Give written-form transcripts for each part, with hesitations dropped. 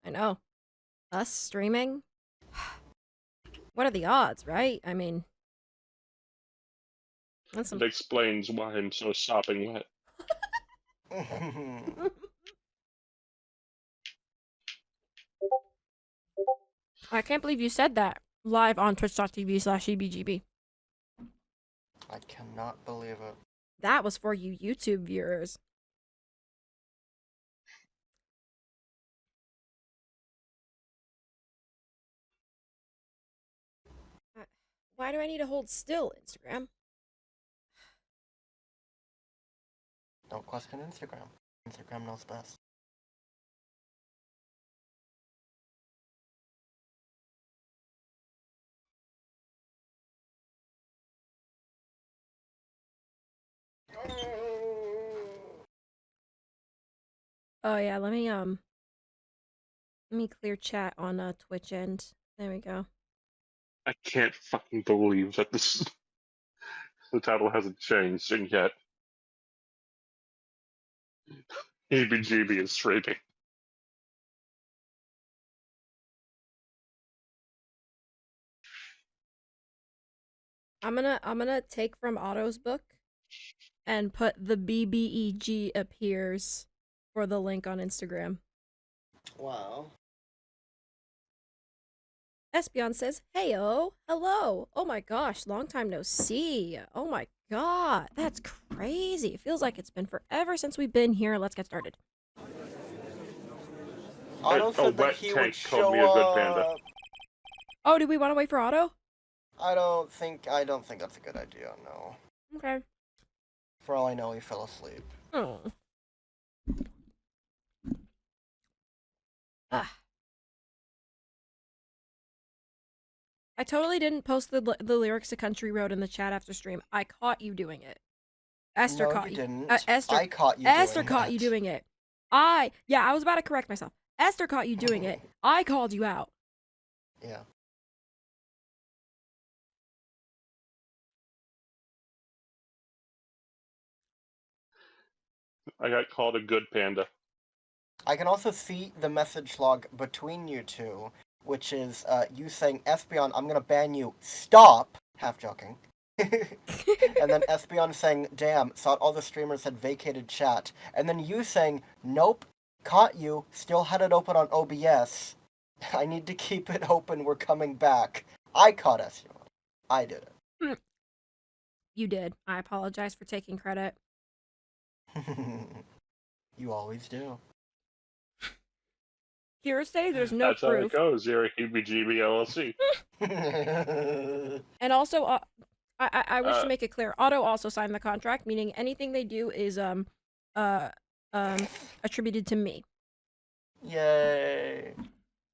I know. Us streaming? What are the odds, right? I mean, that's some. It explains why I'm so sopping wet. I can't believe you said that live on twitch.tv/ebgb. I cannot believe it. That was for you YouTube viewers. Why do I need to hold still, Instagram? Don't question Instagram. Instagram knows best. Oh yeah, let me clear chat on Twitch end. There we go. I can't fucking believe that the title hasn't changed, and yet EBGB is streaming. I'm gonna take from Otto's book and put the BBEG appears for the link on Instagram. Wow. Espeon says, "Heyo, hello. Oh my gosh, long time no see. Oh my god, that's crazy. It feels like it's been forever since we've been here. Let's get started." Otto A said that wet he tank would called show me a good panda. up. Oh, do we want to wait for Otto? I don't think that's a good idea, no. Okay. For all I know, he fell asleep. Oh. Ah. I totally didn't post the lyrics to Country Road in the chat after stream. I caught you doing it. Esther No, caught you you. didn't. Esther, I caught you Esther doing caught that. you doing it. I was about to correct myself. Esther caught you doing it. I called you out. Yeah. I got called a good panda. I can also see the message log between you two, which is you saying, Espeon, I'm gonna ban you. Stop! Half joking. And then Espeon saying, damn, thought all the streamers had vacated chat. And then you saying, nope, caught you, still had it open on OBS. I need to keep it open, we're coming back. I caught Espeon. I did it. You did. I apologize for taking credit. You always do. Hearsay, there's no That's proof. how it goes here at EBGB LLC. And also, I wish to make it clear. Otto also signed the contract, meaning anything they do is attributed to me. Yay.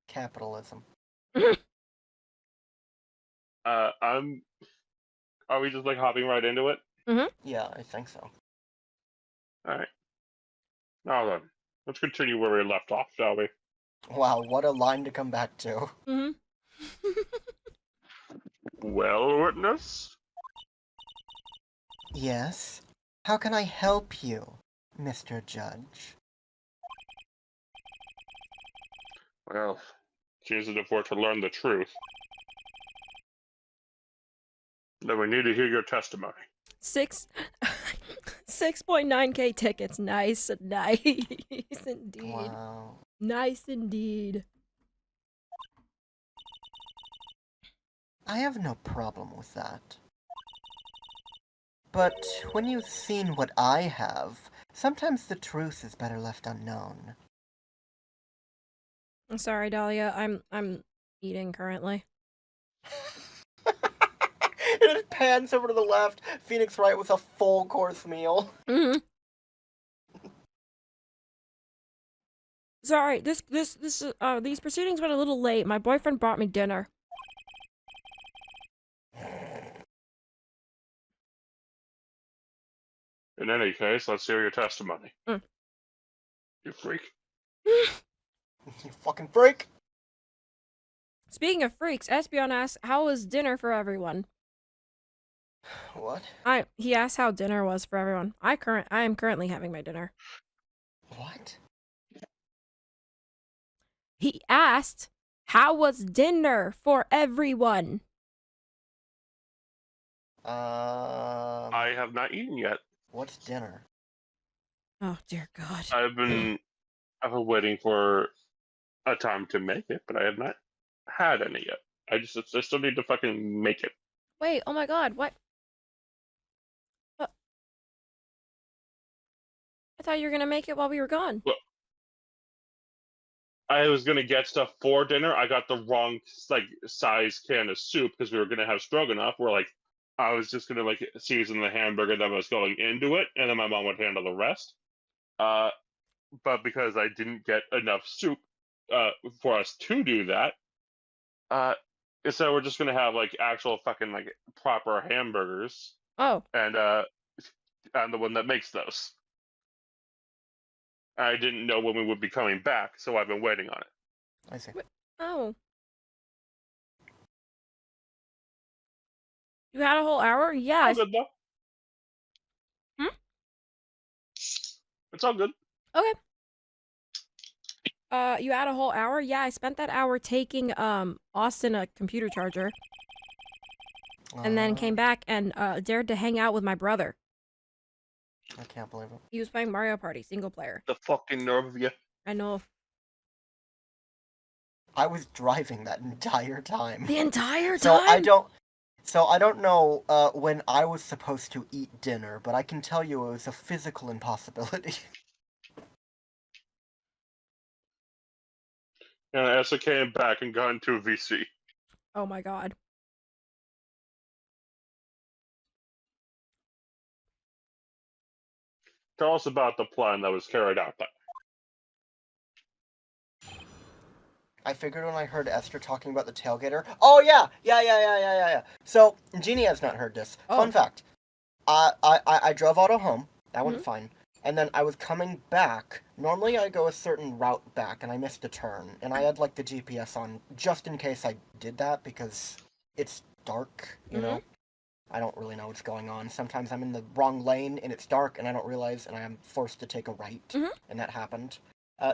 Capitalism. Are we just like hopping right into it? Mm-hmm. Yeah, I think so. Alright. Now then, let's continue where we left off, shall we? Wow, what a line to come back to. Mm-hmm. Well, witness? Yes? How can I help you, Mr. Judge? Well, seems as if we're to learn the truth, then we need to hear your testimony. 6.9K tickets. Nice indeed. Wow. Nice indeed. I have no problem with that. But when you've seen what I have, sometimes the truth is better left unknown. I'm sorry, Dahlia. I'm eating currently. It pans over to the left. Phoenix Wright with a full course meal. Mm-hmm. Sorry, these proceedings went a little late. My boyfriend brought me dinner. In any case, let's hear your testimony. Mm. You freak. You fucking freak. Speaking of freaks, Espeon asks, how was dinner for everyone? What? He asked how dinner was for everyone. I am currently having my dinner. What? He asked, how was dinner for everyone? I have not eaten yet. What's dinner? Oh, dear God. I've been waiting for a time to make it, but I have not had any yet. I still need to fucking make it. Wait, oh my God, what? I thought you were gonna make it while we were gone. Well, I was gonna get stuff for dinner. I got the wrong size can of soup because we were gonna have stroganoff. I was just gonna season the hamburger that was going into it, and then my mom would handle the rest. But because I didn't get enough soup for us to do that, so we're just gonna have actual fucking proper hamburgers, Oh, and I'm the one that makes those. I didn't know when we would be coming back, so I've been waiting on it. I see. oh. You had a whole hour? Yeah. All good though. Hmm? It's all good. Okay. You had a whole hour? Yeah, I spent that hour taking, Austin a computer charger. And then came back and, dared to hang out with my brother. I can't believe it. He was playing Mario Party, single player. The fucking nerve of you. I know. I was driving that entire time. The entire time? So I don't know when I was supposed to eat dinner, but I can tell you it was a physical impossibility. And Esther came back and got into a VC. Oh my God. Tell us about the plan that was carried out there. I figured when I heard Esther talking about the tailgater. Oh yeah. So Jeannie has not heard this. Oh. Fun fact: I drove Otto home. That went Mhm. fine. And then I was coming back. Normally I go a certain route back, and I missed a turn. And I had the GPS on just in case I did that because it's dark. You know, I don't really know what's going on. Sometimes I'm in the wrong lane and it's dark, and I don't realize, and I am forced to take a right. Mhm. And that happened.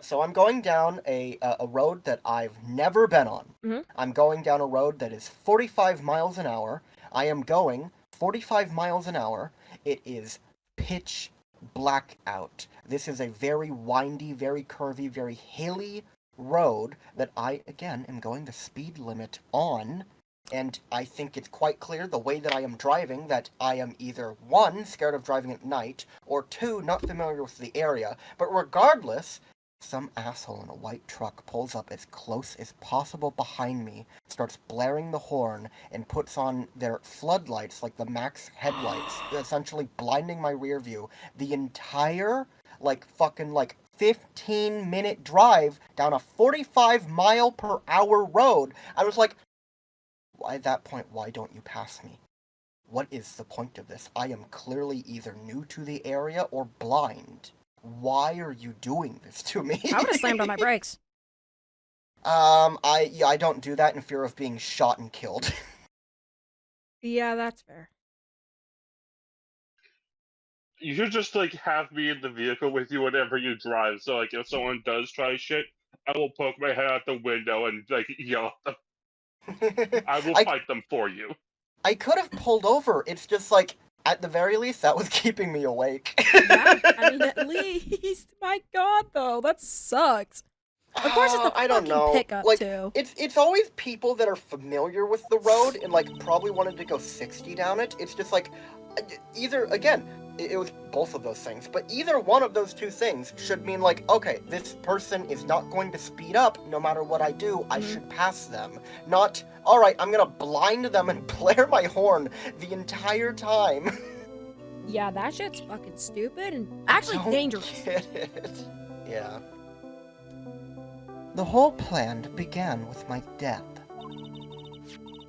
So I'm going down a road that I've never been on. Mhm. I'm going down a road that is 45 miles an hour. I am going 45 miles an hour. It is pitch black out. This is a very windy, very curvy, very hilly road that I, again, am going the speed limit on. And I think it's quite clear the way that I am driving that I am either, one, scared of driving at night, or two, not familiar with the area. But regardless, some asshole in a white truck pulls up as close as possible behind me, starts blaring the horn, and puts on their floodlights, like the max headlights, essentially blinding my rear view. The entire, 15-minute drive down a 45-mile-per-hour road. I was like, at that point, why don't you pass me? What is the point of this? I am clearly either new to the area or blind. Why are you doing this to me? I would have slammed on my brakes. I don't do that in fear of being shot and killed. Yeah, that's fair. You should just have me in the vehicle with you whenever you drive. So if someone does try shit, I will poke my head out the window and yell at them. I will fight them for you. I could have pulled over. It's just at the very least, that was keeping me awake. Yeah, I mean, at least. My God, though, that sucks. Of course, it's the I don't fucking know. pickup too. It's always people that are familiar with the road and probably wanted to go 60 down it. It's just either again, it was both of those things, but either one of those two things should mean okay, this person is not going to speed up no matter what I do. I should pass them. Not all right. I'm gonna blind them and blare my horn the entire time. Yeah, that shit's fucking stupid and actually dangerous. Get it. Yeah. The whole plan began with my death.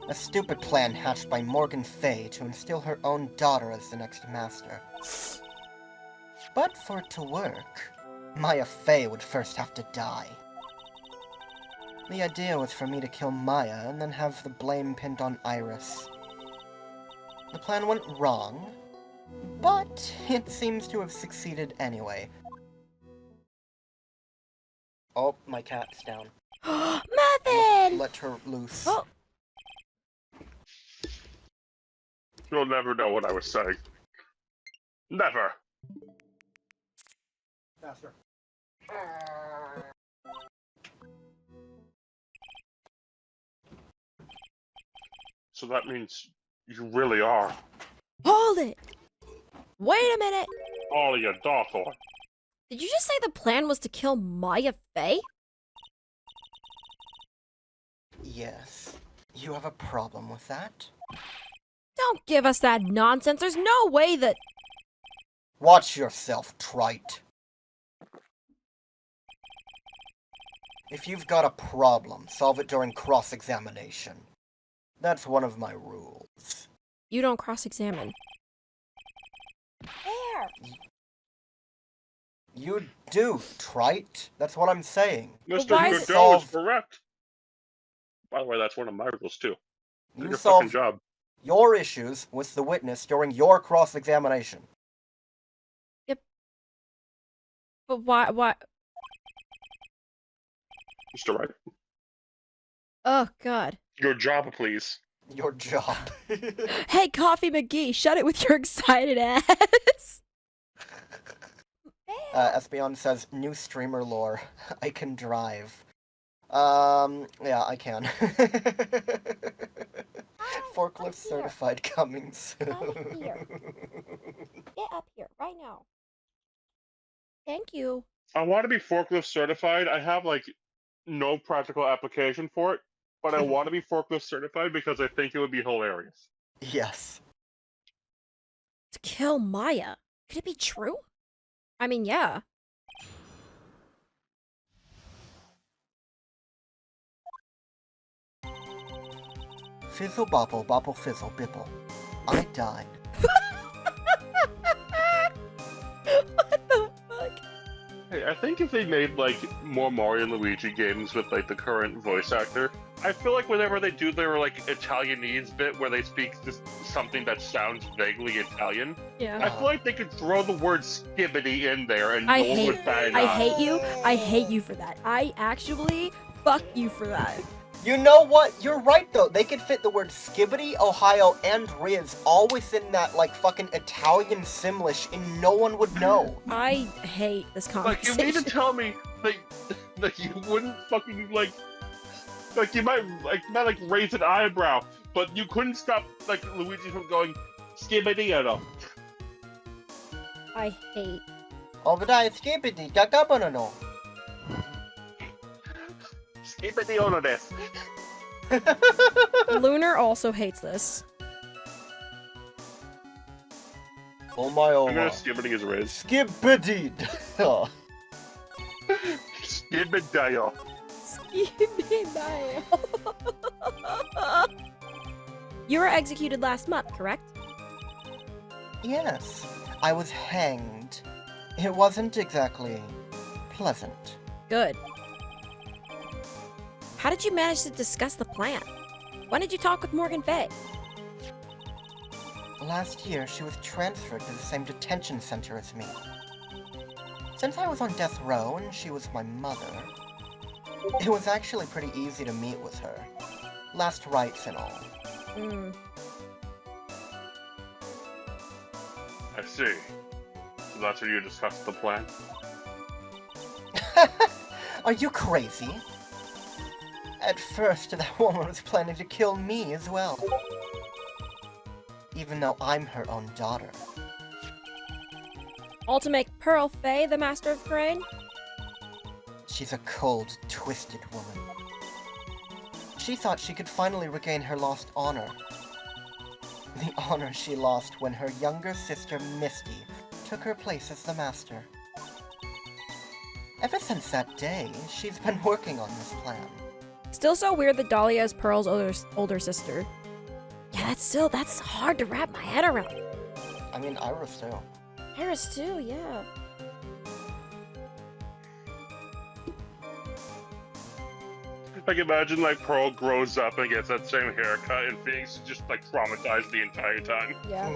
A stupid plan hatched by Morgan Fay to instill her own daughter as the next master. But for it to work, Maya Fay would first have to die. The idea was for me to kill Maya and then have the blame pinned on Iris. The plan went wrong, but it seems to have succeeded anyway. Oh, my cat's down. Muffin! Let her loose. Oh, You'll never know what I was saying. Never. Faster. So that means you really are hold it! Wait a minute! Ollie a daughter. Did you just say the plan was to kill Maya Fey? Yes. You have a problem with that? Don't give us that nonsense. There's no way that... Watch yourself, trite. If you've got a problem, solve it during cross-examination. That's one of my rules. You don't cross-examine. There! You do, trite. That's what I'm saying. But Mr. why is Goodell it- is correct. By the way, that's one of my rules too. Do You your fucking solve job. your issues with the witness during your cross-examination. But why? Mr. Wright. Oh, God. Your job, please. Your job. Hey, Coffee McGee, shut it with your excited ass. Espeon says, new streamer lore. I can drive. Yeah, I can. Forklift certified coming soon. Right here. Get up here, right now. Thank you. I want to be forklift certified. I have like no practical application for it, but I want to be forklift certified because I think it would be hilarious. Yes. To kill Maya. Could it be true? I mean, yeah. Fizzle bobble, bobble fizzle bibble. I died. What the fuck? Hey, I think if they made like more Mario and Luigi games with like the current voice actor, I feel like whenever they do their like Italianese bit where they speak just something that sounds vaguely Italian, Yeah. I feel like they could throw the word skibbity in there and I no one hate- would bat an I eye. hate you. I hate you for that. I actually fuck you for that. You know what? You're right though. They could fit the word skibbity, Ohio, and Riz all within that like fucking Italian Simlish, and no one would know. I hate this Like, conversation. you mean to tell me that you wouldn't fucking like you might raise an eyebrow, but you couldn't stop like Luigi from going skibbity at all. I hate. Obadiah skibbity, gagabono. Skibbity on this. Lunar also hates this. Oh my I'm gonna oh. skibbity his Riz. Skibbity. Skibbity. You were executed last month, correct? Yes, I was hanged. It wasn't exactly pleasant. Good. How did you manage to discuss the plan? When did you talk with Morgan Fay? Last year, she was transferred to the same detention center as me. Since I was on death row and she was my mother, it was actually pretty easy to meet with her. Last rites and all. Hmm. I see. So that's where you discussed the plan? Are you crazy? At first, that woman was planning to kill me as well. Even though I'm her own daughter. All to make Pearl Fay the Master of Crane? She's a cold, twisted woman. She thought she could finally regain her lost honor. The honor she lost when her younger sister, Misty, took her place as the Master. Ever since that day, she's been working on this plan. Still so weird that Dahlia is Pearl's older sister. Yeah, that's hard to wrap my head around. I mean, Iris too. Iris too, yeah. Like, imagine, like, Pearl grows up and gets that same haircut, and Phoenix is just, like, traumatized the entire time. Yeah.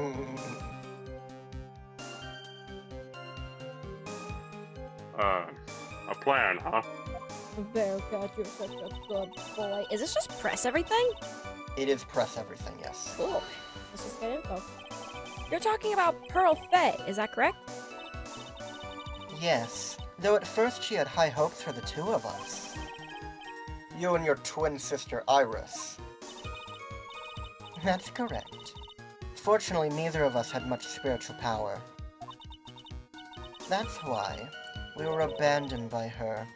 A plan, huh? Bearcat, you're such a good boy. Is this just press everything? It is press everything, yes. Cool. Let's just get info. You're talking about Pearl Faye, is that correct? Yes, though at first she had high hopes for the two of us. You and your twin sister Iris. That's correct. Fortunately, neither of us had much spiritual power. That's why we were abandoned by her,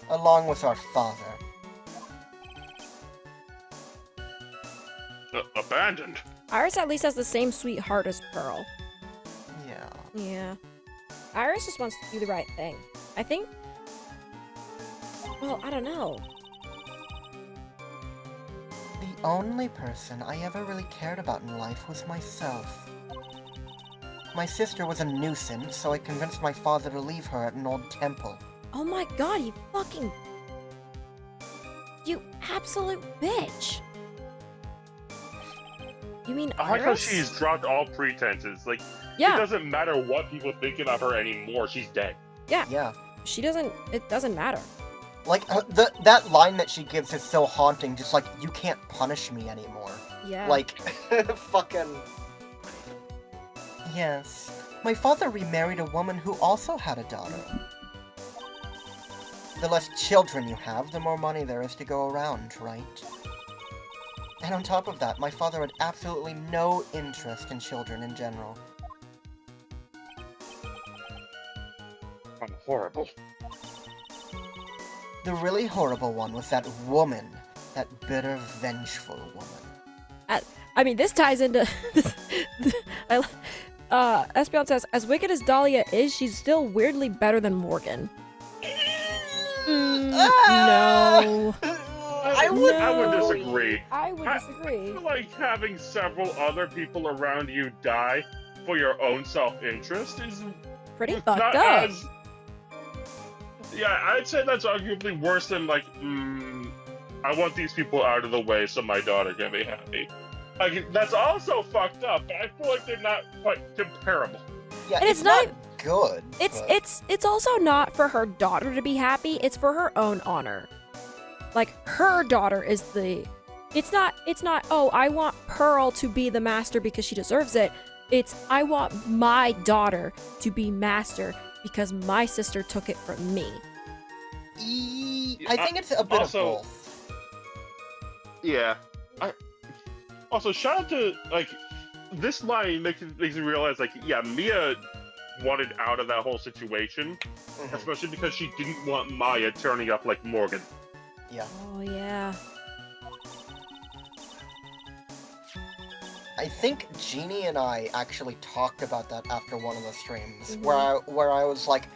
along with our father. Abandoned? Iris at least has the same sweetheart as Pearl. Yeah. Yeah. Iris just wants to do the right thing. I think... Well, I don't know. The only person I ever really cared about in life was myself. My sister was a nuisance, so I convinced my father to leave her at an old temple. Oh my god, you fucking... You absolute bitch. You mean I like Iris? how she's dropped all pretenses. Like, Yeah. it doesn't matter what people think about her anymore. She's dead. Yeah. She doesn't... It doesn't matter. Like, that line that she gives is so haunting, just like, you can't punish me anymore. Yeah. Like, fucking... Yes. My father remarried a woman who also had a daughter. The less children you have, the more money there is to go around, right? And on top of that, my father had absolutely no interest in children in general. I'm horrible. The really horrible one was that woman. That bitter, vengeful woman. I mean, this ties into... Espeon says, as wicked as Dahlia is, she's still weirdly better than Morgan. No. I would disagree. I would I disagree. feel like having several other people around you die for your own self-interest is Pretty not fucked up. as... Yeah, I'd say that's arguably worse than, like, I want these people out of the way so my daughter can be happy. Like, that's also fucked up, but I feel like they're not quite comparable. Yeah, And it's it's not not- good. It's but- it's also not for her daughter to be happy. It's for her own honor. Like, her daughter is the... It's not, oh, I want Pearl to be the master because she deserves it. It's, I want my daughter to be master because my sister took it from me. I think it's a bit also- of both. Yeah. Also, shout out to, like, this line makes me realize, like, yeah, Mia wanted out of that whole situation, Mhm. especially because she didn't want Maya turning up like Morgan. Yeah. Oh, yeah. I think Jeannie and I actually talked about that after one of the streams, Mhm. where I was like,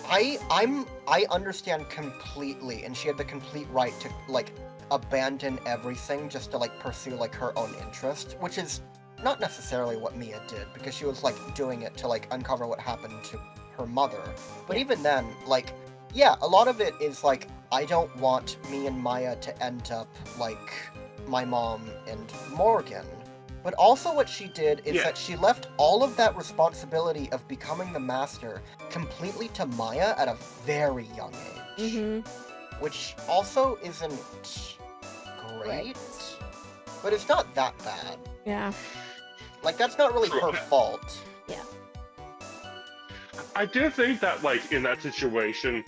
I understand completely, and she had the complete right to like abandon everything just to like pursue like her own interest, which is not necessarily what Mia did, because she was like doing it to like uncover what happened to her mother. But even then, like, yeah, a lot of it is like, I don't want me and Maya to end up like my mom and Morgan. But also what she did is Yeah. that she left all of that responsibility of becoming the master completely to Maya at a very young age. Mm-hmm. Which also isn't great, Right. but it's not that bad. Yeah. Like, that's not really her fault. I do think that, like, in that situation,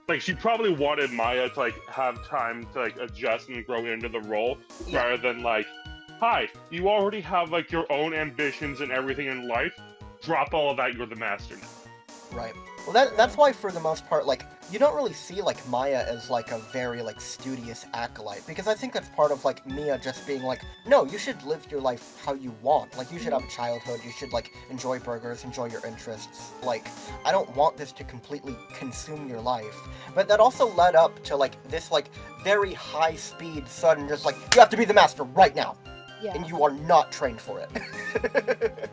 like, she probably wanted Maya to, like, have time to, like, adjust and grow into the role, Yeah. rather than, like, hi, you already have, like, your own ambitions and everything in life, drop all of that, you're the master now. Right. Well, that's why, for the most part, like, you don't really see, like, Maya as, like, a very, like, studious acolyte, because I think that's part of, like, Mia just being like, no, you should live your life how you want. Like, you should have a childhood, you should, like, enjoy burgers, enjoy your interests. Like, I don't want this to completely consume your life. But that also led up to, like, this, like, very high-speed, sudden, just, like, you have to be the master right now, Yeah. and you are not trained for it.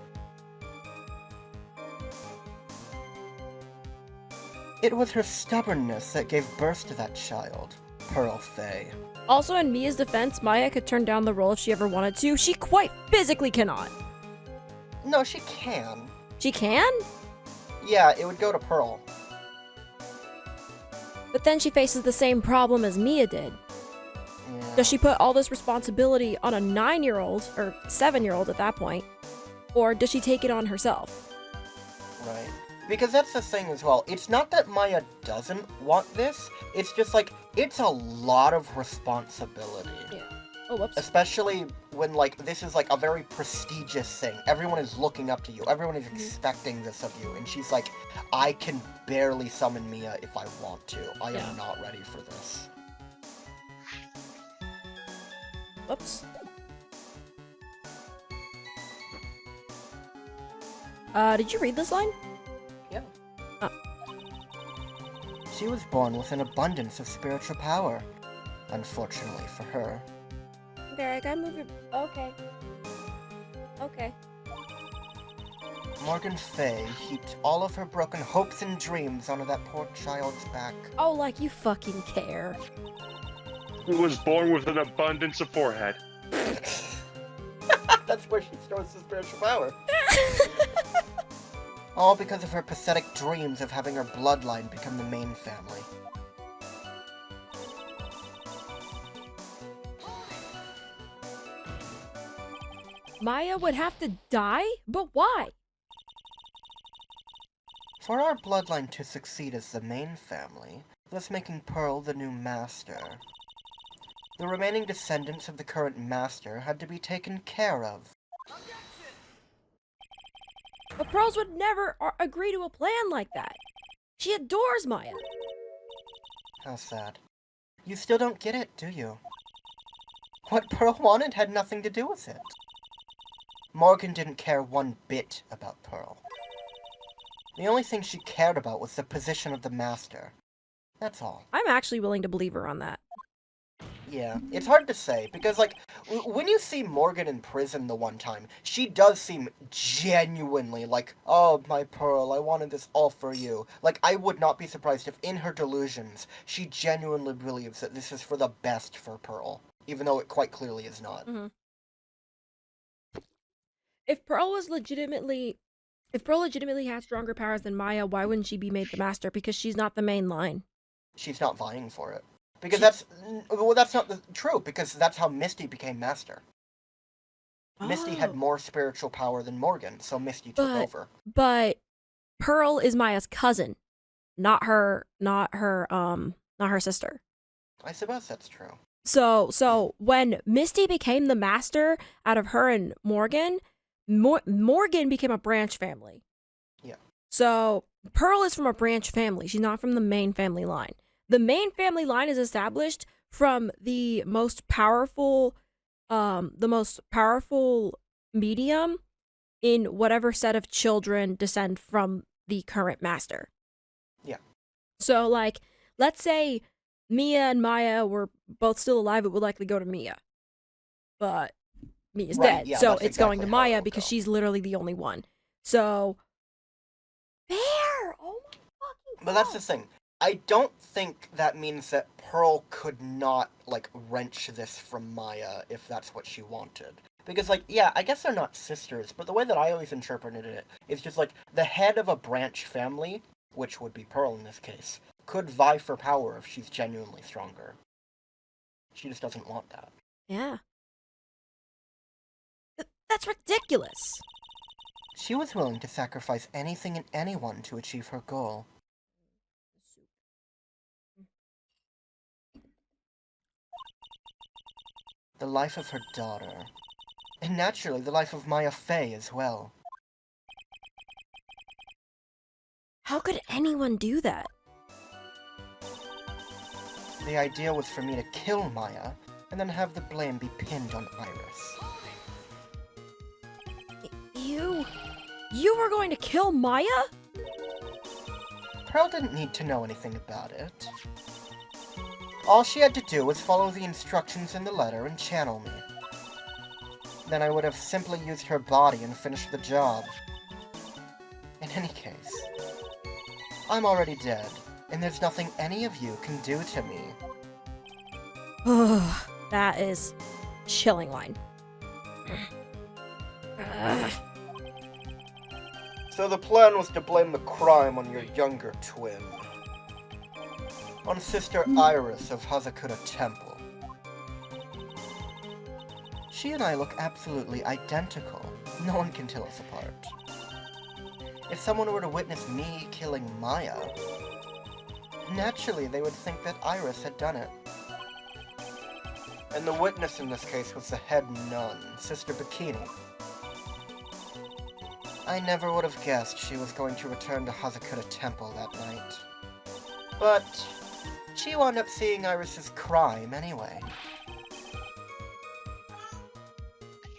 It was her stubbornness that gave birth to that child, Pearl Faye. Also, in Mia's defense, Maya could turn down the role if she ever wanted to. She quite physically cannot. No, she can. She can? Yeah, it would go to Pearl. But then she faces the same problem as Mia did. Yeah. Does she put all this responsibility on a 9-year-old, or 7-year-old at that point? Or does she take it on herself? Right. Because that's the thing as well. It's not that Maya doesn't want this. It's just like, it's a lot of responsibility. Yeah. Oh, whoops. Especially when, like, this is, like, a very prestigious thing. Everyone is looking up to you. Everyone is expecting this of you. And she's like, I can barely summon Mia if I want to. I Yeah. am not ready for this. Whoops. Did you read this line? Yeah. Oh. She was born with an abundance of spiritual power. Unfortunately for her. Okay, I gotta move your... Okay. Okay. Morgan Fay heaped all of her broken hopes and dreams onto that poor child's back. Oh, like you fucking care. Who was born with an abundance of forehead. That's where she stores the spiritual power. All because of her pathetic dreams of having her bloodline become the main family. Maya would have to die? But why? For our bloodline to succeed as the main family, thus making Pearl the new master, the remaining descendants of the current master had to be taken care of. But Pearls would never agree to a plan like that. She adores Maya. How sad. You still don't get it, do you? What Pearl wanted had nothing to do with it. Morgan didn't care one bit about Pearl. The only thing she cared about was the position of the master. That's all. I'm actually willing to believe her on that. Yeah, it's hard to say, because, like, when you see Morgan in prison the one time, she does seem genuinely like, oh, my Pearl, I wanted this all for you. Like, I would not be surprised if in her delusions, she genuinely believes that this is for the best for Pearl, even though it quite clearly is not. Mm-hmm. If Pearl legitimately had stronger powers than Maya, why wouldn't she be made the master? Because she's not the main line. She's not vying for it. Because that's not true, because that's how Misty became master. Misty had more spiritual power than Morgan, so Misty took over. But Pearl is Maya's cousin, not her sister. I suppose that's true. So when Misty became the master out of her and Morgan, Morgan became a branch family. Yeah. So Pearl is from a branch family. She's not from the main family line. The main family line is established from the most powerful medium in whatever set of children descend from the current master. Yeah. So, like, let's say Mia and Maya were both still alive, it would likely go to Mia. But Mia's dead, yeah, so that's it's going to exactly how Maya it'll because go. she's literally the only one. So, fair! Oh my fucking god! But that's the thing. I don't think that means that Pearl could not, like, wrench this from Maya if that's what she wanted. Because, like, yeah, I guess they're not sisters, but the way that I always interpreted it is just, like, the head of a branch family, which would be Pearl in this case, could vie for power if she's genuinely stronger. She just doesn't want that. Yeah. That's ridiculous! She was willing to sacrifice anything and anyone to achieve her goal. The life of her daughter. And naturally, the life of Maya Fey as well. How could anyone do that? The idea was for me to kill Maya, and then have the blame be pinned on Iris. You were going to kill Maya? Pearl didn't need to know anything about it. All she had to do was follow the instructions in the letter and channel me. Then I would have simply used her body and finished the job. In any case, I'm already dead, and there's nothing any of you can do to me. That is chilling line. So the plan was to blame the crime on your younger twin. On Sister Iris of Hazakura Temple. She and I look absolutely identical. No one can tell us apart. If someone were to witness me killing Maya, naturally they would think that Iris had done it. And the witness in this case was the head nun, Sister Bikini. I never would have guessed she was going to return to Hazakura Temple that night. But she wound up seeing Iris's crime anyway.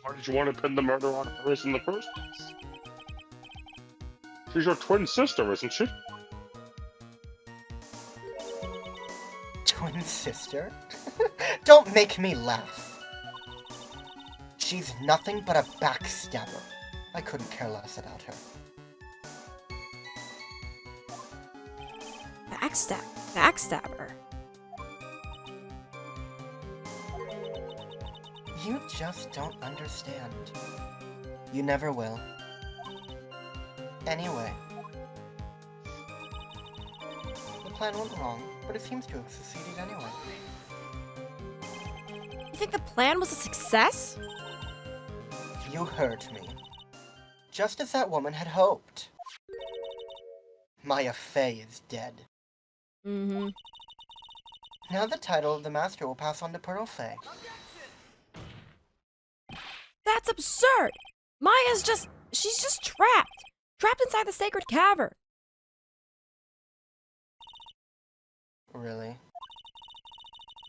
Why did you want to pin the murder on Iris in the first place? She's your twin sister, isn't she? Twin sister? Don't make me laugh. She's nothing but a backstabber. I couldn't care less about her. Backstabber. You just don't understand. You never will. Anyway. The plan went wrong, but it seems to have succeeded anyway. You think the plan was a success? You heard me. Just as that woman had hoped. Maya Fey is dead. Mm-hmm. Now the title of the Master will pass on to Pearl Fey. That's absurd! She's just trapped! Trapped inside the sacred cavern! Really?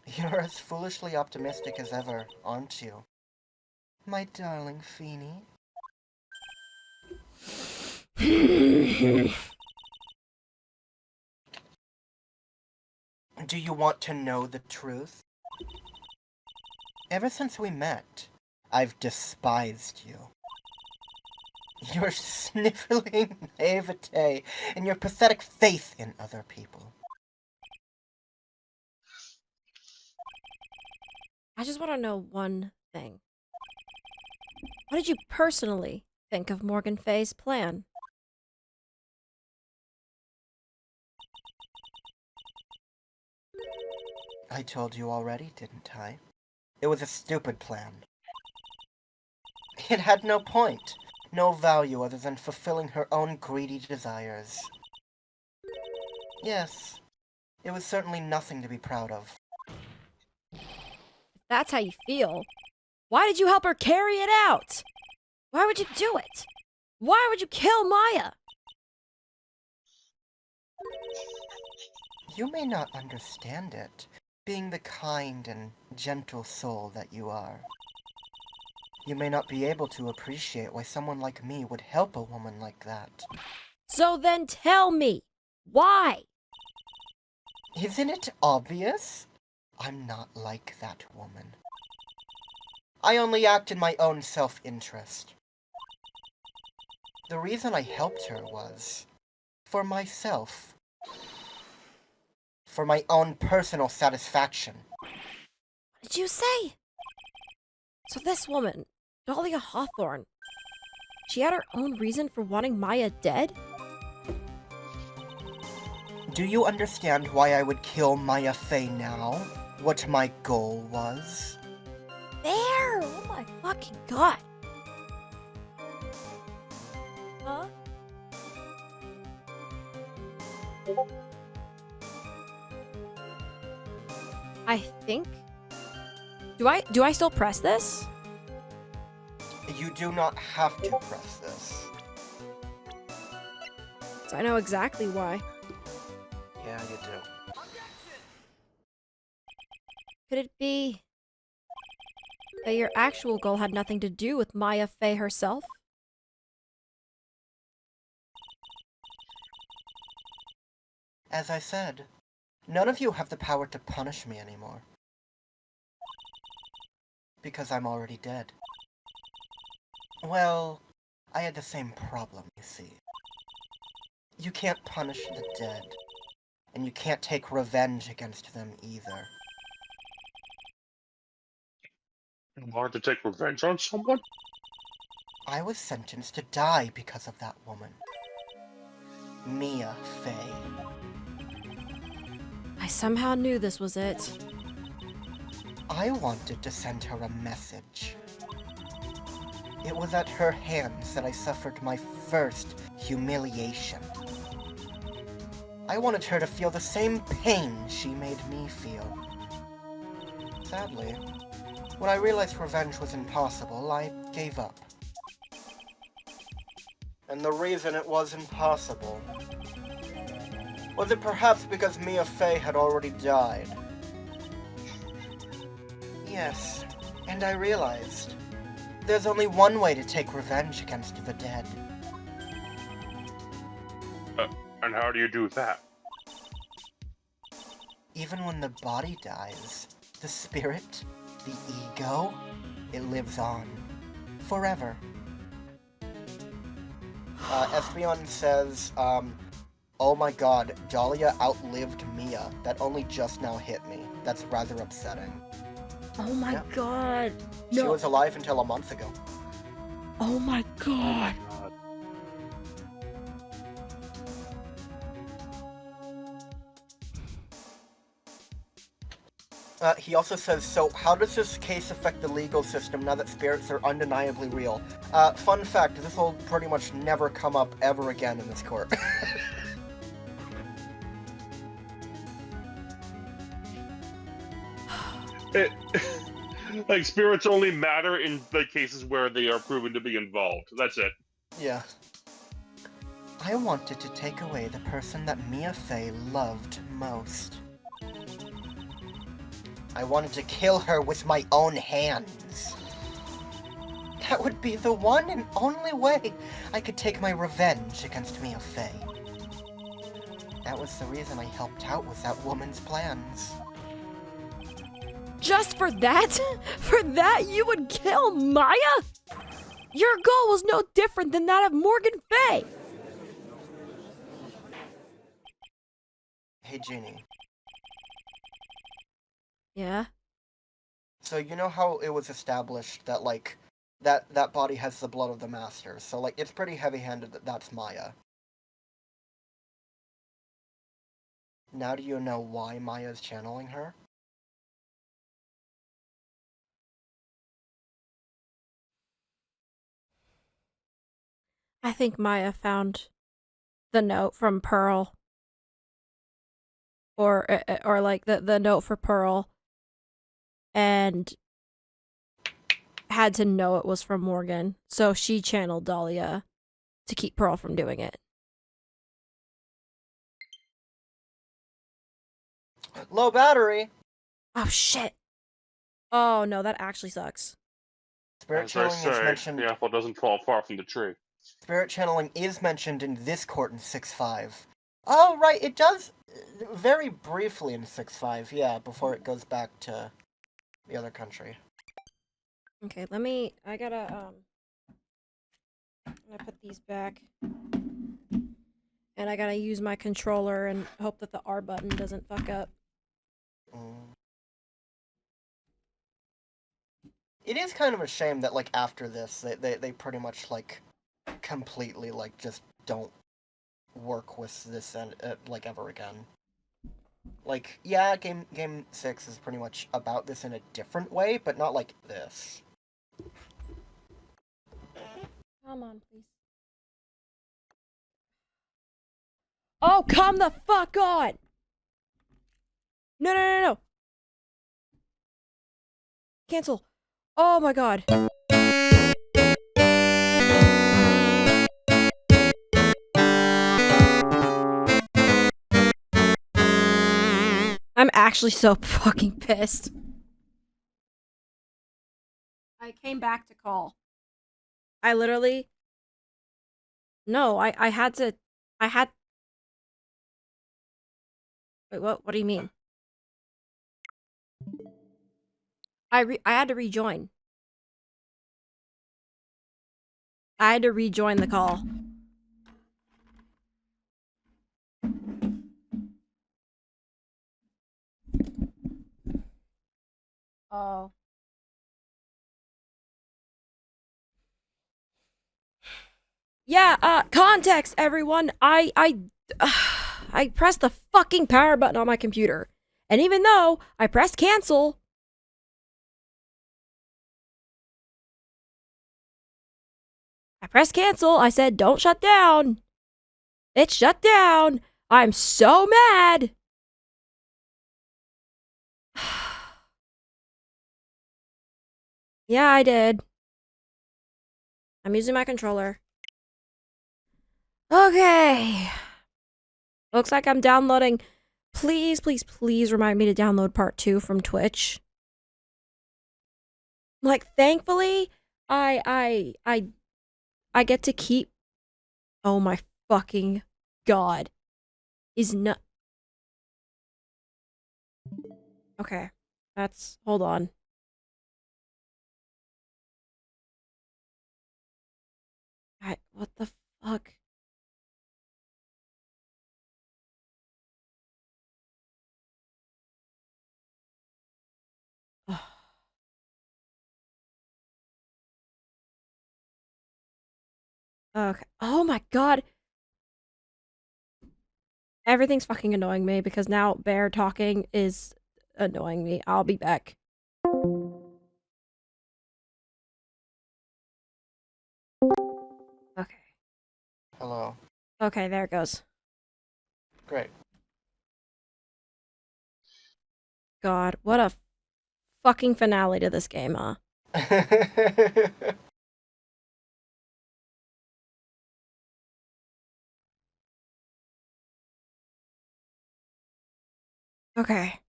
You're as foolishly optimistic as ever, aren't you? My darling Feeny. Do you want to know the truth? Ever since we met, I've despised you. Your sniveling naivete and your pathetic faith in other people. I just want to know one thing. What did you personally think of Morgan Fay's plan? I told you already, didn't I? It was a stupid plan. It had no point, no value other than fulfilling her own greedy desires. Yes, it was certainly nothing to be proud of. If that's how you feel, why did you help her carry it out? Why would you do it? Why would you kill Maya? You may not understand it, being the kind and gentle soul that you are. You may not be able to appreciate why someone like me would help a woman like that. So then tell me, why? Isn't it obvious? I'm not like that woman. I only act in my own self-interest. The reason I helped her was for myself. For my own personal satisfaction. What did you say? So this woman, Dahlia Hawthorne, she had her own reason for wanting Maya dead? Do you understand why I would kill Maya Fey now? What my goal was? There! Oh my fucking god! Huh? I think... Do I still press this? You do not have to press this. So I know exactly why. Yeah, you do. Could it be that your actual goal had nothing to do with Maya Fey herself? As I said, none of you have the power to punish me anymore. Because I'm already dead. Well, I had the same problem, you see. You can't punish the dead, and you can't take revenge against them either. Hard to take revenge on someone? I was sentenced to die because of that woman. Mia Fey. I somehow knew this was it. I wanted to send her a message. It was at her hands that I suffered my first humiliation. I wanted her to feel the same pain she made me feel. Sadly, when I realized revenge was impossible, I gave up. And the reason it was impossible was it perhaps because Mia Fey had already died? Yes, and I realized there's only one way to take revenge against the dead. And how do you do that? Even when the body dies, the spirit, the ego, it lives on. Forever. Espeon says, oh my god, Dahlia outlived Mia. That only just now hit me. That's rather upsetting. Oh my Yeah. god. She No. was alive until a month ago. Oh my god. He also says, so how does this case affect the legal system now that spirits are undeniably real? Fun fact, this will pretty much never come up ever again in this court. Like, spirits only matter in the cases where they are proven to be involved. That's it. Yeah. I wanted to take away the person that Mia Fey loved most. I wanted to kill her with my own hands. That would be the one and only way I could take my revenge against Mia Fey. That was the reason I helped out with that woman's plans. Just for that? For that you would kill Maya? Your goal was no different than that of Morgan Fay. Hey, Jeannie. Yeah? So you know how it was established that, like, that body has the blood of the Master, so, like, it's pretty heavy-handed that that's Maya. Now do you know why Maya's channeling her? I think Maya found the note from Pearl. Or like the note for Pearl. And had to know it was from Morgan. So she channeled Dahlia to keep Pearl from doing it. Low battery! Oh shit. Oh no, that actually sucks. Spirit As I channeling is say, mentioned. the apple doesn't fall far from the tree. Spirit channeling is mentioned in this court in 6.5. Oh, right, it does very briefly in 6.5, yeah, before it goes back to the other country. Okay, I gotta put these back. And I gotta use my controller and hope that the R button doesn't fuck up. It is kind of a shame that, like, after this, they pretty much, like, completely, like, just don't work with this, like, ever again. Like, yeah, Game 6 is pretty much about this in a different way, but not like this. Come on, please. Oh, come the fuck on! No. Cancel. Oh my god. I'm actually so fucking pissed. I came back to call. I literally... No, I had to... Wait, what do you mean? I had to rejoin. I had to rejoin the call. Oh. Yeah, context, everyone. I pressed the fucking power button on my computer. And even though I pressed cancel, I said, don't shut down. It shut down. I'm so mad. Yeah, I did. I'm using my controller. Okay. Looks like I'm downloading. Please, please, please remind me to download part 2 from Twitch. Like, thankfully, I get to keep. Oh my fucking god. Is not. Okay. Hold on. What the fuck? Ugh. Okay. Oh my god. Everything's fucking annoying me because now Bear talking is annoying me. I'll be back. Okay. Hello. Okay, there it goes. Great. God, what a fucking finale to this game, huh? Okay.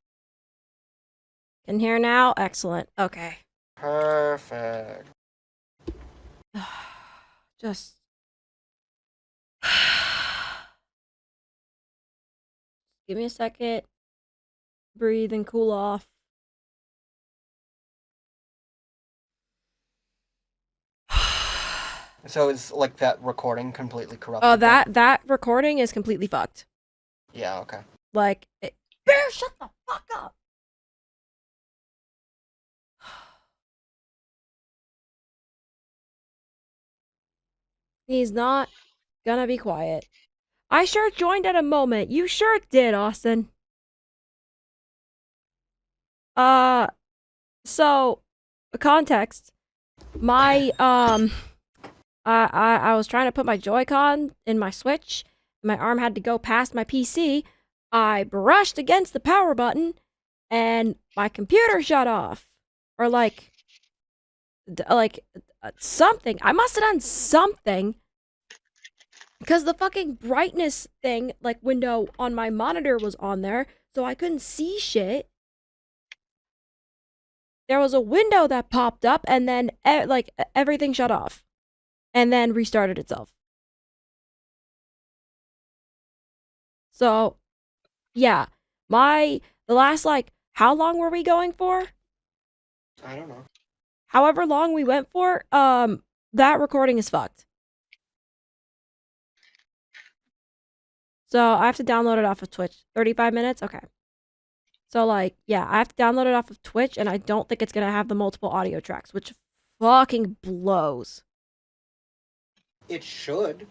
Can hear now? Excellent. Okay. Perfect. Just. Give me a second. Breathe and cool off. So is like that recording completely corrupted? Oh, that recording is completely fucked. Yeah, okay. Like, Bear, shut the fuck up! He's not gonna be quiet. I sure joined at a moment. You sure did, Austin. So, context. My, I was trying to put my Joy-Con in my Switch. My arm had to go past my PC. I brushed against the power button, and my computer shut off. Or something. I must have done something. Because the fucking brightness thing, like, window on my monitor was on there, so I couldn't see shit. There was a window that popped up, and then, everything shut off. And then restarted itself. So, yeah. The last, how long were we going for? I don't know. However long we went for, that recording is fucked. So, I have to download it off of Twitch. 35 minutes? Okay. So, yeah, I have to download it off of Twitch, and I don't think it's gonna have the multiple audio tracks, which fucking blows. It should.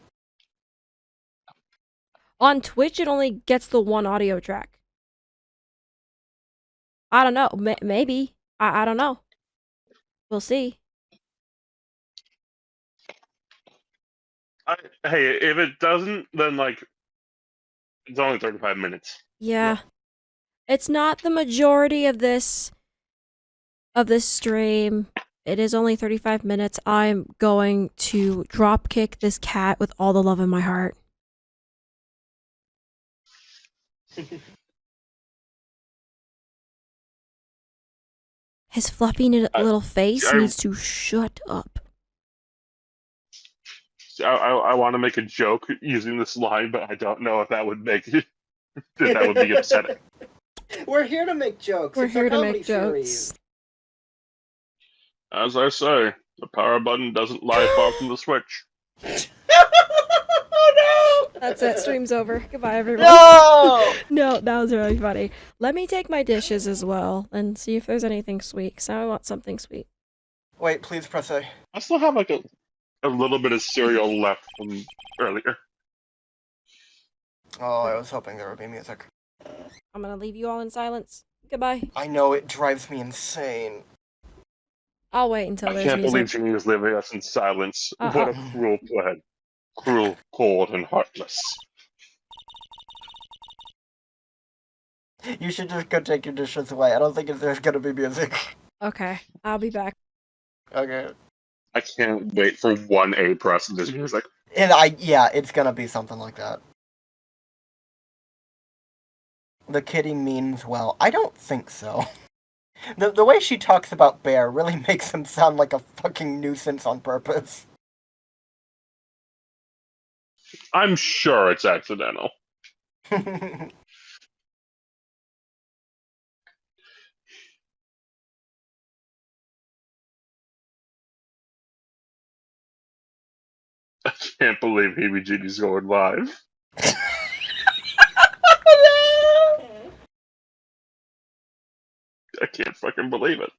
On Twitch, it only gets the one audio track. I don't know. Maybe. I don't know. We'll see. Hey, if it doesn't, then it's only 35 minutes. Yeah. It's not the majority of this stream. It is only 35 minutes. I'm going to drop kick this cat with all the love in my heart. His fluffy little face needs to shut up. I want to make a joke using this line, but I don't know if that would make that would be upsetting. We're here to make jokes. We're It's here a to comedy make jokes. series. As I say, the power button doesn't lie far from the Switch. Oh no! That's it. Stream's over. Goodbye, everyone. No! No, that was really funny. Let me take my dishes as well and see if there's anything sweet, because I want something sweet. Wait, please press A. I still have a little bit of cereal left from earlier. Oh, I was hoping there would be music. I'm gonna leave you all in silence. Goodbye. I know, it drives me insane. I'll wait until I there's can't believe music. Jeannie is leaving us in silence. What Uh-uh. a cruel plan. Cruel, cold, and heartless. You should just go take your dishes away. I don't think there's gonna be music. Okay, I'll be back. Okay. I can't wait for 1A press of this music. And yeah, it's gonna be something like that. The kitty means well. I don't think so. The way she talks about Bear really makes him sound like a fucking nuisance on purpose. I'm sure it's accidental. I can't believe Heebie Jeannie's going live. I can't fucking believe it.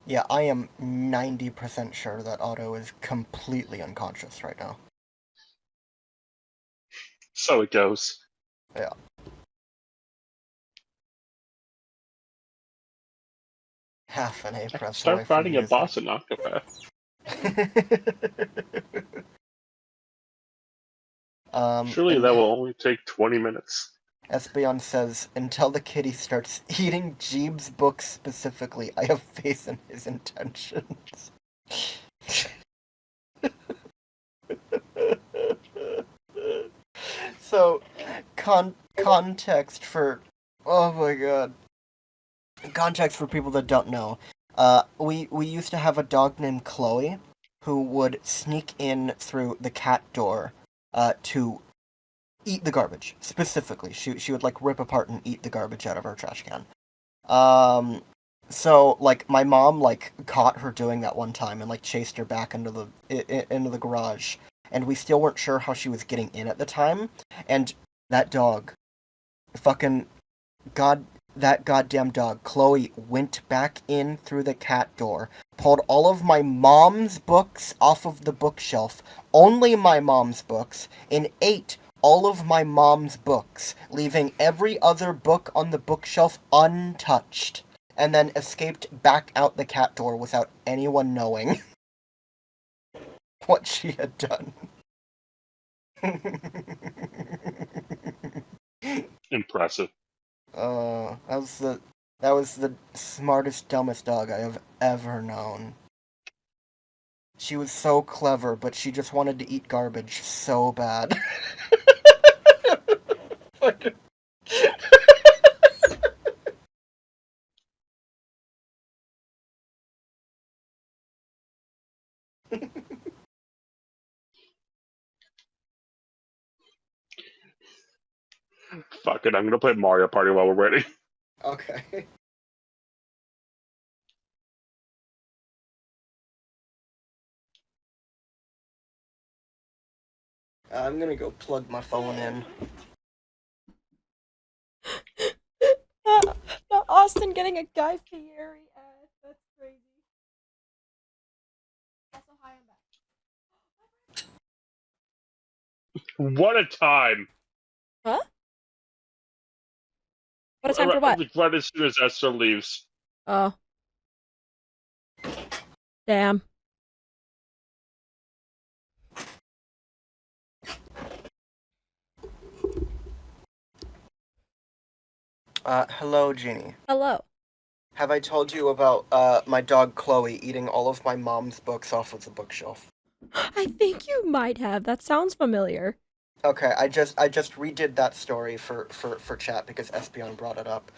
Yeah, I am 90% sure that Otto is completely unconscious right now. So it goes. Yeah. Half an A I can press away start from finding a music. boss in Octopath. Surely And that will only take 20 minutes. Espeon says, until the kitty starts eating Jeeb's book specifically, I have faith in his intentions. So, context for... Oh my god. Context for people that don't know. We used to have a dog named Chloe who would sneak in through the cat door to eat the garbage. Specifically, she would like rip apart and eat the garbage out of our trash can. So like my mom like caught her doing that one time and like chased her back into the garage, and we still weren't sure how she was getting in at the time. And that dog, fucking god, that goddamn dog, Chloe, went back in through the cat door, pulled all of my mom's books off of the bookshelf, only my mom's books, and ate all of my mom's books, leaving every other book on the bookshelf untouched, and then escaped back out the cat door without anyone knowing what she had done. Impressive. That was the smartest, dumbest dog I have ever known. She was so clever, but she just wanted to eat garbage so bad. Fuck it, I'm gonna play Mario Party while we're waiting. Okay. I'm gonna go plug my phone in. No, Austin getting a Guy Fieri ad. That's crazy. Also, hi, I'm back. What a time! Huh? What a time for what? Right as soon as Esther leaves. Oh. Damn. Hello, Jeannie. Hello. Have I told you about, my dog Chloe eating all of my mom's books off of the bookshelf? I think you might have. That sounds familiar. Okay, I just redid that story for chat because Espion brought it up.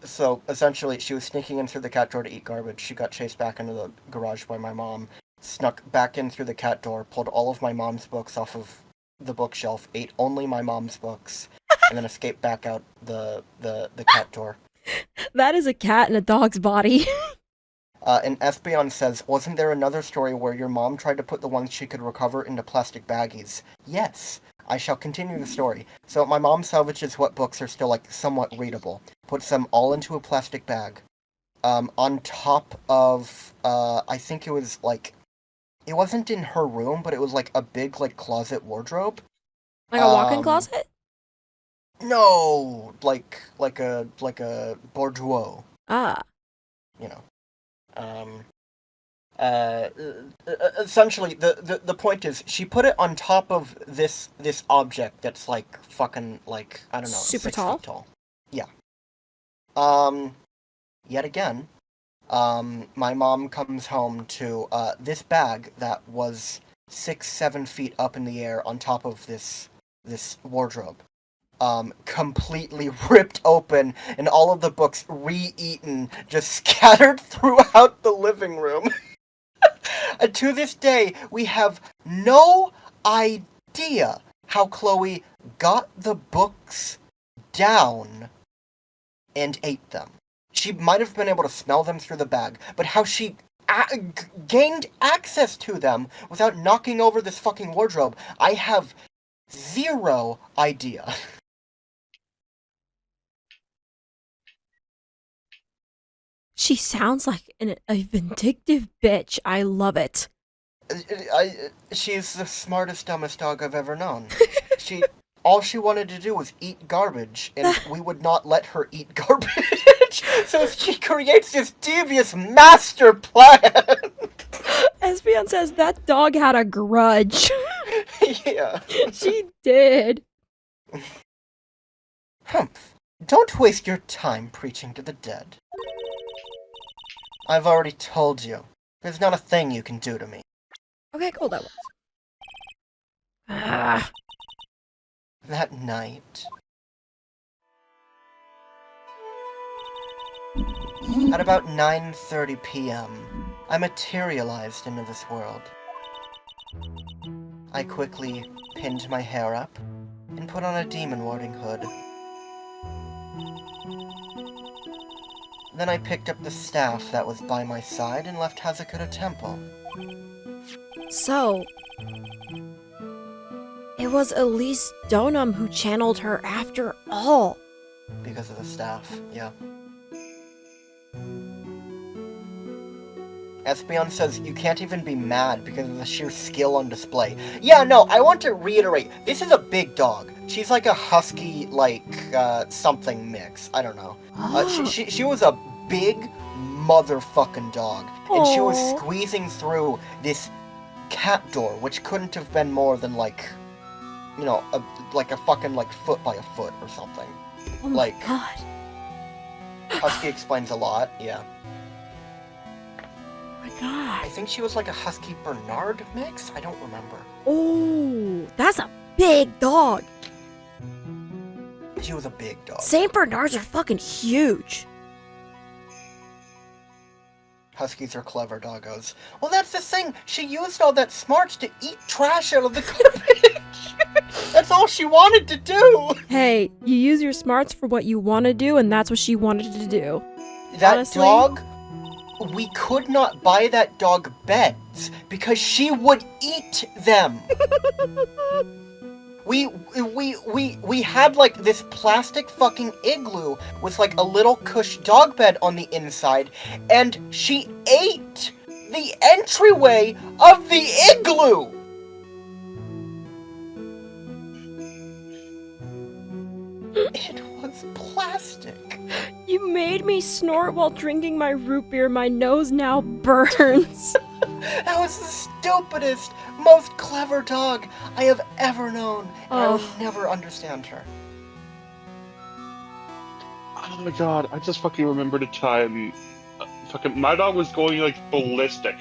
So essentially, she was sneaking in through the cat door to eat garbage. She got chased back into the garage by my mom, snuck back in through the cat door, pulled all of my mom's books off of the bookshelf, ate only my mom's books, and then escaped back out the cat door. That is a cat in a dog's body. And Espion says, wasn't there another story where your mom tried to put the ones she could recover into plastic baggies? Yes. I shall continue the story. So my mom salvages what books are still, like, somewhat readable. Puts them all into a plastic bag. On top of, I think it was, like, it wasn't in her room, but it was, like, a big, like, closet wardrobe. Like a walk-in closet? No! Like a boudoir. Ah. You know. Essentially, the point is, she put it on top of this object that's like fucking like I don't know, Super 6 tall? feet tall. Yeah. Yet again, my mom comes home to this bag that was 6-7 feet up in the air on top of this wardrobe. Completely ripped open and all of the books re-eaten, just scattered throughout the living room. And to this day, we have no idea how Chloe got the books down and ate them. She might have been able to smell them through the bag, but how she gained access to them without knocking over this fucking wardrobe, I have zero idea. She sounds like a vindictive bitch. I love it. She's the smartest, dumbest dog I've ever known. All she wanted to do was eat garbage, and we would not let her eat garbage. So she creates this devious master plan. Espion says that dog had a grudge. Yeah. She did. Humph. Don't waste your time preaching to the dead. I've already told you. There's not a thing you can do to me. Okay, cool, that was. Ah. That night... At about 9:30 p.m., I materialized into this world. I quickly pinned my hair up and put on a demon warding hood. Then I picked up the staff that was by my side and left Hazakura Temple. So, it was Elise Donum who channeled her after all. Because of the staff, yeah. Espion says you can't even be mad because of the sheer skill on display. Yeah, no, I want to reiterate, this is a big dog. She's like a husky, like, something mix. I don't know. She was a big motherfucking dog. And she was Aw. squeezing through this cat door, which couldn't have been more than, like, you know, like a fucking, like, foot by a foot or something. Oh my Like- god. Husky explains a lot, yeah. Oh my god. I think she was like a Husky Bernard mix? I don't remember. Oh, that's a big dog. She was a big dog. Saint Bernards are fucking huge. Huskies are clever doggos. Well, that's the thing. She used all that smarts to eat trash out of the garbage. That's all she wanted to do. Hey, you use your smarts for what you want to do, and that's what she wanted to do. That Honestly? dog, we could not buy that dog beds because she would eat them. We had like this plastic fucking igloo with like a little cush dog bed on the inside, and she ate the entryway of the igloo. It was plastic. You made me snort while drinking my root beer. My nose now burns. That was the stupidest, most clever dog I have ever known, and I Oh. will never understand her. Oh my god, I just fucking remembered a time. Fucking, my dog was going like ballistic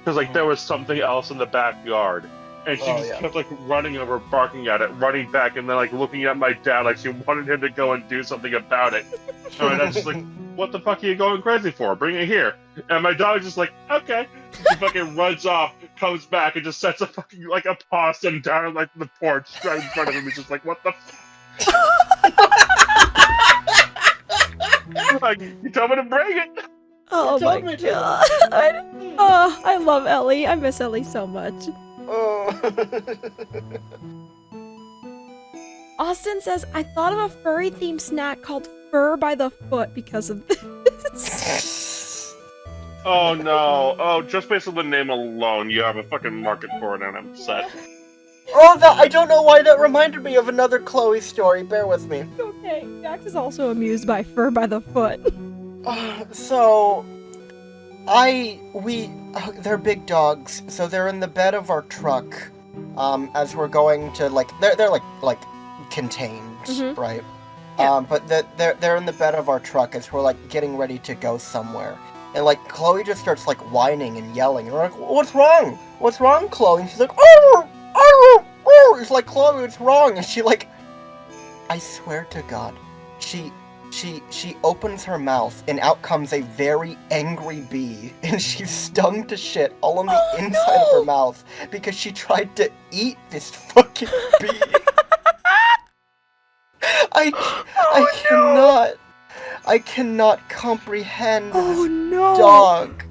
because like there was something else in the backyard, and she Oh, just yeah. kept like running over, barking at it, running back, and then like looking at my dad like she wanted him to go and do something about it. And my dad's just like, "What the fuck are you going crazy for? Bring it here!" And my dog's just like, "Okay." She fucking runs off, comes back, and just sets a fucking like a possum down on like the porch right in front of him. He's just like, "What the fuck?" Like, you told me to bring it. Oh You my told me to. god. Oh, I love Ellie. I miss Ellie so much. Oh. Austin says, I thought of a furry themed snack called Fur by the Foot because of this. Oh no! Oh, just based on the name alone, you have a fucking market for it, and I'm upset. Oh, I don't know why that reminded me of another Chloe story. Bear with me. Okay, Jax is also amused by Fur by the Foot. So, they're big dogs, so they're in the bed of our truck, as we're going to, like, they're like contained, right? Yeah. But they're in the bed of our truck as we're, like, getting ready to go somewhere. And, like, Chloe just starts, like, whining and yelling, and we're like, what's wrong? What's wrong, Chloe? And she's like, oh! It's like, Chloe, what's wrong? And she, like, I swear to God, she opens her mouth, and out comes a very angry bee, and she's stung to shit all on the inside of her mouth because she tried to eat this fucking bee. I cannot comprehend Oh this no! dog.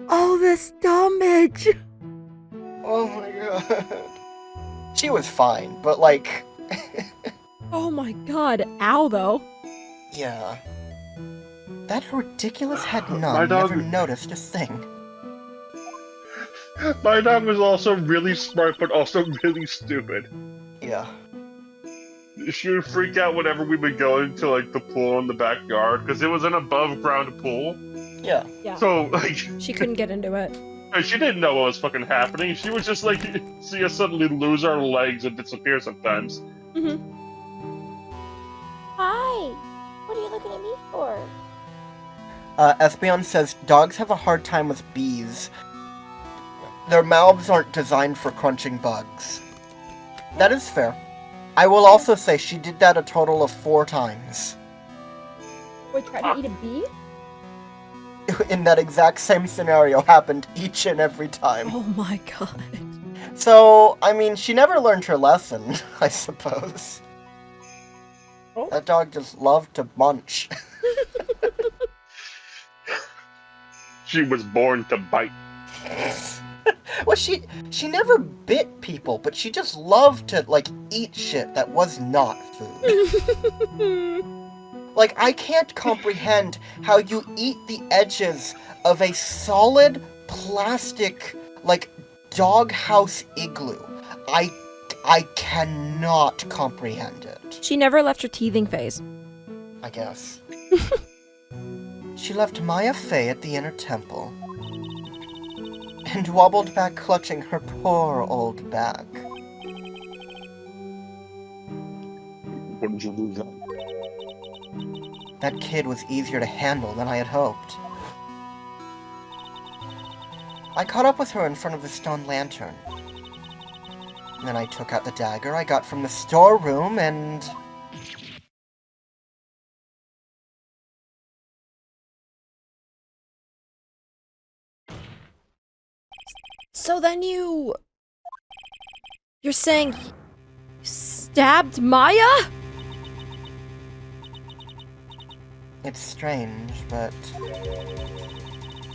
Oh, the stomach! Oh my god. She was fine, but like... Oh my god, ow though. Yeah. That ridiculous head My nun dog- never noticed a thing. My dog was also really smart, but also really stupid. Yeah. She would freak out whenever we would go into like the pool in the backyard because it was an above ground pool. Yeah. Yeah. So like She couldn't get into it. she didn't know what was fucking happening. She was just like see us suddenly lose our legs and disappear sometimes. Hi! What are you looking at me for? Espeon says dogs have a hard time with bees. Their mouths aren't designed for crunching bugs. That is fair. I will also say she did that a total of 4 times. Wait, try to eat a bee? In that exact same scenario happened each and every time. Oh my god. So, I mean, she never learned her lesson, I suppose. Oh. That dog just loved to munch. She was born to bite. Well, she never bit people, but she just loved to, like, eat shit that was not food. Like, I can't comprehend how you eat the edges of a solid plastic, like, doghouse igloo. I cannot comprehend it. She never left her teething phase. I guess. She left Maya Fey at the inner temple and wobbled back clutching her poor old back. What did you lose that? That kid was easier to handle than I had hoped. I caught up with her in front of the stone lantern. And then I took out the dagger I got from the storeroom and... So then you're saying you stabbed Maya? It's strange, but...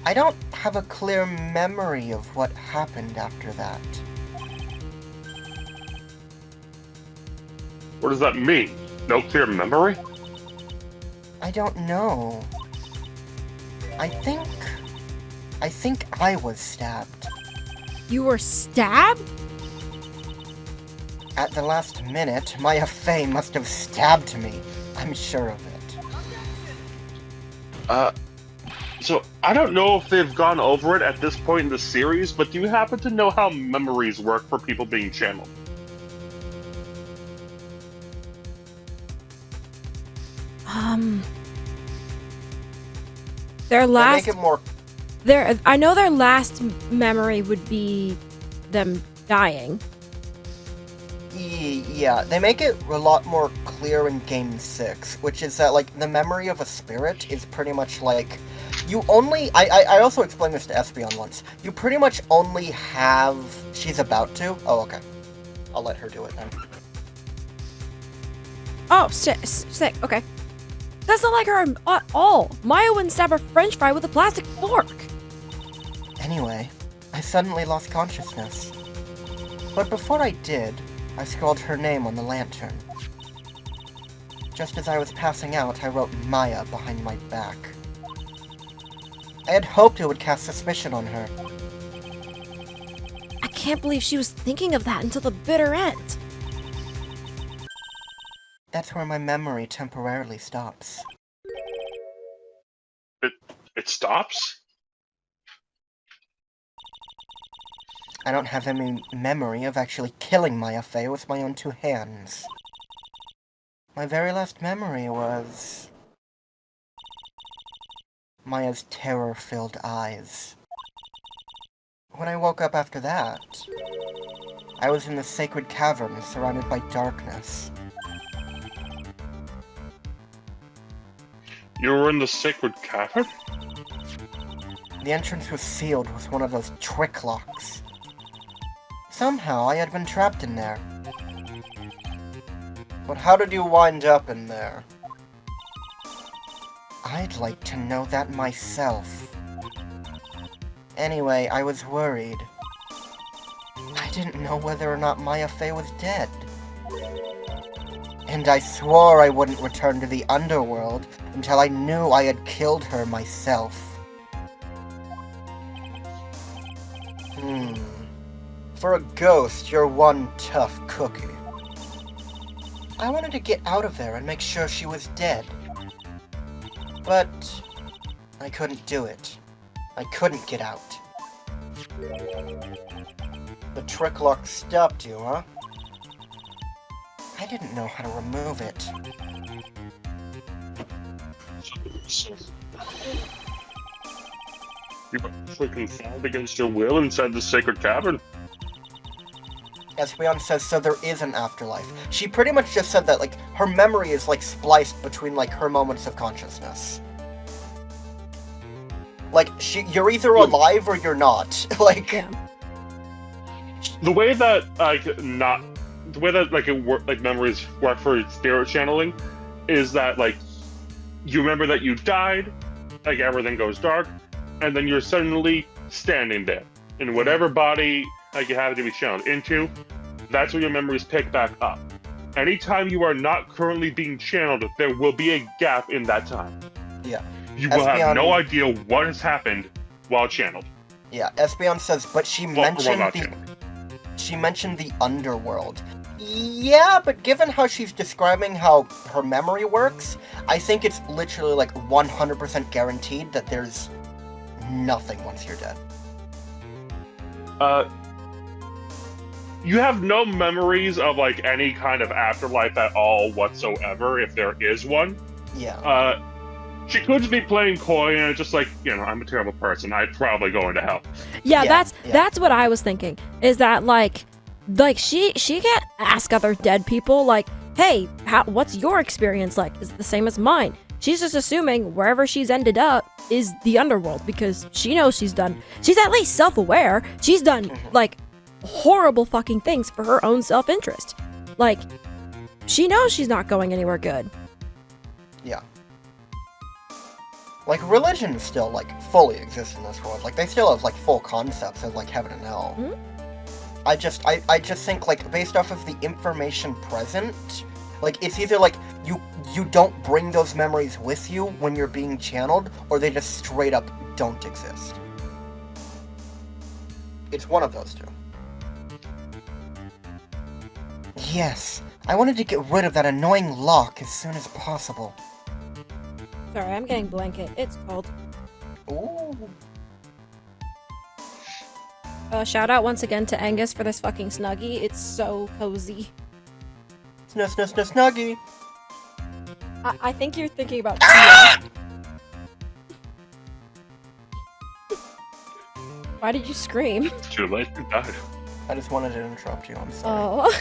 I don't have a clear memory of what happened after that. What does that mean? No clear memory? I don't know. I think I was stabbed. You were stabbed? At the last minute, Maya Fey must have stabbed me. I'm sure of it. So I don't know if they've gone over it at this point in the series, but do you happen to know how memories work for people being channeled? Their They last make it more. I know their last memory would be them dying. Yeah, they make it a lot more clear in Game 6, which is that, like, the memory of a spirit is pretty much like, you only, I also explained this to Espeon once, you pretty much only have, she's about to, oh, okay, I'll let her do it then. Oh, sick, okay. That's not like her at all. Maya wouldn't stab a french fry with a plastic fork. Anyway, I suddenly lost consciousness. But before I did, I scrawled her name on the lantern. Just as I was passing out, I wrote Maya behind my back. I had hoped it would cast suspicion on her. I can't believe she was thinking of that until the bitter end. That's where my memory temporarily stops. It stops? I don't have any memory of actually killing Maya Fey with my own two hands. My very last memory was Maya's terror-filled eyes. When I woke up after that, I was in the sacred cavern surrounded by darkness. You were in the sacred cavern? The entrance was sealed with one of those trick locks. Somehow I had been trapped in there. But how did you wind up in there? I'd like to know that myself. Anyway, I was worried. I didn't know whether or not Maya Fey was dead. And I swore I wouldn't return to the underworld until I knew I had killed her myself. For a ghost, you're one tough cookie. I wanted to get out of there and make sure she was dead. But I couldn't do it. I couldn't get out. The trick lock stopped you, huh? I didn't know how to remove it. So, you were freaking found against your will inside the sacred cavern? Espeon says, so there is an afterlife. She pretty much just said that, like, her memory is, like, spliced between, like, her moments of consciousness. Like, you're either alive or you're not. Like, Yeah. The way that it work, like memories work for spirit channeling, is that like you remember that you died, like everything goes dark, and then you're suddenly standing there in whatever body like you have to be channeled into. That's where your memories pick back up. Anytime you are not currently being channeled, there will be a gap in that time. yeah. You will have Espeon- no idea what has happened while channeled. Yeah, Espeon says, but she Well, mentioned not the... channeled. She mentioned the underworld. Yeah, but given how she's describing how her memory works, I think it's literally like 100% guaranteed that there's nothing once you're dead. You have no memories of like any kind of afterlife at all whatsoever, if there is one. Yeah. She could just be playing coy and just like, I'm a terrible person. I'd probably go into hell. Yeah, Yeah, that's what I was thinking. Is that like she can't ask other dead people like, hey, what's your experience like? Is it the same as mine? She's just assuming wherever she's ended up is the underworld because she knows she's at least self-aware. She's done like horrible fucking things for her own self-interest. Like, she knows she's not going anywhere good. Yeah. Like, religion still, like, fully exists in this world. Like, they still have, like, full concepts of, like, heaven and hell. Mm-hmm. I just think, like, based off of the information present, like, it's either, like, you don't bring those memories with you when you're being channeled, or they just straight up don't exist. It's one of those two. Yes, I wanted to get rid of that annoying lock as soon as possible. Sorry, I'm getting blanket. It's cold. Ooh. Shout out once again to Angus for this fucking Snuggie. It's so cozy. Snuggie. I think you're thinking about Tia. Why did you scream? It's too late to die. I just wanted to interrupt you. I'm sorry. Oh.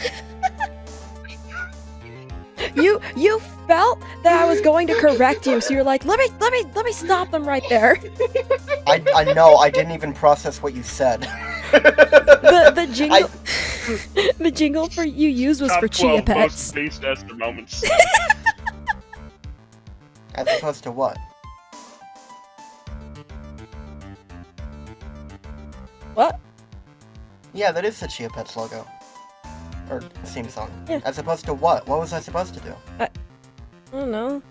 You felt that I was going to correct you, so you're like, let me stop them right there. I know. I didn't even process what you said. The jingle the jingle for you used was Top for 12 Chia Pets. most based Esther moments. As opposed to what? What? Yeah, that is the Chia Pets logo. Or theme song. Yeah. As opposed to what? What was I supposed to do? I don't know.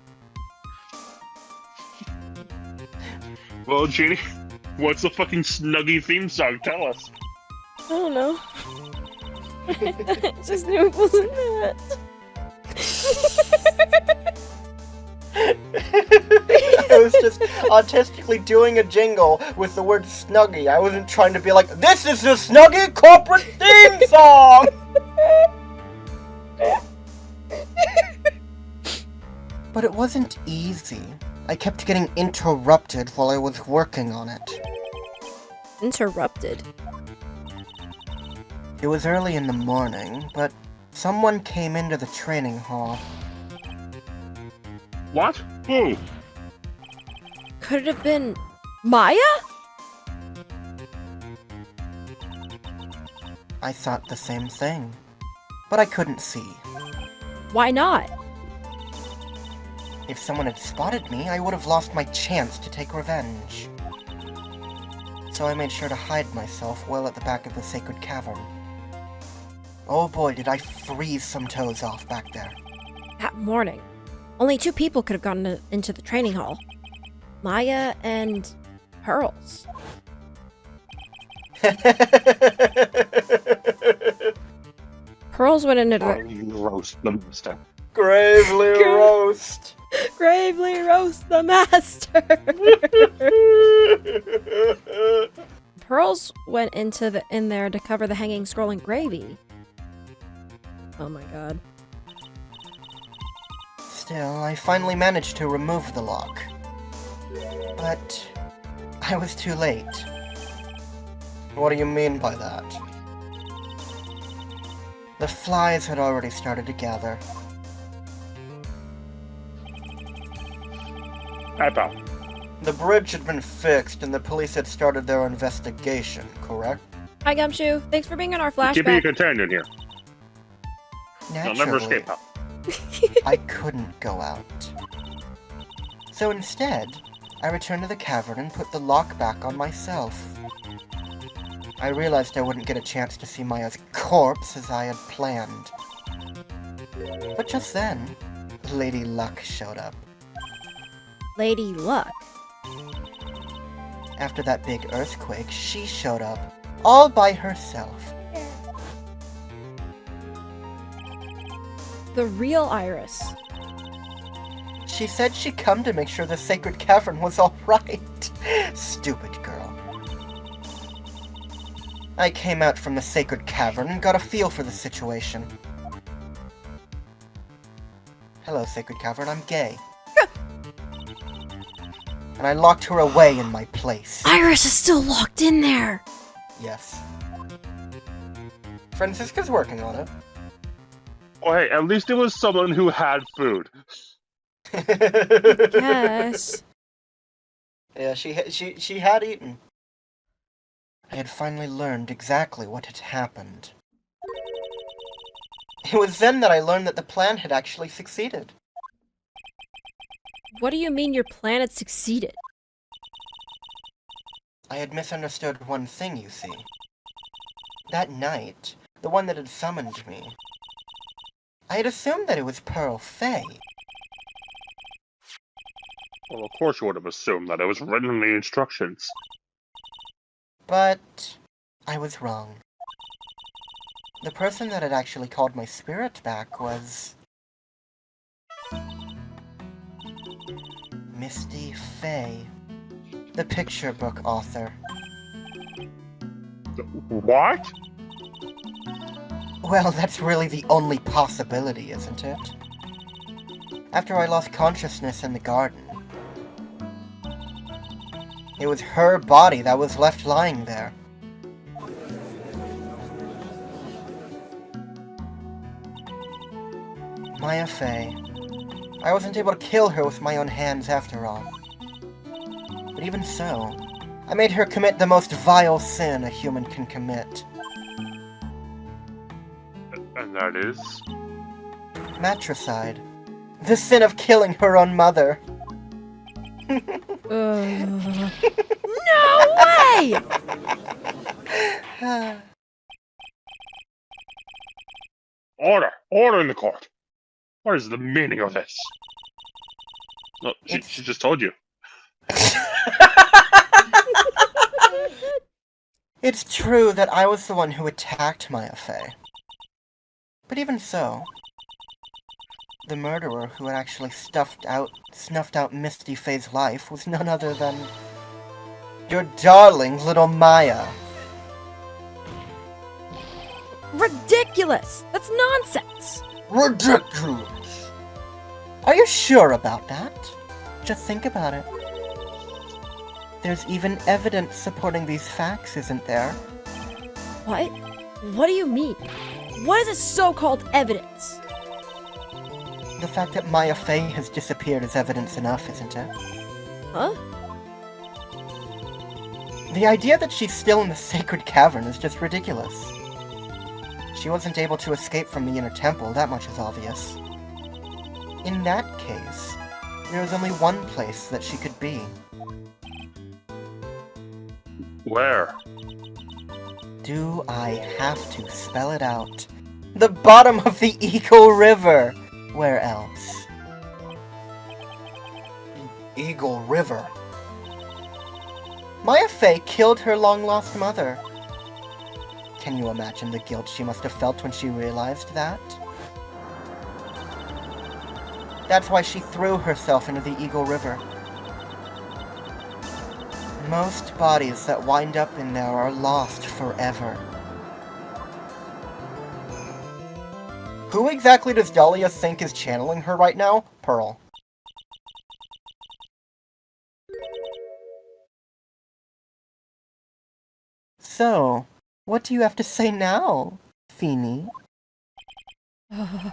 Well, Jeannie, what's the fucking Snuggie theme song? Tell us. I don't know. I just knew it wasn't that. I was just autistically doing a jingle with the word Snuggie. I wasn't trying to be like, this is the Snuggie corporate theme song! But it wasn't easy. I kept getting interrupted while I was working on it. Interrupted. It was early in the morning, but someone came into the training hall. What? Who? Could it have been Maya? I thought the same thing, but I couldn't see. Why not? If someone had spotted me, I would have lost my chance to take revenge. So I made sure to hide myself well at the back of the sacred cavern. Oh boy, did I freeze some toes off back there. That morning, only 2 people could have gotten into the training hall. Maya and Pearls. Pearls went into the... Roast the master. Gravely roast. Gravely roast the master! Pearls went in there to cover the hanging scroll in gravy. Oh my god. Still, I finally managed to remove the lock. But I was too late. What do you mean by that? The flies had already started to gather. Hi, pal. The bridge had been fixed and the police had started their investigation, correct? Hi Gumshoe, thanks for being in our Keep me flashback. contained in here. You'll never escape, pal. I couldn't go out. So instead, I returned to the cavern and put the lock back on myself. I realized I wouldn't get a chance to see Maya's corpse as I had planned. But just then, Lady Luck showed up. Lady Luck. After that big earthquake, she showed up, all by herself. The real Iris. She said she'd come to make sure the sacred cavern was alright. Stupid girl. I came out from the sacred cavern and got a feel for the situation. Hello, sacred cavern, I'm gay. And I locked her away in my place. Iris is still locked in there! Yes. Francisca's working on it. Oh, hey, at least it was someone who had food. Yes. Yeah, she had eaten. I had finally learned exactly what had happened. It was then that I learned that the plan had actually succeeded. What do you mean your plan had succeeded? I had misunderstood one thing, you see. That night, the one that had summoned me, I had assumed that it was Pearl Fay. Well, of course you would have assumed that. It was written in the instructions. But I was wrong. The person that had actually called my spirit back was... Misty Fay, the picture book author. What? Well, that's really the only possibility, isn't it? After I lost consciousness in the garden. It was her body that was left lying there. Maya Fey. I wasn't able to kill her with my own hands after all. But even so, I made her commit the most vile sin a human can commit. And that is? Matricide. The sin of killing her own mother. No way! Order! Order in the court! What is the meaning of this? No, she just told you. It's true that I was the one who attacked Maya Fey. But even so, the murderer who had actually snuffed out Misty Fey's life was none other than your darling little Maya. Ridiculous! That's nonsense! Ridiculous! Are you sure about that? Just think about it. There's even evidence supporting these facts, isn't there? What? What do you mean? What is this so-called evidence? The fact that Maya Fey has disappeared is evidence enough, isn't it? Huh? The idea that she's still in the sacred cavern is just ridiculous. She wasn't able to escape from the inner temple, that much is obvious. In that case, there was only one place that she could be. Where? Do I have to spell it out? The bottom of the Eagle River! Where else? Eagle River. Maya Fey killed her long-lost mother. Can you imagine the guilt she must have felt when she realized that? That's why she threw herself into the Eagle River. Most bodies that wind up in there are lost forever. Who exactly does Dahlia think is channeling her right now? Pearl. So, what do you have to say now, Feeny? Oh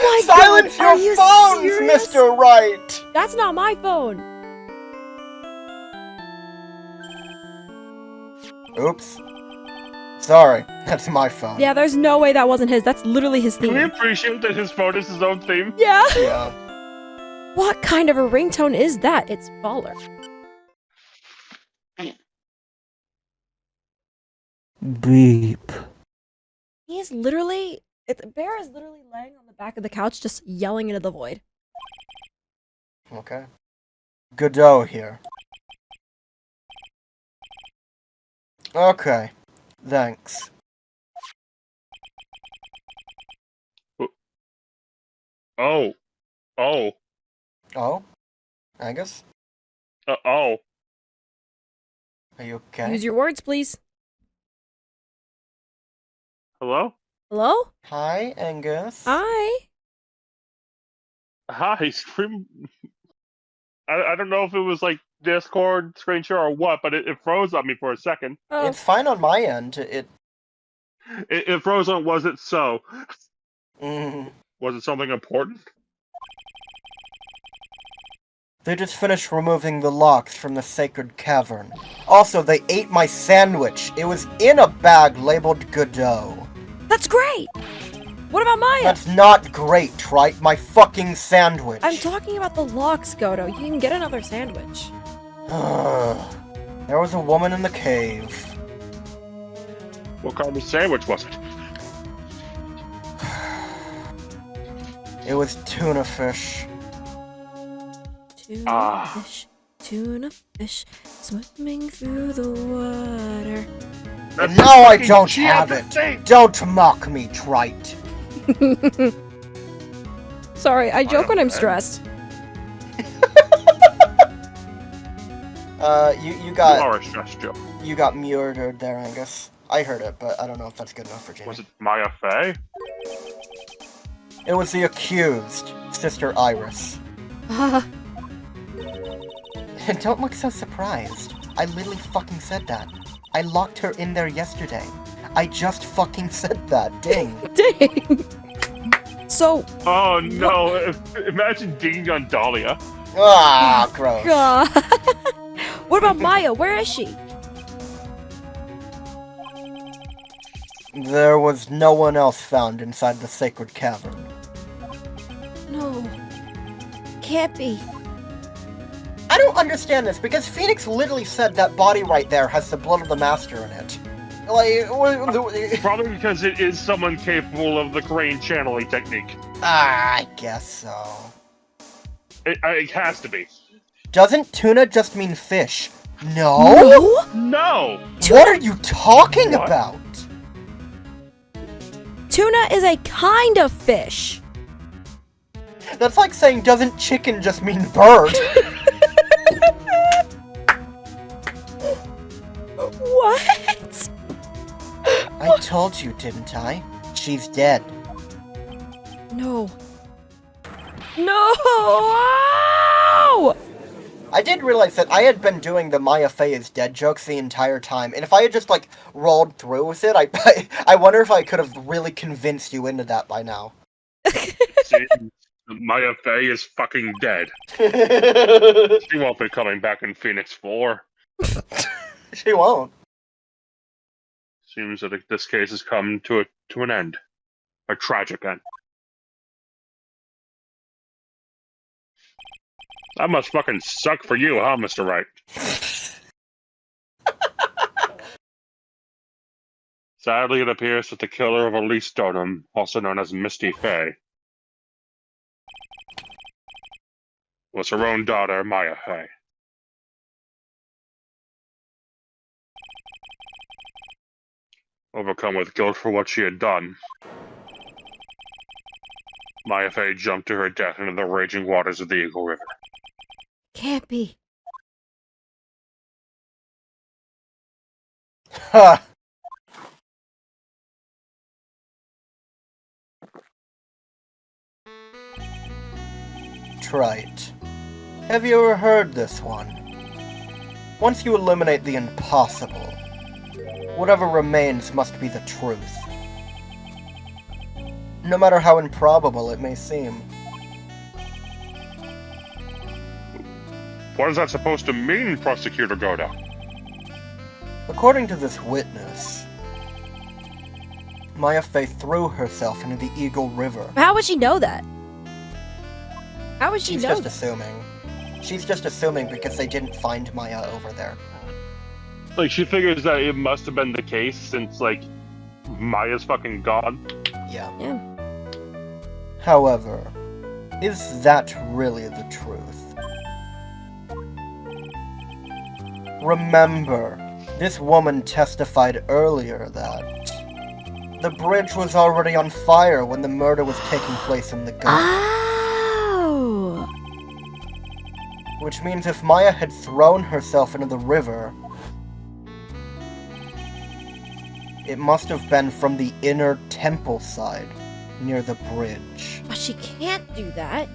my Silence God, are your you phones, serious? Mr. Wright! That's not my phone! Oops. Sorry, that's my phone. Yeah, there's no way that wasn't his. That's literally his Can we theme. appreciate that his phone is his own theme? Yeah! Yeah. What kind of a ringtone is that? It's baller. Beep. He is literally... Bear is literally laying on the back of the couch just yelling into the void. Okay. Godot here. Okay. Thanks. Oh. Oh. Oh? Angus? Oh. Are you okay? Use your words, please. Hello? Hello? Hi, Angus. Hi? Hi, Scream. I don't know if it was like Discord, screen share, or what, but it froze on me for a second. Oh. It's fine on my end. It froze on, was it so? Mm, Was it something important? they just finished removing the locks from the sacred cavern. Also, they ate my sandwich. It was in a bag labeled Godot. That's great! What about Maya? That's not great, right? My fucking sandwich. I'm talking about the locks, Godo. You can get another sandwich. There was a woman in the cave. What kind of sandwich was it? It was tuna fish. Tuna fish, swimming through the water. And now I don't have it. Don't mock me, trite. Sorry, I joke when I'm stressed. You You got are a stress joke. you got murdered there, Angus. I heard it, but I don't know if that's good enough for Jamie. Was it Maya Fey? It was the accused, Sister Iris. Don't look so surprised. I literally fucking said that. I locked her in there yesterday. I just fucking said that. Ding. Dang. So, Oh no! Imagine digging on Dahlia. Ah, gross. God. What about Maya? Where is she? There was no one else found inside the sacred cavern. No. Can't be. I don't understand this, because Phoenix literally said that body right there has the blood of the Master in it. Like, Probably because it is someone capable of the crane channeling technique. I guess so. It has to be. Doesn't tuna just mean fish? No? No! What are you talking What? about? Tuna is a kind of fish. That's like saying, doesn't chicken just mean bird? What? I told you, didn't I? She's dead. No. No! I did realize that I had been doing the Maya Fey is dead jokes the entire time, and if I had just, like, rolled through with it, I wonder if I could have really convinced you into that by now. See, Maya Fey is fucking dead. She won't be coming back in Phoenix 4. She won't. Seems that this case has come to an end. A tragic end. That must fucking suck for you, huh, Mr. Wright? Sadly, it appears that the killer of Elise Stoneham, also known as Misty Fey, was her own daughter, Maya Fey. Overcome with guilt for what she had done, Maya Fey jumped to her death into the raging waters of the Eagle River. Can't be. Ha! Trite. Have you ever heard this one? Once you eliminate the impossible, whatever remains must be the truth. No matter how improbable it may seem. What is that supposed to mean, Prosecutor Goda? According to this witness, Maya Fey threw herself into the Eagle River. How would she know that? How would she She's know just that? assuming. She's just assuming because they didn't find Maya over there. Like, she figures that it must have been the case since, like, Maya's fucking gone. Yeah. Yeah. However, is that really the truth? Remember, this woman testified earlier that the bridge was already on fire when the murder was taking place in the garden. Oh! Which means if Maya had thrown herself into the river, it must have been from the inner temple side, near the bridge. But she can't do that.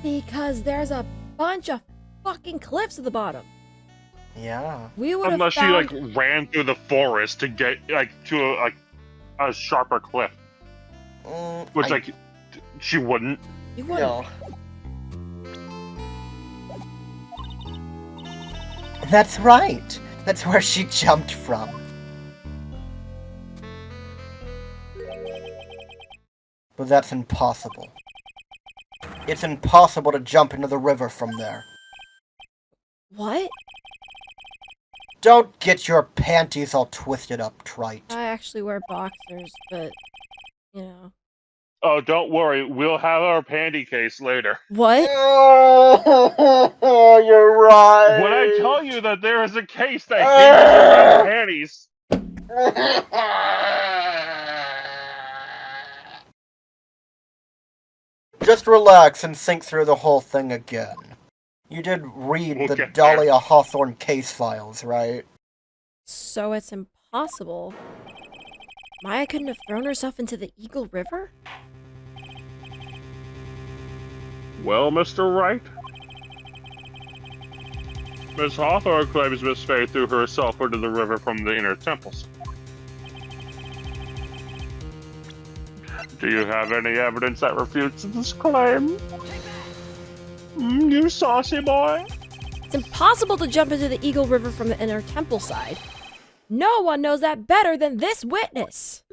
Because there's a bunch of fucking cliffs at the bottom. Yeah. We would have Unless found... she, like, ran through the forest to get, like, to a sharper cliff. Which, like, she wouldn't. You wouldn't. No. That's right. That's where she jumped from. But that's impossible. It's impossible to jump into the river from there. What? Don't get your panties all twisted up, Trite. I actually wear boxers, but, you know. Oh, don't worry. We'll have our panty case later. What? Oh, you're right. When I tell you that there is a case that hinges around panties, Just relax and think through the whole thing again. You did read We'll the get Dahlia Hawthorne case files, right? So it's impossible. Maya couldn't have thrown herself into the Eagle River? Well, Mr. Wright? Miss Hawthorne claims Miss Faye threw herself into the river from the inner temples. Do you have any evidence that refutes this claim? You saucy boy? It's impossible to jump into the Eagle River from the inner temple side. No one knows that better than this witness.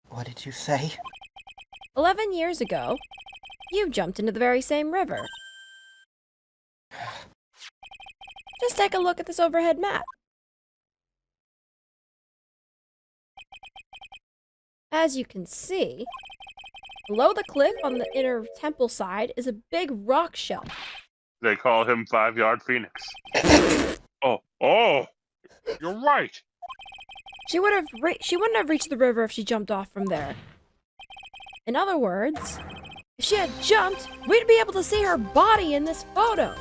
What did you say? 11 years ago, you jumped into the very same river. Just take a look at this overhead map. As you can see, below the cliff on the inner temple side is a big rock shelf. They call him 5-Yard Phoenix. Oh, you're right. She wouldn't have reached the river if she jumped off from there. In other words, if she had jumped, we'd be able to see her body in this photo.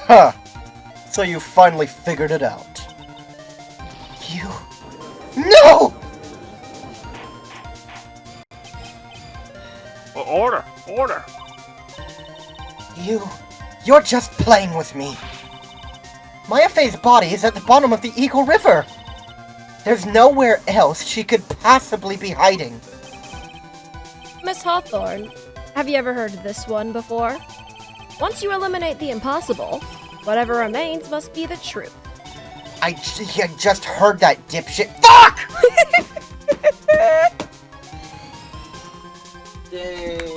Huh. So you finally figured it out. You... No! Order! You're just playing with me. Maya Faye's body is at the bottom of the Eagle River. There's nowhere else she could possibly be hiding. Miss Hawthorne, have you ever heard this one before? Once you eliminate the impossible, whatever remains must be the truth. I just heard that, dipshit. Fuck!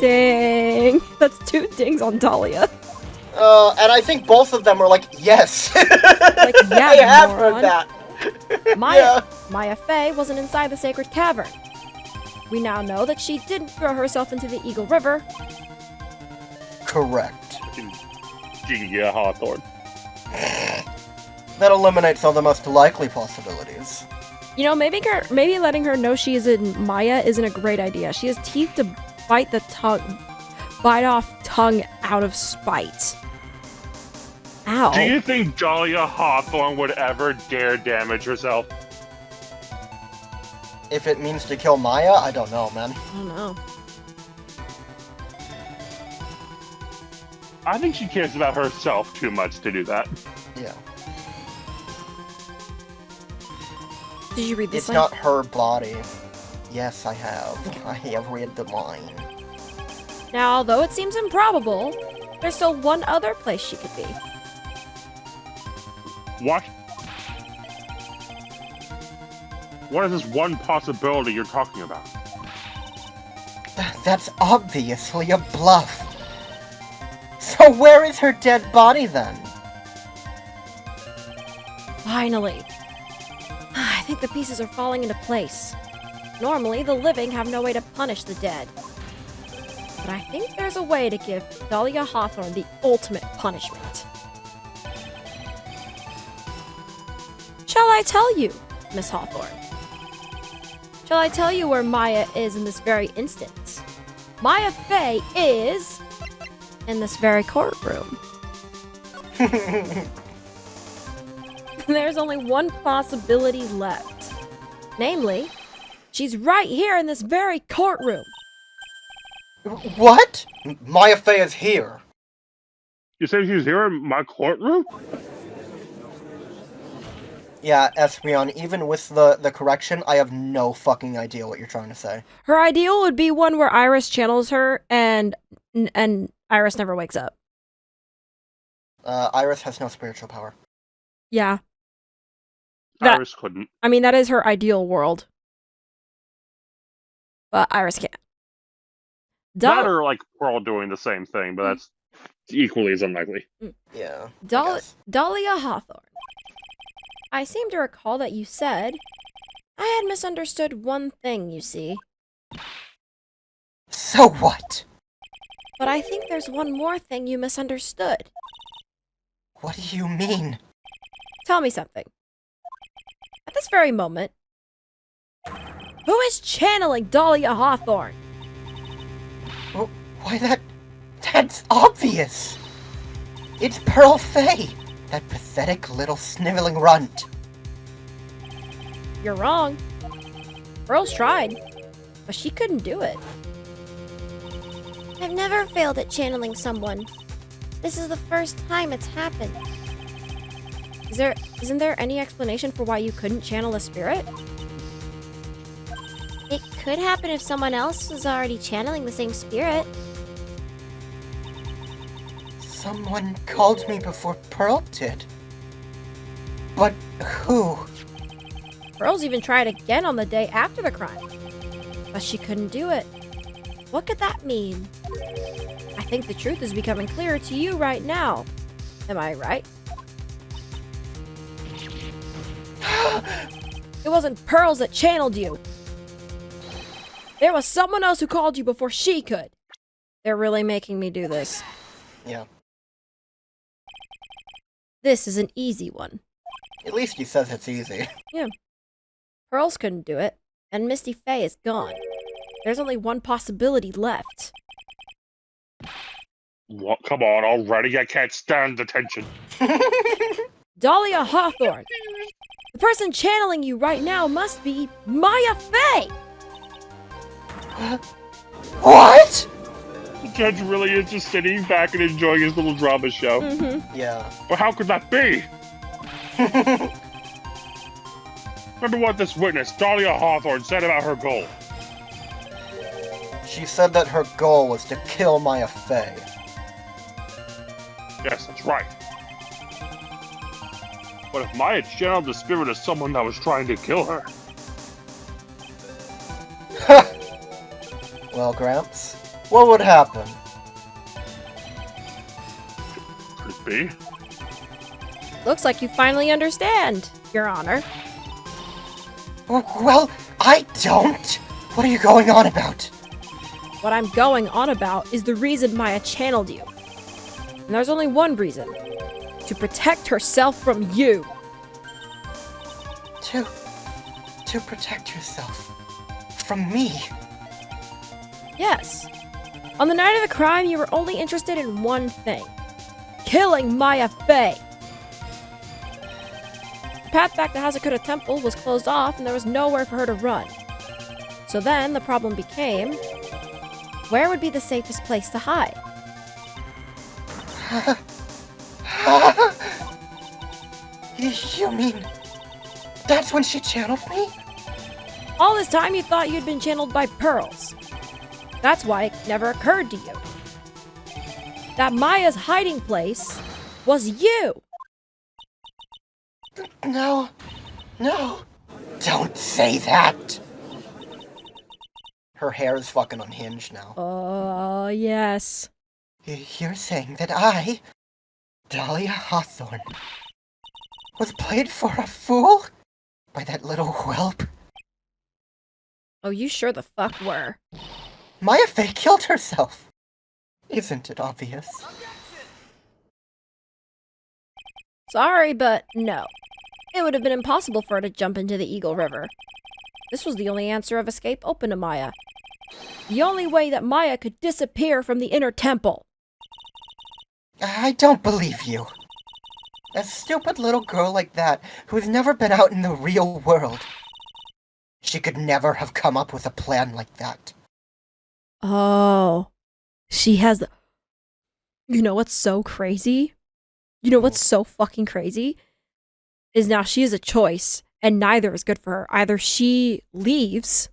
Dang. That's 2 dings on Dahlia. And I think both of them are like, yes. Like, yeah, I have moron. heard that. Maya Faye wasn't inside the sacred cavern. We now know that she didn't throw herself into the Eagle River. Correct. Yeah, Hawthorne. That eliminates all the most likely possibilities. You know, maybe letting her know she is in Maya isn't a great idea. She has teeth to bite off tongue out of spite. Ow. Do you think Dahlia Hawthorne would ever dare damage herself? If it means to kill Maya, I don't know, man. I don't know. I think she cares about herself too much to do that. Yeah. Did you read this It's line? not her body. Yes, I have. I have read the line. Now, although it seems improbable, there's still one other place she could be. What? What is this one possibility you're talking about? That's obviously a bluff. So where is her dead body then? Finally. I think the pieces are falling into place. Normally, the living have no way to punish the dead. But I think there's a way to give Dahlia Hawthorne the ultimate punishment. Shall I tell you, Miss Hawthorne? Shall I tell you where Maya is in this very instance? Maya Faye is in this very courtroom. There's only one possibility left. Namely, she's right here in this very courtroom. What? Maya Faye is here. You say she's here in my courtroom? Yeah, Espeon, even with the correction, I have no fucking idea what you're trying to say. Her ideal would be one where Iris channels her and Iris never wakes up. Iris has no spiritual power. Yeah. Iris couldn't. I mean, that is her ideal world. But Iris can't. That or like Pearl doing the same thing, but that's equally as unlikely. Yeah. Dahlia Hawthorne. I seem to recall that you said I had misunderstood one thing, you see. So what? But I think there's one more thing you misunderstood. What do you mean? Tell me something. At this very moment, Who is channeling Dahlia Hawthorne? Why, that's obvious. It's Pearl Fay, that pathetic little sniveling runt. You're wrong. Pearl's tried, but she couldn't do it. I've never failed at channeling someone. This is the first time it's happened. Isn't there any explanation for why you couldn't channel a spirit? It could happen if someone else was already channeling the same spirit. Someone called me before Pearl did. But who? Pearl's even tried again on the day after the crime, but she couldn't do it. What could that mean? I think the truth is becoming clearer to you right now. Am I right? It wasn't Pearls that channeled you. There was someone else who called you before she could. They're really making me do this. Yeah. This is an easy one. At least he says it's easy. Pearls couldn't do it, and Misty Faye is gone. There's only one possibility left. What? Come on already, I can't stand the tension. Dahlia Hawthorne. The person channeling you right now must be Maya Faye! What? The judge really is just sitting back and enjoying his little drama show. Mm-hmm. Yeah. Well, how could that be? Remember what this witness, Dahlia Hawthorne, said about her goal. She said that her goal was to kill Maya Faye. Yes, that's right. But if Maya channeled the spirit of someone that was trying to kill her, Well, Gramps, what would happen? could it be? Looks like you finally understand, Your Honor. Well, I don't. What are you going on about? What I'm going on about is the reason Maya channeled you. And there's only one reason. To protect herself from you. To protect yourself from me. Yes. On the night of the crime, you were only interested in one thing. Killing Maya Faye. The path back to Hazakura Temple was closed off and there was nowhere for her to run. So then the problem became, where would be the safest place to hide? You mean that's when she channeled me? All this time you thought you'd been channeled by Pearls. That's why it never occurred to you that Maya's hiding place was you. No. Don't say that. Her hair is fucking unhinged now. Oh, yes. You're saying that I, Dahlia Hawthorne, was played for a fool by that little whelp? Oh, you sure the fuck were. Maya Faye killed herself. Isn't it obvious? Sorry, but no. It would have been impossible for her to jump into the Eagle River. This was the only answer of escape open to Maya. The only way that Maya could disappear from the inner temple. I don't believe you. A stupid little girl like that who's never been out in the real world. She could never have come up with a plan like that. Oh. She has... You know what's so crazy? You know what's so fucking crazy? Is now she has a choice, and neither is good for her. Either she leaves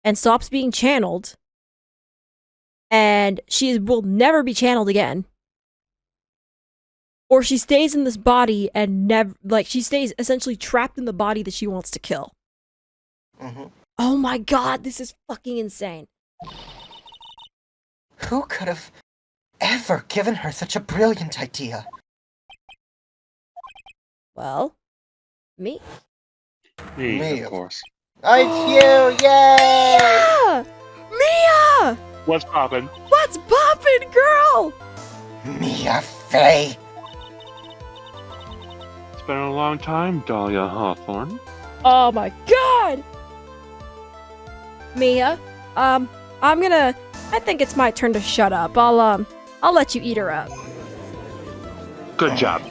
and stops being channeled, and she will never be channeled again, or she stays in this body and never, like, she stays essentially trapped in the body that she wants to kill. Mm-hmm. Oh my god, this is fucking insane. Who could have ever given her such a brilliant idea? Well, me. Me, of course. It's you! Yay! Yeah! Mia! What's poppin'? What's poppin', girl? Mia Faye! It's been a long time, Dahlia Hawthorne. Oh my god! Mia, I think it's my turn to shut up. I'll let you eat her up. Good job.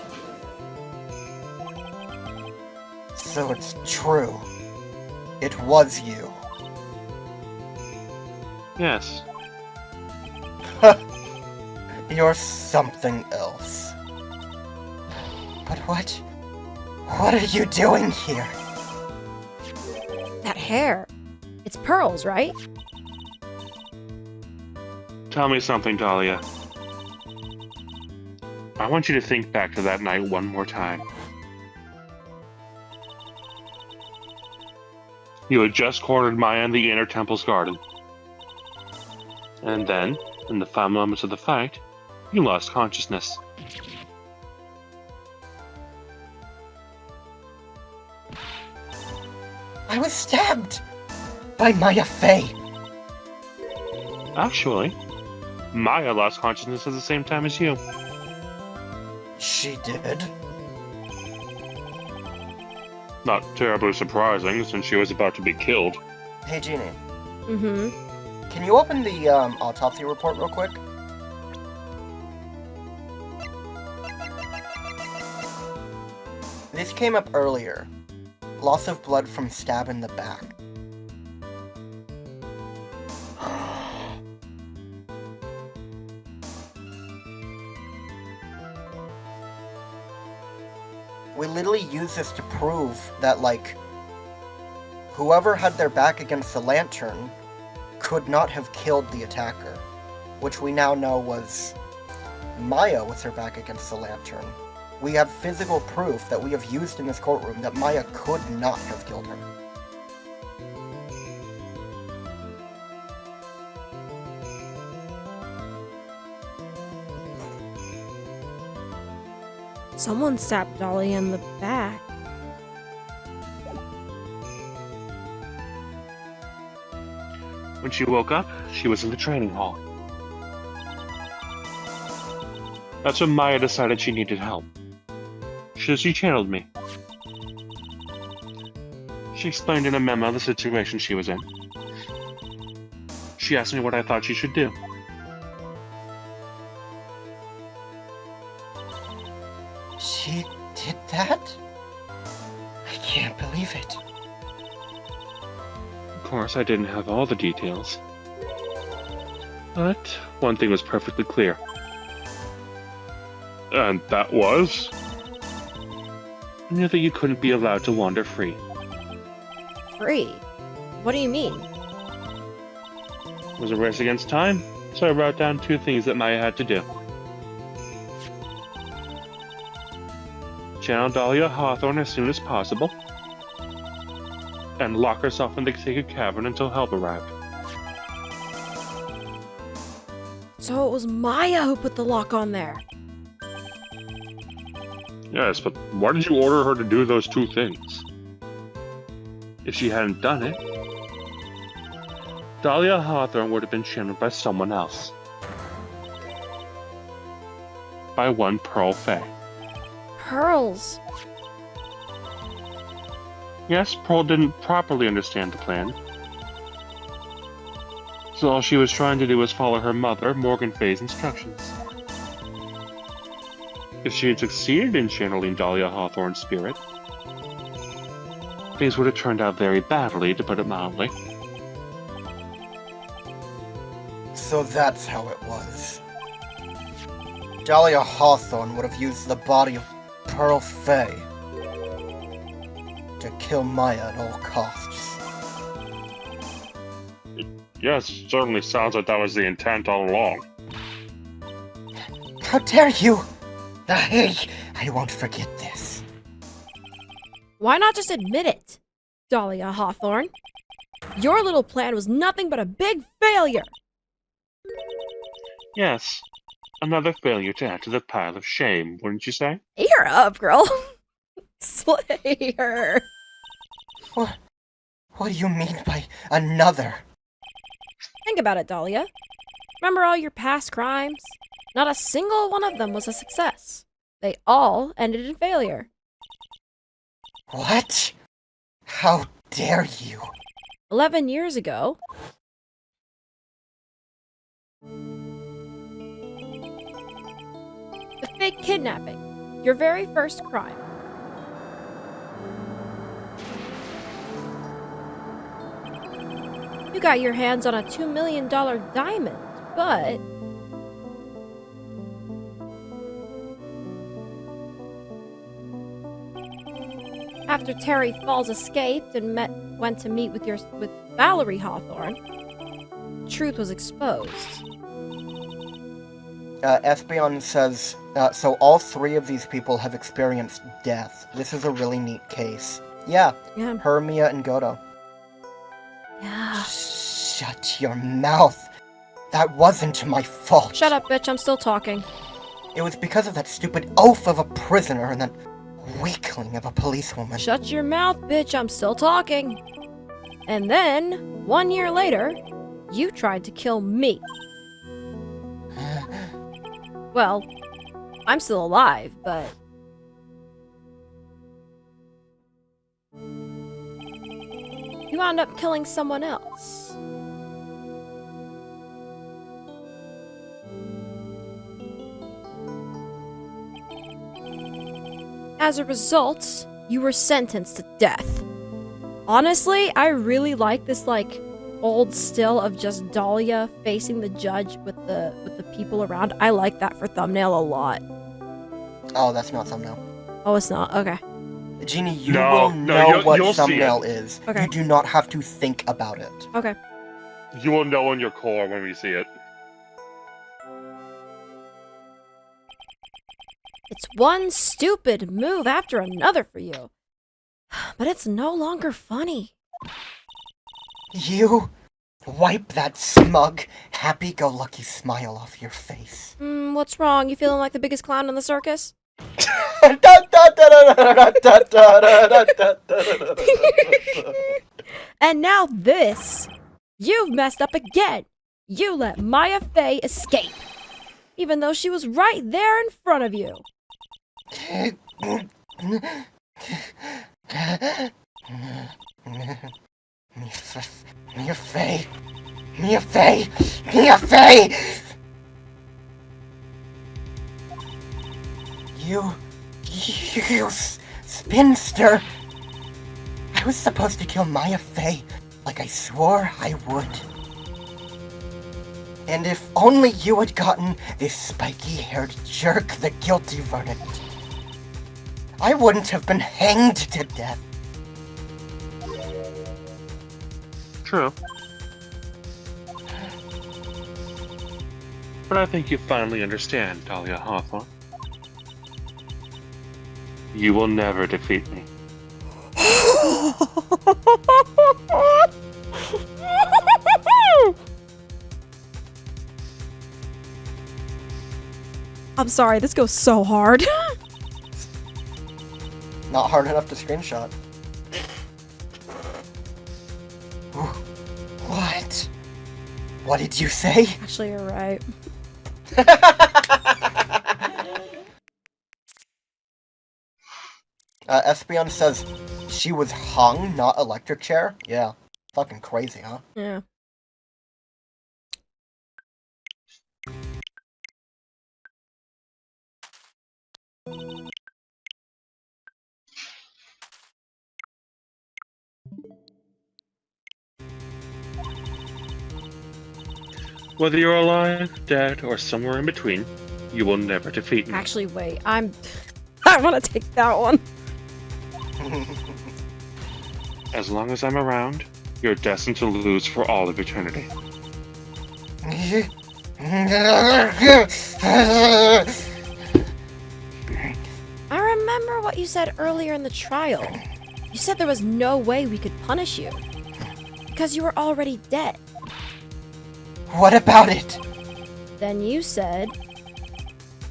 So it's true. It was you. Yes. You're something else. But what are you doing here? That hair. It's Pearl's, right? Tell me something, Dahlia. I want you to think back to that night one more time. You had just cornered Maya in the inner temple's garden. And then, in the final moments of the fight, you lost consciousness. I was stabbed by Maya Fey. Actually, Maya lost consciousness at the same time as you. She did? Not terribly surprising, since she was about to be killed. Hey, Jeannie. Mm-hmm. Can you open the autopsy report real quick? This came up earlier. Loss of blood from stab in the back. We literally use this to prove that, like, whoever had their back against the lantern could not have killed the attacker, which we now know was Maya with her back against the lantern. We have physical proof that we have used in this courtroom that Maya could not have killed her. Someone stabbed Dolly in the back. When she woke up, she was in the training hall. That's when Maya decided she needed help. She channeled me. She explained in a memo the situation she was in. She asked me what I thought she should do. She did that? I can't believe it. Of course, I didn't have all the details. But one thing was perfectly clear. And that was? I knew that you couldn't be allowed to wander free. Free? What do you mean? It was a race against time, so I wrote down 2 things that Maya had to do. Channel Dahlia Hawthorne as soon as possible, and lock herself in the sacred cavern until help arrived. So it was Maya who put the lock on there. Yes, but why did you order her to do those 2 things? If she hadn't done it, Dahlia Hawthorne would have been channeled by someone else. By one Pearl Fey. Pearls. Yes, Pearl didn't properly understand the plan. So all she was trying to do was follow her mother, Morgan Fey's instructions. If she had succeeded in channeling Dahlia Hawthorne's spirit, things would have turned out very badly, to put it mildly. So that's how it was. Dahlia Hawthorne would have used the body of Pearl Fey to kill Maya at all costs. Yes, certainly sounds like that was the intent all along. How dare you! I won't forget this. Why not just admit it, Dahlia Hawthorne? Your little plan was nothing but a big failure. Yes, another failure to add to the pile of shame, wouldn't you say? Eat her up, girl. Slay her. What do you mean by another? Think about it, Dahlia. Remember all your past crimes? Not a single one of them was a success. They all ended in failure. What? How dare you? 11 years ago, the fake kidnapping, your very first crime. You got your hands on a $2 million diamond, but after Terry Falls escaped and went to meet with Valerie Hawthorne, truth was exposed. Espeon says, so all three of these people have experienced death. This is a really neat case. Yeah, Yeah. Hermia and Godo. Yeah. Shut your mouth. That wasn't my fault. Shut up, bitch. I'm still talking. It was because of that stupid oaf of a prisoner and that weakling of a policewoman. Shut your mouth, bitch. I'm still talking. And then, 1 year later, you tried to kill me. Well, I'm still alive, but... you wound up killing someone else. As a result, you were sentenced to death. Honestly, I really like this, like, old still of just Dahlia facing the judge with the people around. I like that for thumbnail a lot. Oh, that's not thumbnail. Oh, it's not? Okay. Jeannie, you No, will no, know you'll what see thumbnail it. is. Okay. You do not have to think about it. Okay. You will know in your core when we see it. It's one stupid move after another for you. But it's no longer funny. You wipe that smug, happy-go-lucky smile off your face. What's wrong? You feeling like the biggest clown in the circus? And now this! You've messed up again! You let Maya Fey escape! Even though she was right there in front of you! Mia Fey! Mia Fey! Mia Fey! You spinster! I was supposed to kill Maya Fey, like I swore I would. And if only you had gotten this spiky-haired jerk the guilty verdict, I wouldn't have been hanged to death. True. But I think you finally understand, Dahlia Hawthorne. You will never defeat me. I'm sorry, this goes so hard. Not hard enough to screenshot. What? What did you say? Actually, you're right. Espeon says she was hung, not electric chair. Yeah. Fucking crazy, huh? Yeah. Whether you're alive, dead, or somewhere in between, you will never defeat me. Actually, wait. I want to take that one. As long as I'm around, you're destined to lose for all of eternity. I remember what you said earlier in the trial. You said there was no way we could punish you. Because you were already dead. What about it? Then you said,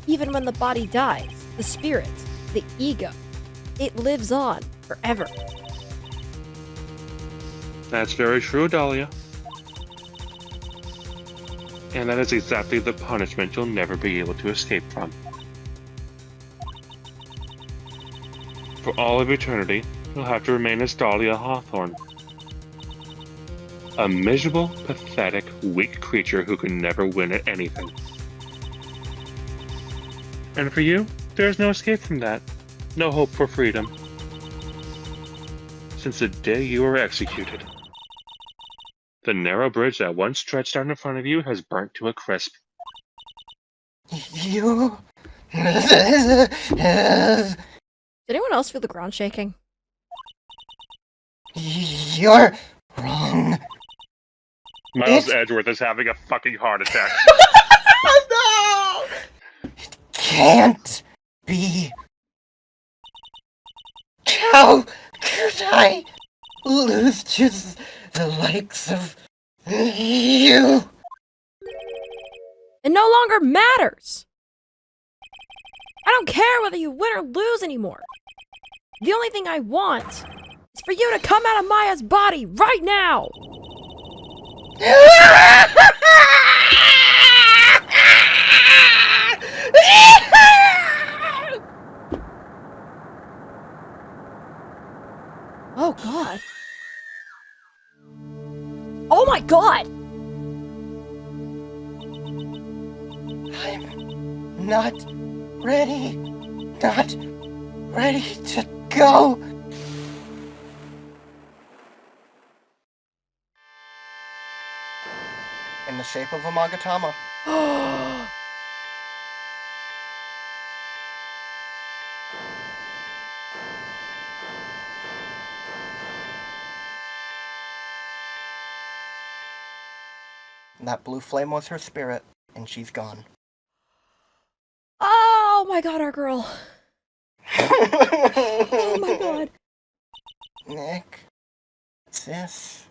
even when the body dies, the spirit, the ego, it lives on forever. That's very true, Dahlia. And that is exactly the punishment you'll never be able to escape from. For all of eternity, you'll have to remain as Dahlia Hawthorne. A miserable, pathetic, weak creature who can never win at anything. And for you, there's no escape from that. No hope for freedom. Since the day you were executed. The narrow bridge that once stretched out in front of you has burnt to a crisp. You. Did anyone else feel the ground shaking? You're wrong. Miles Edgeworth is having a fucking heart attack. No! It can't be. How could I lose to the likes of you? It no longer matters! I don't care whether you win or lose anymore. The only thing I want is for you to come out of Maya's body right now! Oh god. Oh my god! I'm not ready. Not ready to go. In the shape of a Magatama. That blue flame was her spirit, and she's gone. Oh my god, our girl. Oh my god. Nick, sis.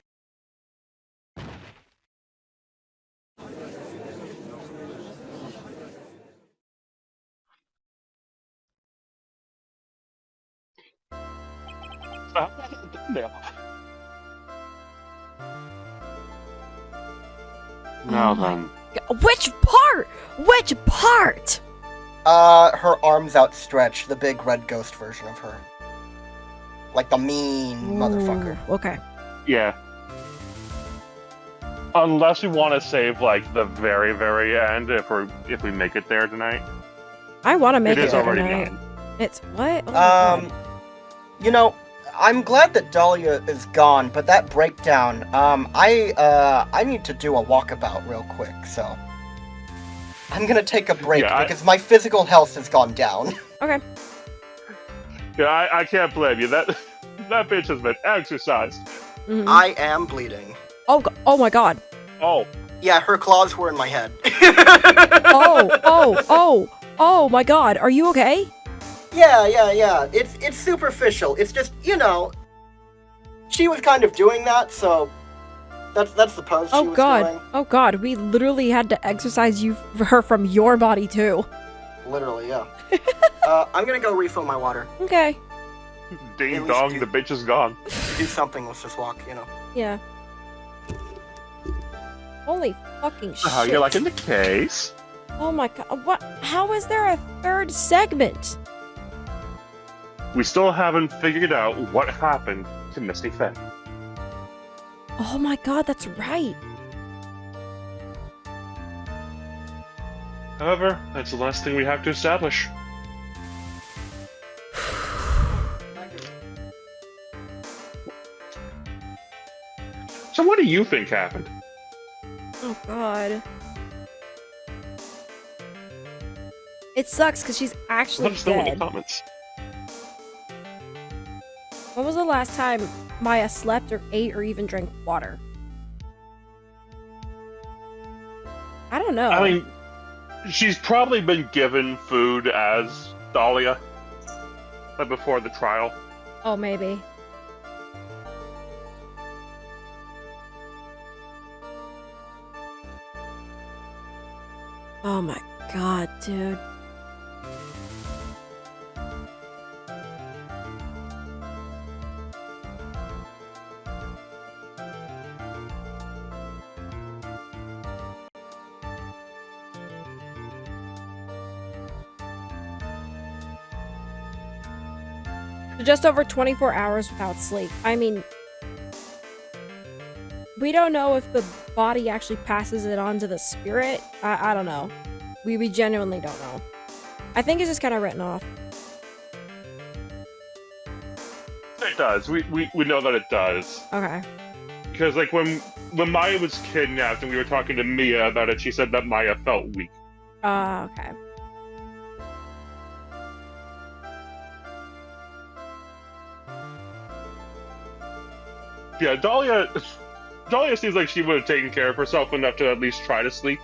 Now Oh my then. Which part? Which part? Her arms outstretched, the big red ghost version of her. Like the mean motherfucker. Ooh, okay. Yeah. Unless we want to save like the very, very end, if we make it there tonight. I want to make It it is there already tonight. done. It's what? Oh my god. You know, I'm glad that Dahlia is gone, but that breakdown, I need to do a walkabout real quick, so I'm gonna take a break Yeah, because my physical health has gone down. Okay. Yeah, I can't blame you. That bitch has been exercised. Mhm. I am bleeding. Oh my god. Oh, Yeah, her claws were in my head. Oh my god. Are you okay? Yeah. It's superficial. It's just, you know, she was kind of doing that, so that's the pose she Oh was god. doing. Oh god. We literally had to exercise her from your body too. Literally, yeah. I'm gonna go refill my water. Okay. ding At least dong, you- the bitch is gone. Do something with this walk, you know. Yeah. Holy fucking shit. How you liking the case? Oh my god. What? How is there a third segment? We still haven't figured out what happened to Misty Fenn. Oh my god, that's right. However, that's the last thing we have to establish. So what do you think happened? Oh god. It sucks because she's actually Let us know in the dead. comments. When was the last time Maya slept or ate or even drank water? I don't know. I mean, she's probably been given food as Dahlia, but before the trial. Oh, maybe. Oh my god, dude. Just over 24 hours without sleep. I mean, we don't know if the body actually passes it on to the spirit. I don't know. We genuinely don't know. I think it's just kind of written off. It does. We know that it does. Okay. Because like when Maya was kidnapped and we were talking to Mia about it, she said that Maya felt weak. Okay. Yeah, Dahlia seems like she would have taken care of herself enough to at least try to sleep.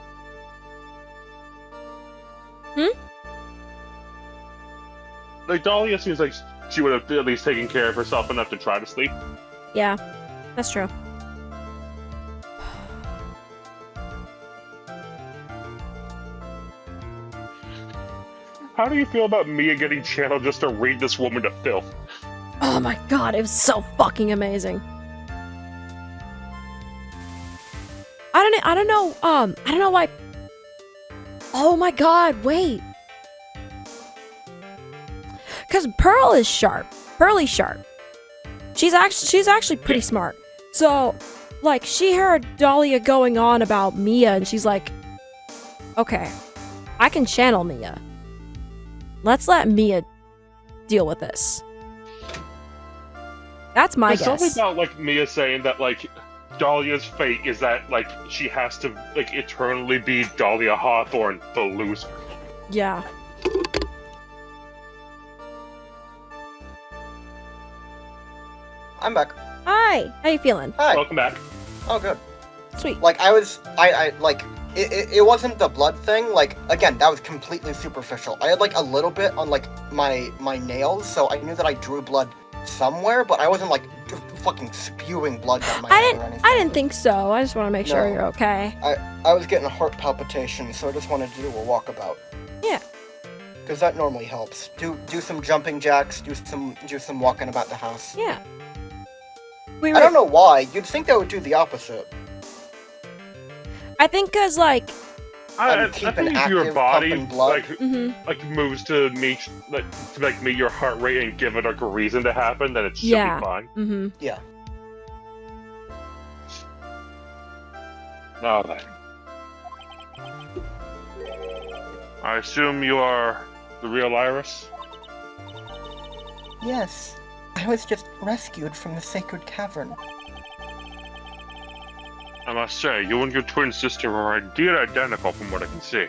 Like, Dahlia seems like she would have at least taken care of herself enough to try to sleep. Yeah, that's true. How do you feel about Mia getting channeled just to read this woman to filth? Oh my god, it was so fucking amazing. I don't know why. Oh my god, wait. Cause Pearl is sharp. Pearly's sharp. She's actually pretty smart. So, like, she heard Dahlia going on about Mia, and she's like, okay, I can channel Mia. Let's let Mia deal with this. That's my There's guess. something about, like, Mia saying that, like, Dahlia's fate is that, like, she has to, like, eternally be Dahlia Hawthorne, the loser. Yeah. I'm back. Hi. How you feeling? Hi. Welcome back. Oh, good. Sweet. Like, it wasn't the blood thing. Like, again, that was completely superficial. I had, like, a little bit on, like, my nails, so I knew that I drew blood somewhere, but I wasn't, like, fucking spewing blood down my head or anything. I didn't think so. I just want to make sure No. you're okay. I was getting heart palpitations, so I just wanted to do a walkabout. Yeah. Because that normally helps. Do some jumping jacks, do some walking about the house. Yeah. I don't know why. You'd think that would do the opposite. I think because, like... I keep think an if your active body, pumping blood. like, moves to meet your heart rate and give it, like, a reason to happen, then it should Yeah. be fine. Mm-hmm. Yeah. Now then. I assume you are the real Iris? Yes. I was just rescued from the sacred cavern. I must say, you and your twin sister are indeed identical from what I can see.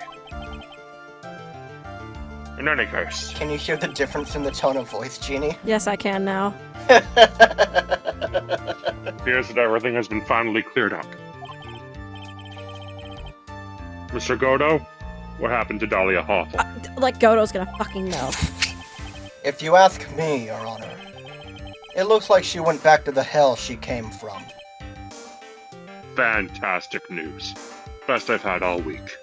In any case, Can you hear the difference in the tone of voice, Genie? Yes, I can now. it appears that everything has been finally cleared up. Mr. Godo, what happened to Dahlia Hawthorne? Like, Godo's gonna fucking know. If you ask me, Your Honor, it looks like she went back to the hell she came from. Fantastic news. Best I've had all week.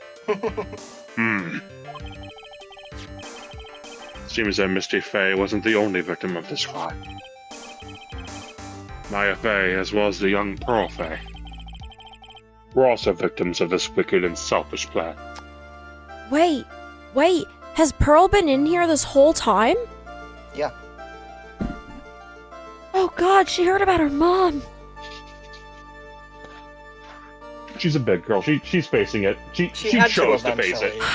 Seems that Misty Faye wasn't the only victim of this crime. Maya Faye, as well as the young Pearl Faye, were also victims of this wicked and selfish plan. Wait. Has Pearl been in here this whole time? Yeah. Oh god, she heard about her mom. She's a big girl. She's facing it. She had chose to face it. eventually.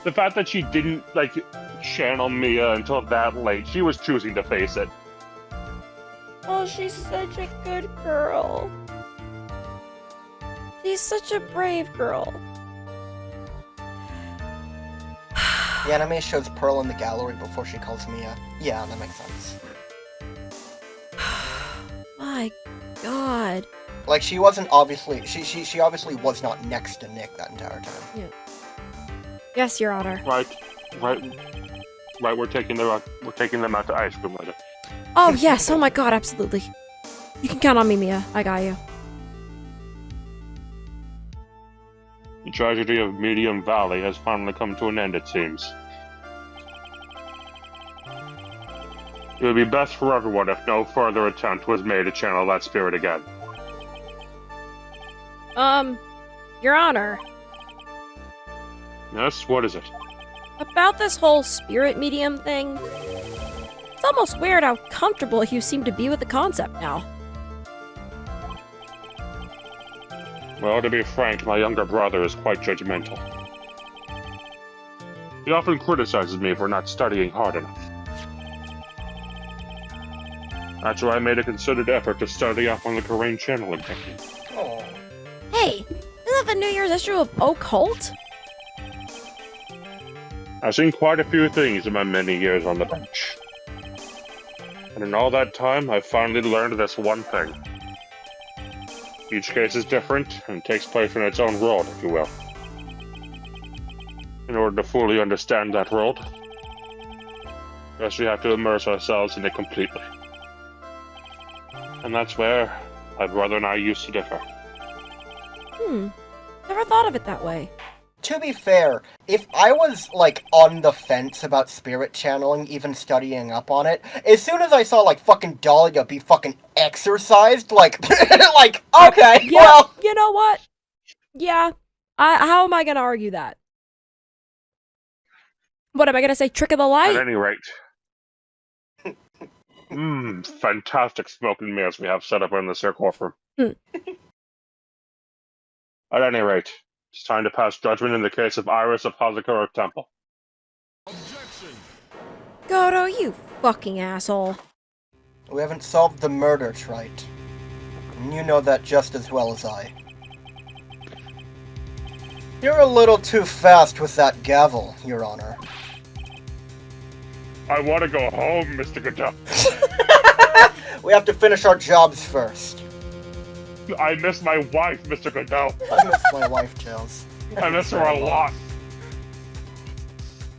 The fact that she didn't, like, channel Mia until that late, she was choosing to face it. Oh, she's such a good girl. She's such a brave girl. The anime shows Pearl in the gallery before she calls Mia. Yeah, that makes sense. My god. Like, she wasn't obviously... She obviously was not next to Nick that entire time. Yes, Your Honor. Right. We're taking them out to ice cream later. Oh, yes. Oh my god, absolutely. You can count on me, Mia. I got you. The tragedy of Medium Valley has finally come to an end, it seems. It would be best for everyone if no further attempt was made to channel that spirit again. Your Honor. Yes, what is it? About this whole spirit medium thing, it's almost weird how comfortable you seem to be with the concept now. Well, to be frank, my younger brother is quite judgmental. He often criticizes me for not studying hard enough. That's why I made a concerted effort to study up on the Korean channeling technique. Oh. Hey, isn't that the New Year's issue of Occult? I've seen quite a few things in my many years on the bench. And in all that time, I've finally learned this one thing. Each case is different and takes place in its own world, if you will. In order to fully understand that world, first we have to immerse ourselves in it completely. And that's where my brother and I used to differ. Never thought of it that way. To be fair, if I was, like, on the fence about spirit channeling, even studying up on it, as soon as I saw, like, fucking Dahlia be fucking exorcised, like, like, okay, Yeah, well... you know what? Yeah. How am I gonna argue that? What am I gonna say? Trick of the At light? any rate. Fantastic smoking meals we have set up in the circle room. At any rate, it's time to pass judgment in the case of Iris of Hazakura Temple. Objection! Goto, you fucking asshole. We haven't solved the murder, Wright. And you know that just as well as I. You're a little too fast with that gavel, Your Honor. I want to go home, Mr. Goodell. We have to finish our jobs first. I miss my wife, Mr. Goodell. I miss my wife, Tails. I miss her a lot.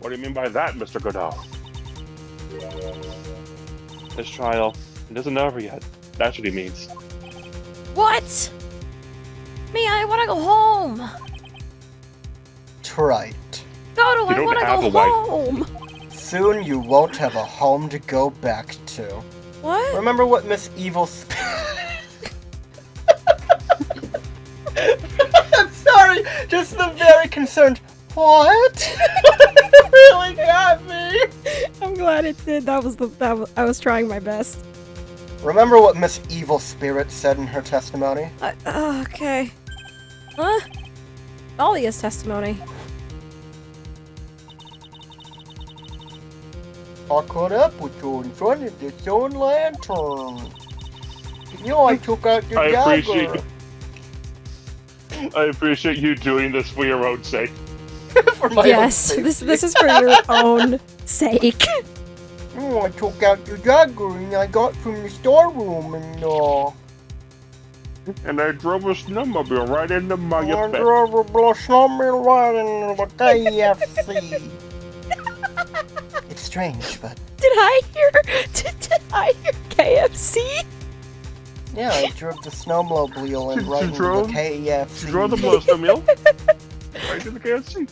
What do you mean by that, Mr. Goodell? This trial isn't over yet. That's what he means. What? Me, I wanna go home. Right. Goto, You I don't wanna have go a wife. home. Soon you won't have a home to go back to. What? Remember what Miss Evil I'm sorry, just the very concerned. What? Really got me. I'm glad it did. I was trying my best. Remember what Miss Evil Spirit said in her testimony? Okay. Huh? Dahlia's testimony. I caught up with you in front of this own lantern. You know I took out your dagger. I appreciate you doing this for your own sake. For my own Yes, safety. this is for your own sake. Oh, I took out your dagger and I got from the storeroom And I drove a snowmobile right into my I face. drove a snowmobile right into the KFC. It's strange, but Did I hear KFC? yeah, I drove the snowmobile and right into drove- the KFC. She drove the blow snowmobile right to the KFC.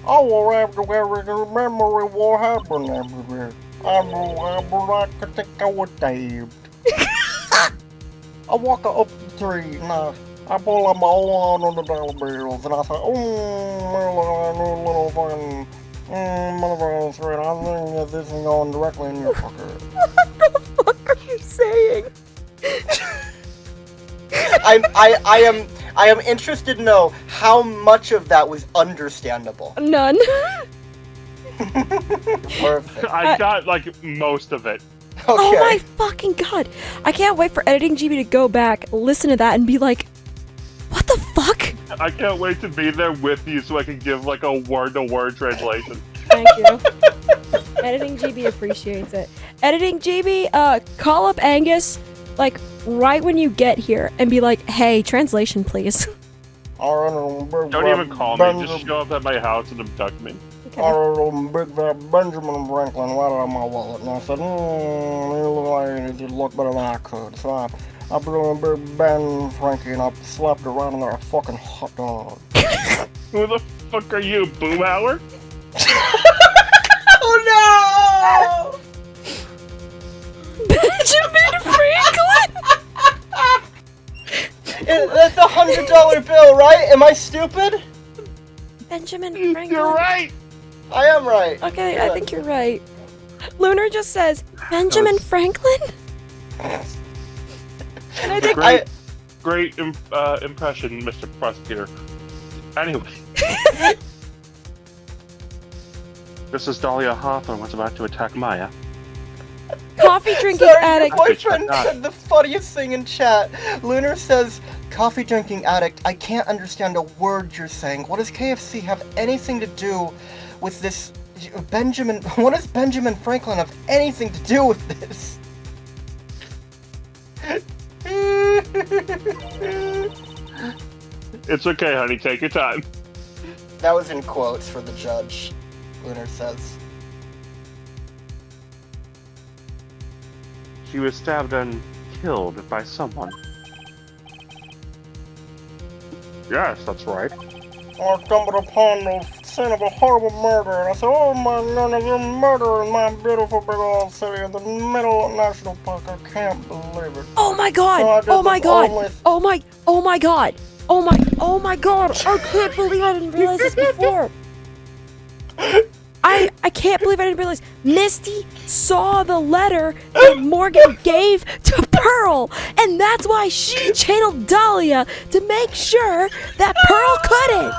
I will have to remember what happened everywhere. I will like to think I was saved. I walk up the tree and I pull up my line on the dollar bills and I say, little fucking, motherfucking thread. I think that this is going directly in your fucker. What the fuck are you saying? I am interested to know how much of that was understandable. None. Perfect. I got like most of it. Okay. Oh my fucking god. I can't wait for Editing GB to go back, listen to that, and be like, what the fuck? I can't wait to be there with you so I can give like a word-to-word translation. Thank you. Editing GB appreciates it. Editing GB, call up Angus, like, right when you get here, and be like, hey, translation, please. Don't even call me, just show up at my house and abduct me. I wrote big fat Benjamin Franklin right out of my wallet, and I said, you look like it looked better than I could. So I put on a big Ben Frankie and I slapped it right on there, a fucking hot dog. Who the fuck are you, Boomhauer? Oh no! Benjamin Franklin! That's a $100 bill, right? Am I stupid? Benjamin Franklin? You're right! I am right. Okay, Yeah. I think you're right. Lunar just says, Benjamin Franklin? And I think Great impression, Mr. Prosecutor. Anyway. This is Dahlia Hawthorne was about to attack Maya. coffee drinking Sorry, addict. your boyfriend said the funniest thing in chat. Lunar says, coffee drinking addict, I can't understand a word you're saying. What does KFC have anything to do with this? What does Benjamin Franklin have anything to do with this? It's okay, honey. Take your time. That was in quotes for the judge, Lunar says. She was stabbed and killed by someone. Yes, that's right. I stumbled upon the scene of a horrible murder, and I said, oh my goodness, there's a murder in my beautiful big old city in the middle of National Park. I can't believe it. Oh my god! So Oh my god! Oh my god! Oh my god! I can't believe I didn't realize this before. I can't believe I didn't realize. Misty saw the letter that Morgan gave to Pearl, and that's why she channeled Dahlia to make sure that Pearl couldn't.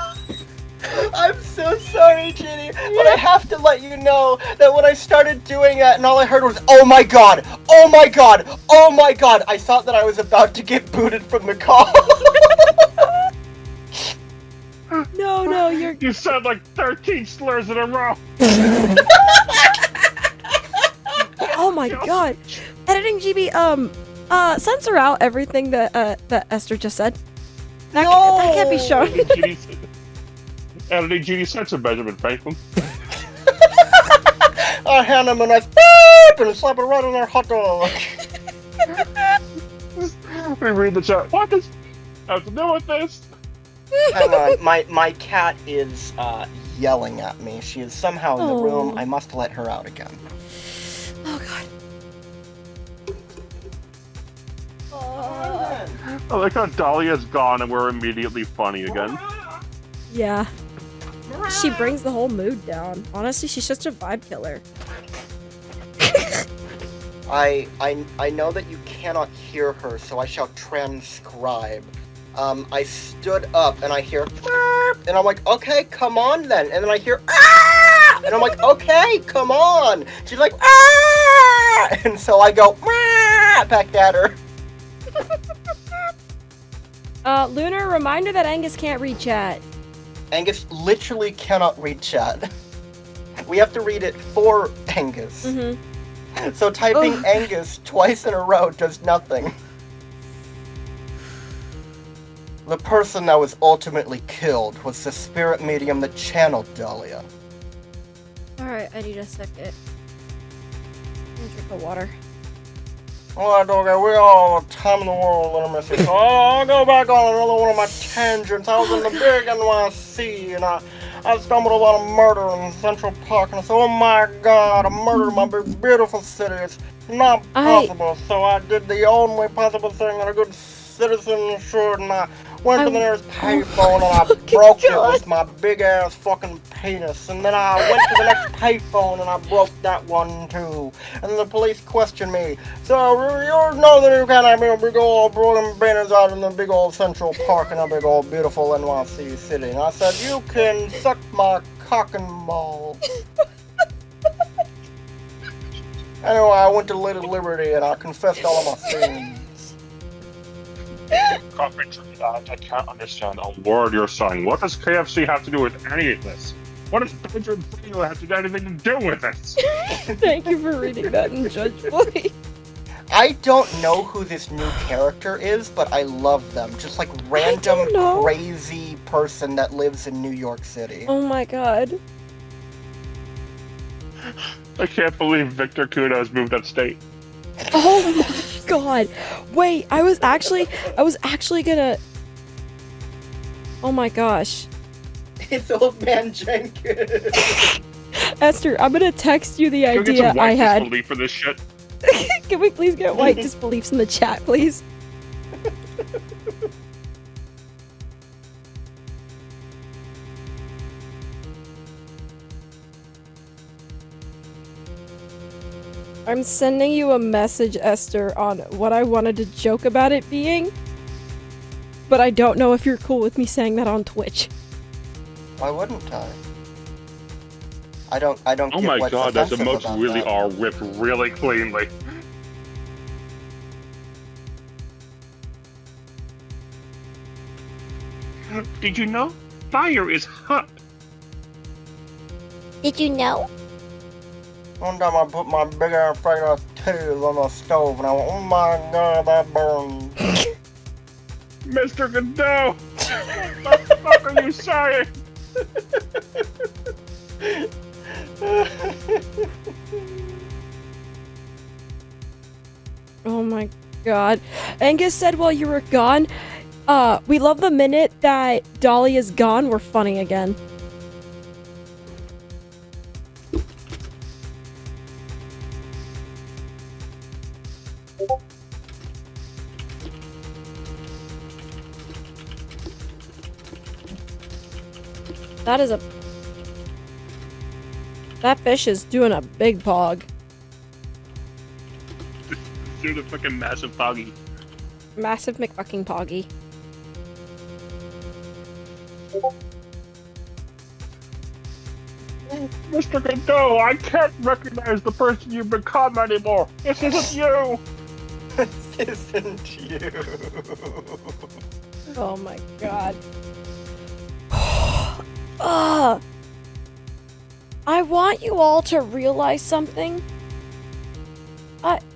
I'm so sorry, Ginny, but I have to let you know that when I started doing that and all I heard was, oh my god, oh my god, oh my god, I thought that I was about to get booted from the call. No, you're... You said like 13 slurs in a row. Oh my god. Editing GB, censor out everything that Esther just said. That can't be shown. Editing GD censor Benjamin Franklin. I hand him a nice beep and slap it right on their hot dog. We read the chat. What does have to do with this? Hang on, my cat is yelling at me. She is somehow in the room. I must let her out again. Oh god. I like how Dahlia's gone and we're immediately funny again. Yeah. She brings the whole mood down. Honestly, she's just a vibe killer. I know that you cannot hear her, so I shall transcribe. I stood up and I hear and I'm like, okay, come on then. And then I hear and I'm like, okay, come on. She's like, and so I go back at her. Lunar, reminder that Angus can't read chat. Angus literally cannot read chat. We have to read it for Angus. Mm-hmm. So typing Angus twice in a row does nothing. The person that was ultimately killed was the spirit medium that channeled Dahlia. Alright, I need a second. I'm gonna drink the water. Alright, okay, we all the time in the world, little missy. So I'll go back on another one of my tangents. I was in the big NYC and I stumbled upon a murder in Central Park and I said, oh my god, a murder in my big beautiful city. It's not possible. So I did the only possible thing that a good citizen should, and I went to the nearest payphone and I broke it with my big ass fucking penis. And then I went to the next payphone and I broke that one too. And then the police questioned me. So you know that you can't have a big old broken penis out in the big old Central Park in a big old beautiful NYC city. And I said, you can suck my cock and balls. Anyway, I went to Lady Liberty and I confessed all of my sins. I can't understand a word you're saying. What does KFC have to do with any of this? What does Benjamin Franklin have to do anything to do with this? Thank you for reading that in Judge Boy. I don't know who this new character is, but I love them. Just like random crazy person that lives in New York City. Oh my god. I can't believe Victor Kudos moved upstate. Oh my god. Wait, I was actually gonna... Oh my gosh. It's Old Man Jenkins. Esther, I'm gonna text you the Can we get idea some I white had. disbelief for this shit? Can we please get white disbeliefs in the chat, please? I'm sending you a message, Esther, on what I wanted to joke about it being. But I don't know if you're cool with me saying that on Twitch. Why wouldn't I? I don't Oh get my what's god, those offensive emotes about really that. are ripped really cleanly. Did you know? Fire is hot. Did you know? One time I put my big ass fucking titties on the stove and I went, oh my god, that burns. Mr. Godot! What the fuck are you saying? Oh my god. Angus said while you were gone, we love the minute that Dolly is gone, we're funny again. That fish is doing a big pog. Dude, a fucking massive foggy. Massive McFucking poggy. Mr. Godot, I can't recognize the person you've become anymore. This isn't you. This isn't you. Oh my god. Ugh. I want you all to realize something.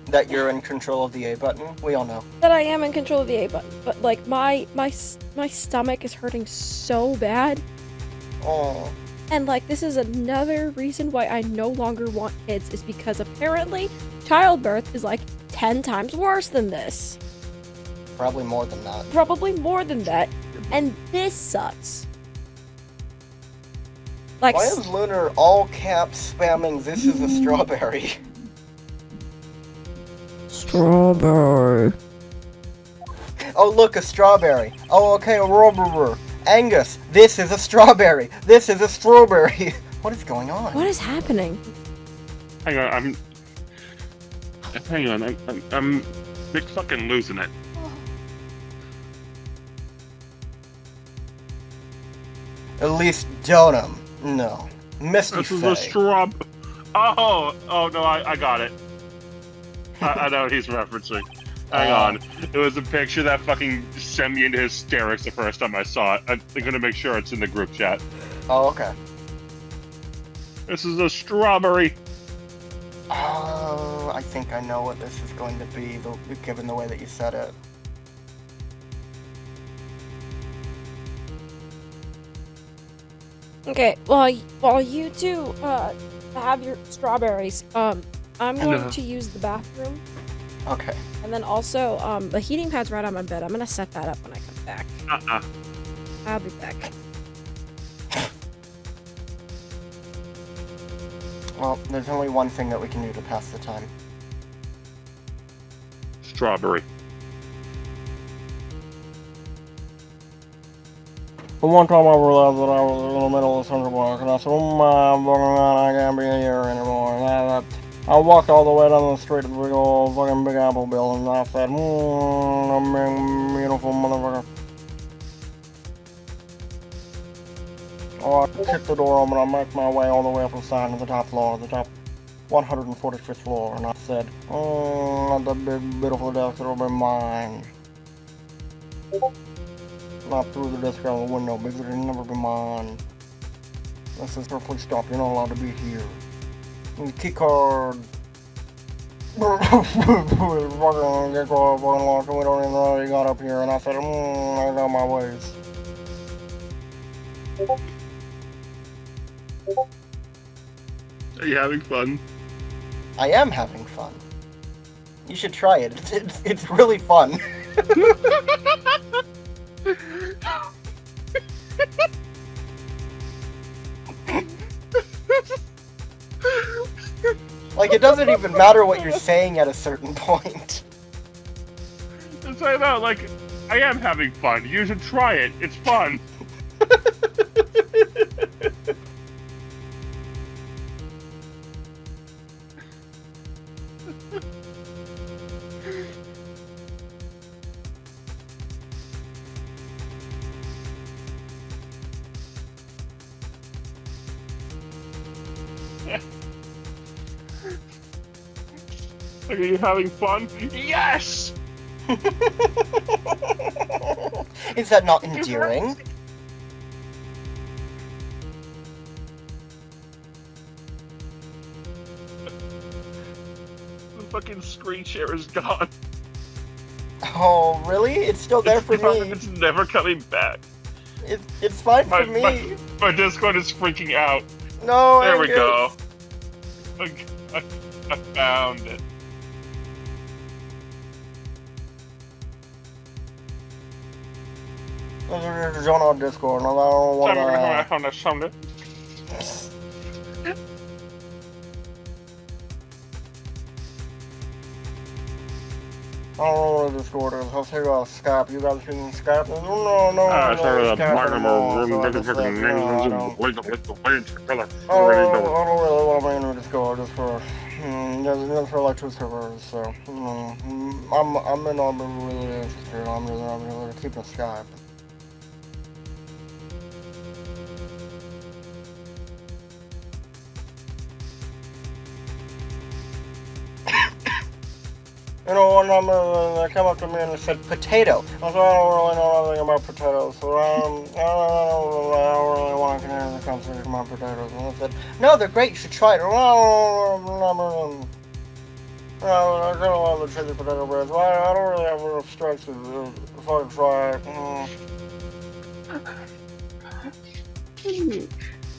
That you're in control of the A button? We all know. That I am in control of the A button, but like my stomach is hurting so bad. Oh. And like this is another reason why I no longer want kids is because apparently childbirth is like 10 times worse than this. Probably more than that. Probably more than that. And this sucks. Like Why is Lunar all caps spamming this is a strawberry? strawberry. Oh look, a strawberry. Oh okay, a rubber. Angus, this is a strawberry. This is a strawberry. What is going on? What is happening? Hang on, I'm big fucking losing it. At least Donum. No. Misty This is Faye. a straw. Oh no, I got it. I know what he's referencing. Hang on. It was a picture that fucking sent me into hysterics the first time I saw it. I'm gonna make sure it's in the group chat. Oh, okay. This is a strawberry. Oh, I think I know what this is going to be, given the way that you said it. Okay, while you two have your strawberries, I'm going to use the bathroom. Okay. And then also, the heating pad's right on my bed. I'm gonna set that up when I come back. I'll be back. Well, there's only one thing that we can do to pass the time. Strawberry. But one time I realized that I was in the middle of Central Park, and I said, oh my fucking god, I can't be here anymore. And I walked all the way down the street to the big old fucking Big Apple building, and I said, I'm a beautiful motherfucker. Oh, I kicked the door open, I make my way all the way up the side to the top floor, the top 145th floor, and I said, the big beautiful desk, it'll be mine. Not through the desk out of the window because it'll never be mine. My sister, please stop, you're not allowed to be here. And the key card. Fucking get caught, fucking lost, we don't even know how you got up here, and I said, I got my ways. Are you having fun? I am having fun. You should try it. It's really fun. Like, it doesn't even matter what you're saying at a certain point. That's what I know, like, I am having fun. You should try it. It's fun. Are you having fun? Yes! Is that not endearing? The fucking screen share is gone. Oh, really? It's still there for me. It's never coming back. It's fine for me. My Discord is freaking out. No, There we go. Angus. I found it. Join our Discord. I don't want I to. found it. I don't know what a Discord is. I'll tell you about Skype. You guys can Skype? No, Sorry, Skype anymore, so I just said, no, I don't really want to be in a Discord just for like 2 servers. So I'm not really interested. I'm really keeping Skype. You know, one number they came up to me and they said potato. I said, I don't really know anything about potatoes, so I don't really want to continue the conversation about potatoes. And they said, no, they're great, you should try it. I kind of love the chili potato breads, but I don't really have enough strength to fucking try it.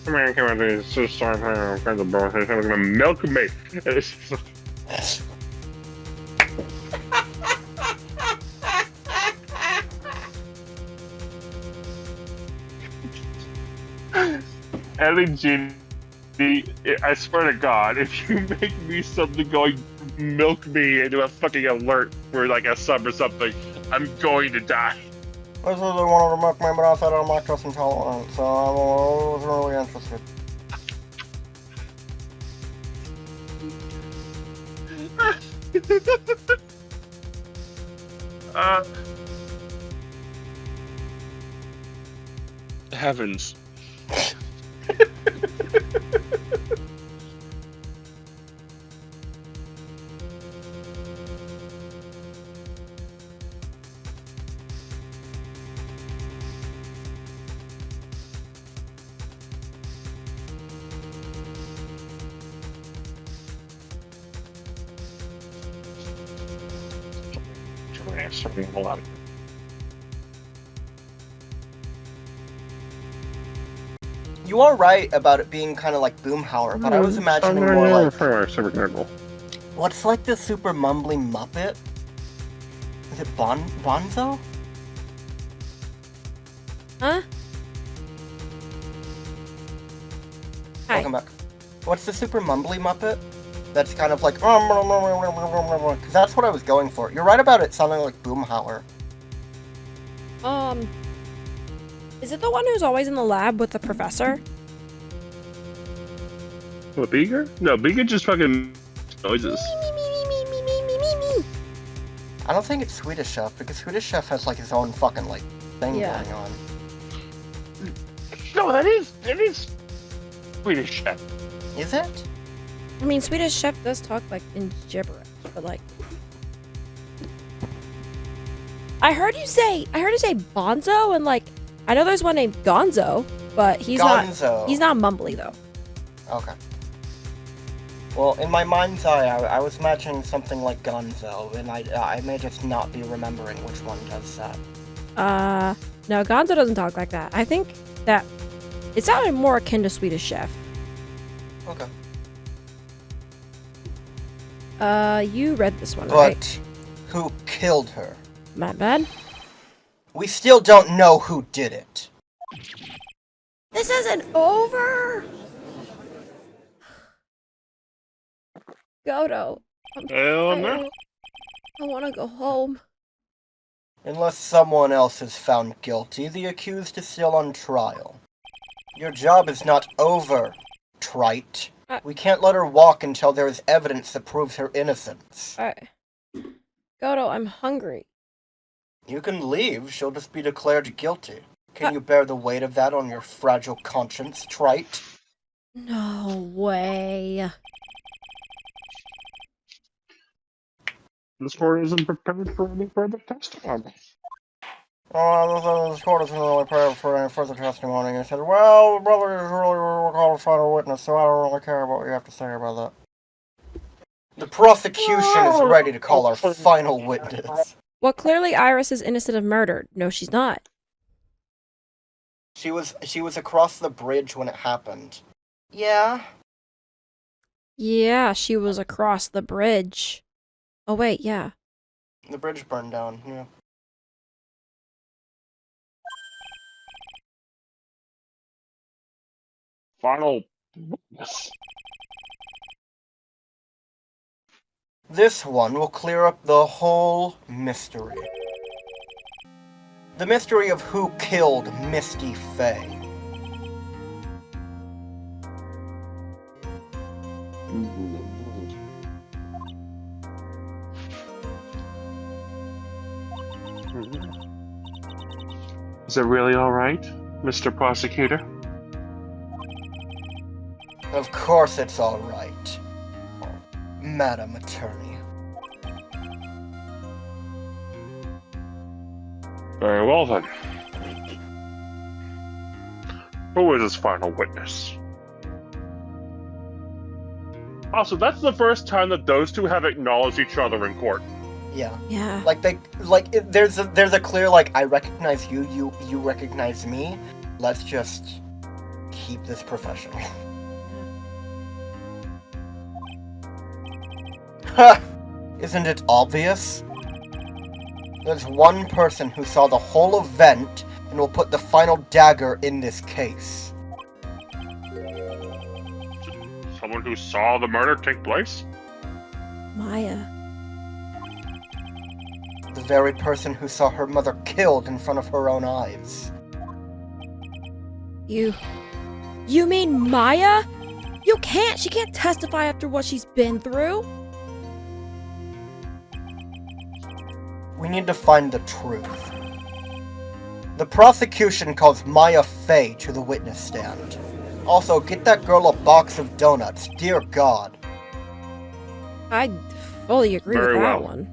Come here, it's so sorry, I'm kind of bored. I'm gonna milk me. Ellie Genie, I swear to God, if you make me something going milk me into a fucking alert for like a sub or something, I'm going to die. This is they wanted to milk me, but I said I'm lactose intolerant, so I wasn't really interested. Heavens. Hold on. You are right about it being kind of like Boomhauer, but I was imagining more like... What's like the super mumbly Muppet? Is it Bonzo? Huh? Hi. Welcome back. What's the super mumbly Muppet? That's kind of like... Because that's what I was going for. You're right about it sounding like Boomhauer. Is it the one who's always in the lab with the professor? What, Beaker? No, Beaker just fucking noises. I don't think it's Swedish Chef, because Swedish Chef has like his own fucking like thing Yeah. going on. No, that is Swedish Chef. Is it? I mean, Swedish Chef does talk like in gibberish, but like... I heard you say Bonzo, and like, I know there's one named Gonzo, but he's Gonzo. not mumbly though. Okay. Well, in my mind's eye, I was imagining something like Gonzo, and I may just not be remembering which one does that. No, Gonzo doesn't talk like that. I think that it sounded more akin to Swedish Chef. Okay. You read this one, right? But who killed her? My bad. We still don't know who did it. This isn't over! Godo. Hell no. I want to go home. Unless someone else is found guilty, the accused is still on trial. Your job is not over, trite. We can't let her walk until there is evidence that proves her innocence. Alright. Godo, I'm hungry. You can leave, she'll just be declared guilty. Can you bear the weight of that on your fragile conscience, trite? No way. This court isn't prepared for any further testimony. This court isn't really prepared for any further testimony. He said, well, brother is really called a final witness, so I don't really care what you have to say about that. The prosecution is ready to call our final witness. Well, clearly Iris is innocent of murder. No, she's not. She was across the bridge when it happened. Yeah. Yeah, she was across the bridge. Oh, wait, yeah. The bridge burned down, yeah. Final witness. This one will clear up the whole mystery. The mystery of who killed Misty Faye. Is it really all right, Mr. Prosecutor? Of course it's all right, Madam Attorney. Very well then. Who is his final witness? Also, that's the first time that those two have acknowledged each other in court. Yeah. Yeah. There's a clear, I recognize you, you recognize me. Let's just keep this professional. Ha! Isn't it obvious? There's one person who saw the whole event and will put the final dagger in this case. Someone who saw the murder take place? Maya. The very person who saw her mother killed in front of her own eyes. You mean Maya? She can't testify after what she's been through. We need to find the truth. The prosecution calls Maya Faye to the witness stand. Also, get that girl a box of donuts, dear God. I fully agree Very with that well. one.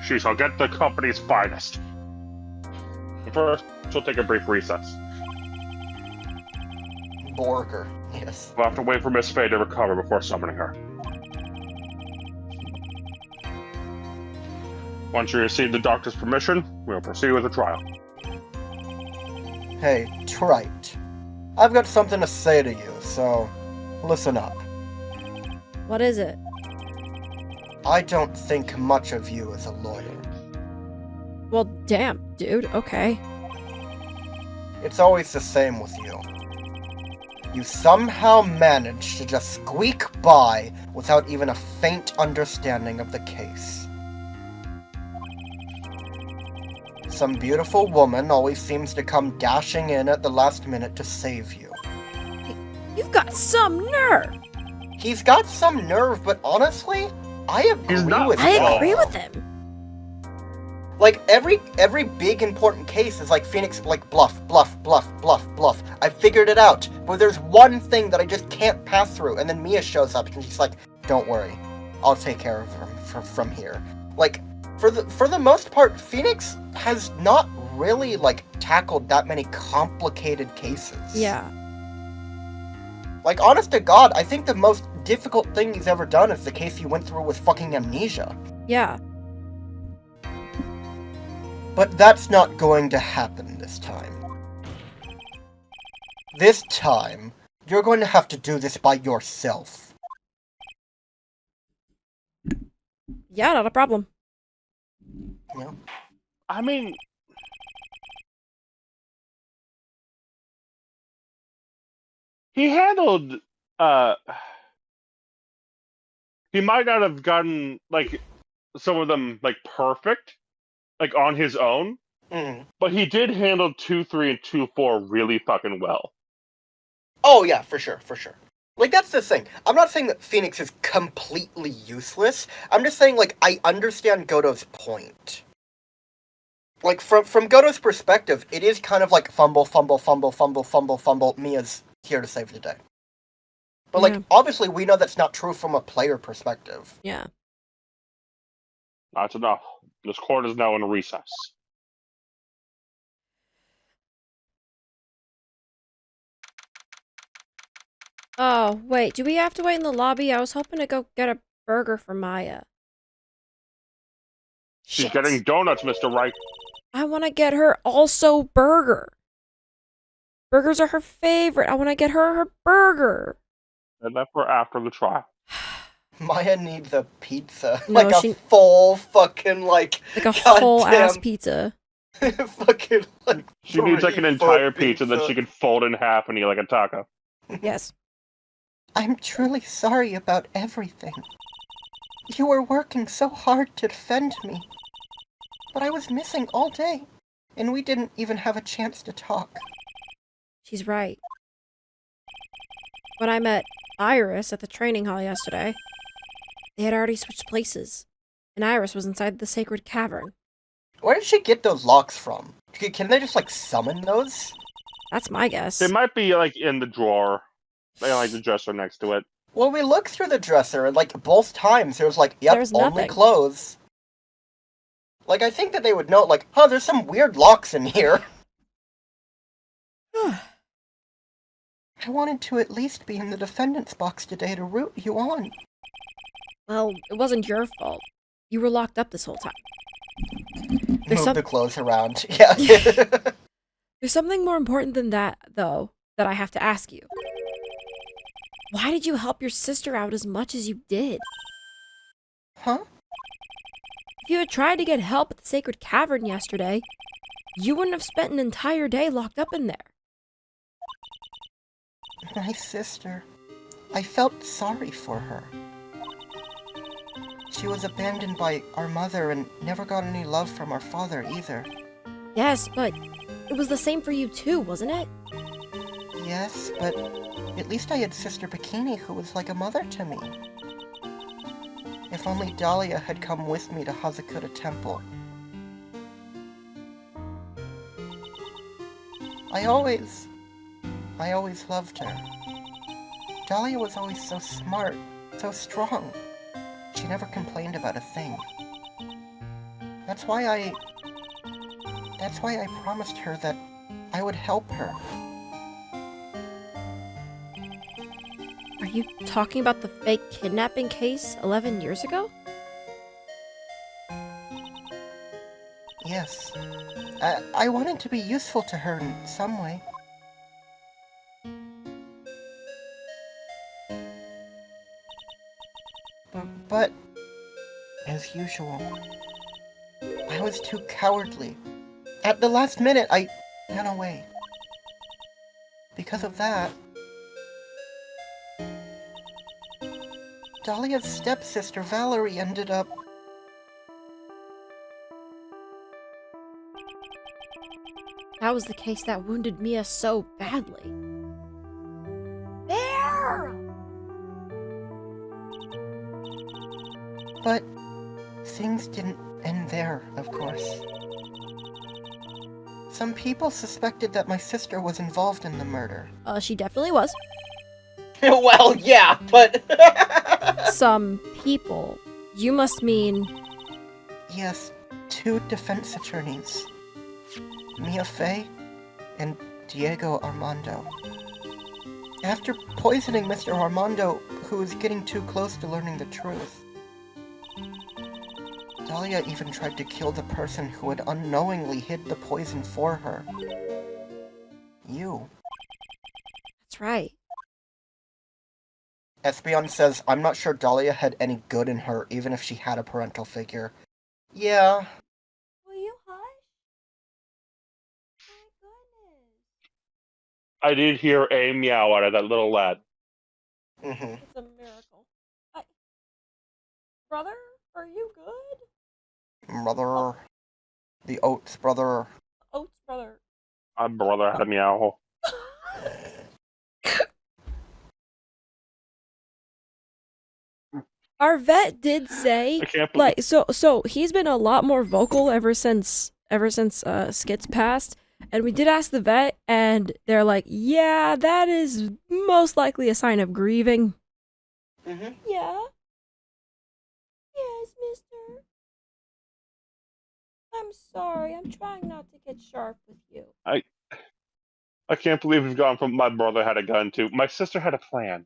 She shall get the company's finest. First, she'll take a brief recess. Borger, yes. We'll have to wait for Miss Faye to recover before summoning her. Once you receive the doctor's permission, we'll proceed with the trial. Hey, Wright. I've got something to say to you, so listen up. What is it? I don't think much of you as a lawyer. Well, damn, dude. Okay. It's always the same with you. You somehow manage to just squeak by without even a faint understanding of the case. Some beautiful woman always seems to come dashing in at the last minute to save you. You've got some nerve. He's got some nerve, but honestly, I agree with I him. agree with him. Like, every big important case is like Phoenix, bluff. I figured it out, but there's one thing that I just can't pass through, and then Mia shows up and she's like, don't worry, I'll take care of him from here. Like, for the most part, Phoenix has not really, tackled that many complicated cases. Yeah. Like, honest to God, I think the most difficult thing he's ever done is the case he went through with fucking amnesia. Yeah. But that's not going to happen this time. This time, you're going to have to do this by yourself. Yeah, not a problem. Yeah. I mean... He handled, he might not have gotten, some of them, perfect, on his own, but he did handle 2-3 and 2-4 really fucking well. Oh yeah, for sure. That's the thing. I'm not saying that Phoenix is completely useless. I'm just saying, I understand Godo's point. From Godo's perspective, it is kind of fumble, Mia's here to save the day. But, Yeah. obviously we know that's not true from a player perspective. Yeah. That's enough. This court is now in recess. Oh, wait, do we have to wait in the lobby? I was hoping to go get a burger for Maya. She's Shit. getting donuts, Mr. Wright. I want to get her also burger. Burgers are her favorite. I want to get her burger. And that's for after the trial. Maya needs a pizza. No, like a she- full fucking, like a whole ass goddamn- pizza. fucking, like, She needs like an 3-foot entire pizza that she can fold in half and eat like a taco. Yes. I'm truly sorry about everything. You were working so hard to defend me. But I was missing all day, and we didn't even have a chance to talk. She's right. When I met Iris at the training hall yesterday, they had already switched places, and Iris was inside the sacred cavern. Where did she get those locks from? Can they just, like, summon those? That's my guess. It might be like in the drawer, like the dresser next to it. Well, we looked through the dresser, and, like, both times there was like, yep, There's only nothing. clothes. Like, I think that they would note, like, huh, there's some weird locks in here. I wanted to at least be in the defendant's box today to root you on. Well, it wasn't your fault. You were locked up this whole time. There's Move some- the clothes around. Yeah. There's something more important than that, though, that I have to ask you. Why did you help your sister out as much as you did? Huh? If you had tried to get help at the sacred cavern yesterday, you wouldn't have spent an entire day locked up in there. My sister. I felt sorry for her. She was abandoned by our mother and never got any love from our father either. Yes, but it was the same for you too, wasn't it? Yes, but at least I had Sister Bikini who was like a mother to me. If only Dahlia had come with me to Hazakuta Temple. I always loved her. Dahlia was always so smart, so strong. She never complained about a thing. That's why I promised her that I would help her. Are you talking about the fake kidnapping case 11 years ago? Yes. I wanted to be useful to her in some way. But as usual, I was too cowardly. At the last minute, I ran away. Because of that, Dahlia's stepsister Valerie ended up... That was the case that wounded Mia so badly. There! But things didn't end there, of course. Some people suspected that my sister was involved in the murder. She definitely was. Well, yeah, but... Some people. You must mean... Yes, 2 defense attorneys. Mia Fey and Diego Armando. After poisoning Mr. Armando, who was getting too close to learning the truth, Dahlia even tried to kill the person who had unknowingly hid the poison for her. You. That's right. Espeon says, I'm not sure Dahlia had any good in her, even if she had a parental figure. Yeah. Will you hush? My goodness. I did hear a meow out of that little lad. Mm-hmm. It's a miracle. Brother, are you good? Brother. The Oats brother. Oats, brother. My brother had a meow. Our vet did say, I can't believe like, so he's been a lot more vocal ever since Skits passed, and we did ask the vet, and they're like, yeah, that is most likely a sign of grieving. Mm-hmm. Yeah. Yes, mister. I'm sorry. I'm trying not to get sharp with you. I can't believe we've gone from my brother had a gun to my sister had a plan.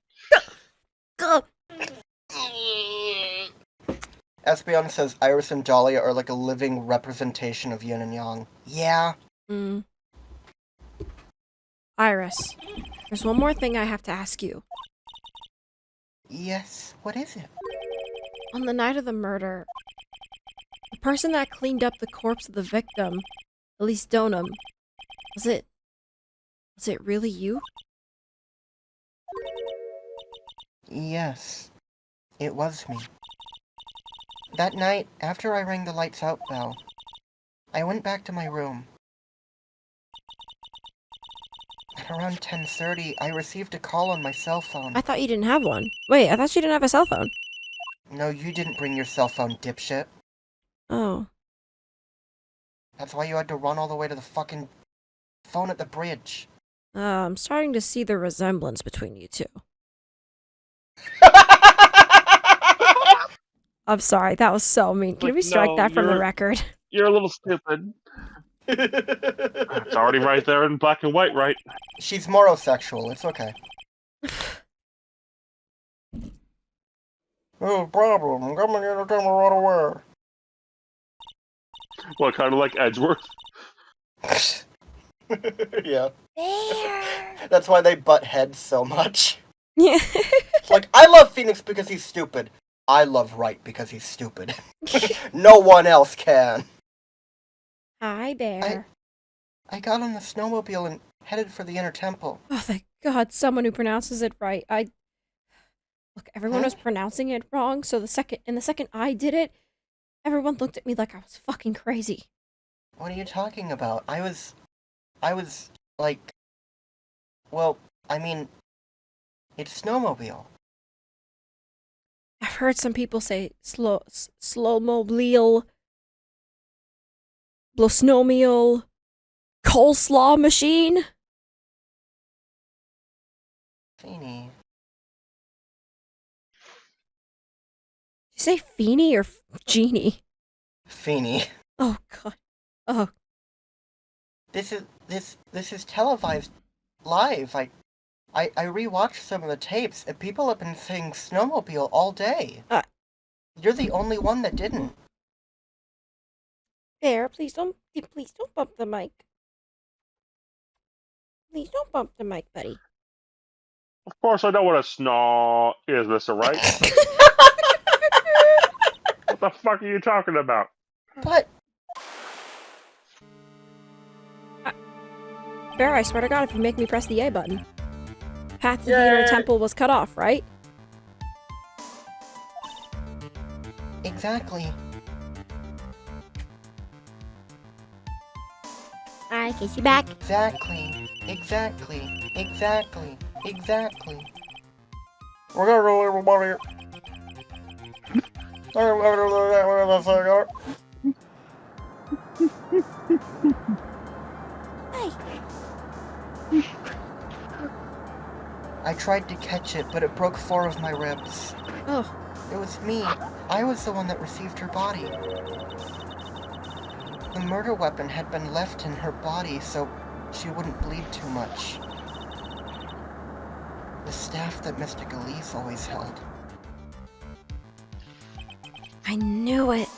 Espeon says Iris and Dahlia are like a living representation of yin and yang. Yeah. Iris, there's one more thing I have to ask you. Yes. What is it? On the night of the murder, the person that cleaned up the corpse of the victim, Elise Donham, was it really you? Yes. It was me. That night, after I rang the lights out bell, I went back to my room. At around 10:30, I received a call on my cell phone. I thought you didn't have one. Wait, I thought you didn't have a cell phone. No, you didn't bring your cell phone, dipshit. Oh. That's why you had to run all the way to the fucking phone at the bridge. I'm starting to see the resemblance between you two. I'm sorry, that was so mean. Can Like, we strike no, that from the you're- record? You're a little stupid. It's already right there in black and white, right? She's morosexual, it's okay. No problem, I'm coming in to tell me right away. Well, kind of like Edgeworth. Yeah. There. That's why they butt heads so much. Yeah. Like, I love Phoenix because he's stupid. I love Wright because he's stupid. No one else can. Hi there. I got on the snowmobile and headed for the inner temple. Oh, thank God, someone who pronounces it right. Look, everyone Huh? was pronouncing it wrong, so the second I did it, everyone looked at me like I was fucking crazy. What are you talking about? I was like, well, I mean, it's snowmobile. I've heard some people say slow-mobile, snowmobile, coleslaw machine. Feeny. Did you say Feeny or Genie? Feeny. Oh God. Oh. This is televised live. I rewatched some of the tapes, and people have been saying snowmobile all day. You're the only one that didn't. There, please don't bump the mic. Please don't bump the mic, buddy. Of course, I know what a snaw is, Mr. Wright. What the fuck are you talking about? But Bear, I swear to God, if you make me press the A button. Path to the inner temple was cut off, right? exactly. I kiss you back. Exactly. We're gonna roll everybody. Hey. I tried to catch it, but it broke 4 of my ribs. Oh. It was me. I was the one that received her body. The murder weapon had been left in her body so she wouldn't bleed too much. The staff that Mystic Elise always held. I knew it.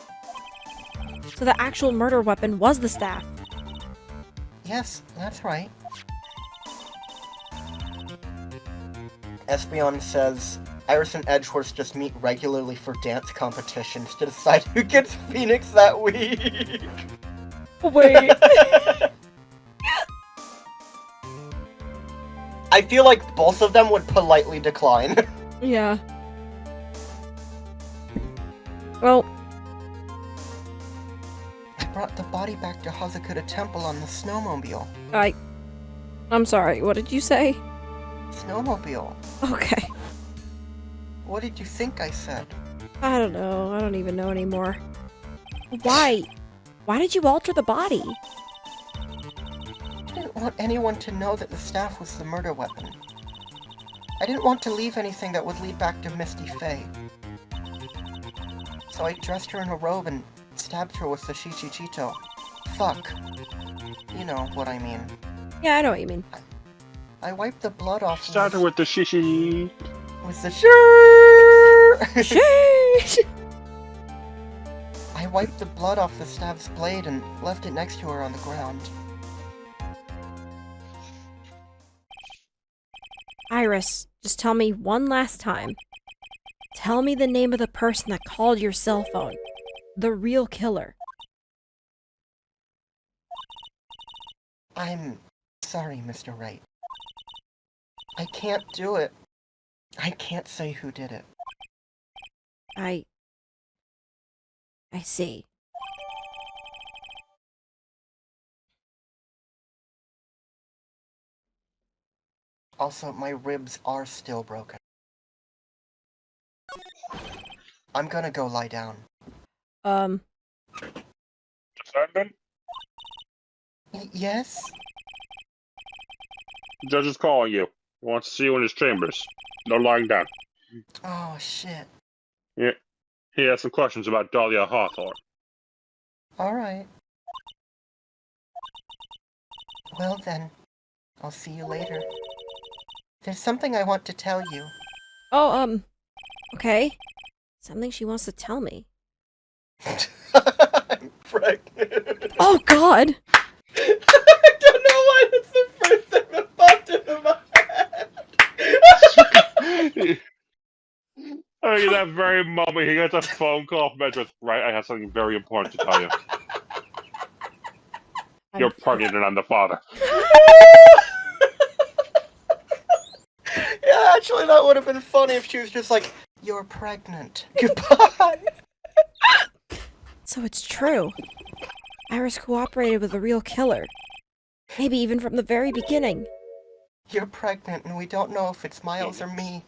So the actual murder weapon was the staff. Yes, that's right. Espeon says, Iris and Edgeworth just meet regularly for dance competitions to decide who gets Phoenix that week. Wait. I feel like both of them would politely decline. Yeah. Well, I brought the body back to Hazukuta Temple on the snowmobile. I'm sorry, what did you say? Snowmobile. Okay. What did you think I said? I don't know. I don't even know anymore. Why? Why did you alter the body? I didn't want anyone to know that the staff was the murder weapon. I didn't want to leave anything that would lead back to Misty Faye. So I dressed her in a robe and stabbed her with the Shichichito. Fuck. You know what I mean. Yeah, I know what you mean. I wiped the blood off Started with the shishi. with the Sheesh! I wiped the blood off the stab's blade and left it next to her on the ground. Iris, just tell me one last time. Tell me the name of the person that called your cell phone. The real killer. I'm sorry, Mr. Wright. I can't do it. I can't say who did it. I see. Also, my ribs are still broken. I'm gonna go lie down. Simon? Yes? The judge is calling you. He wants to see you in his chambers. No lying down. Oh, shit. Yeah. He has some questions about Dahlia Hawthorne. Alright. Well then, I'll see you later. There's something I want to tell you. Oh, okay. Something she wants to tell me. I'm pregnant. Oh, God! I don't know why that's the first thing that popped into my head. I mean, that very moment, he gets a phone call from Edward. Right, I have something very important to tell you. You're pregnant and I'm the father. Yeah, actually, that would have been funny if she was just like, "You're pregnant. Goodbye." So it's true. Iris cooperated with the real killer. Maybe even from the very beginning. You're pregnant, and we don't know if it's Miles or me.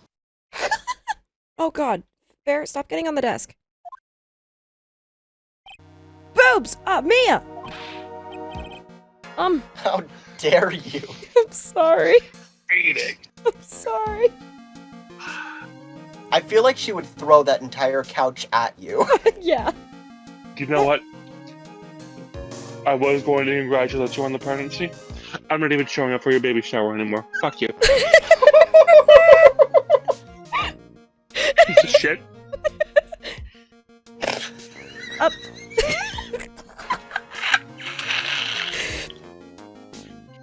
Oh, God. Bear, stop getting on the desk. Boobs! Mia! How dare you? I'm sorry. Eating. I'm sorry. I feel like she would throw that entire couch at you. Yeah. You know what? I was going to congratulate you on the pregnancy. I'm not even showing up for your baby shower anymore. Fuck you. Piece of shit. Up.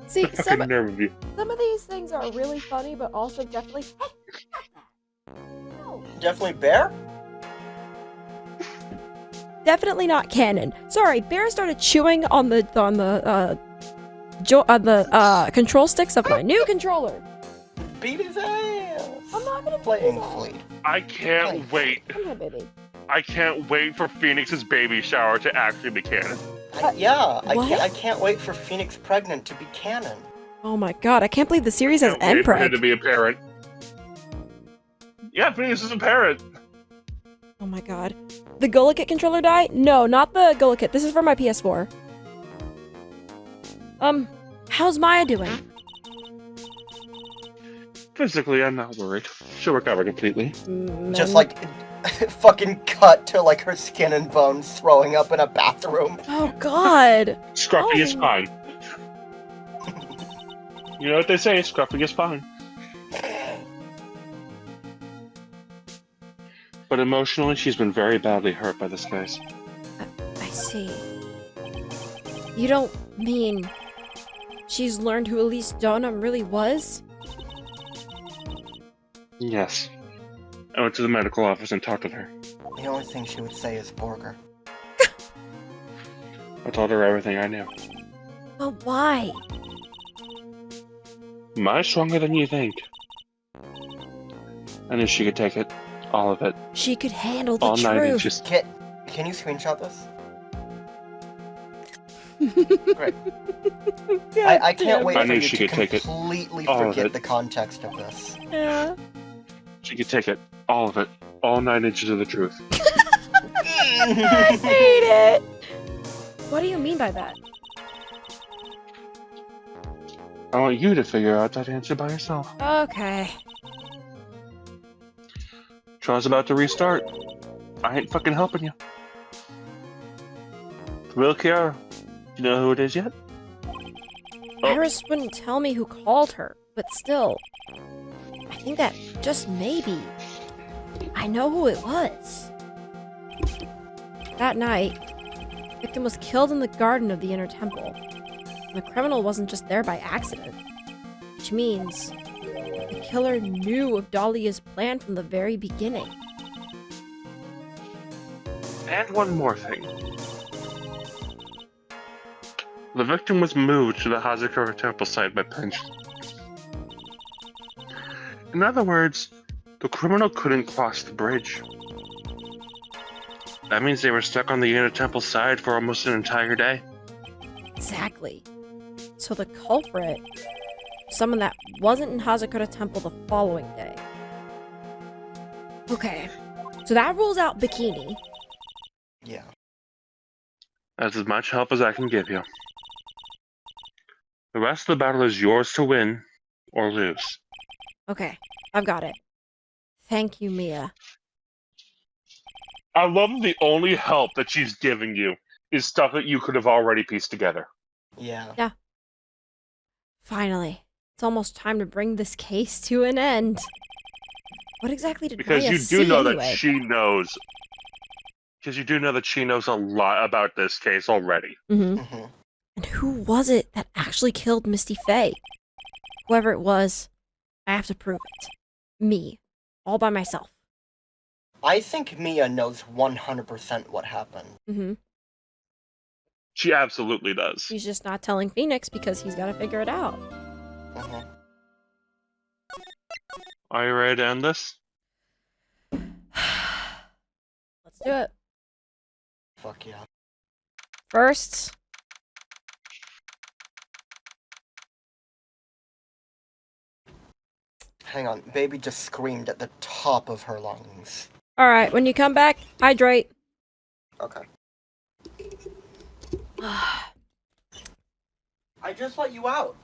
See, The fucking nerve of you. some of these things are really funny, but also definitely... No. Definitely Bear? Definitely not canon. Sorry, Bear started chewing on the control sticks of my new controller. Beat his ass! I'm not gonna Playing do that. fleet. I can't wait. Come here, baby. I can't wait for Phoenix's baby shower to actually be canon. What? I can't wait for Phoenix pregnant to be canon. Oh my god, I can't believe the series has Can't wait for him Empreg. to be a parent. Yeah, Phoenix is a parent. Oh my god. The Gullikit controller die? No, not the Gullikit. This is for my PS4. How's Maya doing? Physically, I'm not worried. She'll recover completely. Just like, fucking cut to like her skin and bones throwing up in a bathroom. Oh god. Scruffy is Oh. fine. You know what they say, Scruffy is fine. But emotionally, she's been very badly hurt by this case. I see. You don't mean she's learned who Elise Donham really was? Yes. I went to the medical office and talked with her. The only thing she would say is Borger. I told her everything I knew. But why? Mine's stronger than you think. I knew she could take it. All of it. She could handle the All 9 truth. inches. Can you screenshot this? Great. I can't wait I for knew you she to could take it. completely All of forget it. the context of this. Yeah. She could take it. All of it. All 9 inches of the truth. I hate it. What do you mean by that? I want you to figure out that answer by yourself. Okay. Trial's about to restart. I ain't fucking helping you. Wilkir, do you know who it is yet? Oh. Iris wouldn't tell me who called her, but still, I think that just maybe I know who it was. That night, the victim was killed in the garden of the inner temple. And the criminal wasn't just there by accident, which means the killer knew of Dahlia's plan from the very beginning. And one more thing. The victim was moved to the Hazakura temple site by pension. In other words, the criminal couldn't cross the bridge. That means they were stuck on the inner temple side for almost an entire day. Exactly. So the culprit, someone that wasn't in Hazakura Temple the following day. Okay, so that rules out Bikini. Yeah. That's as much help as I can give you. The rest of the battle is yours to win or lose. Okay, I've got it. Thank you, Mia. I love the only help that she's giving you is stuff that you could have already pieced together. Yeah. Finally, it's almost time to bring this case to an end. What exactly did Because Maya you see do know anyway? that she knows. Because you do know that she knows a lot about this case already. Mm-hmm. Hmm. And who was it that actually killed Misty Faye? Whoever it was, I have to prove it. Me. All by myself. I think Mia knows 100% what happened. Mm-hmm. She absolutely does. He's just not telling Phoenix because he's got to figure it out. Hmm. Are you ready to end this? Let's do it. Fuck yeah. First, Hang on, baby just screamed at the top of her lungs. alright, when you come back, hydrate. Okay. I just let you out.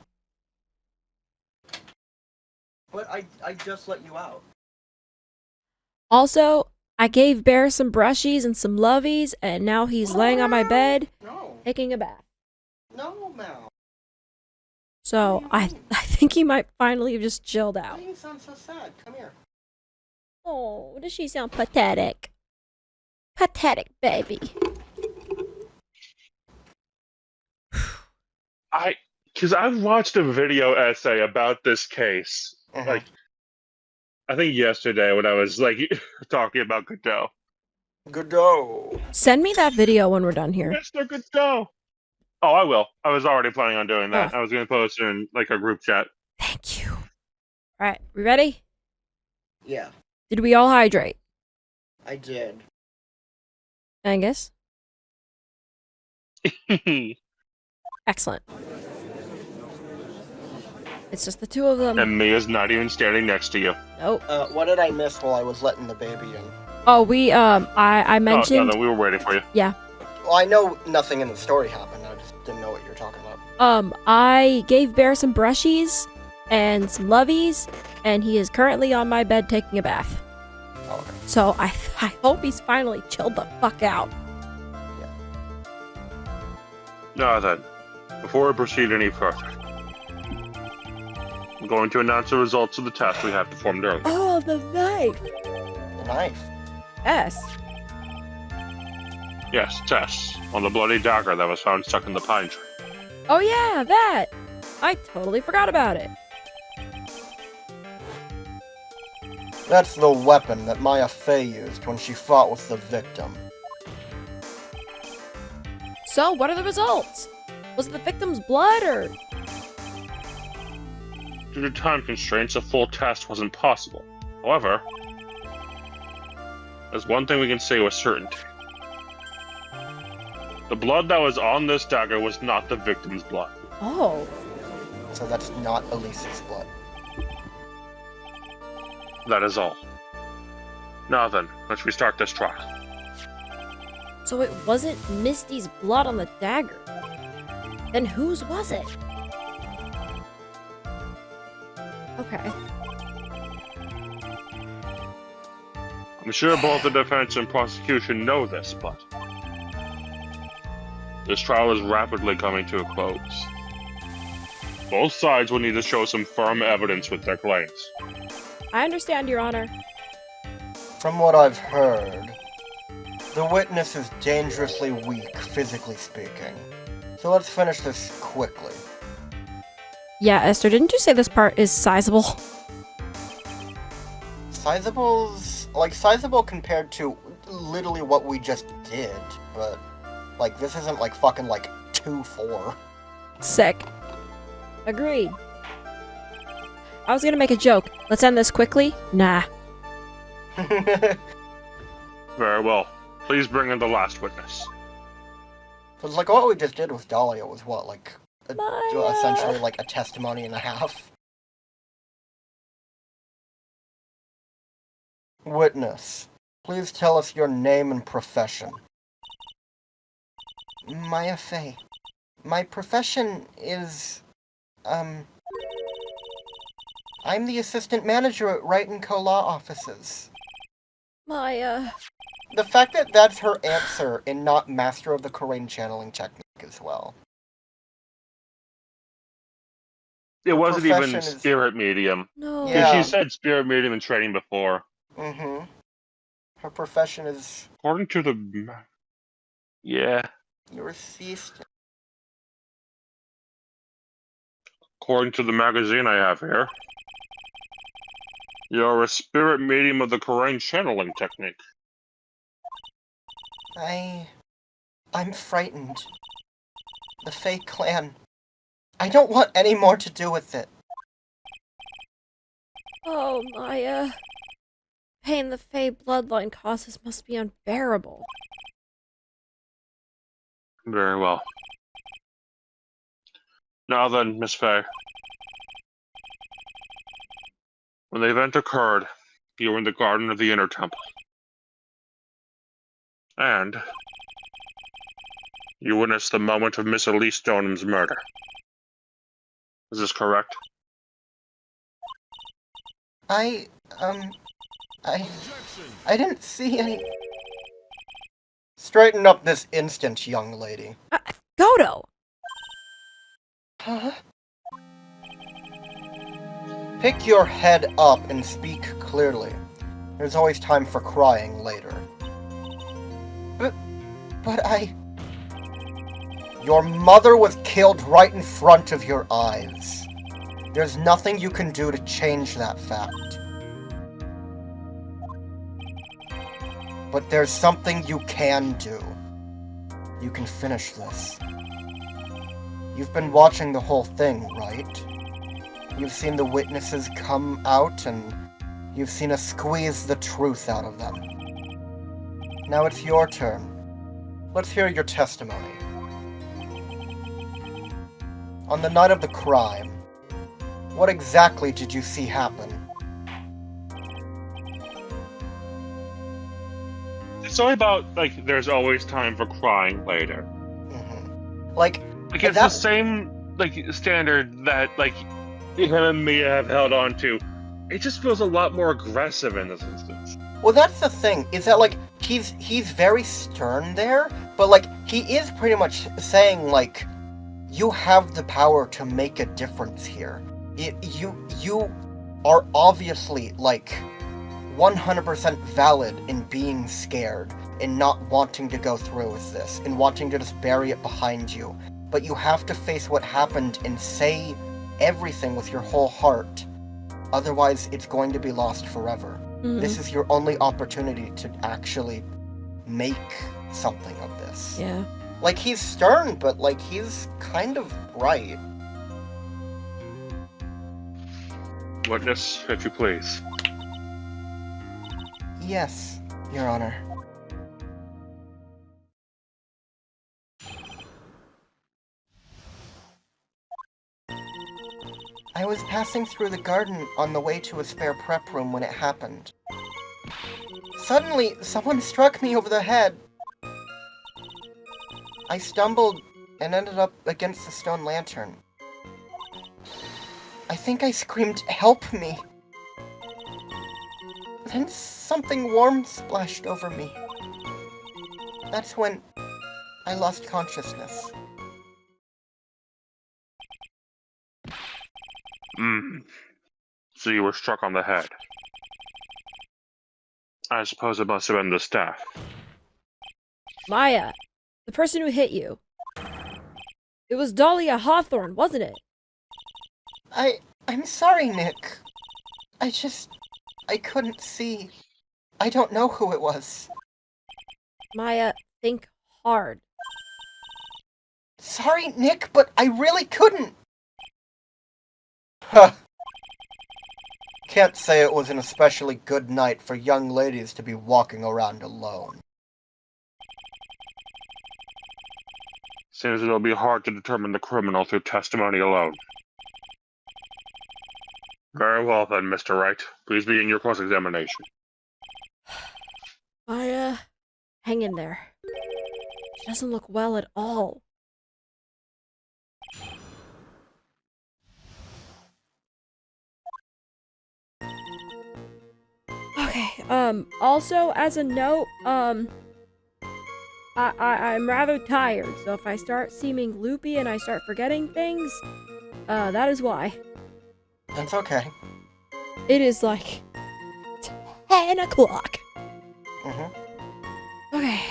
But I just let you out. Also, I gave Bear some brushies and some lovies, and now he's laying on my bed, No. taking a bath. No, Mal. So, I think he might finally have just chilled Why out. do you sound so sad? Come here. Oh, does she sound pathetic? Pathetic, baby. Because I've watched a video essay about this case, Mhm. like, I think yesterday when I was, like, talking about Godot. Godot. Send me that video when we're done here. Mr. Godot! Oh, I will. I was already planning on doing that. Oh. I was going to post it in, like, a group chat. Thank you. Alright, we ready? Yeah, Did we all hydrate? I did. Angus? Excellent. It's just the two of them. And Mia's not even standing next to you. Nope. What did I miss while I was letting the baby in? Oh, we, I Oh, mentioned... no, we were waiting for you. Well, I know nothing in the story happened. I just didn't know what you were talking about. I gave Bear some brushies and some lovies, and he is currently on my bed taking a bath. Oh, okay. So I hope he's finally chilled the fuck out. Now then, before we proceed any further, I'm going to announce the results of the test we have performed earlier. Oh, the knife! The knife. Yes. Yes, tests on the bloody dagger that was found stuck in the pine tree. Oh yeah, that! I totally forgot about it. That's the weapon that Maya Fey used when she fought with the victim. So, what are the results? Was it the victim's blood, or...? Due to time constraints, a full test wasn't possible. However, there's one thing we can say with certainty. The blood that was on this dagger was not the victim's blood. Oh. So that's not Elise's blood. That is all. Now then, let's restart this trial. So it wasn't Misty's blood on the dagger. Then whose was it? Okay. I'm sure both the defense and prosecution know this, but This trial is rapidly coming to a close. Both sides will need to show some firm evidence with their claims. I understand, Your Honor. From what I've heard, the witness is dangerously weak, physically speaking. So let's finish this quickly. Yeah, Esther, didn't you say this part is sizable? Sizable compared to literally what we just did, but, like, this isn't, like, fucking, like, 2-4. Sick. Agreed. I was gonna make a joke. Let's end this quickly? Nah. Very well. Please bring in the last witness. Because, like, what we just did with Dahlia was what, like, Maya. essentially, like, a testimony and a half? Witness, please tell us your name and profession. Maya Fey. My profession is, I'm the assistant manager at Wright & Co. Law Offices. Maya. The fact that that's her answer and not master of the Korean channeling technique as well. It wasn't even profession is- spirit medium. No. Yeah. She said spirit medium in training before. Mm-hmm. Her profession is According to the... Yeah. your assistant. According to the magazine I have here. You're a spirit medium of the Korean channeling technique. I'm frightened. The Fae clan. I don't want any more to do with it. Oh, Maya. Pain the Fae bloodline causes must be unbearable. Very well. Now then, Miss Faye. When the event occurred, you were in the garden of the Inner Temple. And you witnessed the moment of Miss Elise Stoneham's murder. Is this correct? I didn't see any... Straighten up this instant, young lady. Godo! Huh? Pick your head up and speak clearly. There's always time for crying later. But Your mother was killed right in front of your eyes. There's nothing you can do to change that fact. But there's something you can do. You can finish this. You've been watching the whole thing, right? You've seen the witnesses come out, and you've seen us squeeze the truth out of them. Now it's your turn. Let's hear your testimony. On the night of the crime, what exactly did you see happen? It's all about, like, there's always time for crying later. Mm-hmm. Like it's the same, like, standard that, like, him and Mia have held on to. It just feels a lot more aggressive in this instance. Well, that's the thing, is that, like, he's very stern there, but, like, he is pretty much saying, like, you have the power to make a difference here. You are obviously, like, 100% valid in being scared, and not wanting to go through with this, and wanting to just bury it behind you. But you have to face what happened and say everything with your whole heart. Otherwise, it's going to be lost forever. Mm-hmm. This is your only opportunity to actually make something of this. Yeah. Like, he's stern, but, like, he's kind of right. Witness, if you please. Yes, Your Honor. I was passing through the garden on the way to a spare prep room when it happened. Suddenly, someone struck me over the head. I stumbled and ended up against the stone lantern. I think I screamed, "Help me!" Then something warm splashed over me. That's when I lost consciousness. So you were struck on the head. I suppose it must have been the staff. Maya, the person who hit you. It was Dahlia Hawthorne, wasn't it? I'm sorry, Nick. I couldn't see. I don't know who it was. Maya, think hard. Sorry, Nick, but I really couldn't. Huh. Can't say it was an especially good night for young ladies to be walking around alone. Seems it'll be hard to determine the criminal through testimony alone. Very well then, Mr. Wright. Please begin your cross-examination. Maya, hang in there. She doesn't look well at all. Okay, also as a note, I'm rather tired, so if I start seeming loopy and I start forgetting things, that is why. That's okay. It is like 10 o'clock. Okay.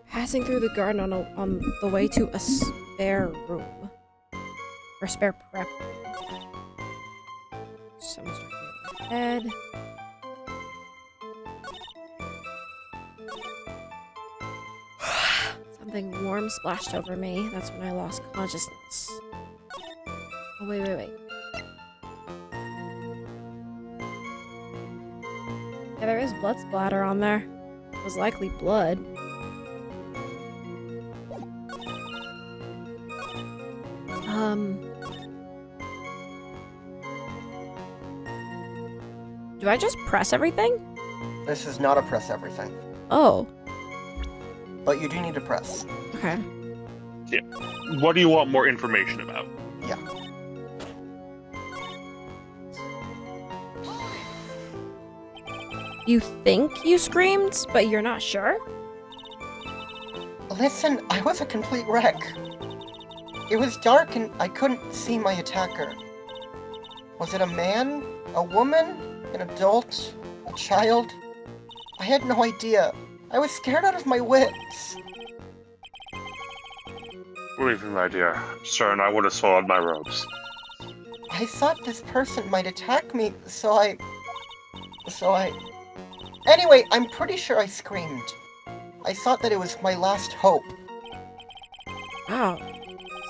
Passing through the garden on the way to a spare room. Or spare prep. Someone's talking about bed. Something warm splashed over me. That's when I lost consciousness. Oh, wait. Yeah, there is blood splatter on there. It was likely blood. Do I just press everything? This is not a press everything. Oh, But you do need to press. okay. What do you want more information about? Yeah. You think you screamed, but you're not sure? Listen, I was a complete wreck. It was dark and I couldn't see my attacker. Was it a man? A woman? An adult? A child? I had no idea. I was scared out of my wits. Believe me, my dear. I'm certain I would have swallowed my robes. I thought this person might attack me, so I... Anyway, I'm pretty sure I screamed. I thought that it was my last hope. Wow.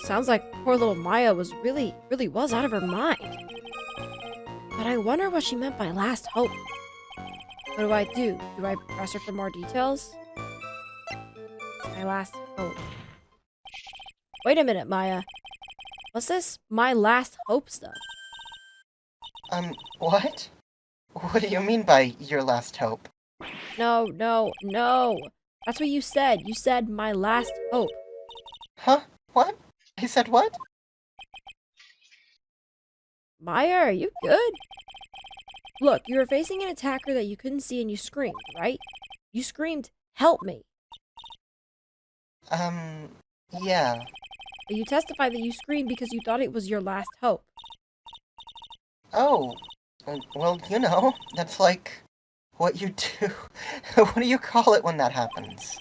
Sounds like poor little Maya was really was out of her mind. But I wonder what she meant by last hope. What do I do? Do I press her for more details? My last hope. Wait a minute, Maya. What's this my last hope stuff? What? What do you mean by your last hope? No. That's what you said. You said my last hope. Huh? What? I said what? Maya, are you good? Look, you were facing an attacker that you couldn't see and you screamed, right? You screamed, "Help me!" Yeah. But you testified that you screamed because you thought it was your last hope. Oh. Well, you know, that's like what you do. What do you call it when that happens?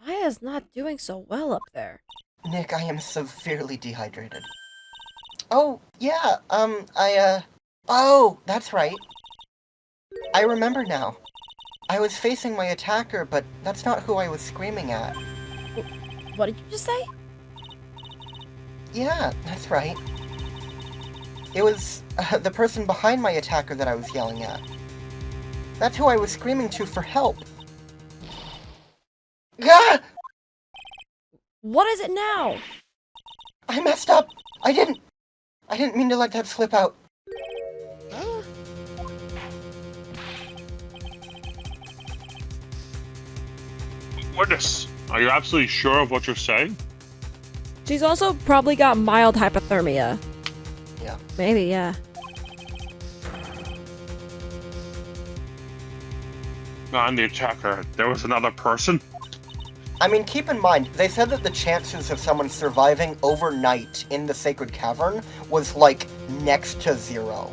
Maya's not doing so well up there. Nick, I am severely dehydrated. Oh, yeah, Oh, that's right. I remember now. I was facing my attacker, but that's not who I was screaming at. What did you just say? Yeah, that's right. It was the person behind my attacker that I was yelling at. That's who I was screaming to for help. Gah! What is it now? I messed up! I didn't mean to let that slip out. Witness, are you absolutely sure of what you're saying? She's also probably got mild hypothermia. Yeah. Maybe, yeah. On the attacker, there was another person? I mean, keep in mind, they said that the chances of someone surviving overnight in the Sacred Cavern was, like, next to 0.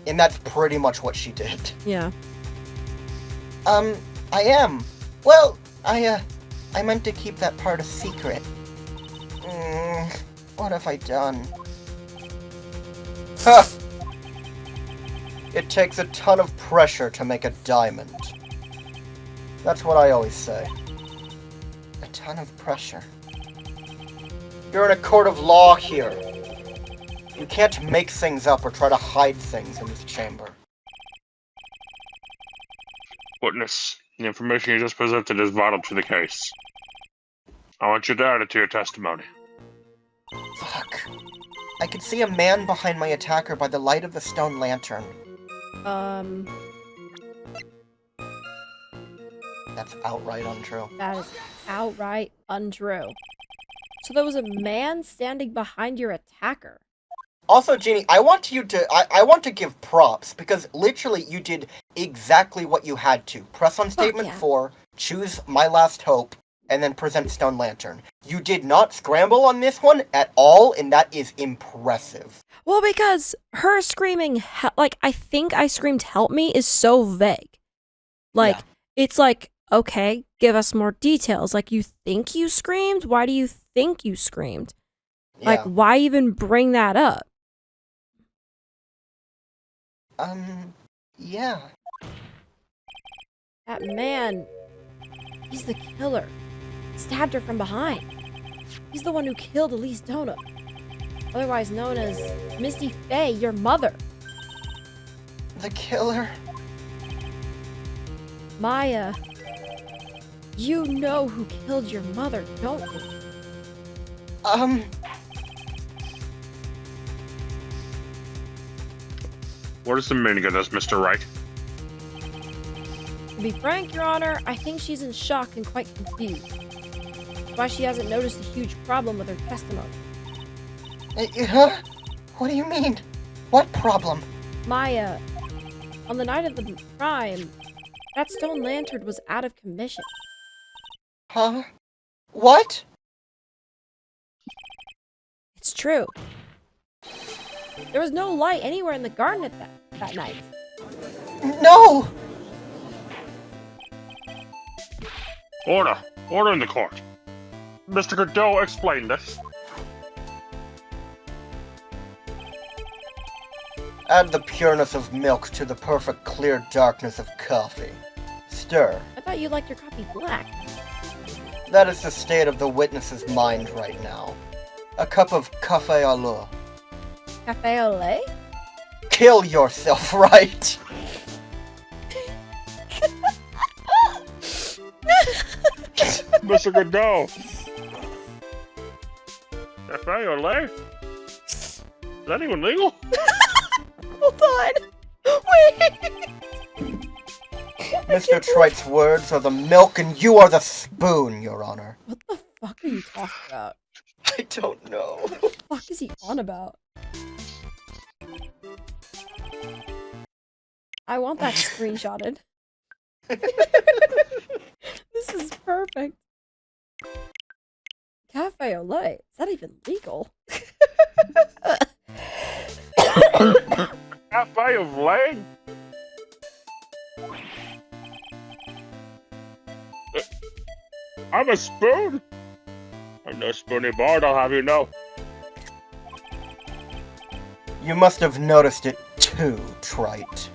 And that's pretty much what she did. Yeah. I am. Well, I meant to keep that part a secret. What have I done? Huh! It takes a ton of pressure to make a diamond. That's what I always say. A ton of pressure. You're in a court of law here. You can't make things up or try to hide things in this chamber. Witness, the information you just presented is vital to the case. I want you to add it to your testimony. Fuck. I could see a man behind my attacker by the light of the stone lantern. That's outright untrue. That is outright untrue. So there was a man standing behind your attacker. Also, Jeannie, I want to give props, because literally you did exactly what you had to. Press on statement 4, choose My Last Hope, and then present Stone Lantern. You did not scramble on this one at all, and that is impressive. Well, because her screaming, I think I screamed help me is so vague. Like, It's like, okay, give us more details. Like, you think you screamed? Why do you think you screamed? Yeah. Like, why even bring that up? Yeah. That man, he's the killer. Stabbed her from behind. He's the one who killed Elise Dona, otherwise known as Misty Faye, your mother. The killer? Maya, you know who killed your mother, don't you? What is the meaning of this, Mr. Wright? To be frank, Your Honor, I think she's in shock and quite confused. That's why she hasn't noticed the huge problem with her testimony. Huh? What do you mean? What problem? Maya, on the night of the crime, that stone lantern was out of commission. Huh? What? It's true. There was no light anywhere in the garden at that night. No! Order! Order in the court! Mr. Godot, explain this. Add the pureness of milk to the perfect clear darkness of coffee. Stir. I thought you liked your coffee black. That is the state of the witness's mind right now. A cup of café au lait. Cafe au lait? Kill yourself, right? Mr. Godot! Cafe au lait? Is that even legal? Hold on! Wait! Mr. Trite's words are the milk and you are the spoon, Your Honor. What the fuck are you talking about? I don't know. What the fuck is he on about? I want that screenshotted. This is perfect. Cafe au lait? Is that even legal? Cafe of lait? I'm a spoon! I'm no spoony bard, I'll have you know. You must have noticed it too, Trite.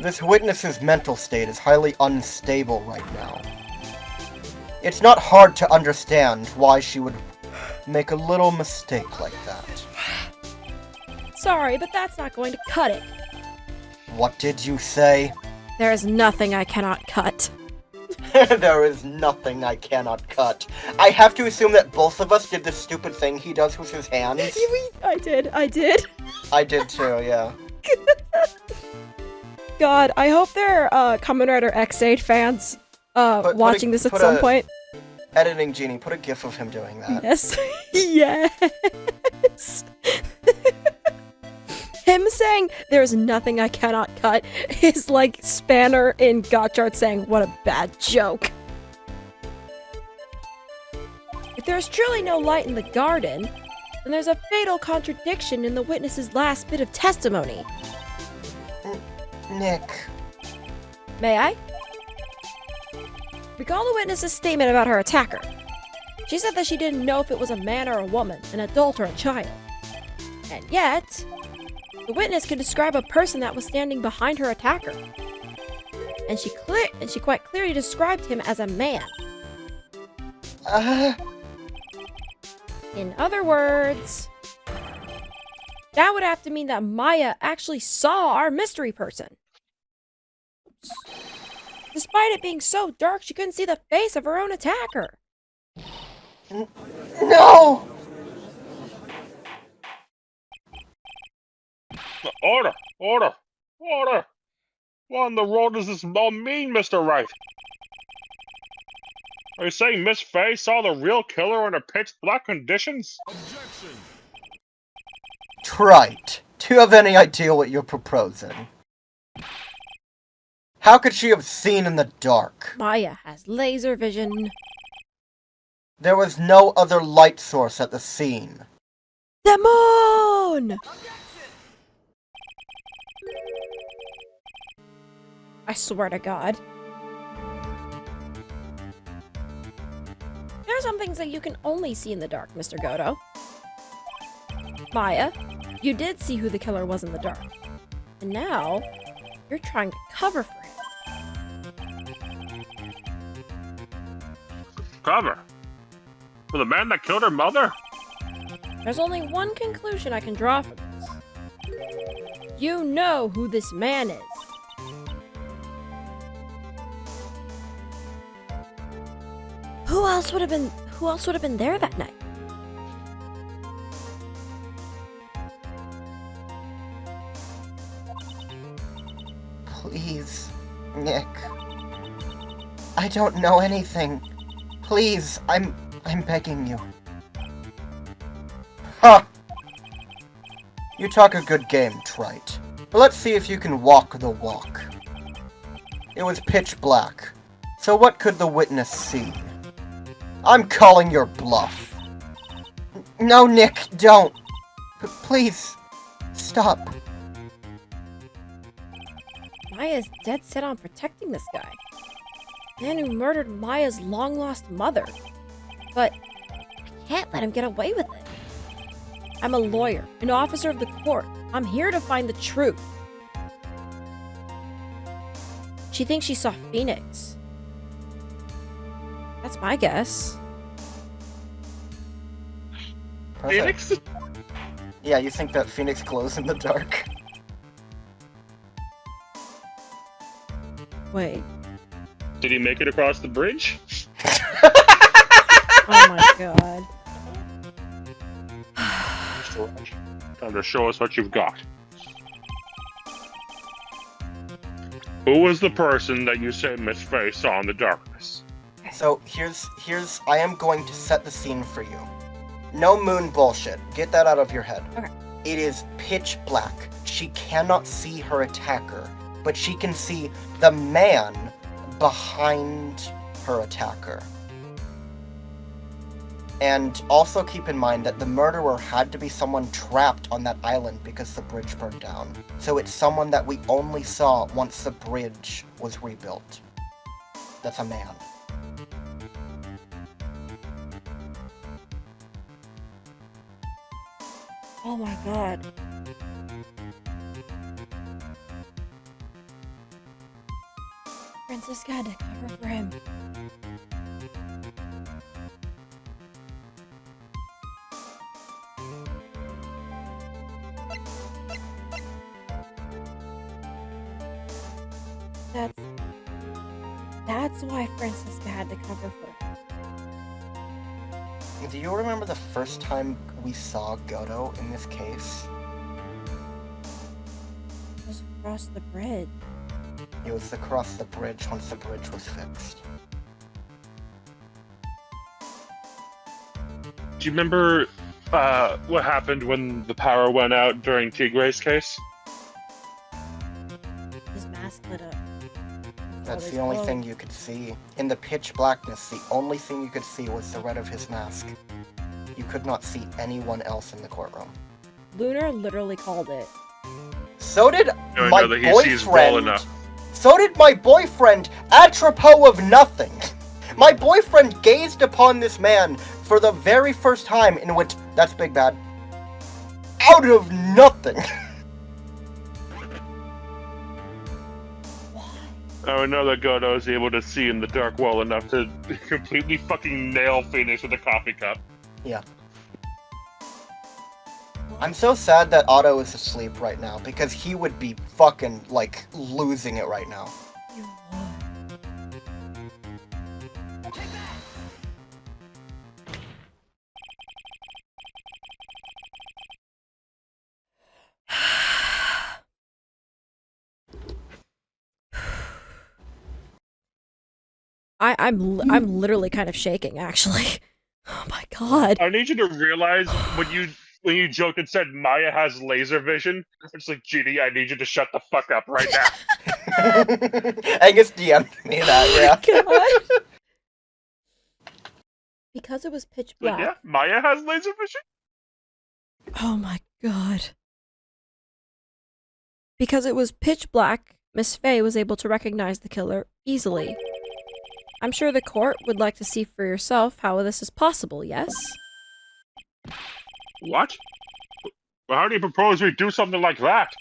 This witness's mental state is highly unstable right now. It's not hard to understand why she would make a little mistake like that. Sorry, but that's not going to cut it. What did you say? There is nothing I cannot cut. There is nothing I cannot cut. I have to assume that both of us did the stupid thing he does with his hands. I did. I did too, yeah. God, I hope there are Kamen Rider X8 fans watching this at some point. Editing Genie, put a gif of him doing that. Yes. Yes. Him saying saying "there's nothing I cannot cut" is like Spanner in Gotchard saying "what a bad joke." If there's truly no light in the garden, then there's a fatal contradiction in the witness's last bit of testimony. Nick. May I? Recall the witness's statement about her attacker. She said that she didn't know if it was a man or a woman, an adult or a child. And yet, the witness could describe a person that was standing behind her attacker. And she quite clearly described him as a man. In other words, that would have to mean that Maya actually saw our mystery person. Despite it being so dark, she couldn't see the face of her own attacker. No! Order! Order! Order! What in the world does this all mean, Mr. Wright? Are you saying Miss Faye saw the real killer under pitch black conditions? Objection. Trite. Do you have any idea what you're proposing? How could she have seen in the dark? Maya has laser vision. There was no other light source at the scene. The moon! I swear to God. There are some things that you can only see in the dark, Mr. Godo. Maya, you did see who the killer was in the dark. And now, you're trying to cover for him. Cover? For the man that killed her mother? There's only one conclusion I can draw from this. You know who this man is. Who else would have been there that night? Please, Nick. I don't know anything. Please, I'm begging you. Ha! You talk a good game, Trite. But let's see if you can walk the walk. It was pitch black. So what could the witness see? I'm calling your bluff. No, Nick, don't. Please, stop. Maya's dead set on protecting this guy. The man who murdered Maya's long-lost mother. But I can't let him get away with it. I'm a lawyer, an officer of the court. I'm here to find the truth. She thinks she saw Phoenix. That's my guess. Perfect. Phoenix? Yeah, you think that Phoenix glows in the dark? Wait. Did he make it across the bridge? Oh my god. Time to show us what you've got. Who was the person that you say Miss Faye saw in the darkness? So here's I am going to set the scene for you. No moon bullshit. Get that out of your head. Okay. It is pitch black. She cannot see her attacker, but she can see the man behind her attacker. And also keep in mind that the murderer had to be someone trapped on that island because the bridge burned down. So it's someone that we only saw once the bridge was rebuilt. That's a man. Oh my god. Francisca had to cover for him. That's why Francisca had to cover for him. Do you remember the first time we saw Godo in this case? It was across the bridge. It was across the bridge once the bridge was fixed. Do you remember what happened when the power went out during Tigre's case? That's Oh, the only there's thing you could see. In the pitch blackness, the only thing you could see was the red of his mask. You could not see anyone else in the courtroom. Lunar literally called it. So did I my know that he sees well boyfriend. enough. So did my boyfriend, apropos of nothing. My boyfriend gazed upon this man for the very first time and went, "That's big bad." Out of nothing. I know that Godo is able to see in the dark well enough to completely fucking nail Phoenix with a coffee cup. Yeah. I'm so sad that Otto is asleep right now, because he would be fucking, like, losing it right now. I'm literally kind of shaking, actually. Oh my god. I need you to realize when you joked and said Maya has laser vision, it's like, Genie, I need you to shut the fuck up right now. Angus DM'd me that, yeah. God. Because it was pitch Like, black. yeah, Maya has laser vision? Oh my god. Because it was pitch black, Miss Faye was able to recognize the killer easily. I'm sure the court would like to see for yourself how this is possible, yes? What? Well, how do you propose we do something like that?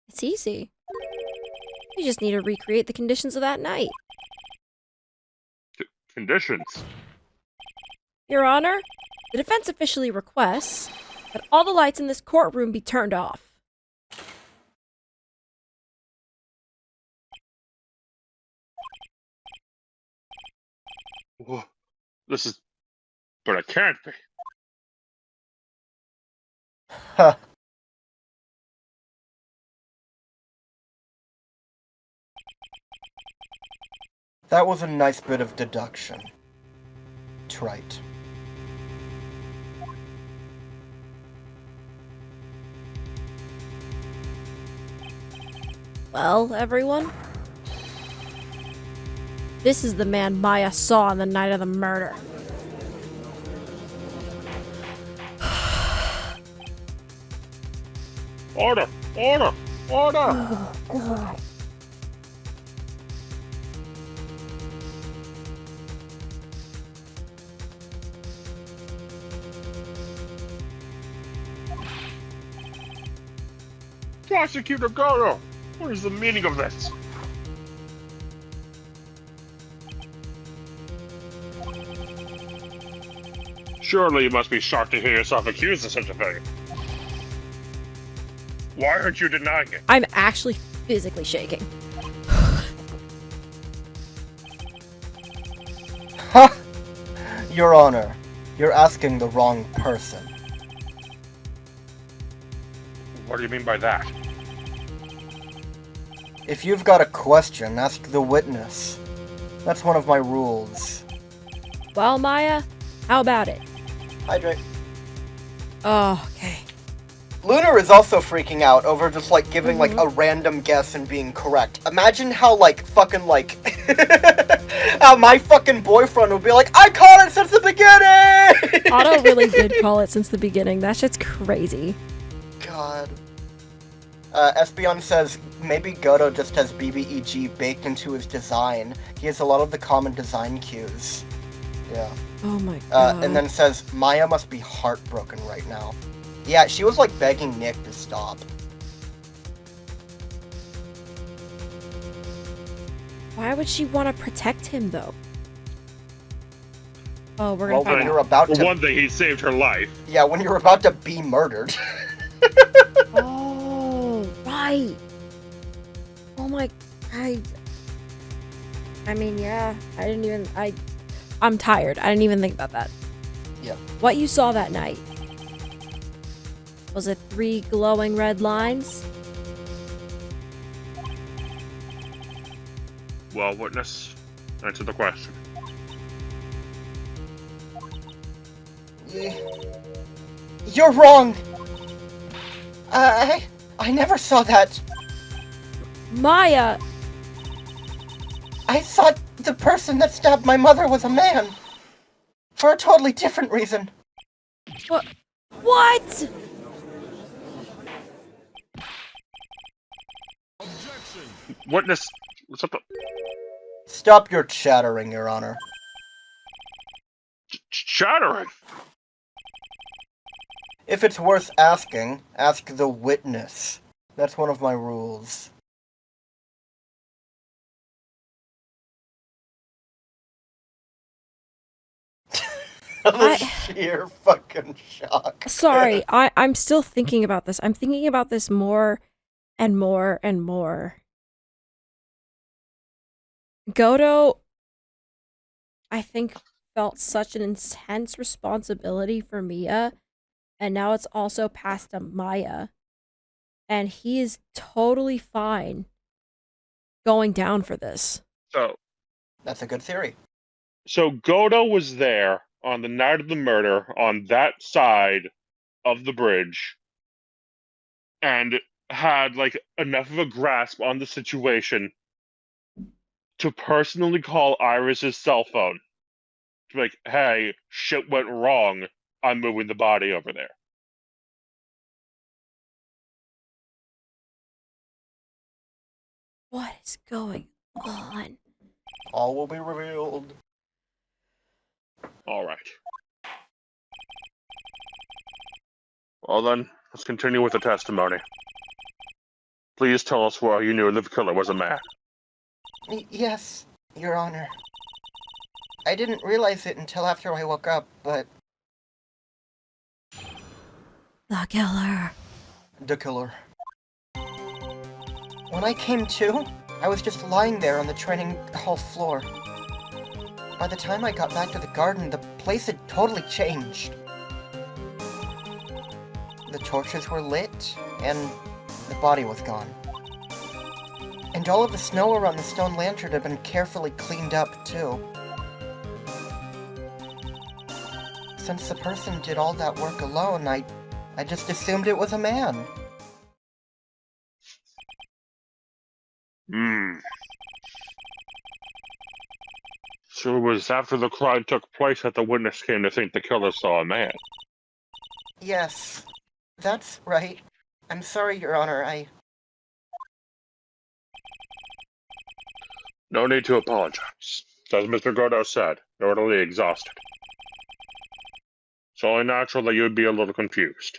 It's easy. You just need to recreate the conditions of that night. Conditions? Your Honor, the defense officially requests that all the lights in this courtroom be turned off. Whoa, this is... But it can't be. Huh. That was a nice bit of deduction. Trite. Well, everyone? This is the man Maya saw on the night of the murder. Order! Order! Order! Oh, God. Prosecutor Godo! What is the meaning of this? Surely you must be shocked to hear yourself accused of such a thing. Why aren't you denying it? I'm actually physically shaking. Ha! Your Honor, you're asking the wrong person. What do you mean by that? If you've got a question, ask the witness. That's one of my rules. Well, Maya, how about it? Hydrate. Oh, okay. Lunar is also freaking out over just, like, giving, like, a random guess and being correct. Imagine how, like, fucking, like... how my fucking boyfriend would be like, I caught it since the beginning! Otto really did call it since the beginning. That shit's crazy. God. Espeon says, maybe Godo just has BBEG baked into his design. He has a lot of the common design cues. Yeah. Oh my god. And then says, Maya must be heartbroken right now. Yeah, she was like begging Nick to stop. Why would she want to protect him, though? Oh, we're gonna Well, find when out. you're about For to... one thing, he saved her life. Yeah, when you're about to be murdered. Oh, right. Oh my... I mean, yeah. I'm tired. I didn't even think about that. Yeah. What you saw that night. Was it 3 glowing red lines? Well, witness, answer the question. You're wrong! I never saw that. Maya! I thought the person that stabbed my mother was a man. For a totally different reason. What? What? Objection. Witness. What's up? Stop your chattering, Your Honor. Chattering. If it's worth asking, ask the witness. That's one of my rules. The sheer fucking shock. Sorry, I'm still thinking about this. I'm thinking about this more and more and more. Godo, I think, felt such an intense responsibility for Mia, and now it's also passed to Maya. And he is totally fine going down for this. So That's a good theory. Godo was there on the night of the murder on that side of the bridge and had like enough of a grasp on the situation to personally call Iris's cell phone to be like, hey, shit went wrong. I'm moving the body over there. What is going on? All will be revealed. All right. Well then, let's continue with the testimony. Please tell us why you knew the killer was a man. Yes, Your Honor. I didn't realize it until after I woke up, but... The killer. The killer. When I came to, I was just lying there on the training hall floor. By the time I got back to the garden, the place had totally changed. The torches were lit, and the body was gone. And all of the snow around the stone lantern had been carefully cleaned up, too. Since the person did all that work alone, I just assumed it was a man. So it was after the crime took place that the witness came to think the killer saw a man. Yes, that's right. I'm sorry, Your Honor, No need to apologize. As Mr. Gordo said, you're utterly exhausted. It's only natural that you would be a little confused.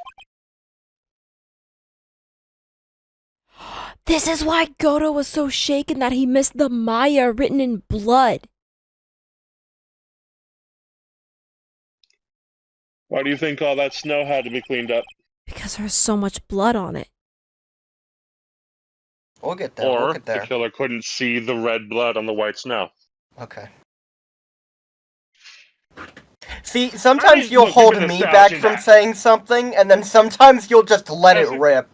This is why Godo was so shaken that he missed the Maya written in blood. Why do you think all that snow had to be cleaned up? Because there's so much blood on it. we'll get there, Or we'll get the there. killer couldn't see the red blood on the white snow. Okay. See, sometimes you'll look, hold you've been me back establishing from that. saying something, and then sometimes you'll just let it rip.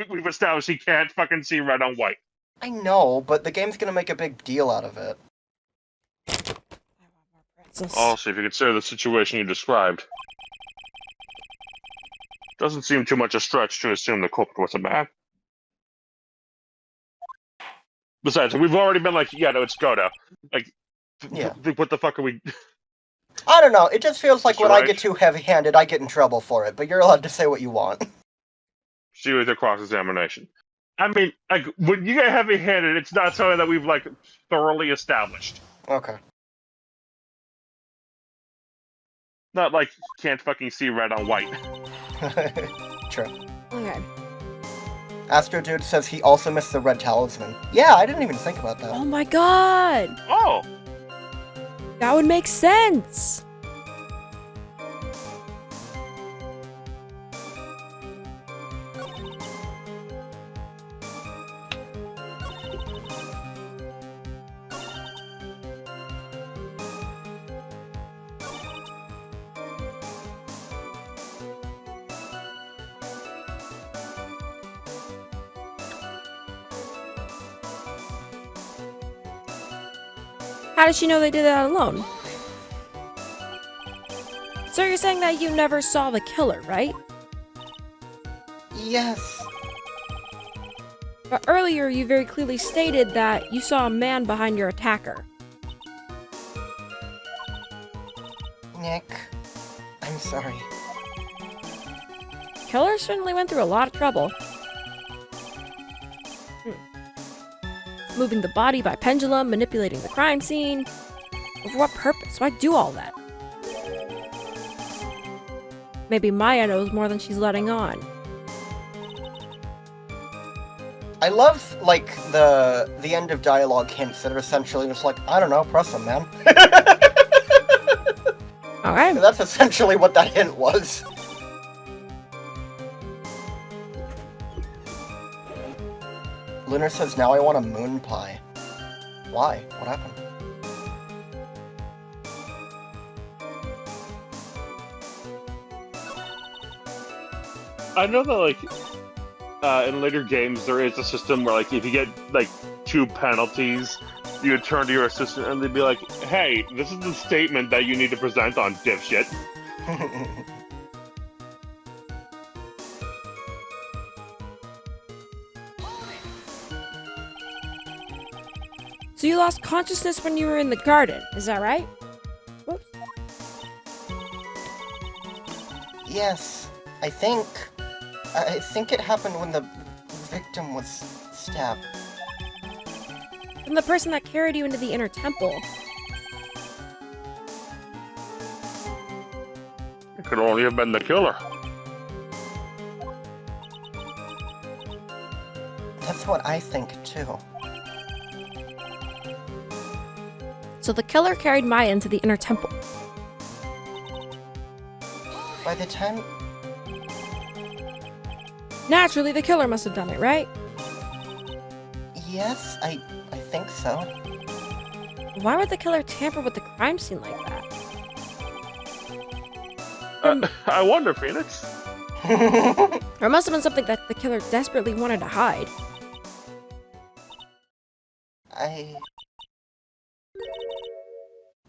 We've established he can't fucking see red on white. I know, but the game's gonna make a big deal out of it. Also, if you consider the situation you described, doesn't seem too much a stretch to assume the culprit was a man. Besides, we've already been like, yeah, no, it's Godo. Like, Yeah. What the fuck are we... I don't know, it just feels like Mr. when I Wright? get too heavy-handed, I get in trouble for it, but you're allowed to say what you want. See with your cross-examination. I mean, like, when you get heavy-handed, it's not something that we've, like, thoroughly established. Okay. Not like, can't fucking see red on white. True. Okay. Astro Dude says he also missed the red talisman. Yeah, I didn't even think about that. Oh my god! Oh! That would make sense! How did she know they did that alone? So you're saying that you never saw the killer, right? Yes. But earlier, you very clearly stated that you saw a man behind your attacker. Nick, I'm sorry. Killer certainly went through a lot of trouble. Moving the body by pendulum, manipulating the crime scene. But for what purpose? Why do all that? Maybe Maya knows more than she's letting on. I love, like, the end of dialogue hints that are essentially just like, I don't know, press them, man. Alright. That's essentially what that hint was. Lunar says, now I want a moon pie. Why? What happened? I know that, like, in later games, there is a system where, like, if you get, like, 2 penalties, you would turn to your assistant and they'd be like, hey, this is the statement that you need to present on, dipshit. So you lost consciousness when you were in the garden, is that right? Whoops. Yes, I think it happened when the victim was stabbed. From the person that carried you into the inner temple. It could only have been the killer. That's what I think, too. So the killer carried Maya into the inner temple. By the time... Naturally, the killer must have done it, right? Yes, I think so. Why would the killer tamper with the crime scene like that? I wonder, Phoenix. Or it must have been something that the killer desperately wanted to hide.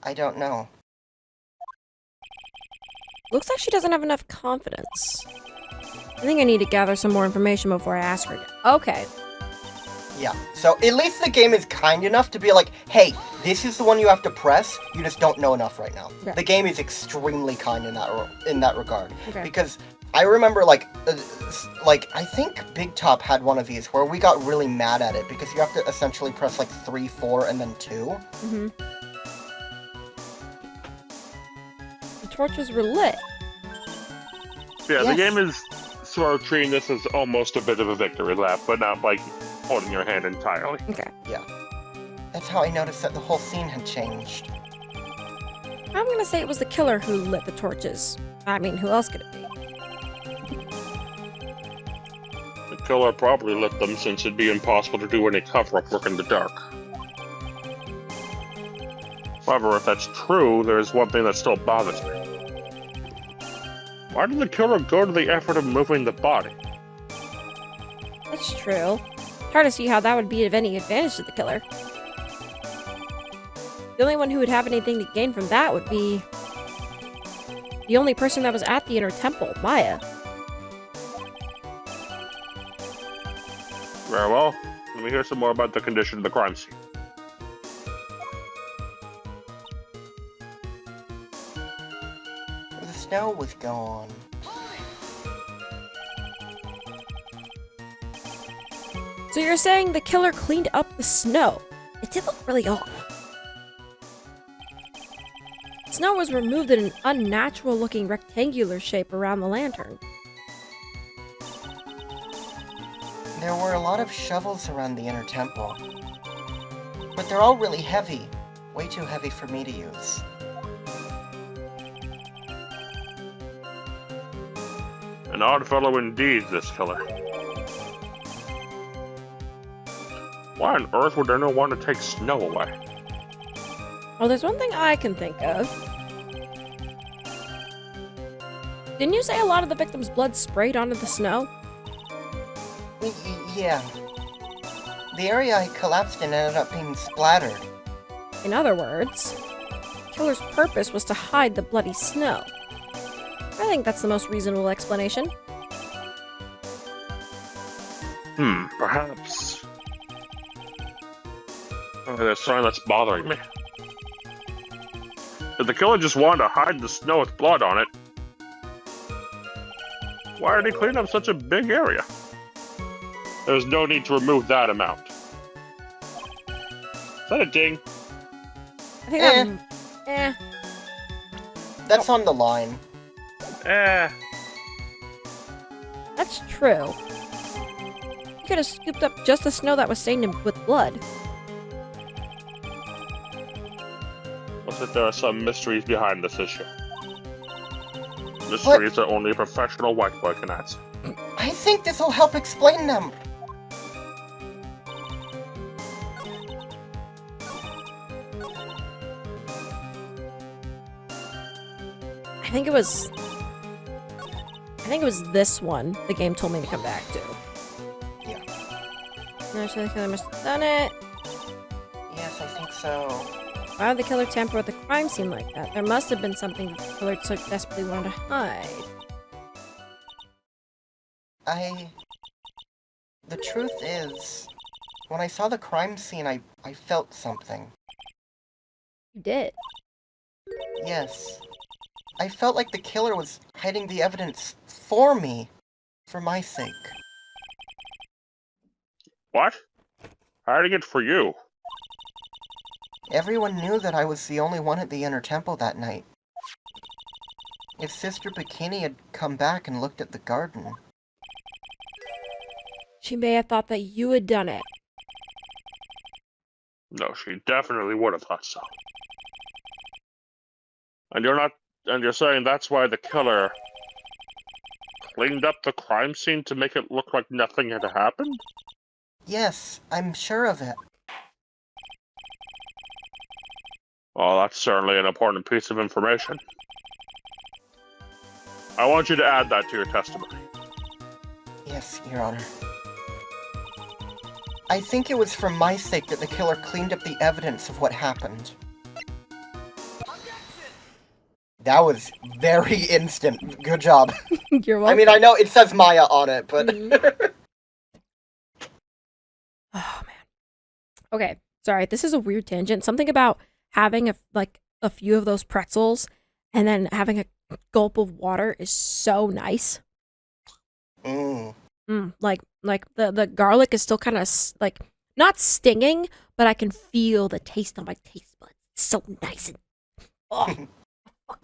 I don't know. Looks like she doesn't have enough confidence. I think I need to gather some more information before I ask her again. Okay. Yeah, so at least the game is kind enough to be like, hey, this is the one you have to press, you just don't know enough right now. Okay. The game is extremely kind in that regard. Okay. Because I remember, like, I think Big Top had one of these where we got really mad at it because you have to essentially press, like, 3, 4, and then 2. Mm-hmm. The torches were lit. Yeah, Yes. The game is sort of treating this as almost a bit of a victory lap, but not, like, holding your hand entirely. Okay. Yeah. That's how I noticed that the whole scene had changed. I'm gonna say it was the killer who lit the torches. I mean, who else could it be? The killer probably lit them since it'd be impossible to do any cover-up work in the dark. However, if that's true, there's one thing that still bothers me. Why did the killer go to the effort of moving the body? That's true. Hard to see how that would be of any advantage to the killer. The only one who would have anything to gain from that would be the only person that was at the inner temple, Maya. Very well. Let me hear some more about the condition of the crime scene. The snow was gone. So you're saying the killer cleaned up the snow? It did look really off. Snow was removed in an unnatural looking rectangular shape around the lantern. There were a lot of shovels around the inner temple. But they're all really heavy. Way too heavy for me to use. An odd fellow indeed, this killer. Why on earth would anyone want to take snow away? Oh, there's one thing I can think of. Didn't you say a lot of the victim's blood sprayed onto the snow? Yeah. The area I collapsed in ended up being splattered. In other words, the killer's purpose was to hide the bloody snow. I think that's the most reasonable explanation. Perhaps. Oh, there's something that's bothering me. If the killer just wanted to hide the snow with blood on it, why did he clean up such a big area? There's no need to remove that amount. Is that a ding? I think I'm. That's on the line. That's true. You could have scooped up just the snow that was stained with blood. Looks like there are some mysteries behind this issue. Mysteries that only a professional white boy can answer. I think this will help explain them. I think it was this one the game told me to come back to. Yeah. No, so the killer must have done it. Yes, I think so. Why would the killer tamper with the crime scene like that? There must have been something the killer so desperately wanted to hide. The truth is, when I saw the crime scene, I felt something. You did. Yes. I felt like the killer was hiding the evidence for me, for my sake. What? Hiding it for you? Everyone knew that I was the only one at the Inner Temple that night. If Sister Bikini had come back and looked at the garden... She may have thought that you had done it. No, she definitely would have thought so. And you're saying that's why the killer cleaned up the crime scene to make it look like nothing had happened? Yes, I'm sure of it. Well, that's certainly an important piece of information. I want you to add that to your testimony. Yes, Your Honor. I think it was for my sake that the killer cleaned up the evidence of what happened. That was very instant. Good job. You're welcome. I mean, I know it says Maya on it, but... Oh, man. Okay, sorry, this is a weird tangent. Something about having a few of those pretzels and then having a gulp of water is so nice. Like the garlic is still kind of like not stinging, but I can feel the taste on my taste buds. It's so nice and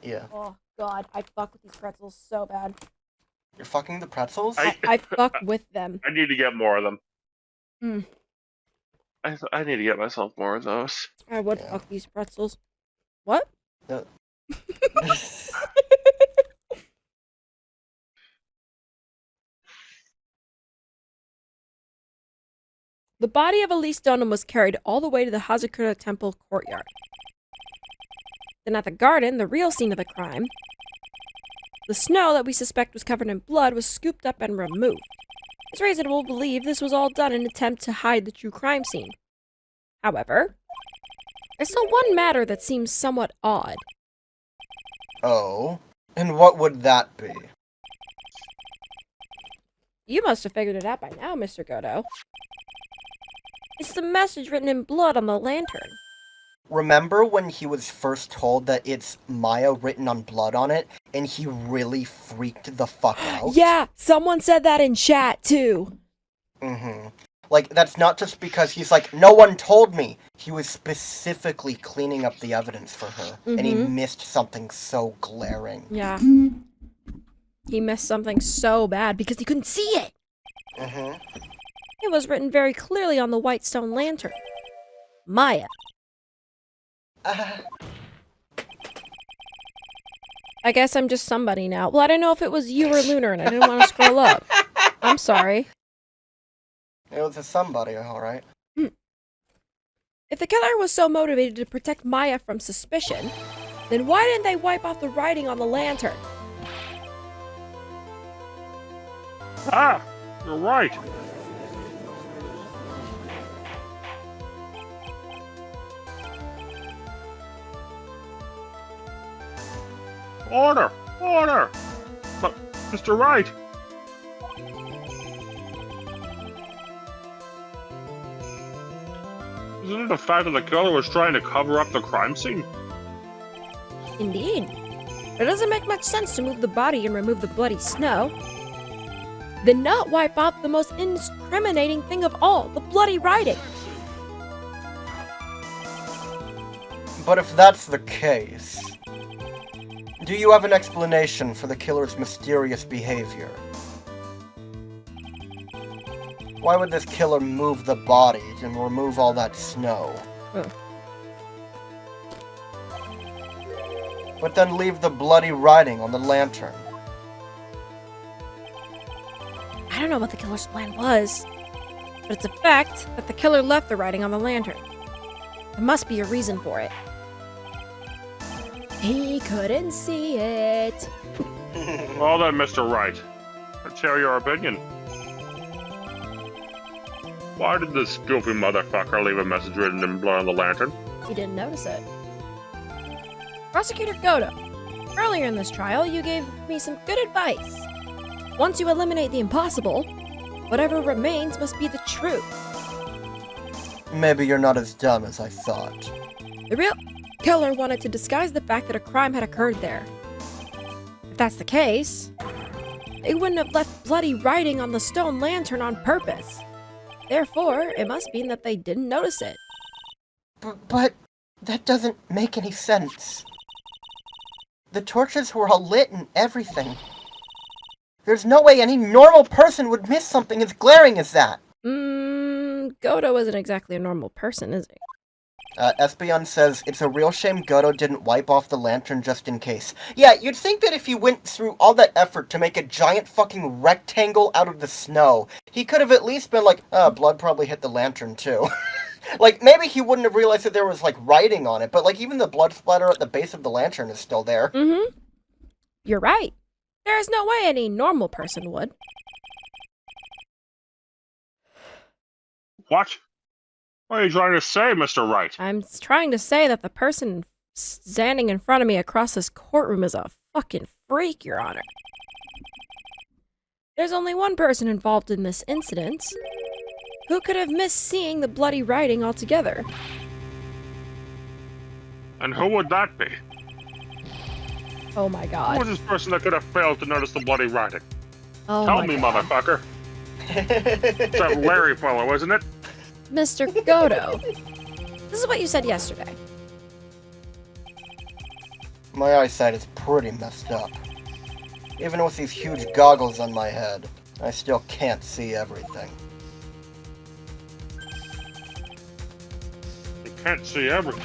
Yeah. Oh god, I fuck with these pretzels so bad. You're fucking the pretzels? I fuck with them. I need to get more of them. Mm. I need to get myself more of those. I would fuck these pretzels. What? The body of Elise Dunham was carried all the way to the Hazakura Temple courtyard. Then at the garden, the real scene of the crime, the snow that we suspect was covered in blood was scooped up and removed. It's reasonable to believe this was all done in an attempt to hide the true crime scene. However, there's still one matter that seems somewhat odd. Oh? And what would that be? You must have figured it out by now, Mr. Godo. It's the message written in blood on the lantern. Remember when he was first told that it's Maya written on blood on it, and he really freaked the fuck out? Yeah, someone said that in chat, too. Like, that's not just because he's like, no one told me. He was specifically cleaning up the evidence for her, and he missed something so glaring. Yeah. He missed something so bad because he couldn't see it. It was written very clearly on the white stone lantern. Maya. I guess I'm just somebody now. Well, I didn't know if it was you or Lunar, and I didn't want to scroll up. I'm sorry. It was a somebody, alright. If the killer was so motivated to protect Maya from suspicion, then why didn't they wipe off the writing on the lantern? Ah, you're right. Order! Order! But, Mr. Wright! Isn't it the fact that the killer was trying to cover up the crime scene? Indeed. It doesn't make much sense to move the body and remove the bloody snow. Then not wipe out the most incriminating thing of all, the bloody writing. But if that's the case, do you have an explanation for the killer's mysterious behavior? Why would this killer move the body and remove all that snow? But then leave the bloody writing on the lantern? I don't know what the killer's plan was, but it's a fact that the killer left the writing on the lantern. There must be a reason for it. He couldn't see it. Well then, Mr. Wright, let's hear your opinion. Why did this goofy motherfucker leave a message written in blood on the lantern? He didn't notice it. Prosecutor Godo, earlier in this trial, you gave me some good advice. Once you eliminate the impossible, whatever remains must be the truth. Maybe you're not as dumb as I thought. The real killer wanted to disguise the fact that a crime had occurred there. If that's the case, they wouldn't have left bloody writing on the stone lantern on purpose. Therefore, it must mean that they didn't notice it. But that doesn't make any sense. The torches were all lit and everything. There's no way any normal person would miss something as glaring as that. Godo isn't exactly a normal person, is he? Espeon says, it's a real shame Godo didn't wipe off the lantern just in case. Yeah, you'd think that if he went through all that effort to make a giant fucking rectangle out of the snow, he could have at least been like, blood probably hit the lantern too. Like, maybe he wouldn't have realized that there was, like, writing on it, but, like, even the blood splatter at the base of the lantern is still there. Mm-hmm. You're right. There is no way any normal person would. What? What are you trying to say, Mr. Wright? I'm trying to say that the person standing in front of me across this courtroom is a fucking freak, Your Honor. There's only one person involved in this incident. Who could have missed seeing the bloody writing altogether? And who would that be? Oh my Who god. was this person that could have failed to notice the bloody writing? Oh Tell my me, god. motherfucker. It's that Larry fellow, isn't it? Mr. Godo. This is what you said yesterday. My eyesight is pretty messed up. Even with these huge goggles on my head, I still can't see everything. You can't see everything.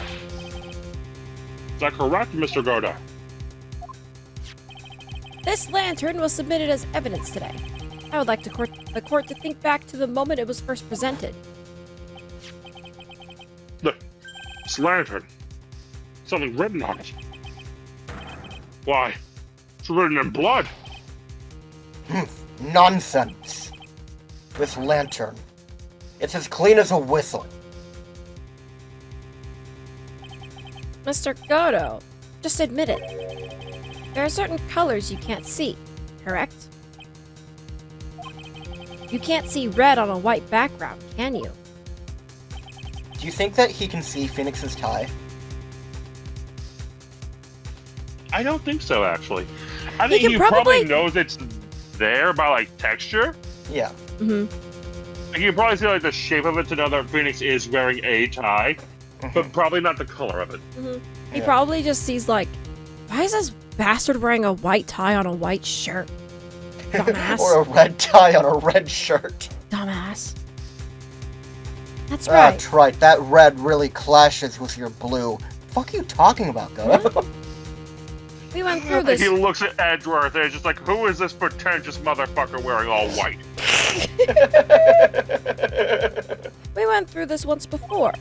Is that correct, Mr. Godo? This lantern was submitted as evidence today. I would like the court to think back to the moment it was first presented. Look, this lantern. Something written on it. Why? It's written in blood. Nonsense. This lantern. It's as clean as a whistle. Mr. Godo, just admit it. There are certain colors you can't see, correct? You can't see red on a white background, can you? Do you think that he can see Phoenix's tie? I don't think so, actually. I He think can he probably probably knows it's there by, like, texture. Yeah. Mm-hmm. Like, you can probably see, like, the shape of it to know that Phoenix is wearing a tie, but probably not the color of it. Mm-hmm. He Yeah. probably just sees like, why is this bastard wearing a white tie on a white shirt? Dumbass. Or a red tie on a red shirt. Dumbass. That's Ah, right. that's right. That red really clashes with your blue. Fuck you talking about, Godo? We went through this. He looks at Edgeworth and is just like, who is this pretentious motherfucker wearing all white? We went through this once before,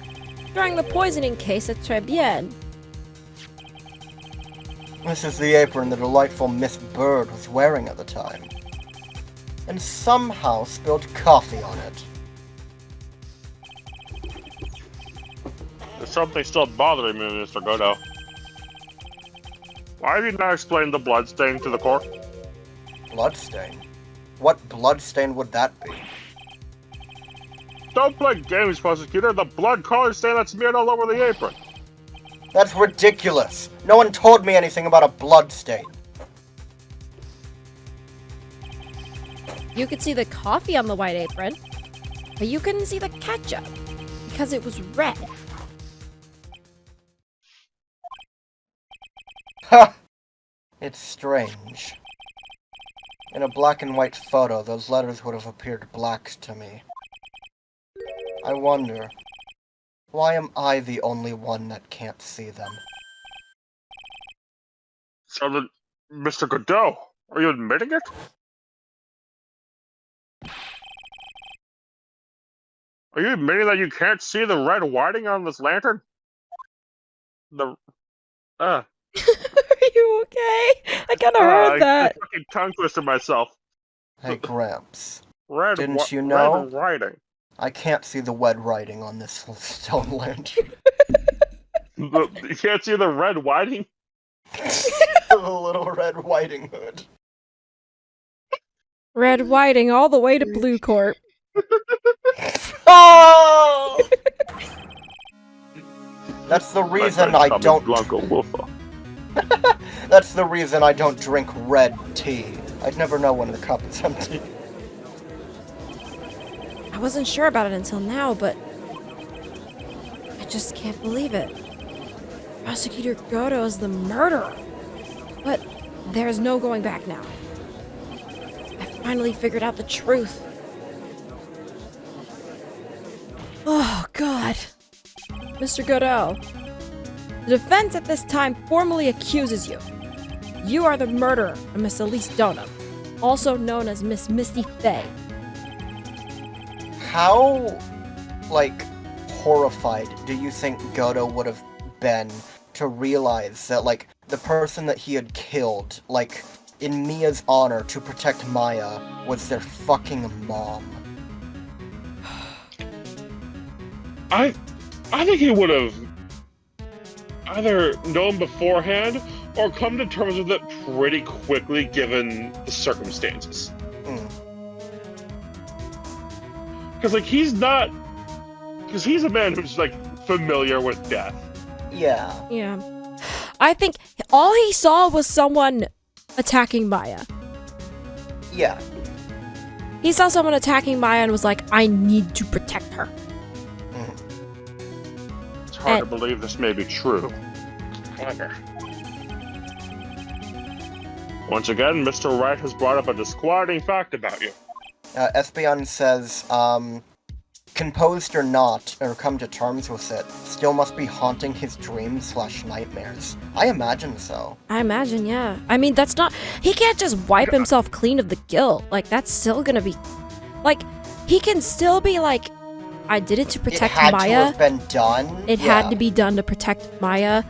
during the poisoning case at Tribulations. This is the apron the delightful Miss Bird was wearing at the time. And somehow spilled coffee on it. There's something still bothering me, Mr. Godo. Why have you not explained the bloodstain to the court? Bloodstain? What bloodstain would that be? Don't play games, prosecutor. The blood color stain that's smeared all over the apron. That's ridiculous. No one told me anything about a blood stain. You could see the coffee on the white apron, but you couldn't see the ketchup because it was red. Ha! It's strange. In a black and white photo, those letters would have appeared black to me. I wonder, why am I the only one that can't see them? So then, Mr. Godot, are you admitting it? Are you admitting that you can't see the red whiting on this lantern? Are you okay? I kind of heard that. I fucking tongue twisted myself. Hey, Gramps. Red, Didn't you know? Red writing. I can't see the red writing on this stone lantern. You can't see the red whiting? The little red whiting hood. Red whiting all the way to Blue Court. Oh! That's the reason I don't. That's the reason I don't drink red tea. I'd never know when the cup is empty. I wasn't sure about it until now, but I just can't believe it. Prosecutor Goto is the murderer. But there's no going back now. I finally figured out the truth. Oh, God. Mr. Godot, the defense at this time formally accuses you. You are the murderer of Miss Elise Donham, also known as Miss Misty Fey. How, horrified do you think Goto would have been to realize that, the person that he had killed, in Mia's honor to protect Maya, was their fucking mom? I think he would have either known beforehand or come to terms with it pretty quickly given the circumstances. Because, he's not... Because he's a man who's, familiar with death. Yeah. Yeah. I think all he saw was someone attacking Maya. Yeah. He saw someone attacking Maya and was like, I need to protect her. It's hard to believe this may be true. However, once again, Mr. Wright has brought up a disquieting fact about you. Espeon says, composed or not, or come to terms with it, still must be haunting his dreams/nightmares. I imagine so. I imagine, yeah. I mean, that's not... He can't just wipe himself clean of the guilt. That's still gonna be... he can still be I did it to protect Maya. It had to have been done. It had to be done to protect Maya.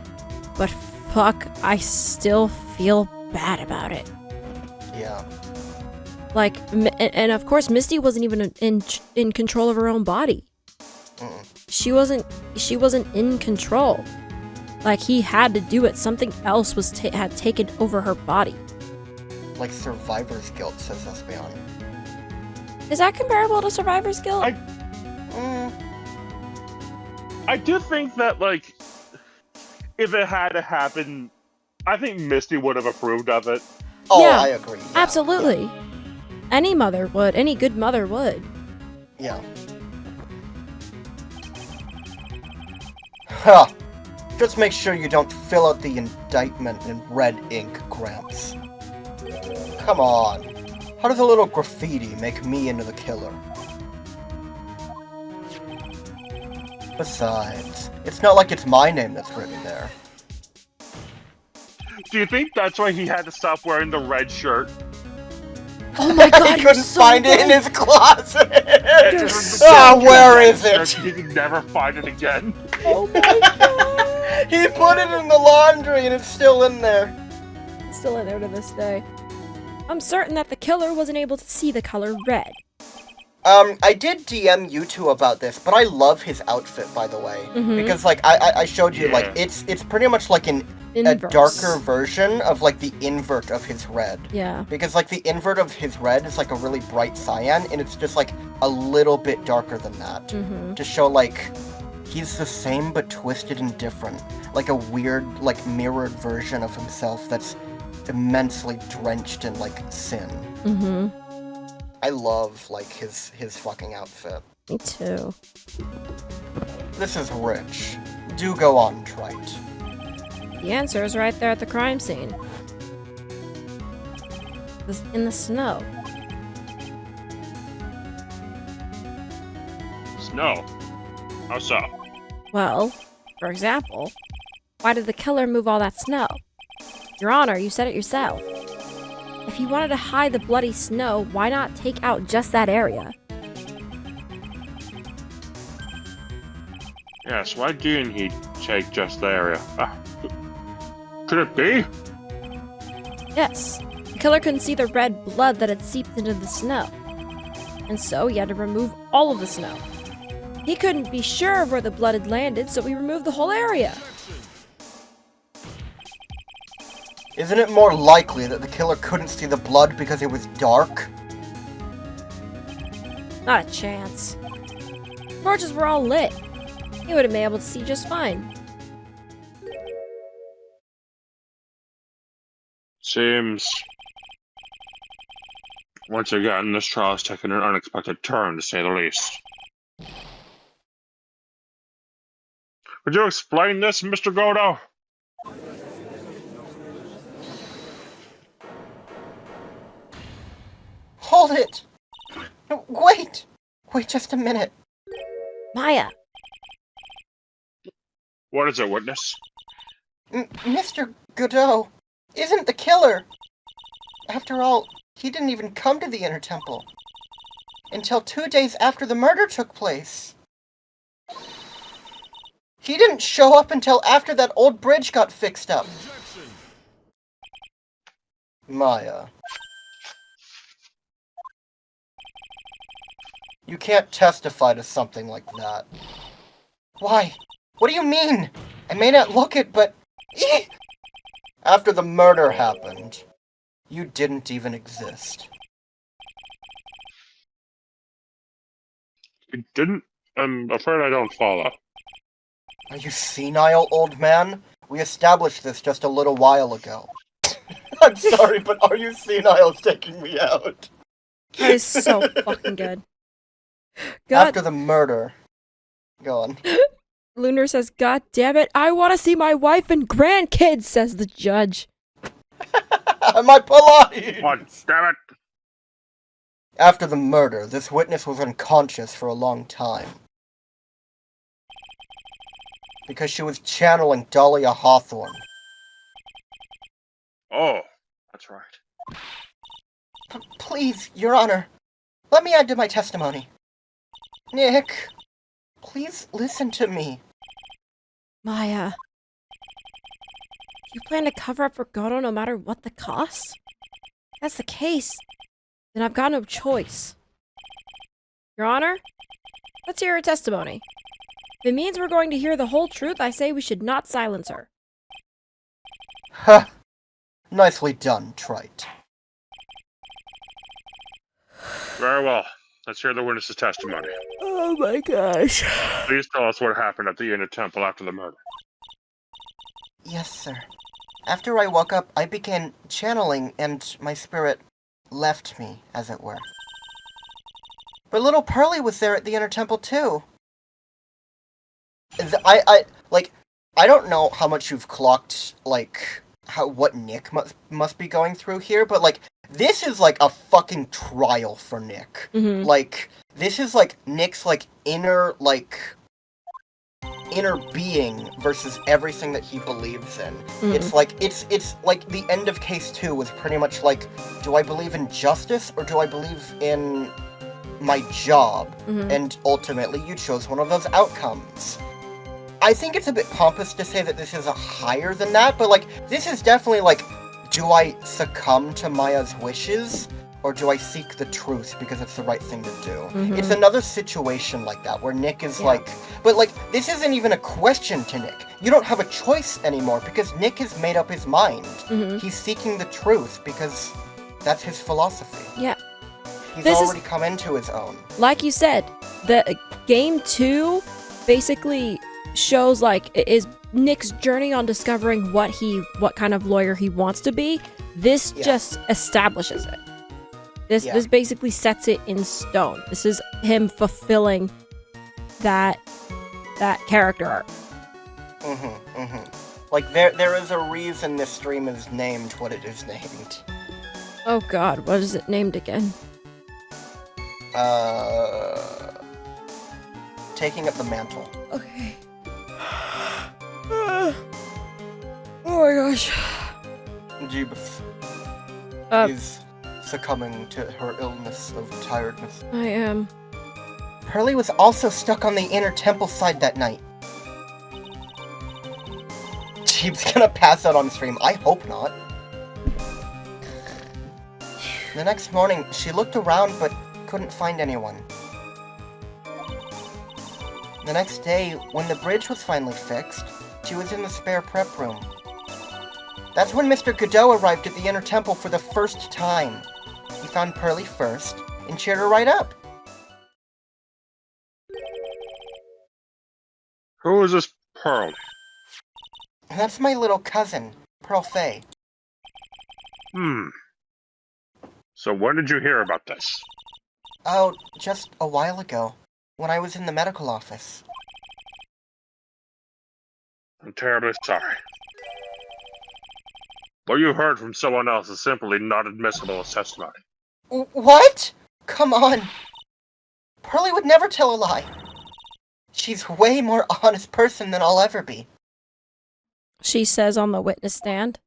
But fuck, I still feel bad about it. Yeah. And of course, Misty wasn't even in control of her own body. She wasn't in control. He had to do it. Something else had taken over her body. Survivor's guilt, says Espeon. Is that comparable to survivor's guilt? I do think that, if it had to happen, I think Misty would have approved of it. Oh, yeah, I agree. Yeah. Absolutely. Yeah. Any mother would. Any good mother would. Yeah. Huh. Just make sure you don't fill out the indictment in red ink, Gramps. Come on. How does a little graffiti make me into the killer? Besides, it's not like it's my name that's written there. Do you think that's why he had to stop wearing the red shirt? Oh my god, he couldn't find it in his closet! Oh, where is it? He could never find it again. Oh my god! He put it in the laundry and it's still in there. It's still in there to this day. I'm certain that the killer wasn't able to see the color red. I did DM you two about this, but I love his outfit, by the way. Mhm. Because, like, I showed you, like, Yeah. it's pretty much like a Inverse. darker version of, like, the invert of his red. Yeah. Because, like, the invert of his red is, like, a really bright cyan, and it's just, like, a little bit darker than that. Mm-hmm. To show, like, he's the same but twisted and different. Like a weird, like, mirrored version of himself that's immensely drenched in, like, sin. Mm-hmm. I love, like, his fucking outfit. Me too. This is rich. Do go on, Trite. The answer is right there at the crime scene. In the snow. Snow. How so? Well, for example, why did the killer move all that snow? Your Honor, you said it yourself. If he wanted to hide the bloody snow, why not take out just that area? Yes, why didn't he take just the area? Could it be? Yes, the killer couldn't see the red blood that had seeped into the snow. And so he had to remove all of the snow. He couldn't be sure of where the blood had landed, so he removed the whole area. Isn't it more likely that the killer couldn't see the blood because it was dark? Not a chance. Torches were all lit. He would have been able to see just fine. Seems... Once again, this trial has taken an unexpected turn, to say the least. Could you explain this, Mr. Godo? Hold it! No, wait! Wait just a minute. Maya, What is it, witness? Mr. Godot isn't the killer. After all, he didn't even come to the Inner Temple until 2 days after the murder took place. He didn't show up until after that old bridge got fixed up. Objection. Maya. You can't testify to something like that. Why? What do you mean? I may not look it, but... After the murder happened, you didn't even exist. You didn't? I'm afraid I don't follow. Are you senile, old man? We established this just a little while ago. I'm sorry, but are you senile is taking me out. that is so fucking good. God, After the murder... Go on. Lunar says, God damn it, I want to see my wife and grandkids, says the judge. My Pilates! God damn it! After the murder, this witness was unconscious for a long time. Because she was channeling Dahlia Hawthorne. Oh, that's right. Please, Your Honor, let me add to my testimony. Nick, please listen to me. Maya, you plan to cover up for Godo no matter what the cost? If that's the case, then I've got no choice. Your Honor, let's hear her testimony. If it means we're going to hear the whole truth, I say we should not silence her. Ha! Nicely done, Trite. Very well. Let's hear the witness's testimony. Oh my gosh. Please tell us what happened at the Inner Temple after the murder. Yes, sir. After I woke up, I began channeling, and my spirit left me, as it were. But little Pearly was there at the Inner Temple, too. I don't know how much you've clocked, like, what Nick must be going through here, but, like, this is, like, a fucking trial for Nick. Mm-hmm. Like, this is, like, Nick's, like, inner being versus everything that he believes in. Mm. It's like the end of case 2 was pretty much like, do I believe in justice or do I believe in my job? Mhm. And ultimately you chose one of those outcomes. I think it's a bit pompous to say that this is a higher than that, but like, this is definitely like, do I succumb to Maya's wishes? or do I seek the truth because it's the right thing to do? Mhm. It's another situation like that where Nick is Yeah. like, but like, this isn't even a question to Nick. You don't have a choice anymore because Nick has made up his mind. Mhm. He's seeking the truth because that's his philosophy. Yeah. He's This is- already come into his own. Like you said, the game 2 basically shows like is Nick's journey on discovering what kind of lawyer he wants to be. This Yeah. just establishes it. This basically sets it in stone. This is him fulfilling that character arc. Like, there is a reason this stream is named what it is named. Oh god, what is it named again? Taking up the mantle. Okay. Oh my gosh. Jeebus Uh, is succumbing to her illness of tiredness. I am. Hurley was also stuck on the inner temple side that night. Jeeb's gonna pass out on stream. I hope not. The next morning, she looked around but couldn't find anyone. The next day, when the bridge was finally fixed, she was in the spare prep room. That's when Mr. Godot arrived at the inner temple for the first time. He found Pearly first and cheered her right up. Who is this Pearl? That's my little cousin, Pearl Faye. So when did you hear about this? Oh, just a while ago, when I was in the medical office. I'm terribly sorry. What you heard from someone else is simply not admissible as testimony. What? Come on. Pearly would never tell a lie. She's way more honest person than I'll ever be. She says on the witness stand.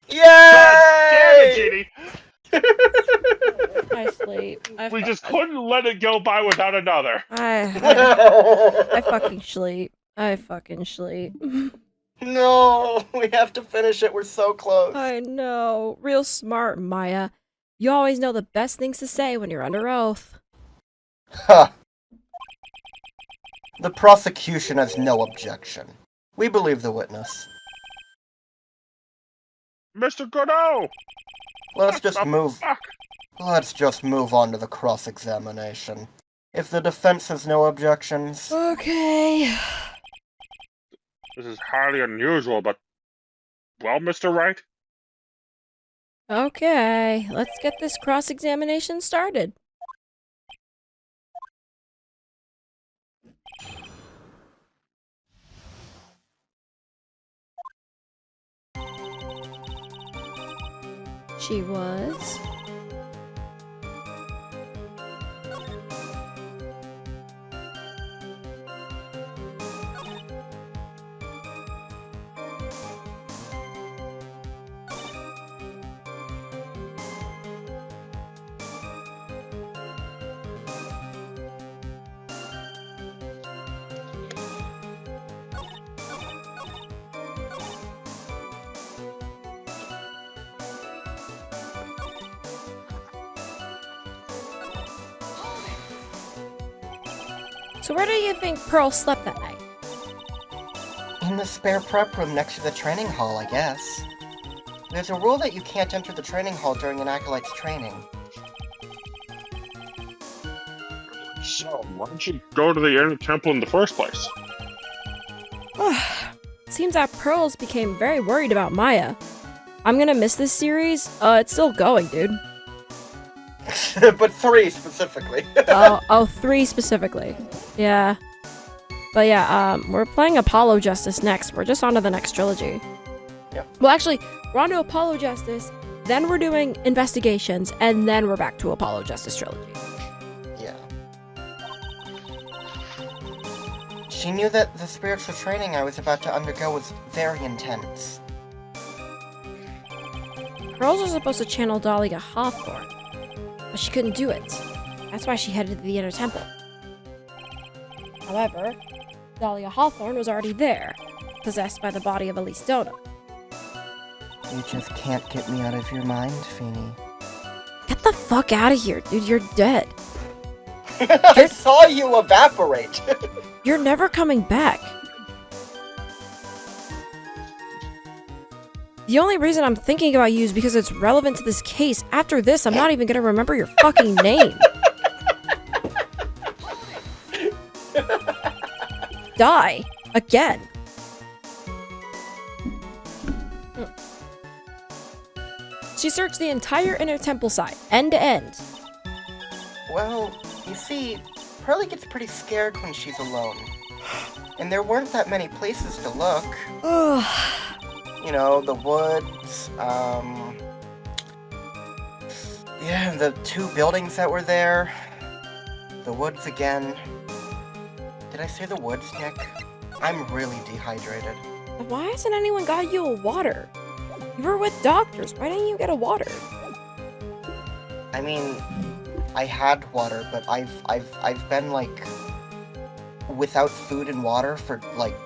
Yay! Jeannie! I sleep. We just couldn't let it go by without another. I fucking sleep. I fucking sleep. No, we have to finish it. We're so close. I know. Real smart, Maya. You always know the best things to say when you're under oath. Huh. The prosecution has no objection. We believe the witness. Mr. Godot! Let's just move. Fuck. Let's just move on to the cross-examination. If the defense has no objections. Okay. This is highly unusual, but... Well, Mr. Wright? Okay. Let's get this cross-examination started. She was. So where do you think Pearl slept that night? In the spare prep room next to the training hall, I guess. There's a rule that you can't enter the training hall during an acolyte's training. So, why didn't you go to the inner temple in the first place? Seems that Pearls became very worried about Maya. I'm gonna miss this series. It's still going, dude. But 3 specifically. Oh, 3 specifically. Yeah. But yeah, we're playing Apollo Justice next. We're just on to the next trilogy. Yep. Well, actually, we're on to Apollo Justice, then we're doing Investigations, and then we're back to Apollo Justice trilogy. Yeah. She knew that the spiritual training I was about to undergo was very intense. Pearls was supposed to channel Dahlia Hawthorne, but she couldn't do it. That's why she headed to the Inner Temple. However, Dahlia Hawthorne was already there, possessed by the body of Elise Dona. You just can't get me out of your mind, Feeny. Get the fuck out of here, dude. You're dead. I saw you evaporate! You're never coming back. The only reason I'm thinking about you is because it's relevant to this case. After this, I'm not even gonna remember your fucking name. Die. Again. She searched the entire inner temple side, end to end. Well, you see, Pearly gets pretty scared when she's alone. And there weren't that many places to look. You know, the woods, yeah, the 2 buildings that were there. The woods again. Did I say the woods, Nick? I'm really dehydrated. Why hasn't anyone got you a water? You were with doctors. Why didn't you get a water? I mean, I had water, but I've been like without food and water for like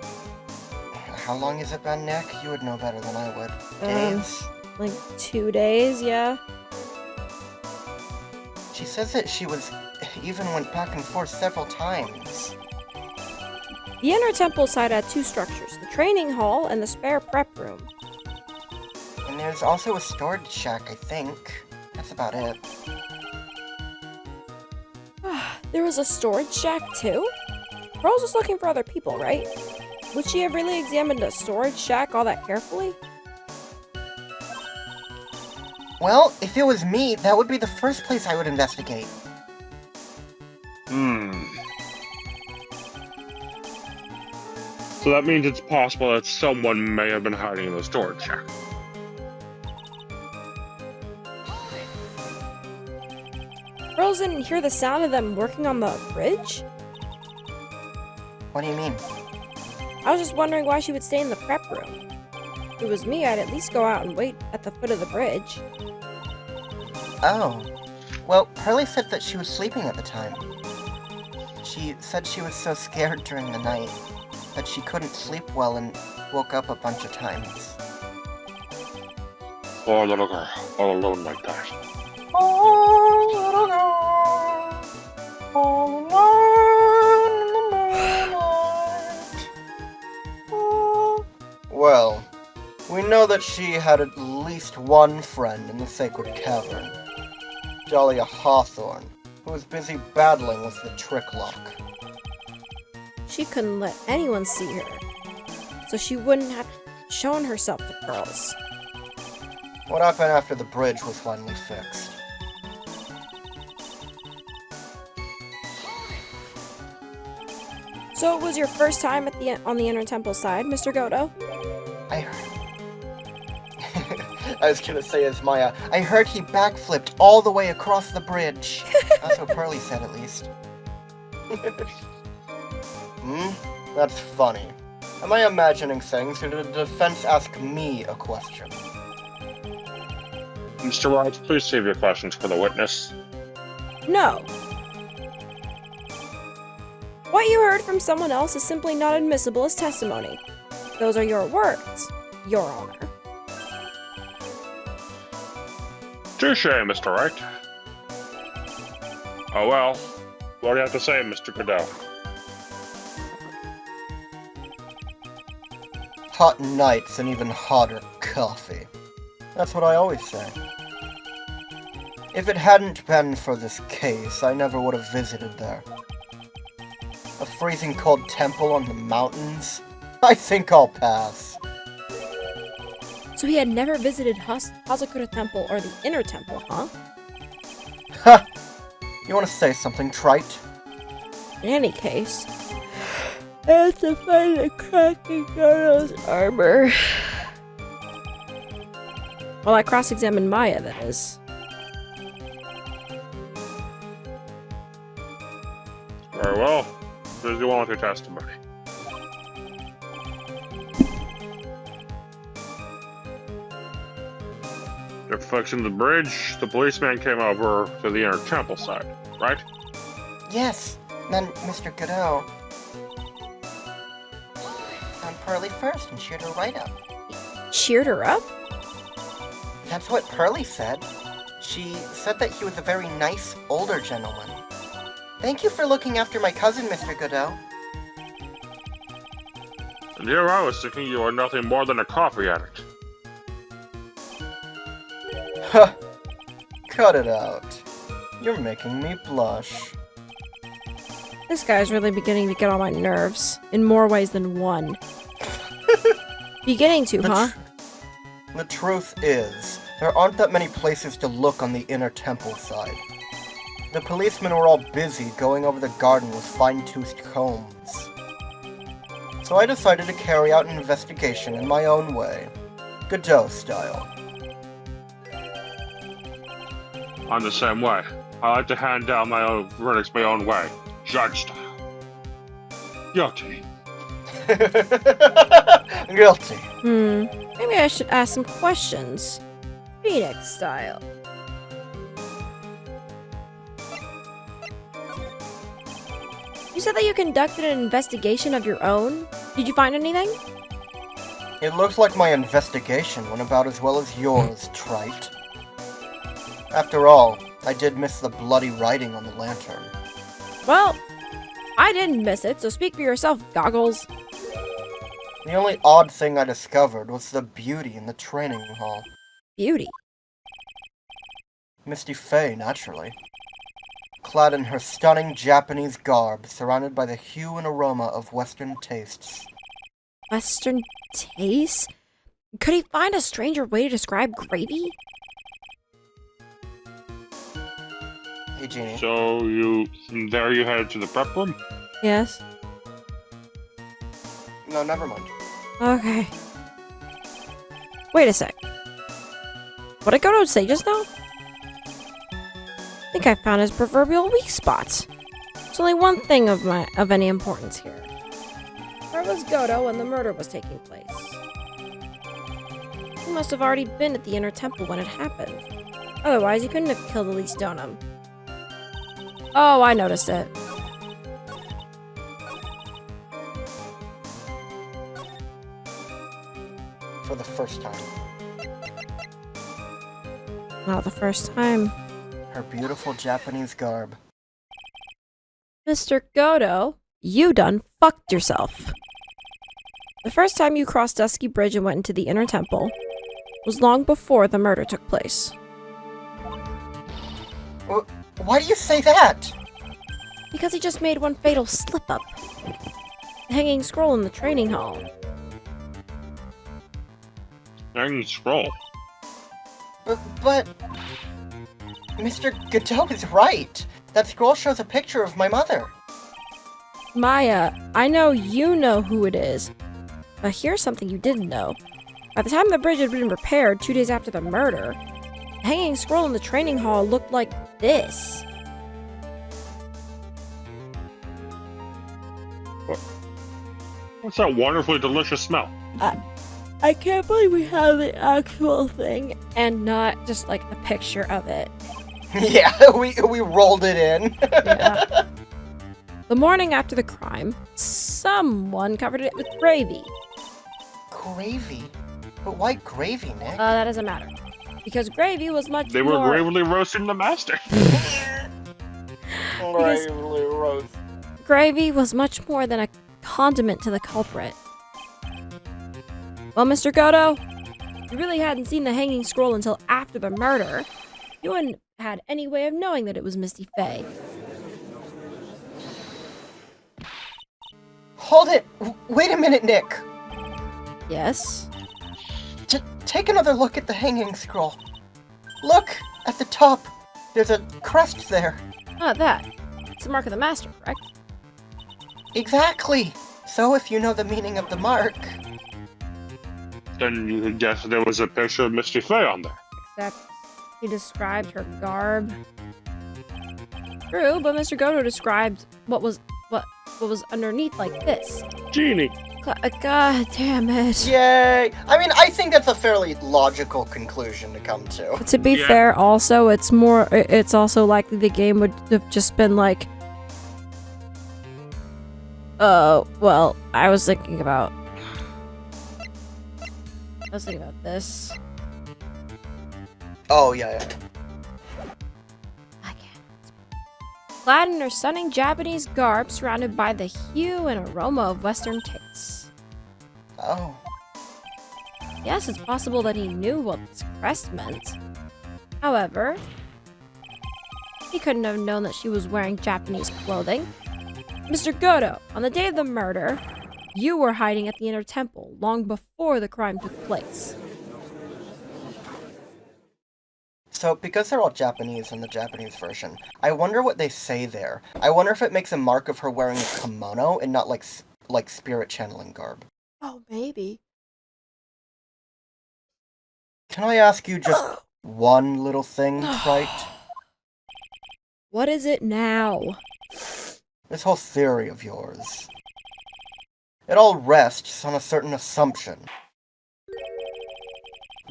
how long has it been, Nick? You would know better than I would. Days? Like 2 days, yeah. She says that she even went back and forth several times. The inner temple side had 2 structures, the training hall and the spare prep room. And there's also a storage shack, I think. That's about it. There was a storage shack too? Rose was looking for other people, right? Would she have really examined a storage shack all that carefully? Well, if it was me, that would be the first place I would investigate. So that means it's possible that someone may have been hiding in the storage shack. Rose didn't hear the sound of them working on the bridge? What do you mean? I was just wondering why she would stay in the prep room. If it was me, I'd at least go out and wait at the foot of the bridge. Oh. Well, Pearly said that she was sleeping at the time. She said she was so scared during the night that she couldn't sleep well and woke up a bunch of times. Poor little girl, all alone like that. Oh, little girl, all alone in the moonlight. Oh. Well, we know that she had at least one friend in the sacred cavern, Dahlia Hawthorne, who was busy battling with the trick lock. She couldn't let anyone see her, so she wouldn't have shown herself to Pearls. What happened after the bridge was finally fixed? So it was your first time on the inner temple side, Mr. Godo? I was gonna say as Maya, I heard he backflipped all the way across the bridge. That's what Pearly said, at least. That's funny. Am I imagining things, or did the defense ask me a question? Mr. Wright, please save your questions for the witness. No. What you heard from someone else is simply not admissible as testimony. Those are your words, Your Honor. Touche, Mr. Wright. Oh well. What do you have to say, Mr. Goodell? Hot nights and even hotter coffee. That's what I always say. If it hadn't been for this case, I never would have visited there. A freezing cold temple on the mountains? I think I'll pass. So he had never visited Hazakura Temple or the Inner Temple, huh? Ha! You want to say something, Trite? In any case, I have to find a crack in Godo's armor. Well, I cross-examined Maya, that is. Very well. Please go on with your testimony. After fixing the bridge, the policeman came over to the inner temple side, right? Yes. Then Mr. Godot found Pearly first and cheered her right up. Cheered her up? That's what Pearlie said. She said that he was a very nice, older gentleman. Thank you for looking after my cousin, Mr. Godot. And here I was thinking you are nothing more than a coffee addict. Huh. Cut it out. You're making me blush. This guy's really beginning to get on my nerves, in more ways than one. Beginning to, huh? The truth is, there aren't that many places to look on the inner temple side. The policemen were all busy going over the garden with fine-toothed combs. So I decided to carry out an investigation in my own way. Godot style. I'm the same way. I like to hand down my own verdicts my own way. Judge style. Guilty. Guilty. Maybe I should ask some questions. Phoenix style. You said that you conducted an investigation of your own? Did you find anything? It looks like my investigation went about as well as yours, trite. After all, I did miss the bloody writing on the lantern. Well, I didn't miss it, so speak for yourself, Goggles. The only odd thing I discovered was the beauty in the training hall. Beauty. Misty Faye, naturally. Clad in her stunning Japanese garb, surrounded by the hue and aroma of Western tastes. Western taste? Could he find a stranger way to describe gravy? Hey, Jeannie. So from there you headed to the prep room? Yes. No, never mind. Okay. Wait a sec. What did Godot say just now? I think I found his proverbial weak spots. There's only one thing of any importance here. Where was Godot when the murder was taking place? He must have already been at the inner temple when it happened. Otherwise, he couldn't have killed Elise Stoneham. Oh, I noticed it. For the first time. Not the first time. Her beautiful Japanese garb. Mr. Godot, you done fucked yourself. The first time you crossed Dusky Bridge and went into the inner temple was long before the murder took place. Why do you say that? Because he just made one fatal slip-up. The hanging scroll in the training hall. Hanging scroll. But... Mr. Godot is right. That scroll shows a picture of my mother. Maya, I know you know who it is. But here's something you didn't know. By the time the bridge had been repaired 2 days after the murder, the hanging scroll in the training hall looked like this. What's that wonderfully delicious smell? I can't believe we have the actual thing and not just like a picture of it. Yeah, we rolled it in. Yeah. The morning after the crime, someone covered it with gravy. Gravy? But why gravy, Nick? That doesn't matter. Because gravy was much They were more... gravely roasting the master. Gravely roast. Gravy was much more than a condiment to the culprit. Well, Mr. Godot, you really hadn't seen the hanging scroll until after the murder. You wouldn't had any way of knowing that it was Misty Faye. Hold it! Wait a minute, Nick! Yes? Take another look at the hanging scroll. Look! At the top! There's a crest there. Ah, that. It's the mark of the master, correct? Exactly! So if you know the meaning of the mark... Then you could guess there was a picture of Misty Faye on there. Except he described her garb. True, but Mr. Godot described what was underneath like this. Genie. God damn it. Yay! I mean, I think that's a fairly logical conclusion to come to. To be fair, also, it's also likely the game would have just been like, well, I was thinking about this. Oh, yeah. Clad in her stunning Japanese garb, surrounded by the hue and aroma of Western tastes. Oh. Yes, it's possible that he knew what this crest meant. However, he couldn't have known that she was wearing Japanese clothing. Mr. Goto, on the day of the murder, you were hiding at the Inner Temple long before the crime took place. So, because they're all Japanese in the Japanese version, I wonder what they say there. I wonder if it makes a mark of her wearing a kimono and not like spirit channeling garb. Oh, maybe. Can I ask you just one little thing, Wright? What is it now? This whole theory of yours. It all rests on a certain assumption.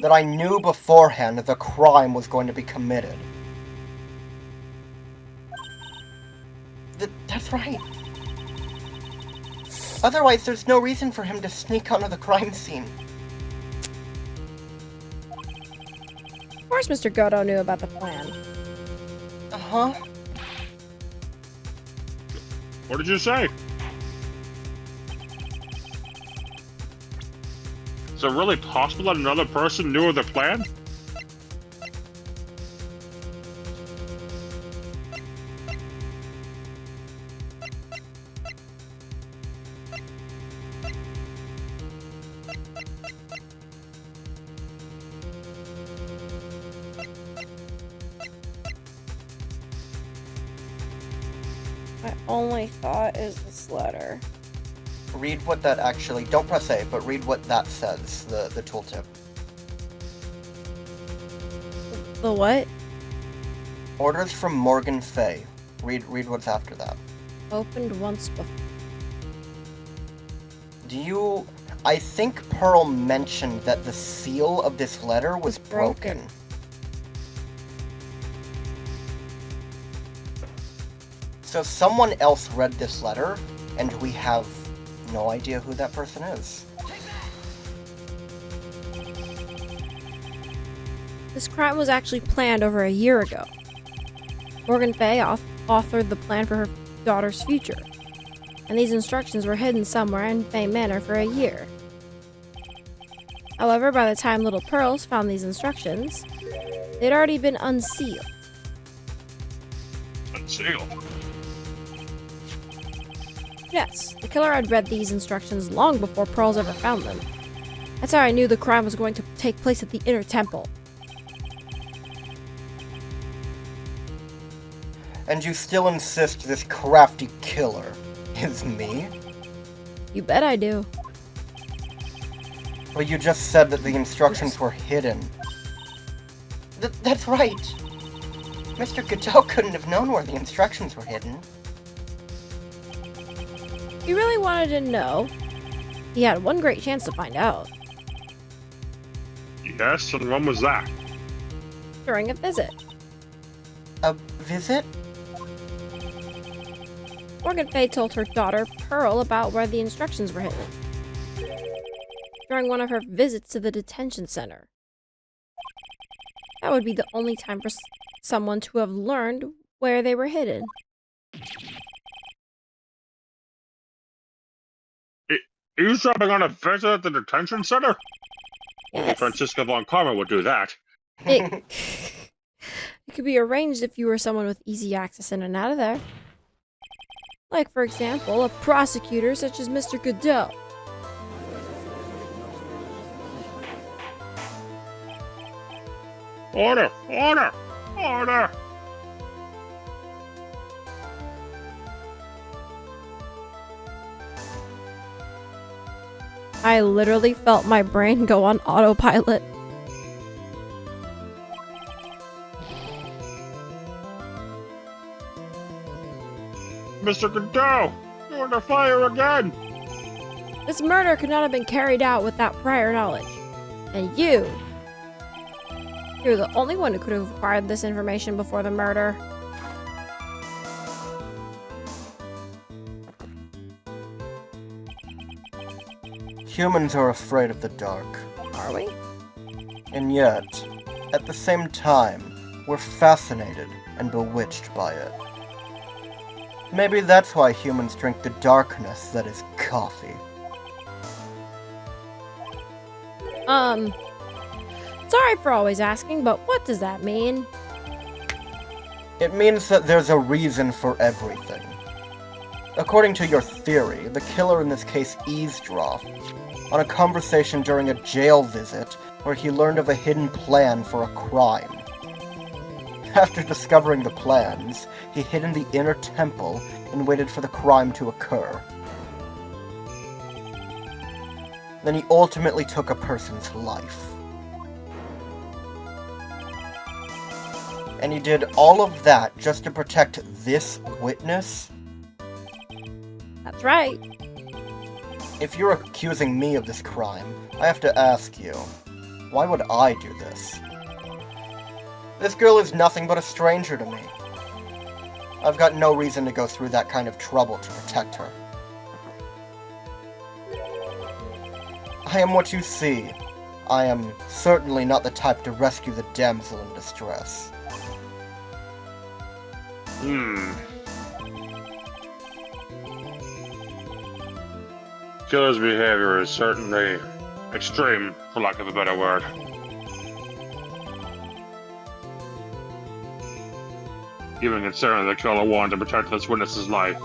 That I knew beforehand the crime was going to be committed. That's right. Otherwise, there's no reason for him to sneak onto the crime scene. Of course Mr. Goto knew about the plan. Uh-huh. What did you say? Is it really possible that another person knew of the plan? My only thought is this letter. Read what that actually... Don't press A, but read what that says, the tooltip. The what? Orders from Morgan Fay. Read what's after that. Opened once before. Do you... I think Pearl mentioned that the seal of this letter was broken. So someone else read this letter, and we have no idea who that person is. This crime was actually planned over a year ago. Morgan Fay authored the plan for her daughter's future, and these instructions were hidden somewhere in Fay Manor for a year. However, by the time Little Pearls found these instructions, they'd already been unsealed. Unsealed? Yes, the killer had read these instructions long before Pearls ever found them. That's how I knew the crime was going to take place at the Inner Temple. And you still insist this crafty killer is me? You bet I do. But you just said that the instructions were hidden. That's right. Mr. Godot couldn't have known where the instructions were hidden. If he really wanted to know, he had one great chance to find out. Yes, and when was that? During a visit. A visit? Morgan Fay told her daughter, Pearl, about where the instructions were hidden. During one of her visits to the detention center. That would be the only time for someone to have learned where they were hidden. Eavesdropping on a visit at the detention center? Only Yes. Francisca von Karma would do that. It could be arranged if you were someone with easy access in and out of there. Like, for example, a prosecutor such as Mr. Godot. Order! Order! Order! I literally felt my brain go on autopilot. Mr. Godot! You're under fire again! This murder could not have been carried out without prior knowledge. And you're the only one who could have acquired this information before the murder. Humans are afraid of the dark. Are we? And yet, at the same time, we're fascinated and bewitched by it. Maybe that's why humans drink the darkness that is coffee. Sorry for always asking, but what does that mean? It means that there's a reason for everything. According to your theory, the killer in this case eavesdropped on a conversation during a jail visit where he learned of a hidden plan for a crime. After discovering the plans, he hid in the inner temple and waited for the crime to occur. Then he ultimately took a person's life. And he did all of that just to protect this witness? That's right. If you're accusing me of this crime, I have to ask you, why would I do this? This girl is nothing but a stranger to me. I've got no reason to go through that kind of trouble to protect her. I am what you see. I am certainly not the type to rescue the damsel in distress. Killer's behavior is certainly extreme, for lack of a better word. Even considering the killer wanted to protect this witness's life.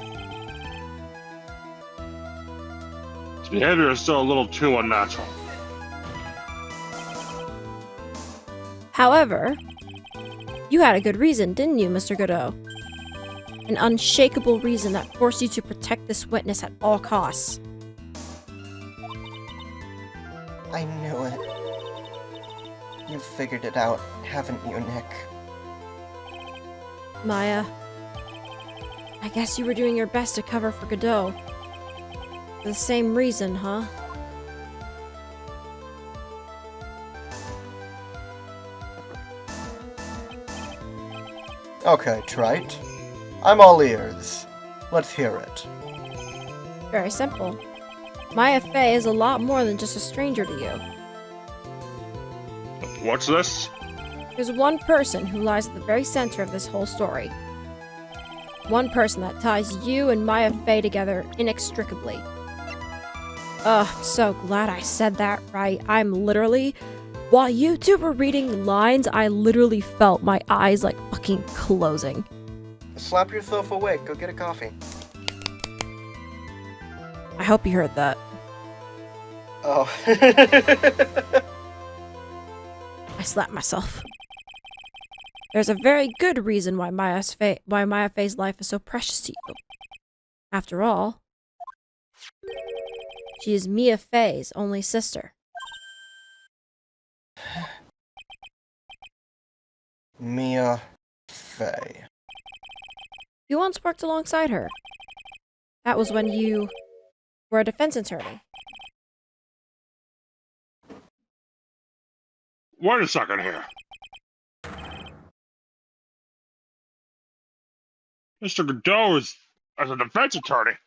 His behavior is still a little too unnatural. However, you had a good reason, didn't you, Mr. Godot? An unshakable reason that forced you to protect this witness at all costs. I knew it. You figured it out, haven't you, Nick? Maya, I guess you were doing your best to cover for Godot. For the same reason, huh? Okay, Trite. I'm all ears. Let's hear it. Very simple. Maya Fey is a lot more than just a stranger to you. What's this? There's one person who lies at the very center of this whole story. One person that ties you and Maya Fey together inextricably. Ugh, I'm so glad I said that right. While you two were reading lines, I literally felt my eyes like fucking closing. Slap yourself awake, go get a coffee. I hope you heard that. Oh. I slapped myself. There's a very good reason why Maya Fey's life is so precious to you. After all, she is Mia Fey's only sister. Mia Fey. You once worked alongside her. That was when you were a defense attorney. Wait a second here. Mr. Godot is as a defense attorney.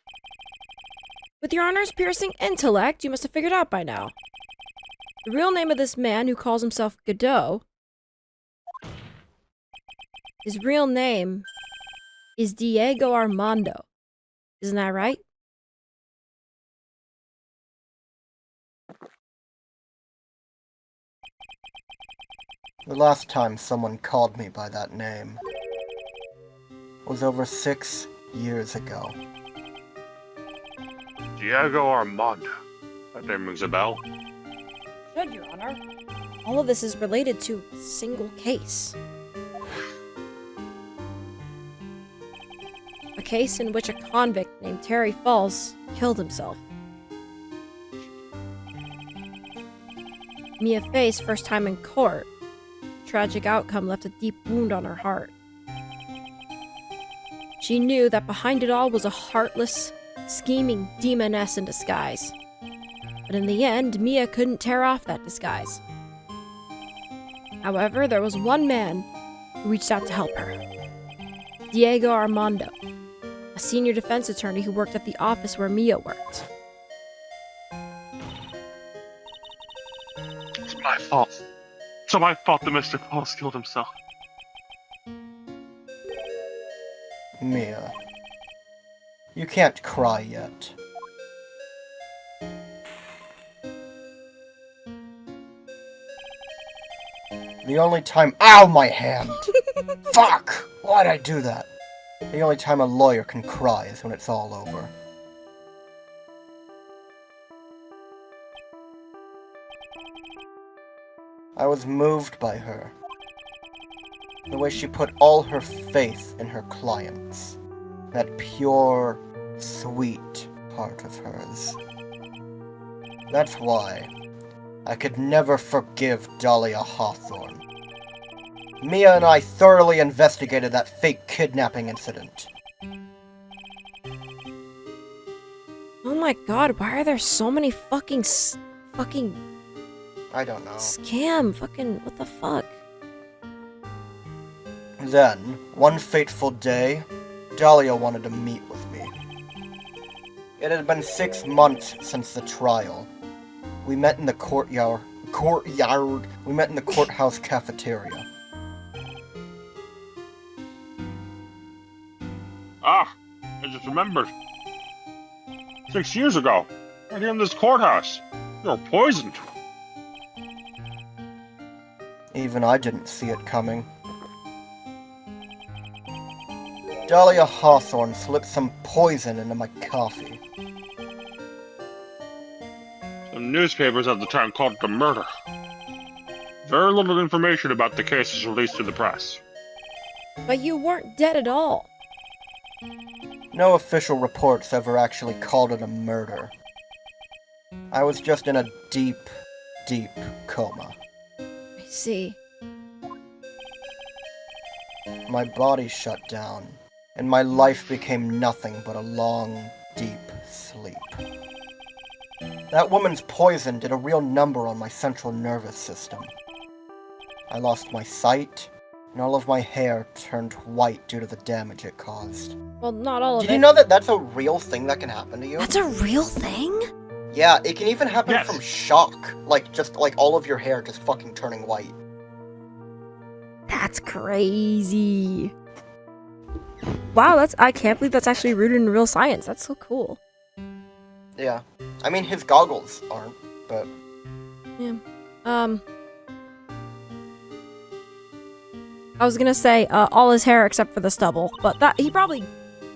With your honor's piercing intellect, you must have figured out by now. The real name of this man who calls himself Godot, his real name is Diego Armando. Isn't that right? The last time someone called me by that name was over 6 years ago. Diego Armando. That name rings a bell. Should, Your Honor. All of this is related to a single case. A case in which a convict named Terry Falls killed himself. Mia Fey's first time in court. Tragic outcome left a deep wound on her heart. She knew that behind it all was a heartless, scheming demoness in disguise. But in the end, Mia couldn't tear off that disguise. However, there was one man who reached out to help her. Diego Armando, a senior defense attorney who worked at the office where Mia worked. It's my fault. So my fault that Mr. Pauls killed himself. Mia, you can't cry yet. The only time— Ow, my hand! Fuck! Why'd I do that? The only time a lawyer can cry is when it's all over. I was moved by her. The way she put all her faith in her clients. That pure, sweet heart of hers. That's why I could never forgive Dahlia Hawthorne. Mia and I thoroughly investigated that fake kidnapping incident. Oh my god, why are there so many fucking I don't know. scam? Fucking, what the fuck? Then, one fateful day, Dahlia wanted to meet with me. It had been 6 months since the trial. We met in the we met in the courthouse cafeteria. Ah, I just remembered. 6 years ago, right here in this courthouse, you were poisoned. Even I didn't see it coming. Dahlia Hawthorne slipped some poison into my coffee. Some newspapers at the time called it a murder. Very little information about the case was released to the press. But you weren't dead at all. No official reports ever actually called it a murder. I was just in a deep, deep coma. I see. My body shut down, and my life became nothing but a long, deep sleep. That woman's poison did a real number on my central nervous system. I lost my sight, and all of my hair turned white due to the damage it caused. Well, not all of it. Did you know that that's a real thing that can happen to you? That's a real thing? Yeah, it can even happen Yes. from shock. Just all of your hair just fucking turning white. That's crazy. Wow, I can't believe that's actually rooted in real science. That's so cool. Yeah. I mean, his goggles aren't, but... Yeah. I was gonna say, all his hair except for the stubble, but that he probably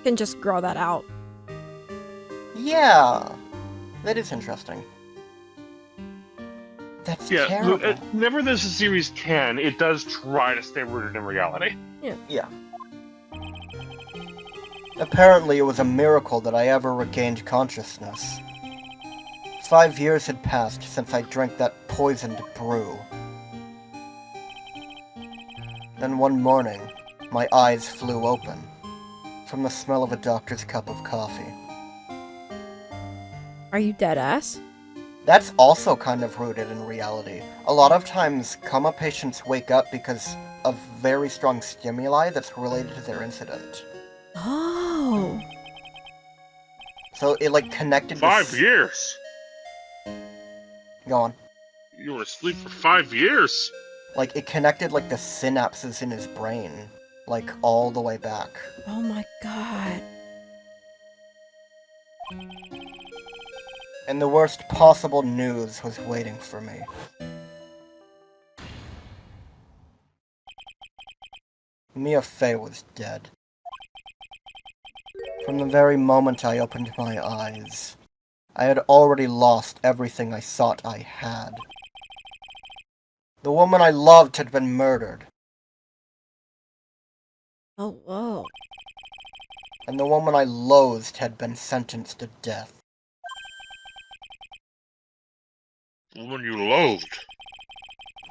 can just grow that out. Yeah. That is interesting. That's Yeah, terrible. whenever this series can, it does try to stay rooted in reality. Yeah. Apparently, it was a miracle that I ever regained consciousness. 5 years had passed since I drank that poisoned brew. Then one morning, my eyes flew open from the smell of a doctor's cup of coffee. Are you dead ass? That's also kind of rooted in reality. A lot of times, coma patients wake up because of very strong stimuli that's related to their incident. Oh. So it connected 5 to years? Go on. You were asleep for 5 years? It connected the synapses in his brain, all the way back. Oh my god. And the worst possible news was waiting for me. Mia Fey was dead. From the very moment I opened my eyes, I had already lost everything I thought I had. The woman I loved had been murdered, Oh, whoa. and the woman I loathed had been sentenced to death. The woman you loathed.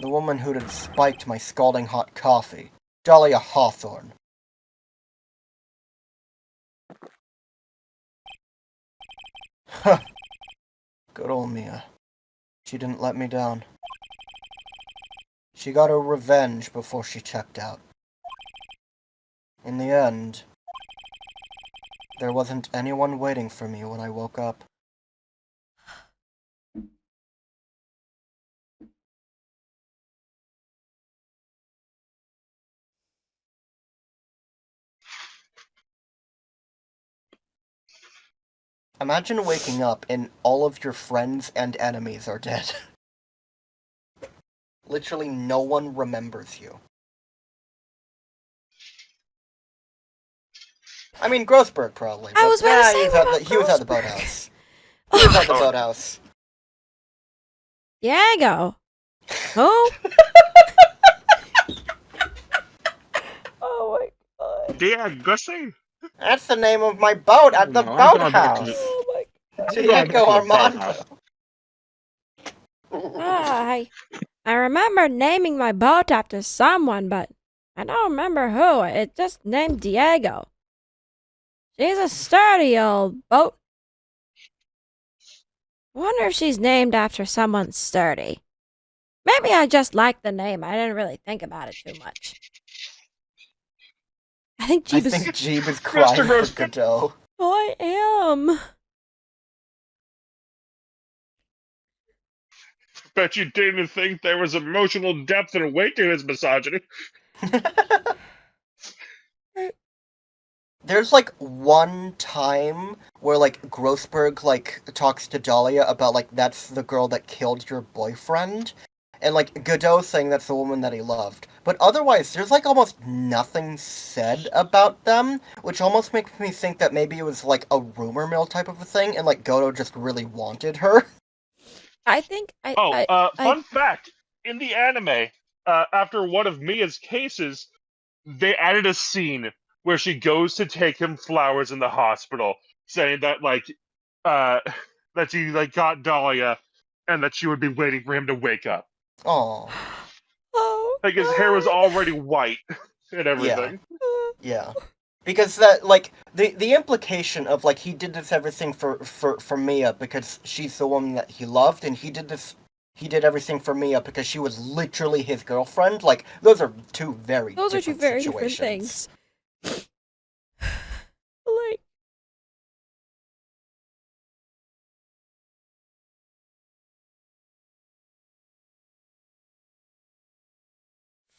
The woman who'd had spiked my scalding hot coffee, Dahlia Hawthorne. Huh. Good old Mia. She didn't let me down. She got her revenge before she checked out. In the end, there wasn't anyone waiting for me when I woke up. Imagine waking up and all of your friends and enemies are dead. Literally no one remembers you. I mean, Grossberg probably. I but was about to say, what about he was at the Grossberg? boathouse. He was at the Oh. boathouse. Diego. Who? Oh my god. Yeah, Gussie. That's the name of my boat at the No, I'm going back boathouse. to- Oh my Diego Armando. god. I remember naming my boat after someone, but I don't remember who. It just named Diego. She's a sturdy old boat. Wonder if she's named after someone sturdy. Maybe I just like the name. I didn't really think about it too much. I think I Jeeb is... think Jeeb is crying for Grossberg. Godot. I am. Bet you didn't think there was emotional depth and weight to his misogyny. There's like one time where like Grossberg like talks to Dahlia about like that's the girl that killed your boyfriend, and like Godot saying that's the woman that he loved. But otherwise, there's like almost nothing said about them, which almost makes me think that maybe it was like a rumor mill type of a thing, and like Godot just really wanted her. I think Fun fact. In the anime, after one of Mia's cases, they added a scene where she goes to take him flowers in the hospital, saying that, that she, got Dahlia, and that she would be waiting for him to wake up. Oh, Oh. Like, his hair was already white and everything. yeah. Because that, like, the implication of, like, he did this everything for Mia because she's the woman that he loved, and he did everything for Mia because she was literally his girlfriend. Like, those are two very different situations. Things. Like,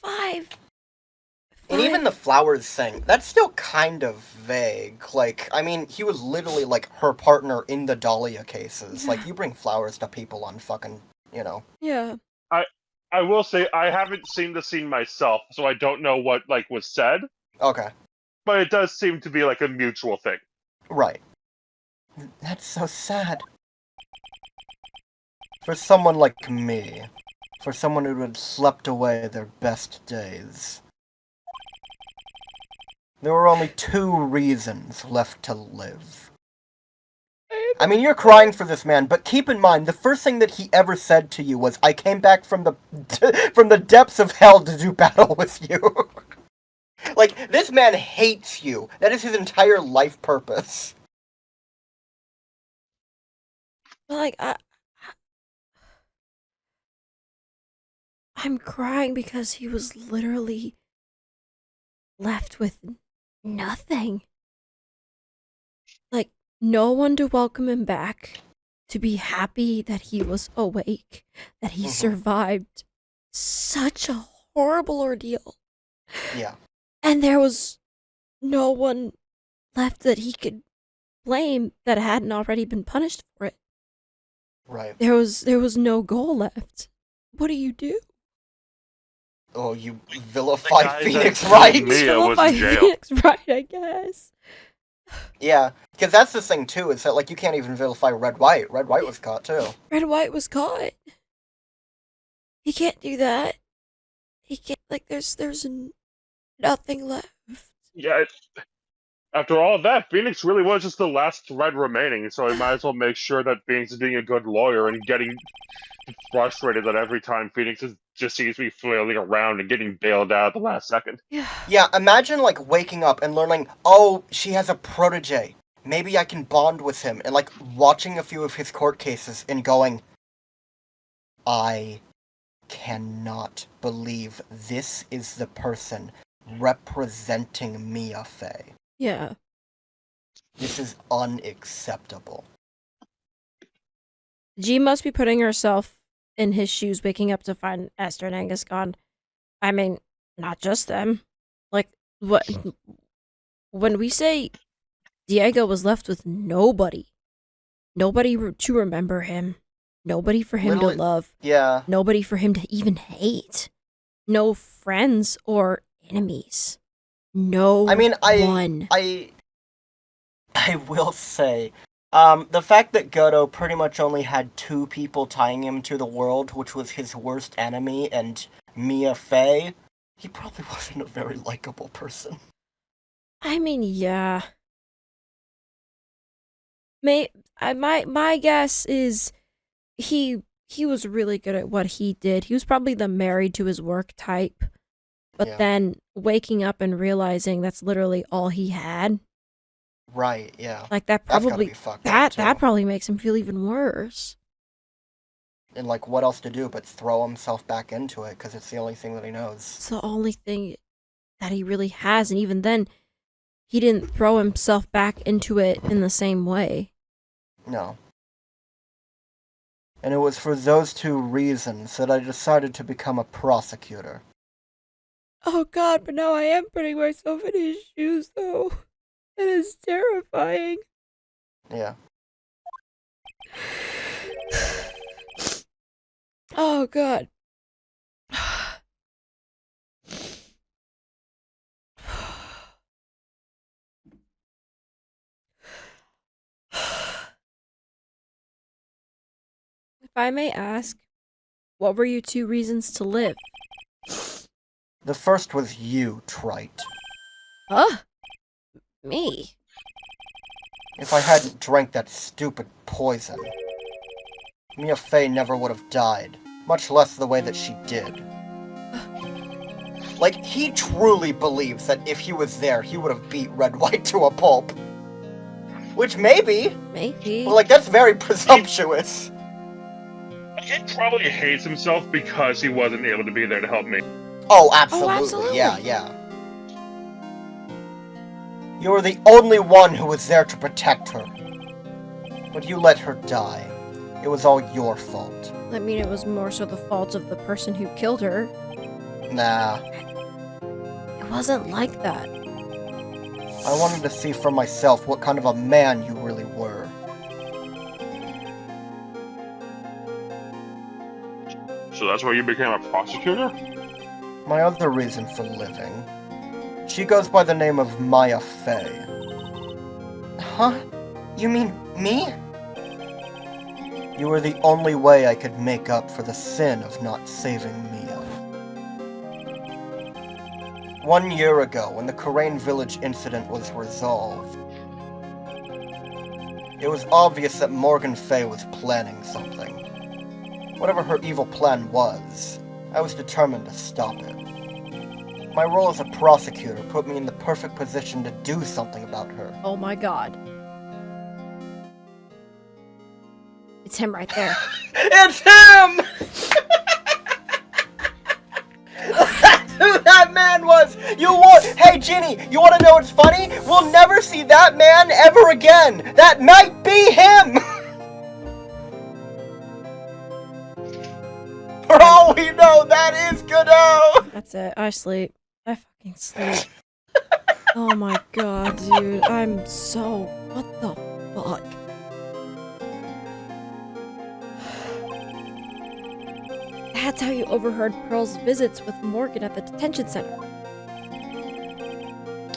five. And even the flowers thing, that's still kind of vague. Like, I mean, he was literally, like, her partner in the Dahlia cases. Like, you bring flowers to people on fucking, you know. Yeah. I will say, I haven't seen the scene myself, so I don't know what, was said, Okay, but it does seem to be, a mutual thing. right. That's so sad. For someone like me. For someone who had slept away their best days. There were only 2 reasons left to live. I mean, you're crying for this man, but keep in mind, the first thing that he ever said to you was, I came back from the depths of hell to do battle with you. Like, this man hates you. That is his entire life purpose. Like, I'm crying because he was literally left with nothing. Like, no one to welcome him back, to be happy that he was awake, that he survived such a horrible ordeal. Yeah. And there was no one left that he could blame that hadn't already been punished for it. Right. There was no goal left. What do you do? Oh, you vilify guy Phoenix that Wright! killed me. Mia was Vilify in jail. Phoenix Wright, I guess. Yeah, because that's the thing too, is that, like, you can't even vilify Red White. Red White was caught too. Red White was caught. He can't do that. He can't, like, there's nothing left. Yeah, after all of that, Phoenix really was just the last thread remaining, so I might as well make sure that Phoenix is being a good lawyer and getting frustrated that every time Phoenix just sees me flailing around and getting bailed out at the last second. Yeah. Yeah, imagine, like, waking up and learning, oh, she has a protege. Maybe I can bond with him. And, like, watching a few of his court cases and going, I cannot believe this is the person representing Mia Fey. Yeah. This is unacceptable. G must be putting herself in his shoes, waking up to find Esther and Angus gone. I mean, not just them. Like, what? When we say Diego was left with nobody, Nobody to remember him. Nobody for him Literally- to love. Yeah. Nobody for him to even hate. No friends or enemies. No I mean, one. I will say, the fact that Goto pretty much only had 2 people tying him to the world, which was his worst enemy and Mia Fey, he probably wasn't a very likable person. I mean, yeah. My guess is he was really good at what he did. He was probably the married to his work type. But Yeah. then waking up and realizing that's literally all he had. Right, yeah. Like that That's gotta probably be fucked up, that too. probably makes him feel even worse. And, like, what else to do but throw himself back into it, because it's the only thing that he knows. It's the only thing that he really has, and even then he didn't throw himself back into it in the same way. No. And it was for those 2 reasons that I decided to become a prosecutor. Oh god, but now I am putting myself in his shoes though. It is terrifying. Yeah. Oh god. If I may ask, what were your 2 reasons to live? The first was you, Trite. Huh? Me? If I hadn't drank that stupid poison, Mia Fey never would have died, much less the way that she did. Like, he truly believes that if he was there, he would have beat Red White to a pulp. Which maybe, Maybe. but like, that's very presumptuous. He probably hates himself because he wasn't able to be there to help me. Oh, absolutely. absolutely. Yeah. You were the only one who was there to protect her. But you let her die. It was all your fault. I mean, it was more so the fault of the person who killed her. Nah. It wasn't like that. I wanted to see for myself what kind of a man you really were. So that's why you became a prosecutor? My other reason for living. She goes by the name of Maya Fey. Huh? You mean me? You were the only way I could make up for the sin of not saving Mia. 1 year ago, when the Karain village incident was resolved, it was obvious that Morgan Fey was planning something. Whatever her evil plan was, I was determined to stop it. My role as a prosecutor put me in the perfect position to do something about her. Oh my god. It's him right there. It's him! That's who that man was! Hey, Ginny, you wanna know what's funny? We'll never see that man ever again! That might be him! For all we know, that is Godot! That's it. I sleep. I fucking sleep. Oh my god, dude. I'm so... What the fuck? That's how you overheard Pearl's visits with Morgan at the detention center.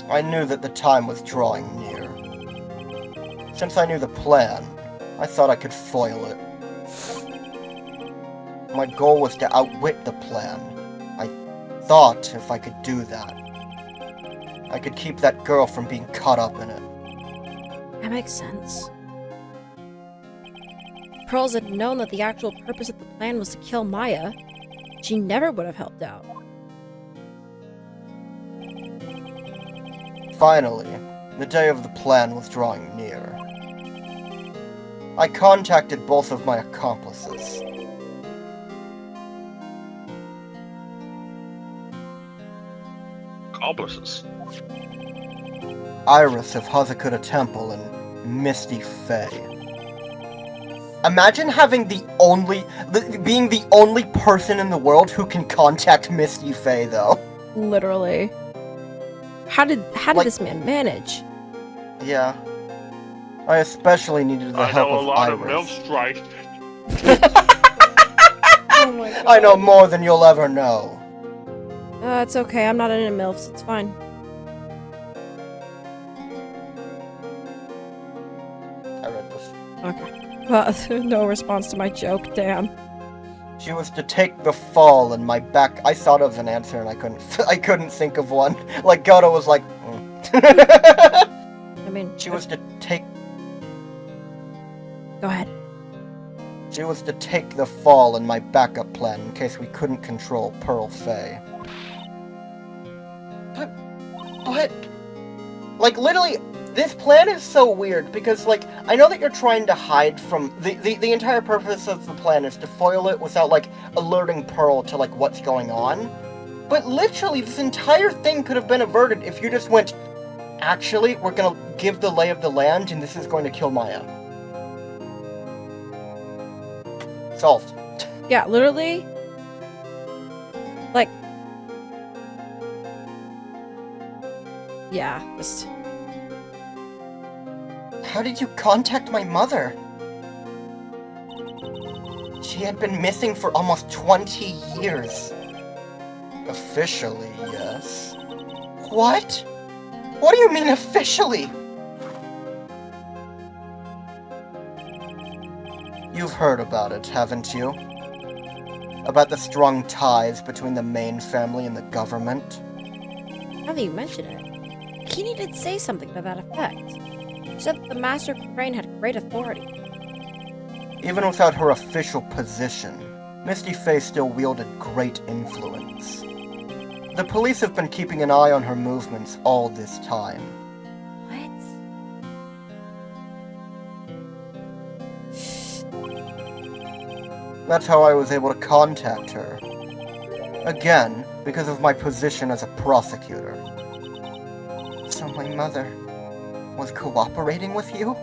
I knew that the time was drawing near. Since I knew the plan, I thought I could foil it. My goal was to outwit the plan. I thought if I could do that, I could keep that girl from being caught up in it. That makes sense. If Pearls had known that the actual purpose of the plan was to kill Maya, she never would have helped out. Finally, the day of the plan was drawing near. I contacted both of my accomplices. Accomplices. Iris of Hazakuta Temple and Misty Fey. Imagine having being the only person in the world who can contact Misty Fey, though. Literally. How did Like- this man manage? Yeah. I especially needed the I help know a of lot of Iris. MILFs, Wright. Oh my god. I know more than you'll ever know. It's okay. I'm not into MILFs. It's fine. I read this. Okay. Well, no response to my joke. Damn. She was to take the fall in my back. I thought of an answer and I couldn't think of one. Like Goto was like, I mean, She was to take Go ahead. She was to take the fall in my backup plan in case we couldn't control Pearl Fey. But like literally, this plan is so weird because like I know that you're trying to hide from the entire purpose of the plan is to foil it without like alerting Pearl to like what's going on. But literally, this entire thing could have been averted if you just went, actually, we're gonna give the lay of the land and this is going to kill Maya. Solved. Yeah, literally. Like. Yeah, just. How did you contact my mother? She had been missing for almost 20 years. Officially, yes. What? What do you mean officially? You've heard about it, haven't you? About the strong ties between the main family and the government? Now that you mention it, Kini did say something to that effect. She said that the Master Crane had great authority. Even without her official position, Misty Faye still wielded great influence. The police have been keeping an eye on her movements all this time. What? That's how I was able to contact her. Again, because of my position as a prosecutor. So my mother was cooperating with you?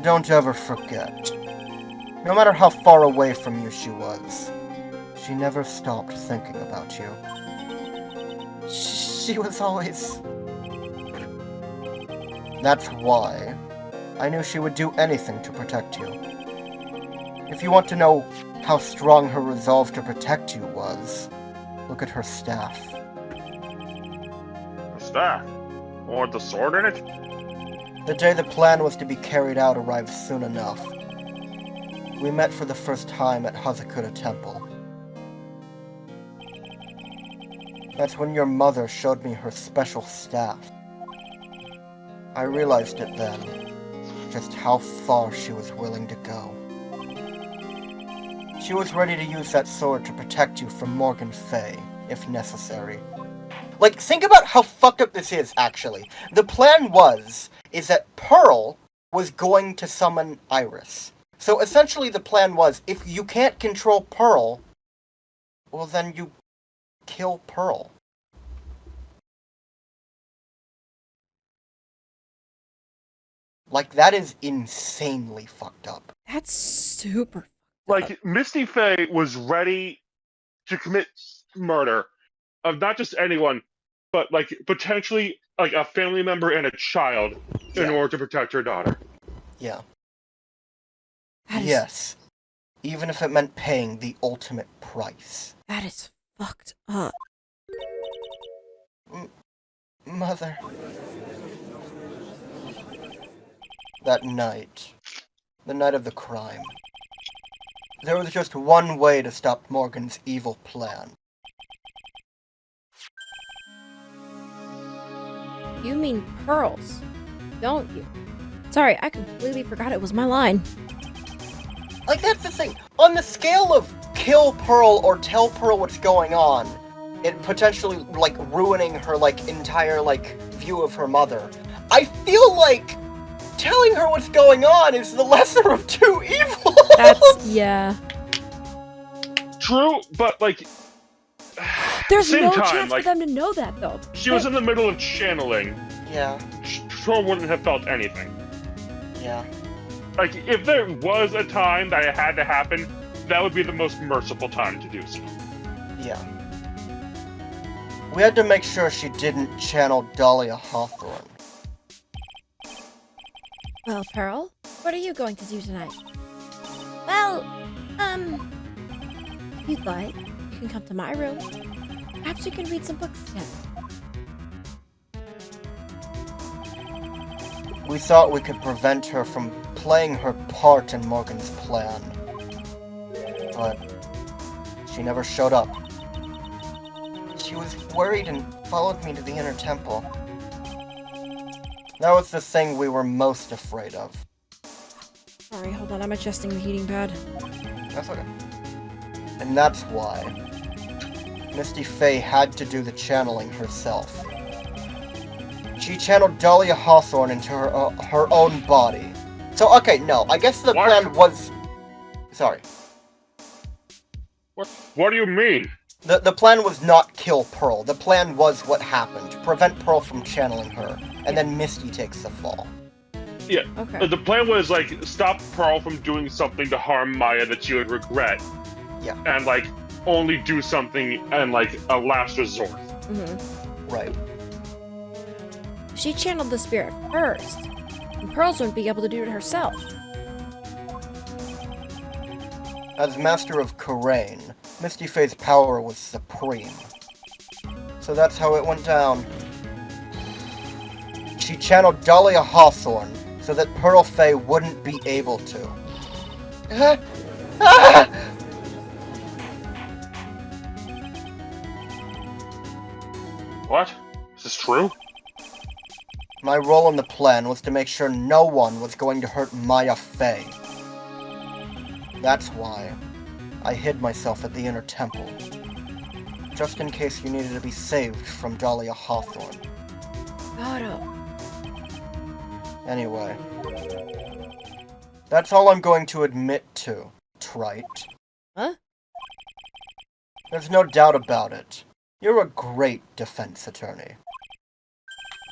Don't ever forget. No matter how far away from you she was, she never stopped thinking about you. She was always... That's why I knew she would do anything to protect you. If you want to know how strong her resolve to protect you was, look at her staff. What's that? Or the sword in it? The day the plan was to be carried out arrived soon enough. We met for the first time at Hazakura Temple. That's when your mother showed me her special staff. I realized it then, just how far she was willing to go. She was ready to use that sword to protect you from Morgan Fey, if necessary. Like, think about how fucked up this is, actually. The plan is that Pearl was going to summon Iris. So essentially the plan was, if you can't control Pearl, well then you kill Pearl. Like, that is insanely fucked up. That's super. Like, Misty Faye was ready to commit murder of not just anyone, but like potentially like a family member and a child in order to protect her daughter. Yeah. That is, Yes. Even if it meant paying the ultimate price. That is fucked up. Mother. That night. The night of the crime. There was just one way to stop Morgan's evil plan. You mean pearls, don't you? Sorry, I completely forgot it was my line. Like, that's the thing. On the scale of kill Pearl or tell Pearl what's going on, it potentially, like, ruining her, like, entire, like, view of her mother, I feel like telling her what's going on is the lesser of two evils. Yeah. True, but like There's same no time, chance like, for them to know that, though. she was in the middle of channeling. Yeah, Troll wouldn't have felt anything. yeah. Like, if there was a time that it had to happen, that would be the most merciful time to do so. Yeah. We had to make sure she didn't channel Dahlia Hawthorne. Well, Pearl, what are you going to do tonight? Well, If you'd like, you can come to my room. Perhaps we can read some books together. We thought we could prevent her from playing her part in Morgan's plan. But she never showed up. She was worried and followed me to the inner temple. That was the thing we were most afraid of. Sorry, hold on, I'm adjusting the heating pad. That's okay. And that's why Misty Faye had to do the channeling herself. She channeled Dahlia Hawthorne into her own body. So, okay, no, I guess the What? plan was... Sorry. What do you mean? The plan was not kill Pearl. The plan was what happened. Prevent Pearl from channeling her. And then Misty takes the fall. Yeah. Okay. The plan was like stop Pearl from doing something to harm Maya that she would regret. Yeah. And like only do something and like a last resort. Mm-hmm. Right. She channeled the spirit first, and Pearls wouldn't be able to do it herself. As Master of Karain, Misty Faye's power was supreme. So that's how it went down. She channeled Dahlia Hawthorne so that Pearl Faye wouldn't be able to. What? Is this true? My role in the plan was to make sure no one was going to hurt Maya Faye. That's why I hid myself at the inner temple. Just in case you needed to be saved from Dahlia Hawthorne. Otto. Anyway. That's all I'm going to admit to, Trite. Huh? There's no doubt about it. You're a great defense attorney.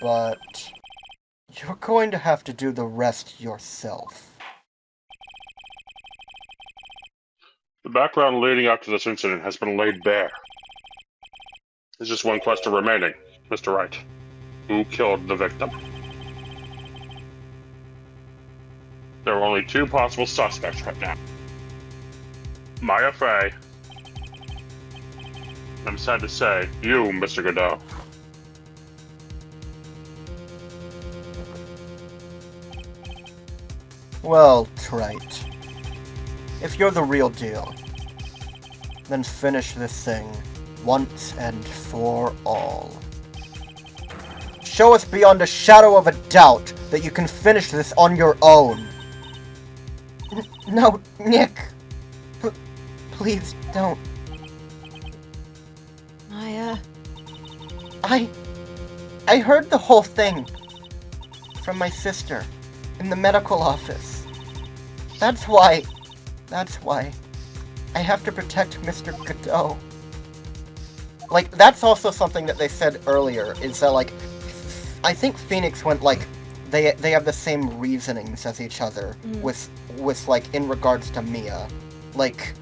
But you're going to have to do the rest yourself. The background leading up to this incident has been laid bare. There's just one question remaining, Mr. Wright. Who killed the victim? There are only two possible suspects right now. Maya Faye. I'm sad to say, you, Mr. Godot. Well, Trite. If you're the real deal, then finish this thing once and for all. Show us beyond a shadow of a doubt that you can finish this on your own. No, Nick. Please don't. Maya. I heard the whole thing from my sister in the medical office. That's why I have to protect Mr. Godot. Like, that's also something that they said earlier, is that, like, I think Phoenix went, like, they have the same reasonings as each other with like, in regards to Mia. Like,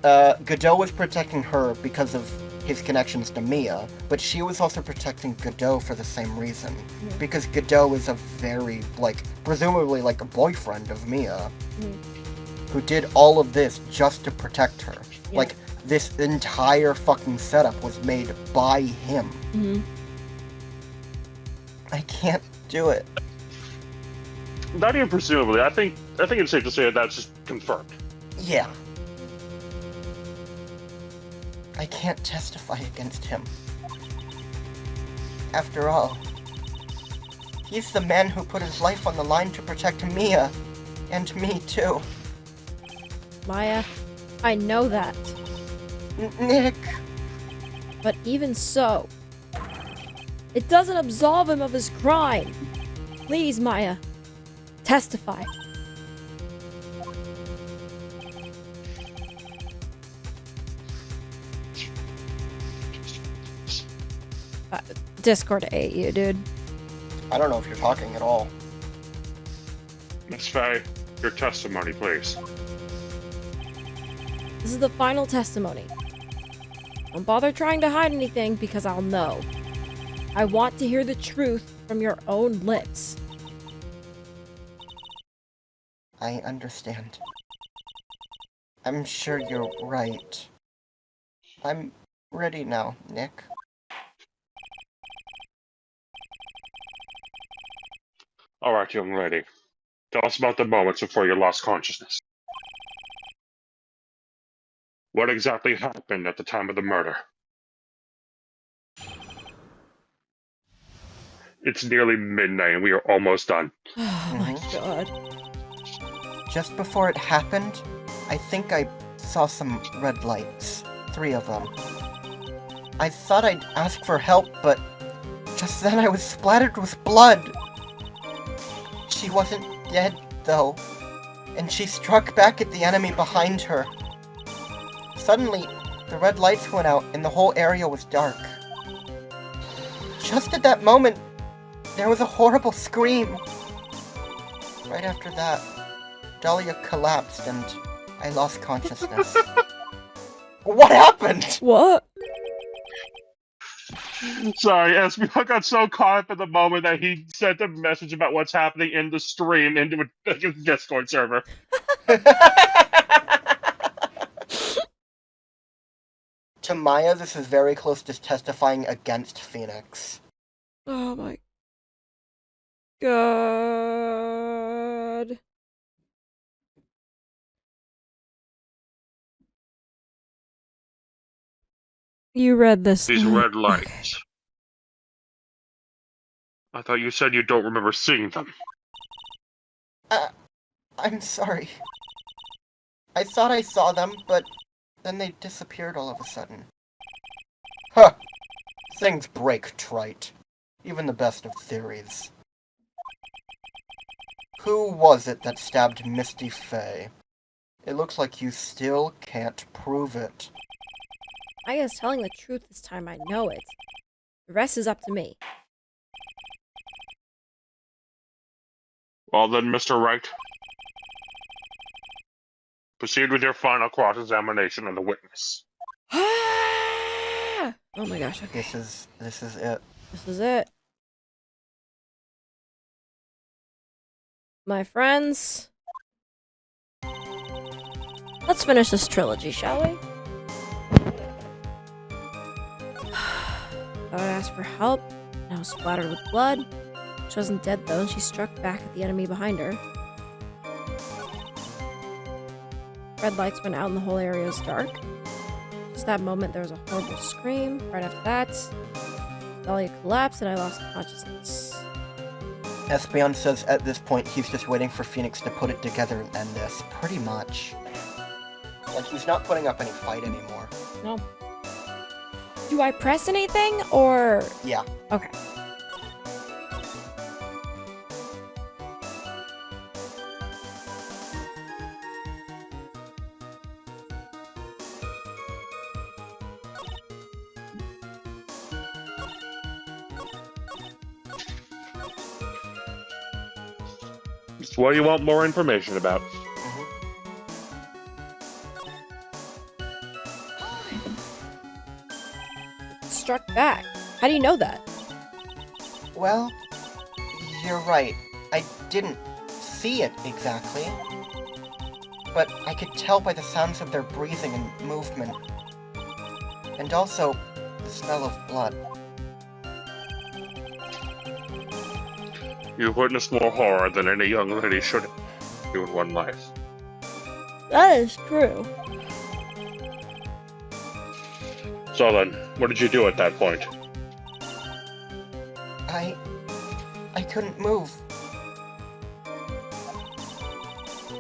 Godot was protecting her because of his connections to Mia, but she was also protecting Godot for the same reason. Because Godot is a very, like, presumably, like, a boyfriend of Mia, who did all of this just to protect her. Yeah. Like, this entire fucking setup was made by him. I can't do it. Not even presumably. I think it's safe to say that that's just confirmed. Yeah. I can't testify against him. After all, he's the man who put his life on the line to protect Mia. And me, too. Maya, I know that. Nick! But even so, it doesn't absolve him of his crime. Please, Maya, testify. Discord ate you, dude. I don't know if you're talking at all. Miss Faye, your testimony, please. This is the final testimony. Don't bother trying to hide anything because I'll know. I want to hear the truth from your own lips. I understand. I'm sure you're right. I'm ready now, Nick. Alright, young lady. Tell us about the moments before you lost consciousness. What exactly happened at the time of the murder? It's nearly midnight and we are almost done. Oh my god. Just before it happened, I think I saw some red lights. 3 of them. I thought I'd ask for help, but just then I was splattered with blood. She wasn't dead, though, and she struck back at the enemy behind her. Suddenly, the red lights went out and the whole area was dark. Just at that moment, there was a horrible scream. Right after that, Dahlia collapsed and I lost consciousness. What happened? What? Sorry, SBL got so caught up in the moment that he sent a message about what's happening in the stream into a Discord server. To Maya, this is very close to testifying against Phoenix. Oh my god. You read this. These red Okay. lights. I thought you said you don't remember seeing them. I'm sorry. I thought I saw them, but then they disappeared all of a sudden. Huh. Things break, Trite. Even the best of theories. Who was it that stabbed Misty Faye? It looks like you still can't prove it. Maya's telling the truth this time, I know it. The rest is up to me. Well then, Mr. Wright. Proceed with your final cross-examination of the witness. Oh my gosh, okay. This is it. This is it. My friends. Let's finish this trilogy, shall we? Thought I asked for help, and I was splattered with blood. She wasn't dead though, and she struck back at the enemy behind her. Red lights went out and the whole area was dark. Just that moment, there was a horrible scream. Right after that, Dahlia collapsed and I lost consciousness. Espeon says at this point he's just waiting for Phoenix to put it together and end this. Pretty much. Like, he's not putting up any fight anymore. No. Do I press anything, or...? Yeah. Okay. It's what you want more information about. Struck back. How do you know that? Well, you're right. I didn't see it exactly. But I could tell by the sounds of their breathing and movement. And also, the smell of blood. You've witnessed more horror than any young lady should do in one life. That is true. So then, what did you do at that point? I couldn't move.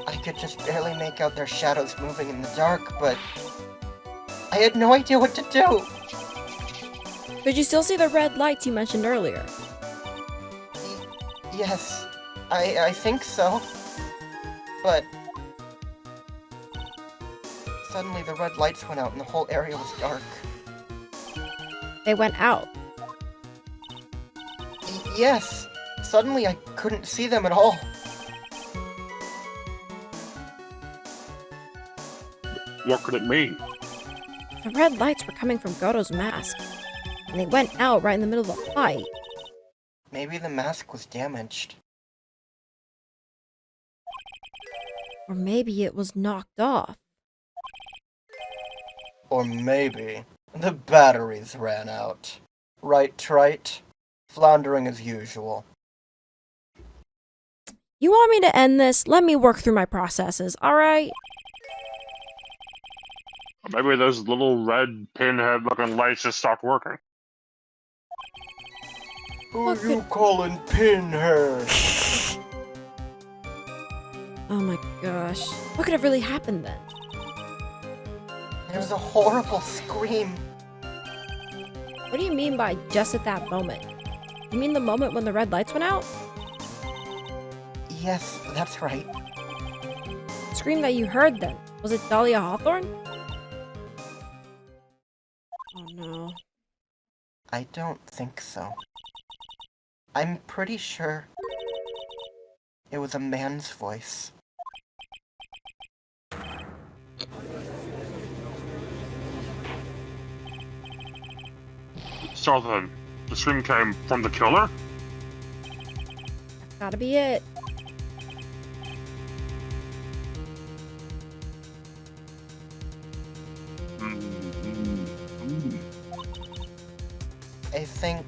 I could just barely make out their shadows moving in the dark, but I had no idea what to do. Could you still see the red lights you mentioned earlier? Yes, I think so. But suddenly the red lights went out and the whole area was dark. They went out. Yes, suddenly I couldn't see them at all. What could it mean? The red lights were coming from Goto's mask, and they went out right in the middle of the fight. Maybe the mask was damaged. Or maybe it was knocked off. Or maybe the batteries ran out. Right, Trite? Floundering as usual. You want me to end this? Let me work through my processes, alright? Maybe those little red pinhead looking lights just stopped working. Who What you could- calling Pinhead? Oh my gosh. What could have really happened then? There was a horrible scream. What do you mean by just at that moment? You mean the moment when the red lights went out? Yes, that's right. The scream that you heard then. Was it Dahlia Hawthorne? Oh no. I don't think so. I'm pretty sure it was a man's voice. So the scream came from the killer? That's gotta be it. I think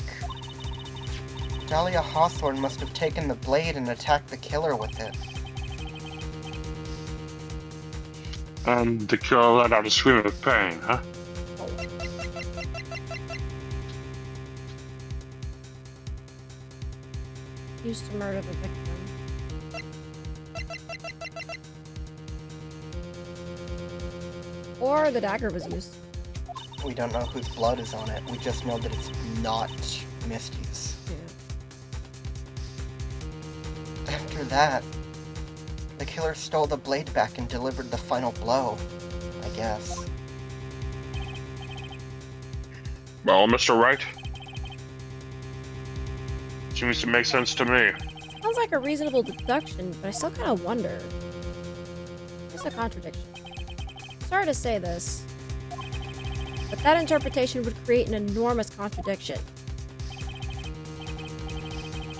Dahlia Hawthorne must have taken the blade and attacked the killer with it. And the killer let out a scream of pain, huh? Used to murder the victim. Or the dagger was used. We don't know whose blood is on it. We just know that it's not Misty's. Yeah. After that, the killer stole the blade back and delivered the final blow, I guess. Well, Mr. Wright, seems to make sense to me. Sounds like a reasonable deduction, but I still kind of wonder. There's a contradiction. Sorry to say this, but that interpretation would create an enormous contradiction.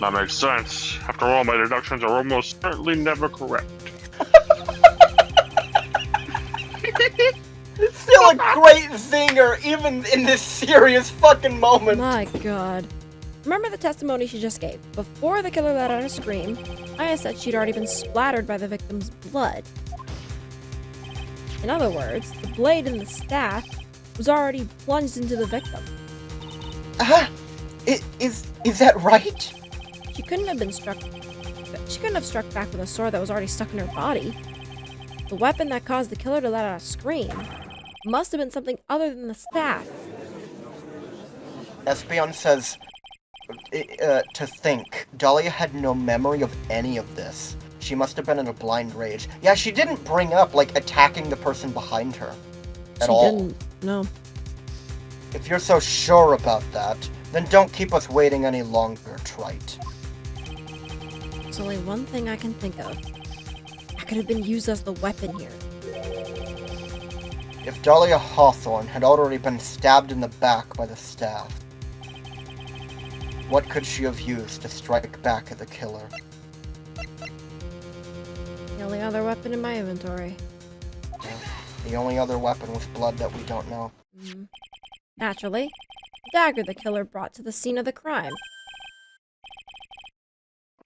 That makes sense. After all, my deductions are almost certainly never correct. Still a great zinger, even in this serious fucking moment. My god. Remember the testimony she just gave? Before the killer let out a scream, Aya said she'd already been splattered by the victim's blood. In other words, the blade and the staff was already plunged into the victim. Is that right? She couldn't have struck back with a sword that was already stuck in her body. The weapon that caused the killer to let out a scream must have been something other than the staff. Espeon says, to think, Dahlia had no memory of any of this. She must have been in a blind rage. Yeah, she didn't bring up, attacking the person behind her. At all. She didn't. No. If you're so sure about that, then don't keep us waiting any longer, Trite. There's only one thing I can think of. That could have been used as the weapon here. If Dahlia Hawthorne had already been stabbed in the back by the staff, what could she have used to strike back at the killer? The only other weapon in my inventory. The only other weapon with blood that we don't know. Naturally, the dagger the killer brought to the scene of the crime.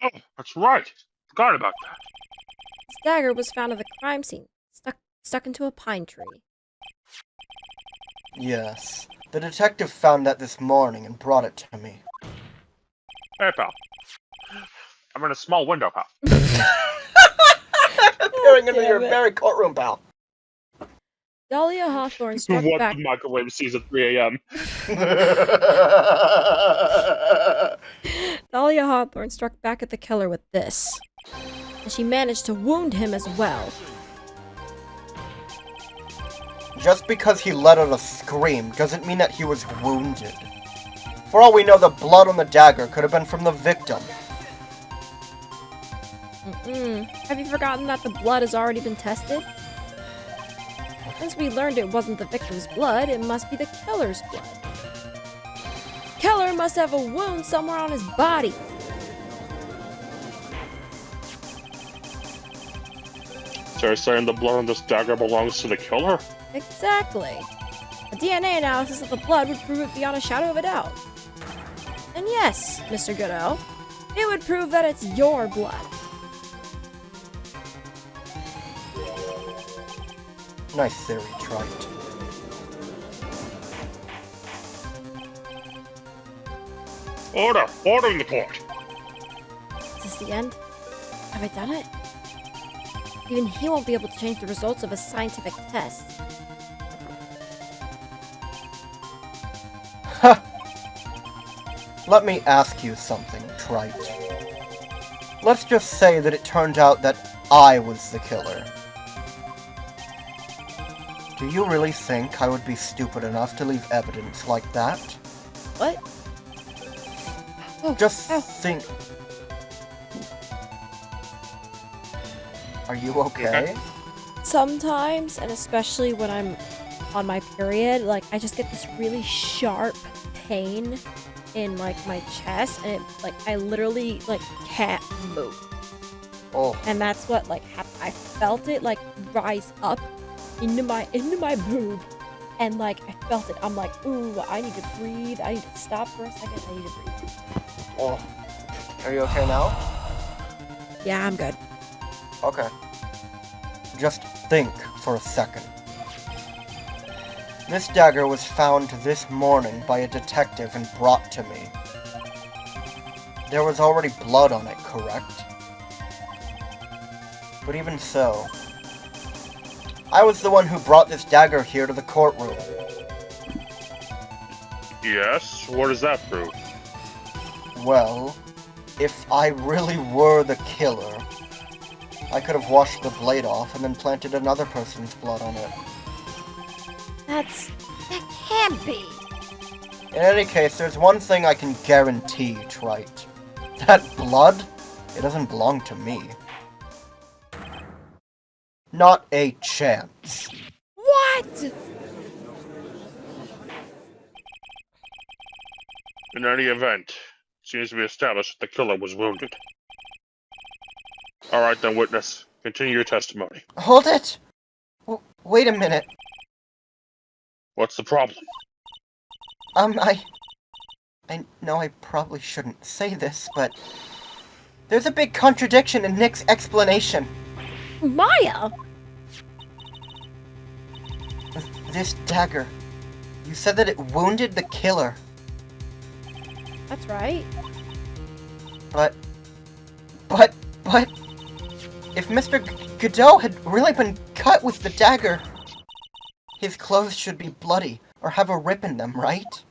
Oh, that's right. Forgot about that. This dagger was found at the crime scene, stuck into a pine tree. Yes. The detective found that this morning and brought it to me. Hey, pal. I'm in a small window, pal. Peering into your damn it. very courtroom, pal. Dahlia Hawthorne struck What back. the microwave sees at 3 a.m. Dahlia Hawthorne struck back at the killer with this, and she managed to wound him as well. Just because he let out a scream doesn't mean that he was wounded. For all we know, the blood on the dagger could have been from the victim. Have you forgotten that the blood has already been tested? Since we learned it wasn't the victim's blood, it must be the killer's blood. Killer must have a wound somewhere on his body. So you're saying the blood on this dagger belongs to the killer? Exactly. A DNA analysis of the blood would prove it beyond a shadow of a doubt. And yes, Mr. Godot, it would prove that it's your blood. Nice theory, Trite. Order! Order in the court! Is this the end? Have I done it? Even he won't be able to change the results of a scientific test. Let me ask you something, Trite. Let's just say that it turned out that I was the killer. Do you really think I would be stupid enough to leave evidence like that? What? Oh, Just ow. think... Are you okay? Sometimes, and especially when I'm on my period, like, I just get this really sharp pain in, like, my chest, and it, like, I literally, like, can't move. Oh, And that's what, like, I felt it, like, rise up into my boob, and, like, I felt it. I'm like, ooh, I need to breathe. I need to stop for a second. I need to breathe. oh. Are you okay now? Yeah, I'm good. Okay. Just think for a second. This dagger was found this morning by a detective and brought to me. There was already blood on it, correct? But even so, I was the one who brought this dagger here to the courtroom. Yes? What does that prove? Well, if I really were the killer, I could have washed the blade off and then planted another person's blood on it. That can't be. In any case, there's one thing I can guarantee, Trite. That blood, it doesn't belong to me. Not a chance. What? In any event, it seems to be established that the killer was wounded. Alright then, witness. Continue your testimony. Hold it! Wait a minute. What's the problem? I know I probably shouldn't say this, but there's a big contradiction in Nick's explanation. Maya? This dagger. You said that it wounded the killer, That's right. but... If Mr. Godot had really been cut with the dagger, his clothes should be bloody, or have a rip in them, right?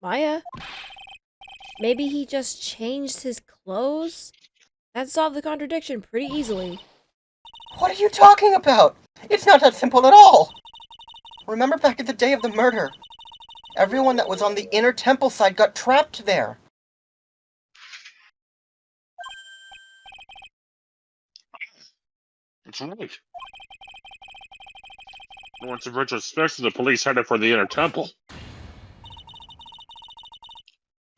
Maya? Maybe he just changed his clothes? That solved the contradiction pretty easily. What are you talking about? It's not that simple at all! Remember back at the day of the murder? Everyone that was on the inner temple side got trapped there. That's right. Once the original suspicion, the police headed for the inner temple.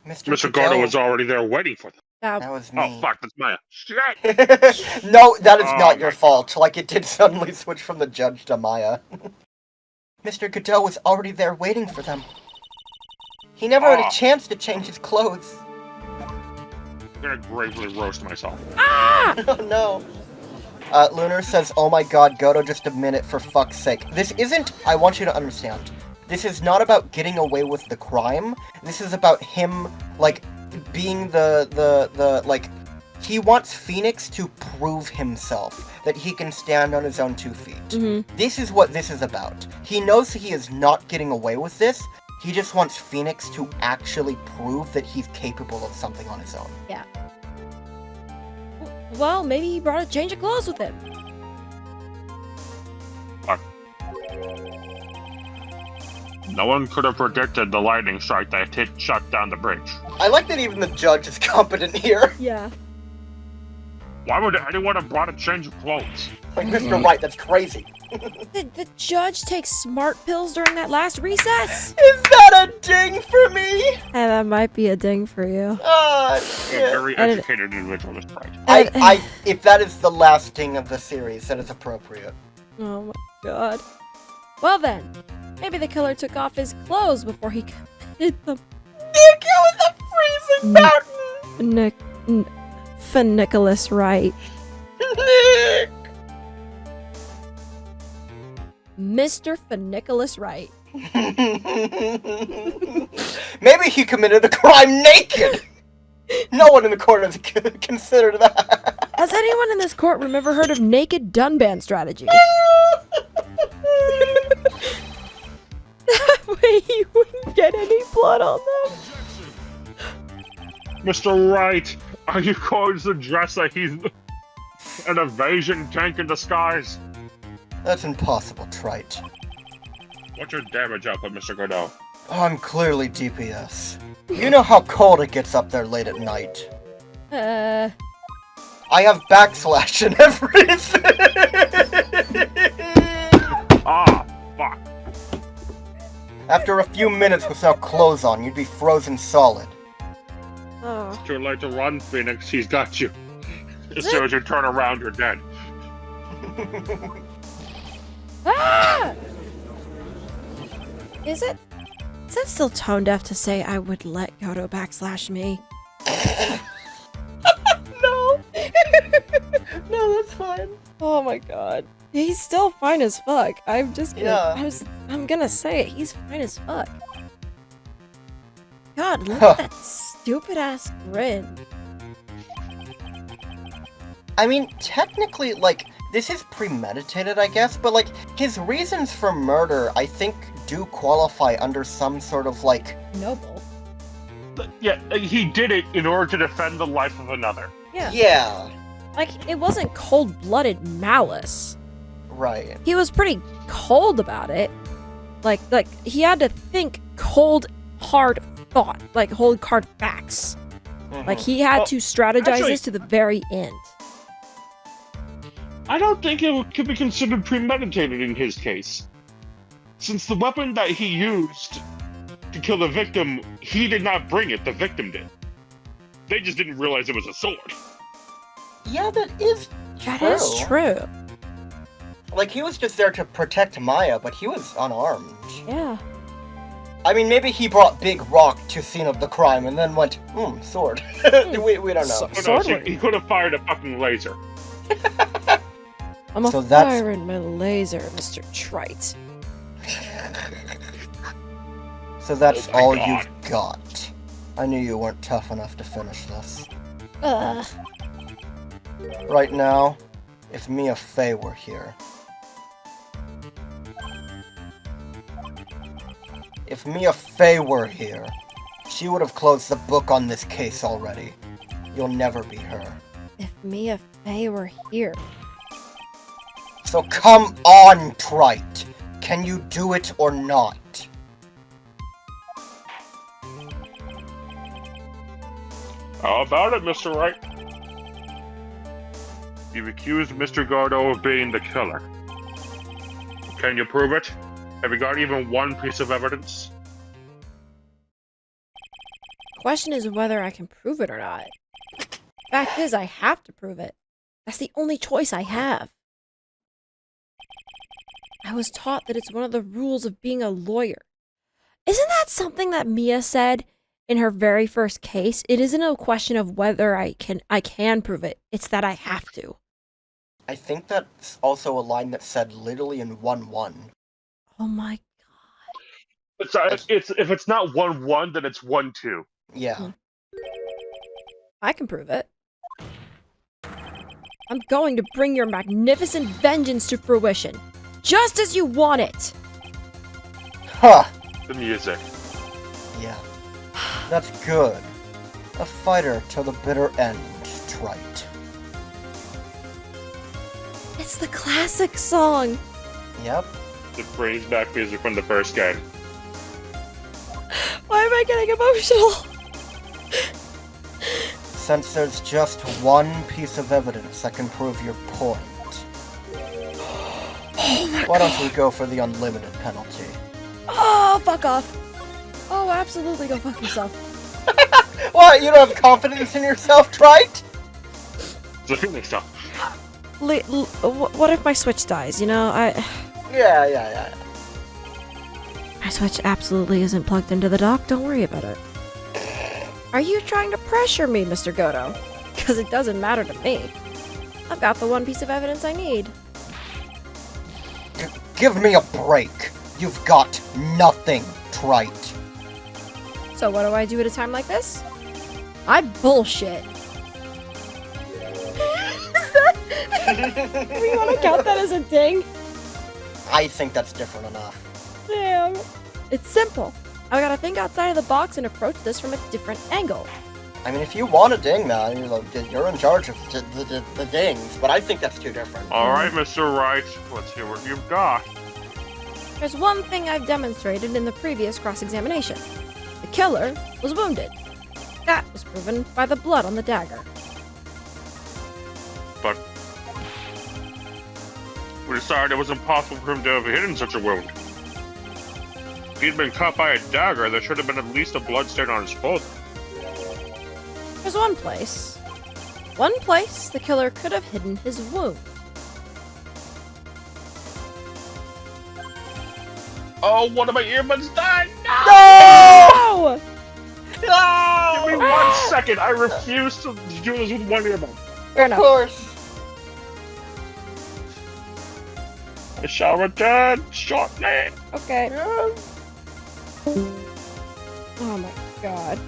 Mr. Gordo was already there waiting for them. That was me. Oh, fuck, that's Maya. Shit! No, that is Oh not your my fault. Like, it did suddenly switch from the judge to Maya. Mr. Godot was already there waiting for them. He never had a chance to change his clothes. I'm gonna gravely roast myself. Oh no. Lunar says, oh my god, Godo, just a minute, for fuck's sake. This isn't, I want you to understand, this is not about getting away with the crime. This is about him, like, being like, he wants Phoenix to prove himself, that he can stand on his own 2 feet. This is what this is about. He knows he is not getting away with this. He just wants Phoenix to actually prove that he's capable of something on his own. Yeah. Well, maybe he brought a change of clothes with him. No one could have predicted the lightning strike that shut down the bridge. I like that even the judge is competent here. Yeah. Why would anyone have brought a change of clothes? Like, Mr. Wright, that's crazy. Did the judge take smart pills during that last recess? Is that a ding for me? Hey, that might be a ding for you. Ah, A shit. very And it- educated individual, Mr. Wright. If that is the last ding of the series, that is appropriate. Oh my god. Well then, maybe the killer took off his clothes before he committed them. Nick, it was a freezing mountain! Nicholas Wright. Nick! Mr. Nicholas Wright. Maybe he committed the crime naked! No one in the court has considered that. Has anyone in this courtroom ever heard of naked Dunban strategy? That way you wouldn't get any blood on them. Mr. Wright, are you going to dress like he's an evasion tank in disguise? That's impossible, Trite. What's your damage output, Mr. Godot? I'm clearly DPS. You know how cold it gets up there late at night. I have backslash and everything! Ah, fuck. After a few minutes without clothes on, you'd be frozen solid. Oh. It's too late to run, Phoenix. He's got you. As soon as you turn around, you're dead. Ah! Is that still tone deaf to say I would let Goto backslash me? No! No, that's fine. Oh my god. He's still fine as fuck. I'm just gonna Yeah. I'm gonna say it. He's fine as fuck. God, look Huh. at that stupid ass grin. I mean, technically, like, this is premeditated, I guess, but, like, his reasons for murder, I think, do qualify under some sort of, like... Noble. Yeah, he did it in order to defend the life of another. Yeah. Yeah, Like, it wasn't cold-blooded malice. right. He was pretty cold about it. Like he had to think cold, hard thought. Like, cold, hard facts. Like, he had Well, to strategize actually- this to the very end. I don't think it could be considered premeditated in his case. Since the weapon that he used to kill the victim, he did not bring it, the victim did. They just didn't realize it was a sword. Yeah, that is true. That is true. Like, he was just there to protect Maya, but he was unarmed. Yeah. I mean, maybe he brought Big Rock to scene of the crime and then went, sword. we don't know. So- Oh, no, Sword he could have fired a fucking laser. I'm a So that's- fire in my laser, Mr. Trite. So that's Oh my all God. you've got. I knew you weren't tough enough to finish this. Ugh. Right now, if Mia Fey were here... If Mia Fey were here, she would have closed the book on this case already. You'll never be her. If Mia Fey were here. So come on, Trite! Can you do it or not? How about it, Mr. Wright? You've accused Mr. Gordo of being the killer. Can you prove it? Have you got even one piece of evidence? Question is whether I can prove it or not. Fact is, I have to prove it. That's the only choice I have. I was taught that it's one of the rules of being a lawyer. Isn't that something that Mia said in her very first case? It isn't a question of whether I can prove it. It's that I have to. I think that's also a line that said literally in 1-1. Oh my It's if it's not 1-1, then it's 1-2. Yeah. I can prove it. I'm going to bring your magnificent vengeance to fruition, just as you want it. Huh! The music. Yeah. That's good. A fighter till the bitter end, Trite. It's the classic song. Yep. It brings back music from the first game. Why am I getting emotional? Since there's just one piece of evidence that can prove your point. Why don't we go for the unlimited penalty? Oh, fuck off. Oh, absolutely go fuck yourself. What? You don't have confidence in yourself, Trite? The feeling stuff. What if my Switch dies, you know? Yeah. My Switch absolutely isn't plugged into the dock, don't worry about it. Are you trying to pressure me, Mr. Goto? Because it doesn't matter to me. I've got the one piece of evidence I need. Give me a break. You've got nothing, Trite. So what do I do at a time like this? I bullshit. Do we want to count that as a ding? I think that's different enough. Damn. It's simple. I gotta think outside of the box and approach this from a different angle. I mean, if you want a ding, man, you're in charge of the dings, but I think that's too different. All right, Mr. Wright, let's hear what you've got. There's one thing I've demonstrated in the previous cross-examination. The killer was wounded. That was proven by the blood on the dagger. But we decided it was impossible for him to have hidden such a wound. If he'd been cut by a dagger, there should have been at least a bloodstain on his clothing. There's one place the killer could have hidden his wound. Oh, one of my earbuds died! No! No! Give me 1 second, I refuse to do this with one earbud. Fair Of enough. course. I shall return shortly. Okay. Yes. Oh my god.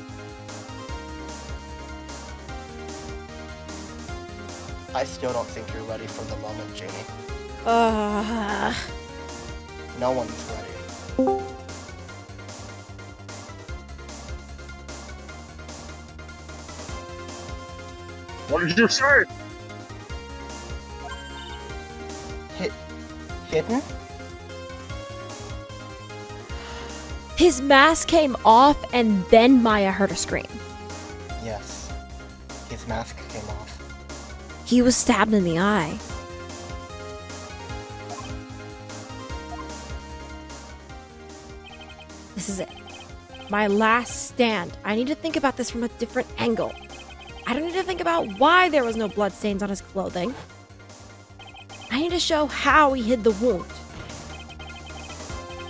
I still don't think you're ready for the moment, Jamie. No one's ready. What did you say? Hidden? His mask came off and then Maya heard a scream. Yes. His mask came off. He was stabbed in the eye. This is it. My last stand. I need to think about this from a different angle. I don't need to think about why there was no bloodstains on his clothing. I need to show how he hid the wound.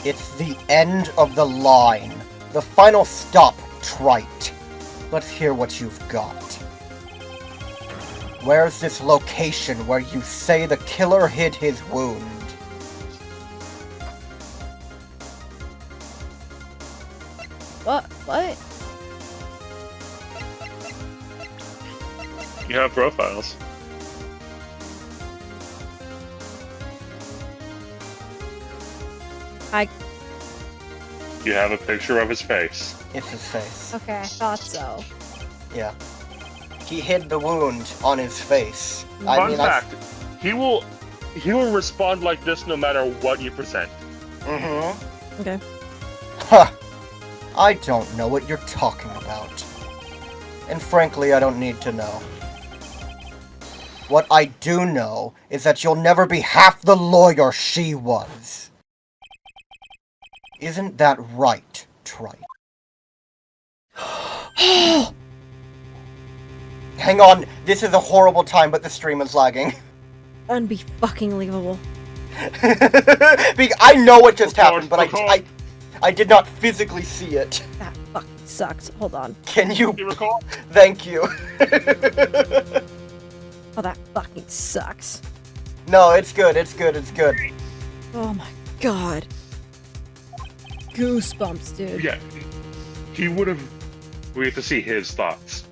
It's the end of the line. The final stop, Trite. Let's hear what you've got. Where's this location where you say the killer hid his wound? What? You have profiles. You have a picture of his face. It's his face. Okay, I thought so. Yeah. He hid the wound on his face. Fun fact, he will respond like this no matter what you present. Mm-hmm. Okay. Huh. I don't know what you're talking about. And frankly, I don't need to know. What I do know is that you'll never be half the lawyer she was. Isn't that right, Trite? Hang on, this is a horrible time, but the stream is lagging. Unbe-fucking-leavable. I know what just Of course, happened, but of course. I did not physically see it. That fucking sucks. Hold on. Can you? You recall? Thank you. Oh, that fucking sucks. No, it's good, it's good, it's good. Oh my god. Goosebumps, dude. Yeah. He would have. We have to see his thoughts.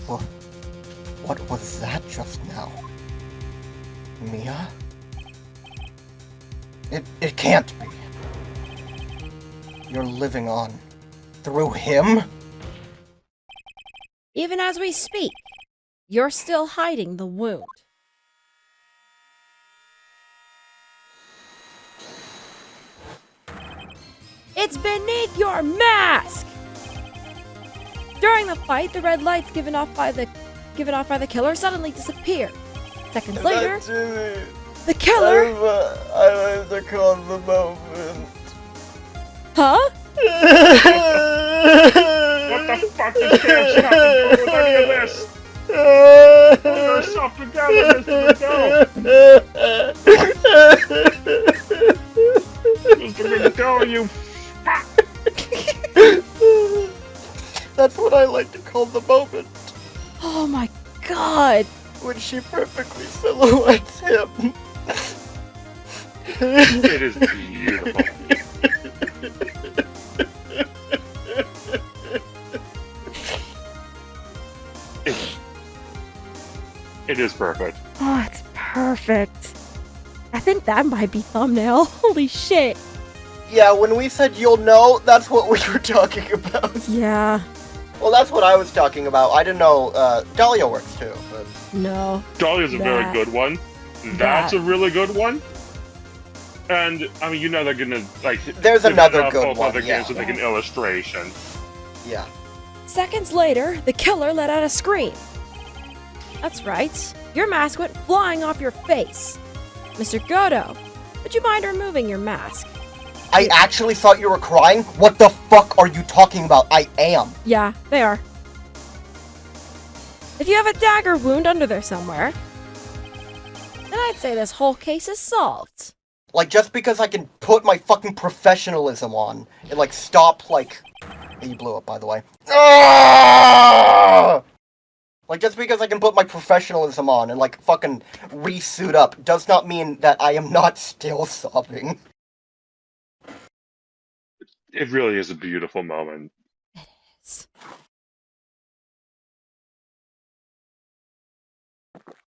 What was that just now? Mia? It can't be. You're living on. Through him? Even as we speak, you're still hiding the wound. It's beneath your mask! During the fight, the red lights given off by the killer suddenly disappear. Seconds later, The killer. I like to call the moment. Huh? What the fuck is KFC have to do with any of this? Pull yourself together, Mr. McDowell. Mr. McDowell, you fuck. That's what I like to call the moment. Oh my god. When she perfectly silhouettes him. It is beautiful. It is perfect. Oh, it's perfect. I think that might be thumbnail. Holy shit. Yeah, when we said you'll know, that's what we were talking about. Yeah. Well, that's what I was talking about. I didn't know, Dahlia works too, but... No. Dahlia's a very That- good one. That's a really good one. And, I mean, you know they're gonna, like... There's another good both one, other yeah. games with, like, an illustration. Yeah. Seconds later, the killer let out a scream. That's right. Your mask went flying off your face. Mr. Godo, would you mind removing your mask? I actually thought you were crying? What the fuck are you talking about? I am. Yeah, they are. If you have a dagger wound under there somewhere, then I'd say this whole case is solved. Like, just because I can put my fucking professionalism on and, like, stop, like... You blew up, by the way. Ah! Like, just because I can put my professionalism on and, like, fucking re-suit up does not mean that I am not still sobbing. It really is a beautiful moment.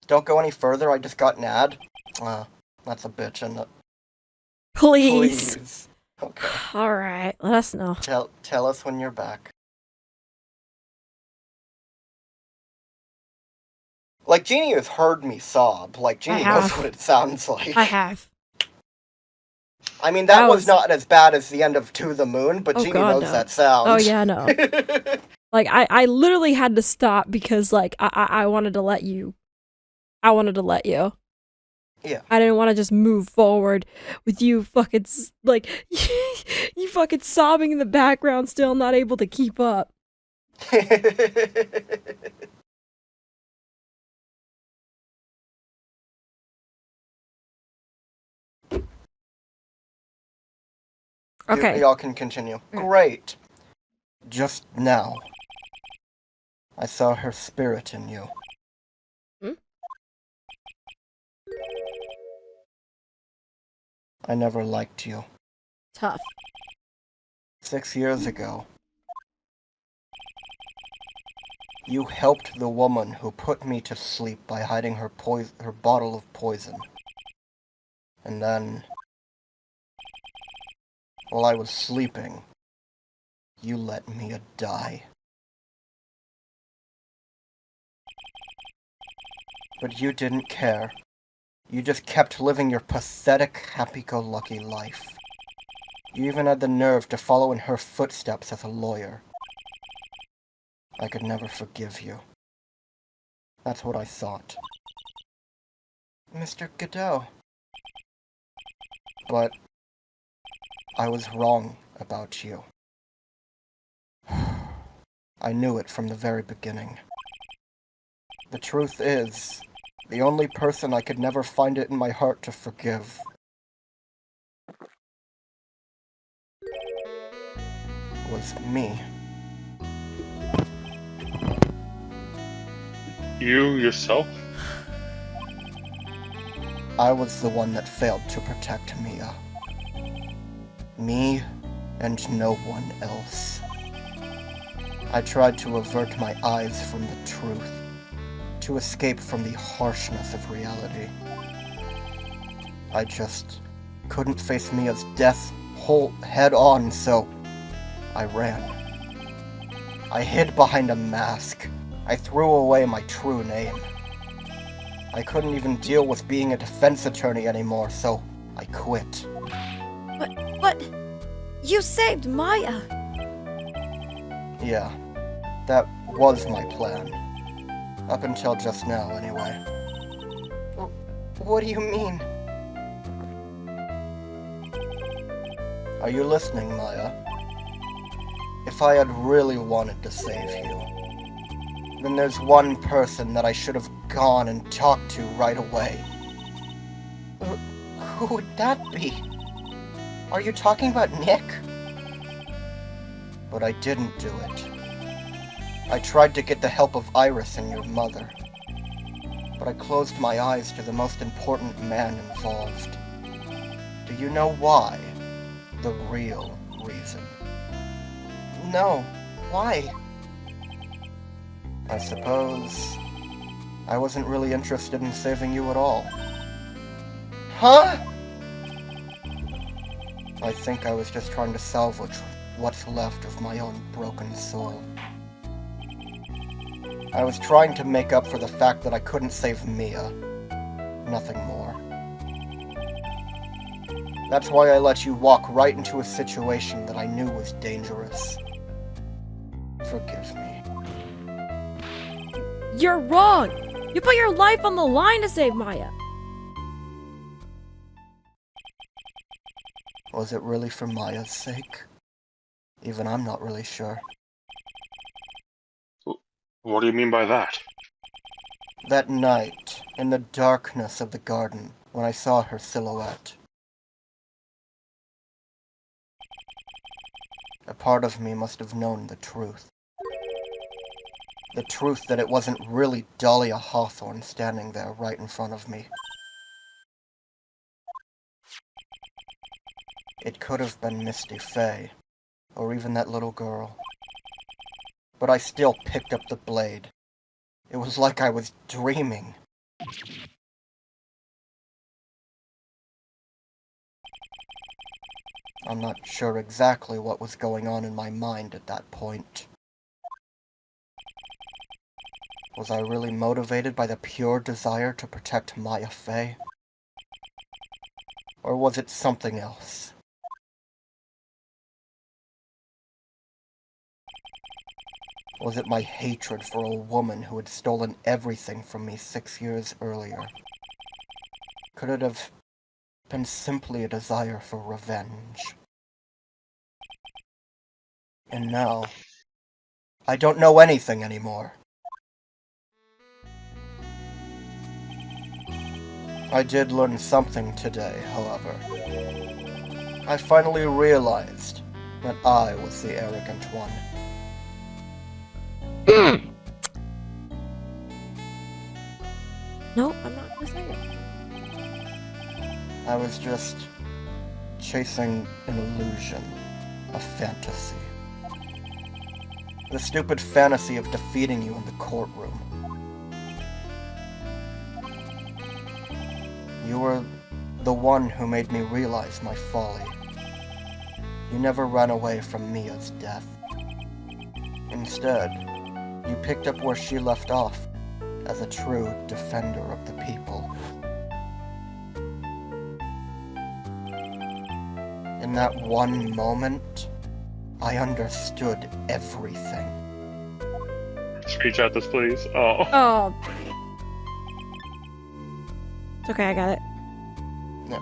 Don't go any further, I just got an ad. That's a bitch, isn't it? Please. Okay. Alright, let us know. Tell us when you're back. Like, Jeannie has heard me sob. Like, Jeannie knows have. what it sounds like. I have. I mean, that That was was- not as bad as the end of To the Moon, but Oh, Jeannie God, knows no. that sound. Oh yeah, no. Like I literally had to stop because like I wanted to let you. I wanted to let you. Yeah. I didn't want to just move forward with you fucking like you fucking sobbing in the background, still not able to keep up. Okay. Y'all can continue. Mm. Great. Just now, I saw her spirit in you. Hmm? I never liked you. Tough. 6 years ago, you helped the woman who put me to sleep by hiding her bottle of poison. And then, while I was sleeping, you let me die. But you didn't care. You just kept living your pathetic, happy-go-lucky life. You even had the nerve to follow in her footsteps as a lawyer. I could never forgive you. That's what I thought. Mr. Godot. But I was wrong about you. I knew it from the very beginning. The truth is, the only person I could never find it in my heart to forgive was me. You yourself? I was the one that failed to protect Mia. Me and no one else. I tried to avert my eyes from the truth, to escape from the harshness of reality. I just couldn't face Mia's death head on, so I ran. I hid behind a mask. I threw away my true name. I couldn't even deal with being a defense attorney anymore, so I quit. But you saved Maya. Yeah, that was my plan. Up until just now, anyway. What do you mean? Are you listening, Maya? If I had really wanted to save you, then there's one person that I should have gone and talked to right away. Who would that be? Are you talking about Nick? But I didn't do it. I tried to get the help of Iris and your mother. But I closed my eyes to the most important man involved. Do you know why? The real reason. No. Why? I suppose I wasn't really interested in saving you at all. Huh? I think I was just trying to salvage what's left of my own broken soul. I was trying to make up for the fact that I couldn't save Mia. Nothing more. That's why I let you walk right into a situation that I knew was dangerous. Forgive me. You're wrong! You put your life on the line to save Maya! Was it really for Maya's sake? Even I'm not really sure. What do you mean by that? That night, in the darkness of the garden, when I saw her silhouette, a part of me must have known the truth. The truth that it wasn't really Dahlia Hawthorne standing there right in front of me. It could have been Misty Faye, or even that little girl. But I still picked up the blade. It was like I was dreaming. I'm not sure exactly what was going on in my mind at that point. Was I really motivated by the pure desire to protect Maya Faye? Or was it something else? Was it my hatred for a woman who had stolen everything from me 6 years earlier? Could it have been simply a desire for revenge? And now, I don't know anything anymore. I did learn something today, however. I finally realized that I was the arrogant one. No, I'm not gonna say it. I was just chasing an illusion, a fantasy. The stupid fantasy of defeating you in the courtroom. You were the one who made me realize my folly. You never ran away from Mia's death. Instead, you picked up where she left off, as a true defender of the people. In that one moment, I understood everything. Screech at this, please. Oh. Oh. It's okay, I got it. No.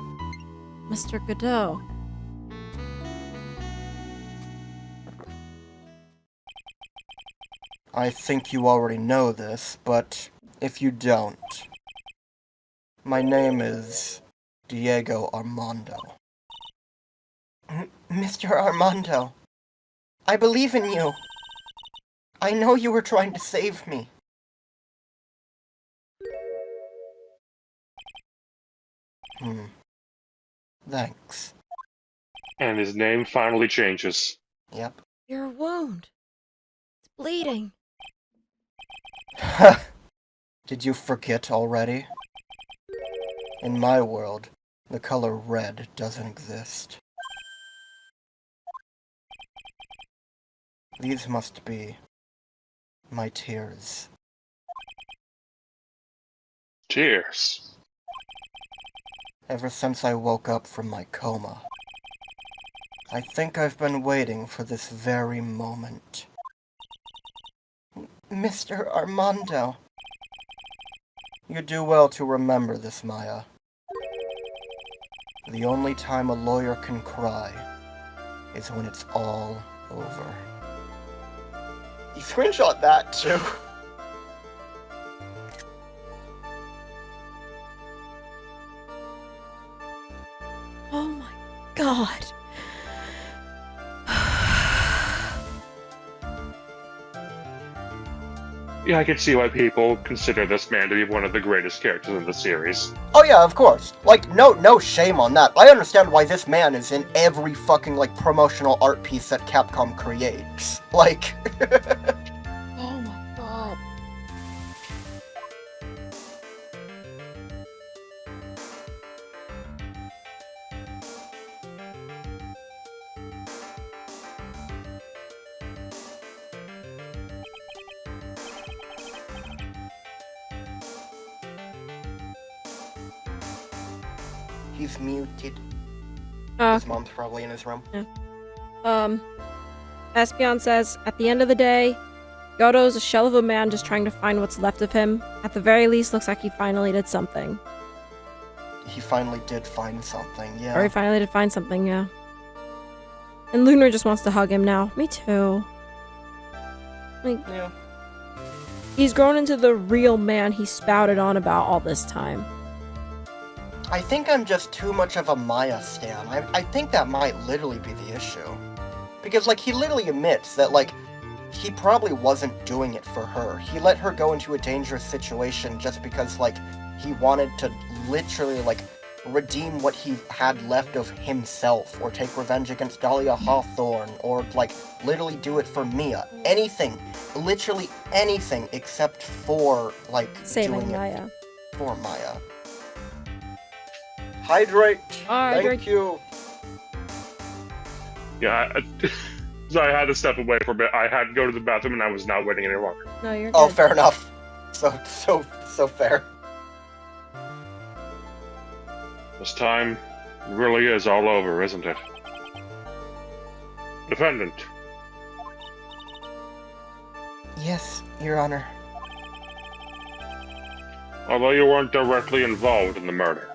Mr. Godot. I think you already know this, but if you don't, my name is Diego Armando. Mr. Armando, I believe in you. I know you were trying to save me. Thanks. And his name finally changes. Yep. Your wound. It's bleeding. Did you forget already? In my world, the color red doesn't exist. These must be my tears. Cheers. Ever since I woke up from my coma, I think I've been waiting for this very moment. Mr. Armando. You do well to remember this, Maya. The only time a lawyer can cry is when it's all over. You screenshot that too. Oh my god. Yeah, I can see why people consider this man to be one of the greatest characters in the series. Oh yeah, of course. Like, no shame on that. I understand why this man is in every fucking, like, promotional art piece that Capcom creates. Like... Oh my god. He's muted. Uh, His mom's probably in his room. Espeon says, at the end of the day, Goto's a shell of a man just trying to find what's left of him. At the very least, looks like he finally did something. He finally did find something, yeah. Or he finally did find something, yeah. And Lunar just wants to hug him now. Me too. Like, Yeah. he's grown into the real man he spouted on about all this time. I think I'm just too much of a Maya stan. I think that might literally be the issue. Because, like, he literally admits that, like, he probably wasn't doing it for her. He let her go into a dangerous situation just because, like, he wanted to literally, like, redeem what he had left of himself, or take revenge against Dahlia Hawthorne, or, like, literally do it for Mia. Anything. Literally anything except for, like, Saving doing Maya. it for Maya. Hydrate! Hydrate. Thank you! Yeah, so I had to step away for a bit. I had to go to the bathroom and I was not waiting any longer. No, you're Oh, good. fair enough. So fair. This time really is all over, isn't it? Defendant. Yes, Your Honor. Although you weren't directly involved in the murder,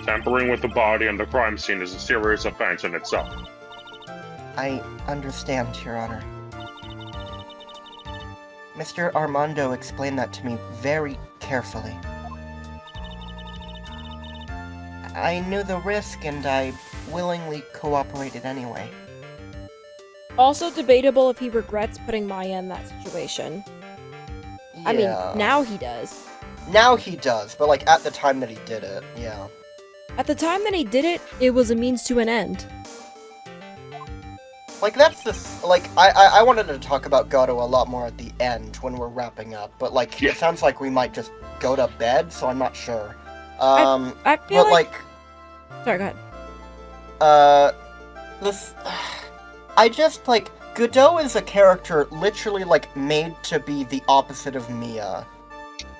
tampering with the body on the crime scene is a serious offense in itself. I understand, Your Honor. Mr. Armando explained that to me very carefully. I knew the risk and I willingly cooperated anyway. Also debatable if he regrets putting Maya in that situation. I mean, now he does. Now he does, but like at the time that he did it, yeah. At the time that he did it, it was a means to an end. Like that's the like I wanted to talk about Gato a lot more at the end when we're wrapping up, but like Yeah. it sounds like we might just go to bed, so I'm not sure. I feel but like... Sorry, go ahead. This I just like Godot is a character literally like made to be the opposite of Mia.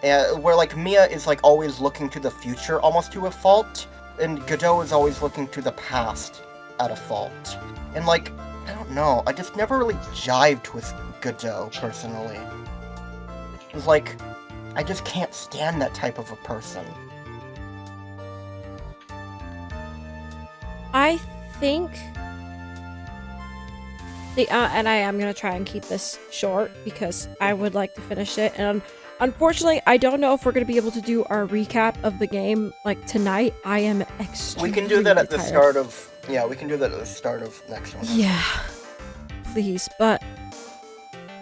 Where like Mia is like always looking to the future almost to a fault, and Godot is always looking to the past at a fault. And like I don't know, I just never really jived with Godot personally. It was like I just can't stand that type of a person. I think... and I am going to try and keep this short because I would like to finish it. And unfortunately, I don't know if we're going to be able to do our recap of the game like tonight. I am extremely We can do that at the tired. start of... Yeah, we can do that at the start of next one. Yeah, please. But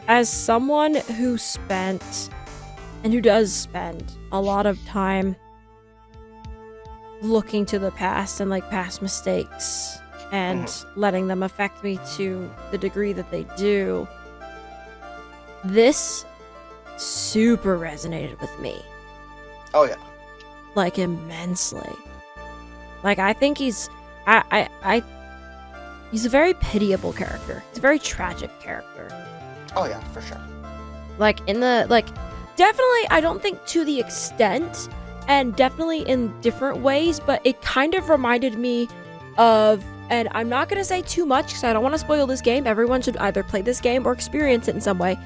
as someone who spent, and who does spend, a lot of time looking to the past and like past mistakes and letting them affect me to the degree that they do, this super resonated with me. Oh yeah. Like immensely. Like I think he's he's a very pitiable character. He's a very tragic character. Oh yeah, for sure. Like in the definitely I don't think to the extent, and definitely in different ways, but it kind of reminded me of, and I'm not gonna say too much because I don't want to spoil this game. Everyone should either play this game or experience it in some way.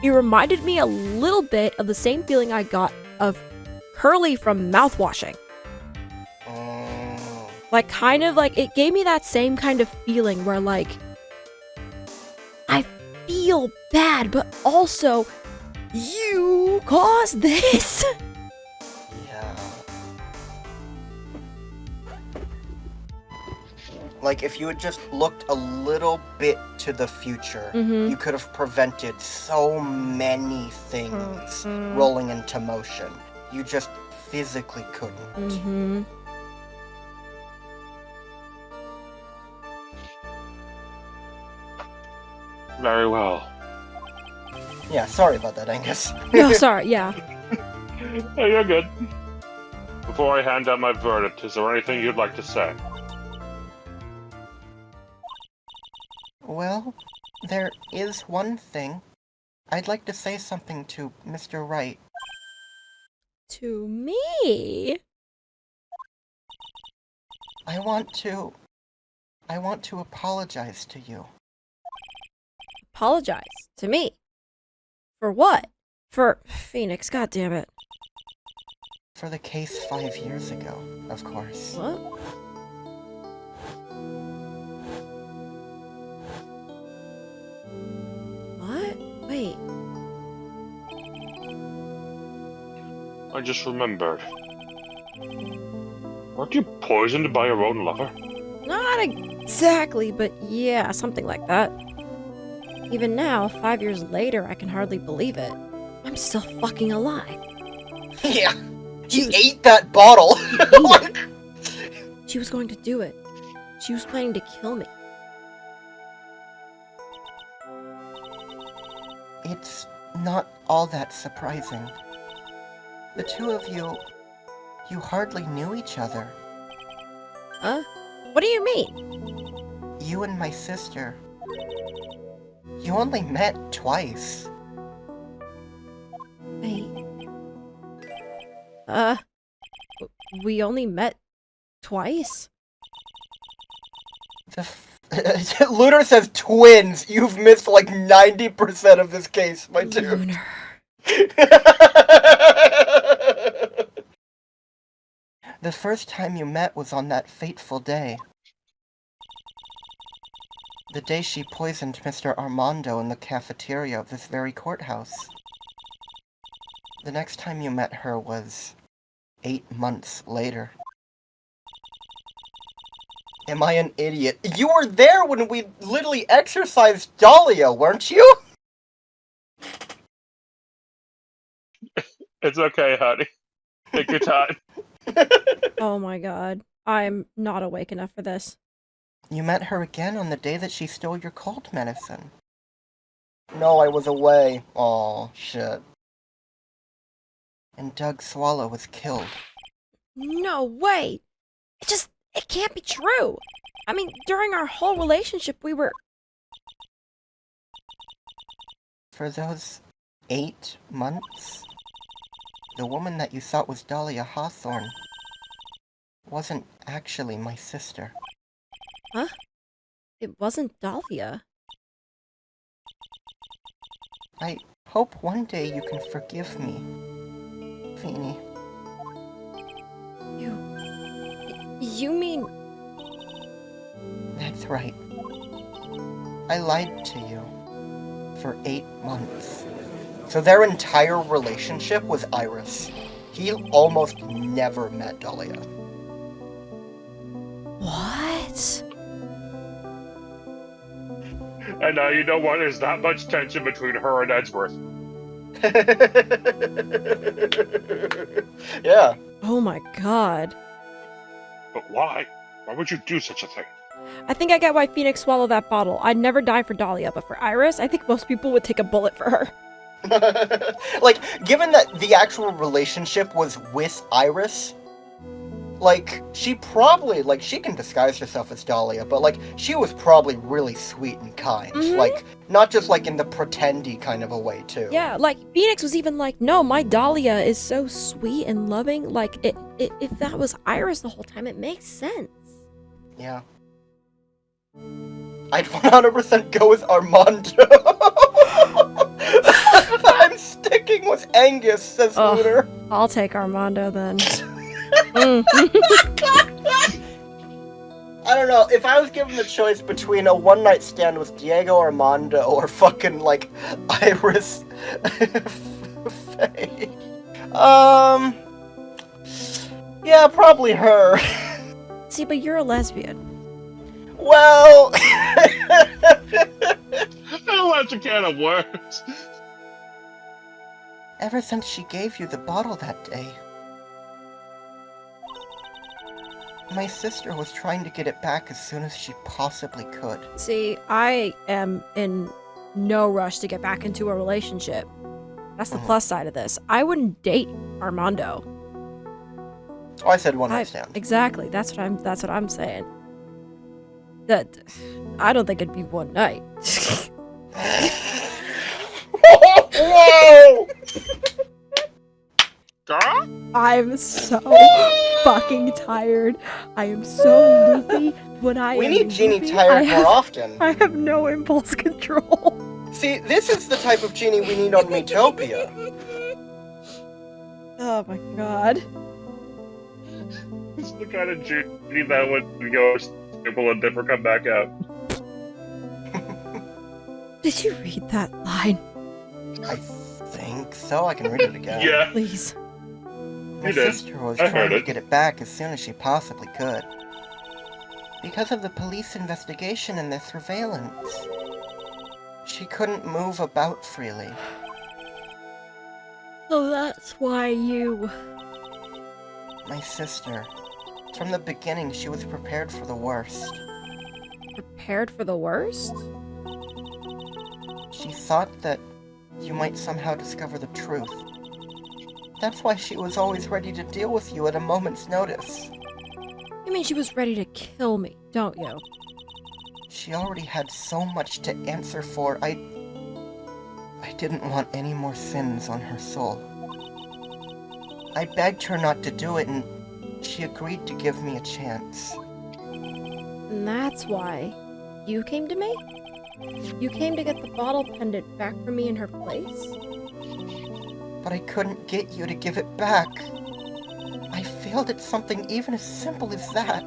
It reminded me a little bit of the same feeling I got of Curly from Mouthwashing. Like, kind of like, it gave me that same kind of feeling where, like, I feel bad, but also, you caused this. Yeah. Like, if you had just looked a little bit to the future, Mhm. you could have prevented so many things rolling into motion. You just physically couldn't. Mm-hmm. Very well. Yeah, sorry about that, Angus. No, sorry, yeah. Hey, you're good. Before I hand down my verdict, is there anything you'd like to say? Well, there is one thing. I'd like to say something to Mr. Wright. To me? I want to apologize to you. Apologize to me. For what? For Phoenix, goddammit. For the case 5 years ago, of course. What? What? Wait. I just remembered. Weren't you poisoned by your own lover? Not exactly, but yeah, something like that. Even now, 5 years later, I can hardly believe it. I'm still fucking alive. Yeah, he She was- ate that bottle. Like, She was going to do it. She was planning to kill me. it's not all that surprising. The two of you hardly knew each other. Huh? What do you mean? You and my sister. You only met twice. Wait. We only met twice? Lunar says twins. You've missed like 90% of this case, my dude. Lunar. The first time you met was on that fateful day. The day she poisoned Mr. Armando in the cafeteria of this very courthouse. The next time you met her was 8 months later. Am I an idiot? You were there when we literally exorcised Dahlia, weren't you? It's okay, honey. Take your time. Oh my god. I'm not awake enough for this. You met her again on the day that she stole your cold medicine. No, I was away. Aw, shit. And Doug Swallow was killed. No way! It can't be true! I mean, during our whole relationship, we were... For those 8 months, the woman that you thought was Dahlia Hawthorne wasn't actually my sister. Huh? It wasn't Dahlia. I hope one day you can forgive me, Feeny. You mean... That's right. I lied to you for 8 months. So their entire relationship was Iris. He almost never met Dahlia. What? And now you know why there's that much tension between her and Edgeworth. Yeah. Oh my god. But why? Why would you do such a thing? I think I get why Phoenix swallowed that bottle. I'd never die for Dahlia, but for Iris, I think most people would take a bullet for her. Like, given that the actual relationship was with Iris, like, she probably, like, she can disguise herself as Dahlia, but, like, she was probably really sweet and kind. Mhm. Like, not just, like, in the pretendy kind of a way, too. Yeah, like, Phoenix was even like, no, my Dahlia is so sweet and loving. Like, if that was Iris the whole time, it makes sense. Yeah. I'd 100% go with Armando. I'm sticking with Angus, says Ugh. Lunar. I'll take Armando then. I don't know. If I was given the choice between a one-night stand with Diego Armando or fucking, like, Iris Faye. Yeah, probably her. See, but you're a lesbian. Well... That's a can of worms. Ever since she gave you the bottle that day, my sister was trying to get it back as soon as she possibly could. See, I am in no rush to get back into a relationship. That's the plus side of this. I wouldn't date Armando. Oh, I said one-night stand. Exactly. That's what I'm saying. That I don't think it'd be one night. Whoa! Girl? I'm so fucking tired. I am so loopy. We need Jeannie tired more often. I have no impulse control. See, this is the type of Jeannie we need on Metopia. Oh my god. This is the kind of Judy that would go simple and never come back out. Did you read that line? I think so. I can read it again. Yeah. Please. My You did. sister was I trying heard to it. get it back as soon as she possibly could. Because of the police investigation and their surveillance, she couldn't move about freely. So that's why you... My sister, from the beginning, she was prepared for the worst. Prepared for the worst? She thought that you might somehow discover the truth. That's why she was always ready to deal with you at a moment's notice. You mean she was ready to kill me, don't you? She already had so much to answer for. I didn't want any more sins on her soul. I begged her not to do it, and she agreed to give me a chance. And that's why you came to me? You came to get the bottle pendant back from me in her place? But I couldn't get you to give it back. I failed at something even as simple as that.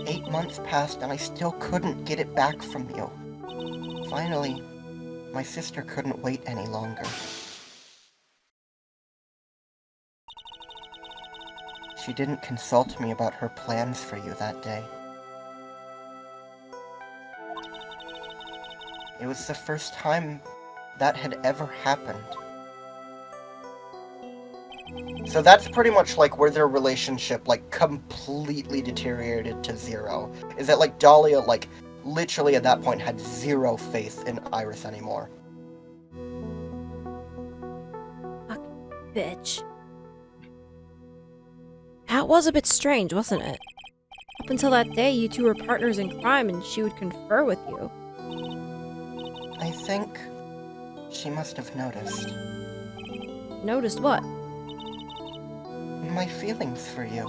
8 months passed and I still couldn't get it back from you. Finally, my sister couldn't wait any longer. She didn't consult me about her plans for you that day. It was the first time that had ever happened. So that's pretty much like where their relationship like completely deteriorated to zero. Is that like Dahlia like literally at that point had zero faith in Iris anymore. Fucking bitch. That was a bit strange, wasn't it? Up until that day, you two were partners in crime and she would confer with you. I think she must have noticed. Noticed what? My feelings for you.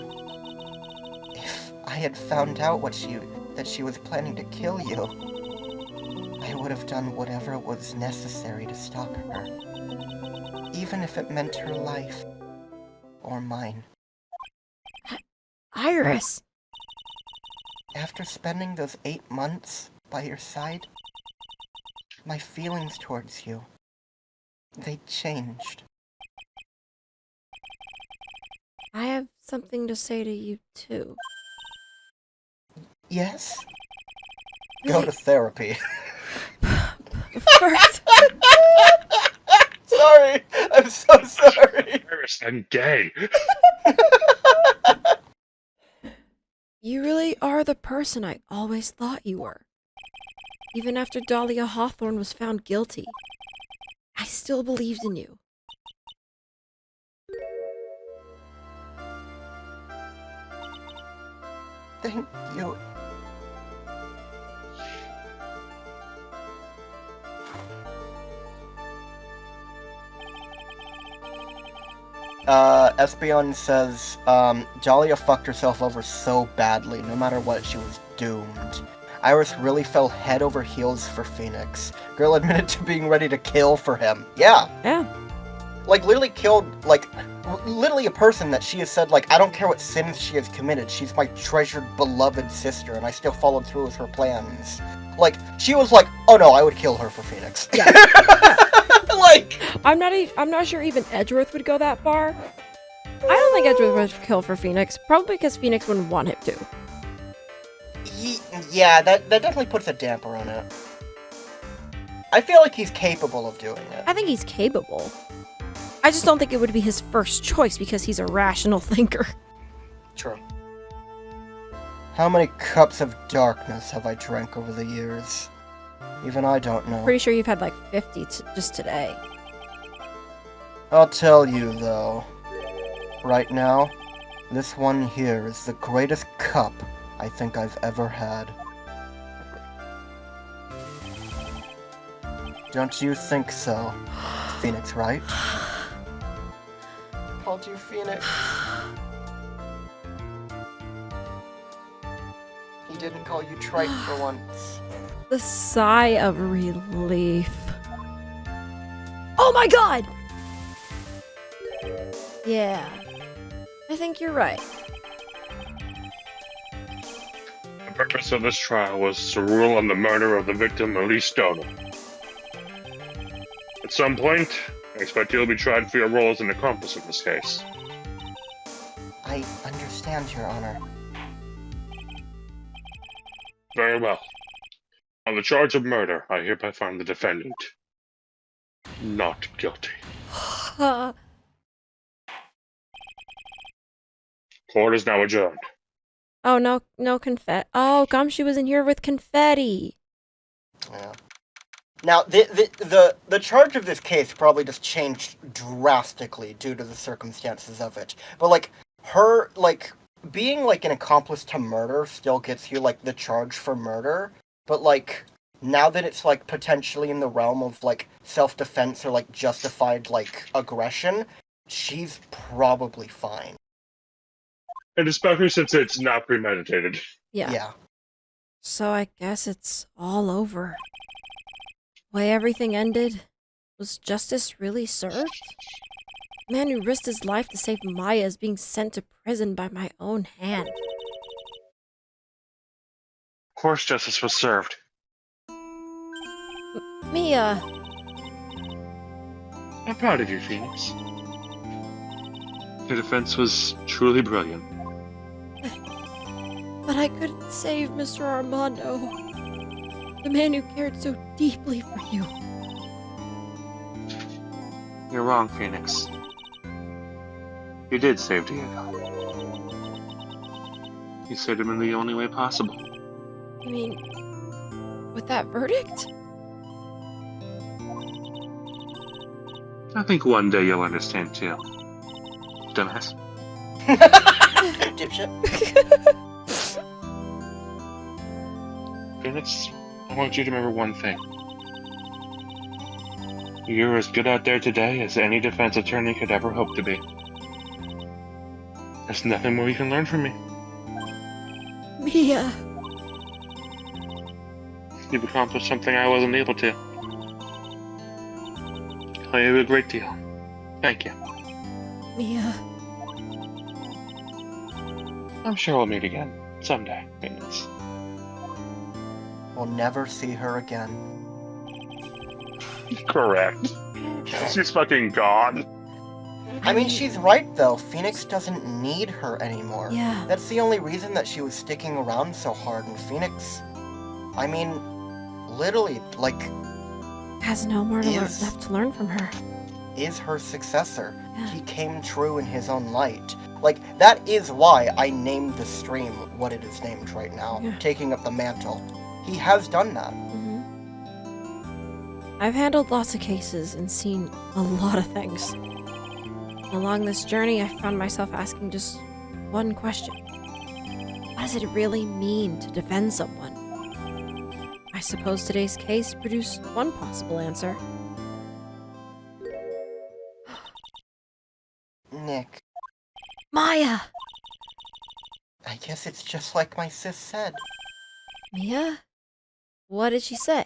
If I had found out that she was planning to kill you, I would have done whatever was necessary to stop her. Even if it meant her life. Or mine. Iris! After spending those 8 months by your side, my feelings towards you, they changed. I have something to say to you, too. Yes? Go to therapy. First, Sorry! I'm so sorry! Iris, I'm gay. you really are the person I always thought you were. Even after Dahlia Hawthorne was found guilty, I still believed in you. Thank you. Espeon says, Dahlia fucked herself over so badly, no matter what, she was doomed. Iris really fell head over heels for Phoenix. Girl admitted to being ready to kill for him. Yeah. Yeah. like, literally killed, like, literally a person that she has said, like, I don't care what sins she has committed, she's my treasured, beloved sister, and I still followed through with her plans. Like, she was like, oh no, I would kill her for Phoenix. Yeah. Like, I'm not sure even Edgeworth would go that far. I don't think Edgeworth would kill for Phoenix, probably because Phoenix wouldn't want him to. yeah, that definitely puts a damper on it. I feel like he's capable of doing it. I think he's capable. I just don't think it would be his first choice because he's a rational thinker. True. How many cups of darkness have I drank over the years? Even I don't know. Pretty sure you've had like 50 just today. I'll tell you, though. Right now, this one here is the greatest cup I think I've ever had. Don't you think so, Phoenix, Wright? Called you Phoenix. He didn't call you Trite for once. The sigh of relief. Oh my god! Yeah. I think you're right. The purpose of this trial was to rule on the murder of the victim, Elise Stoner. At some point, I expect you'll be tried for your role as an accomplice in this case. I understand, Your Honor. Very well. On the charge of murder, I hereby find the defendant not guilty. Court is now adjourned. Oh, no confetti. Oh, Gumshoe was in here with confetti. Yeah. Now, the charge of this case probably just changed drastically due to the circumstances of it. But, like, her, like, being, like, an accomplice to murder still gets you, like, the charge for murder. But, like, now that it's, like, potentially in the realm of, like, self-defense or, like, justified, like, aggression, she's probably fine. And especially since it's not premeditated. Yeah. So I guess it's all over. The way everything ended, was justice really served? The man who risked his life to save Maya is being sent to prison by my own hand. Of course justice was served. Mia! I'm proud of you, Phoenix. Your defense was truly brilliant. But I couldn't save Mr. Armando. The man who cared so deeply for you. You're wrong, Phoenix. You did save Diego. You saved him in the only way possible. You mean, with that verdict? I think one day you'll understand too. Dumbass. Dipshit. Phoenix, I want you to remember one thing. You're as good out there today as any defense attorney could ever hope to be. There's nothing more you can learn from me. Mia. You've accomplished something I wasn't able to. I owe you a great deal. Thank you. Mia. I'm sure we'll meet again. Someday, Phoenix. We'll never see her again. Correct. She's fucking gone. I mean, she's right, though. Phoenix doesn't need her anymore. Yeah. That's the only reason that she was sticking around so hard, and Phoenix... I mean, literally, like... Has no more left to learn from her. Is her successor. Yeah. He came true in his own light. Like, that is why I named the stream what it is named right now. Yeah. Taking up the mantle. He has done that. I've handled lots of cases and seen a lot of things. Along this journey, I found myself asking just one question. What does it really mean to defend someone? I suppose today's case produced one possible answer. Nick, Maya! I guess it's just like my sis said. Mia? What did she say?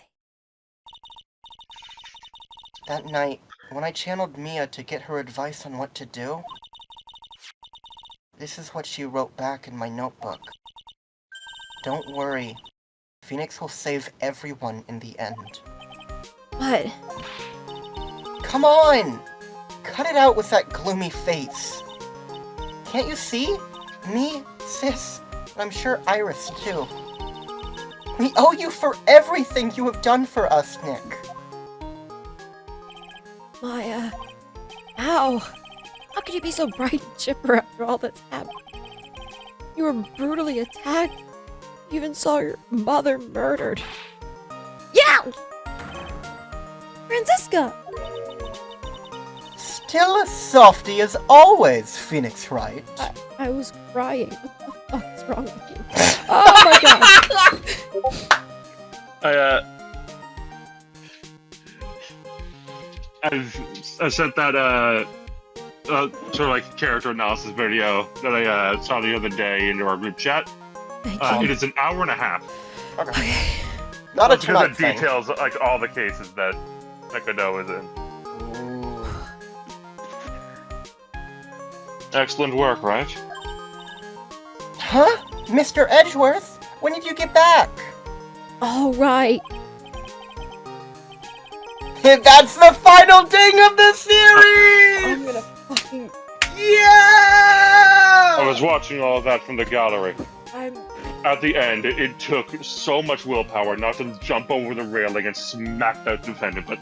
That night, when I channeled Mia to get her advice on what to do, this is what she wrote back in my notebook. Don't worry. Phoenix will save everyone in the end. But Come on! Cut it out with that gloomy face. Can't you see? Me, Sis, and I'm sure Iris too. We owe you for everything you have done for us, Nick. Maya, ow! How could you be so bright and chipper after all that's happened? You were brutally attacked. You even saw your mother murdered. Yeah! Franziska! Still as softy as always, Phoenix Wright. I was crying. What the fuck is wrong with you? Oh my god! I sent that sort of like character analysis video that I saw the other day into our group chat. Thank It you. is an hour and a half. Okay. Not a Because tonight it thing. details like all the cases that Godot is in. Ooh. Excellent work, right? Huh? Mr. Edgeworth? When did you get back? All right. That's the final ding of the I'm series! gonna fucking. Yeah! I was watching all of that from the gallery. I'm. At the end, it took so much willpower not to jump over the railing and smack that defendant, but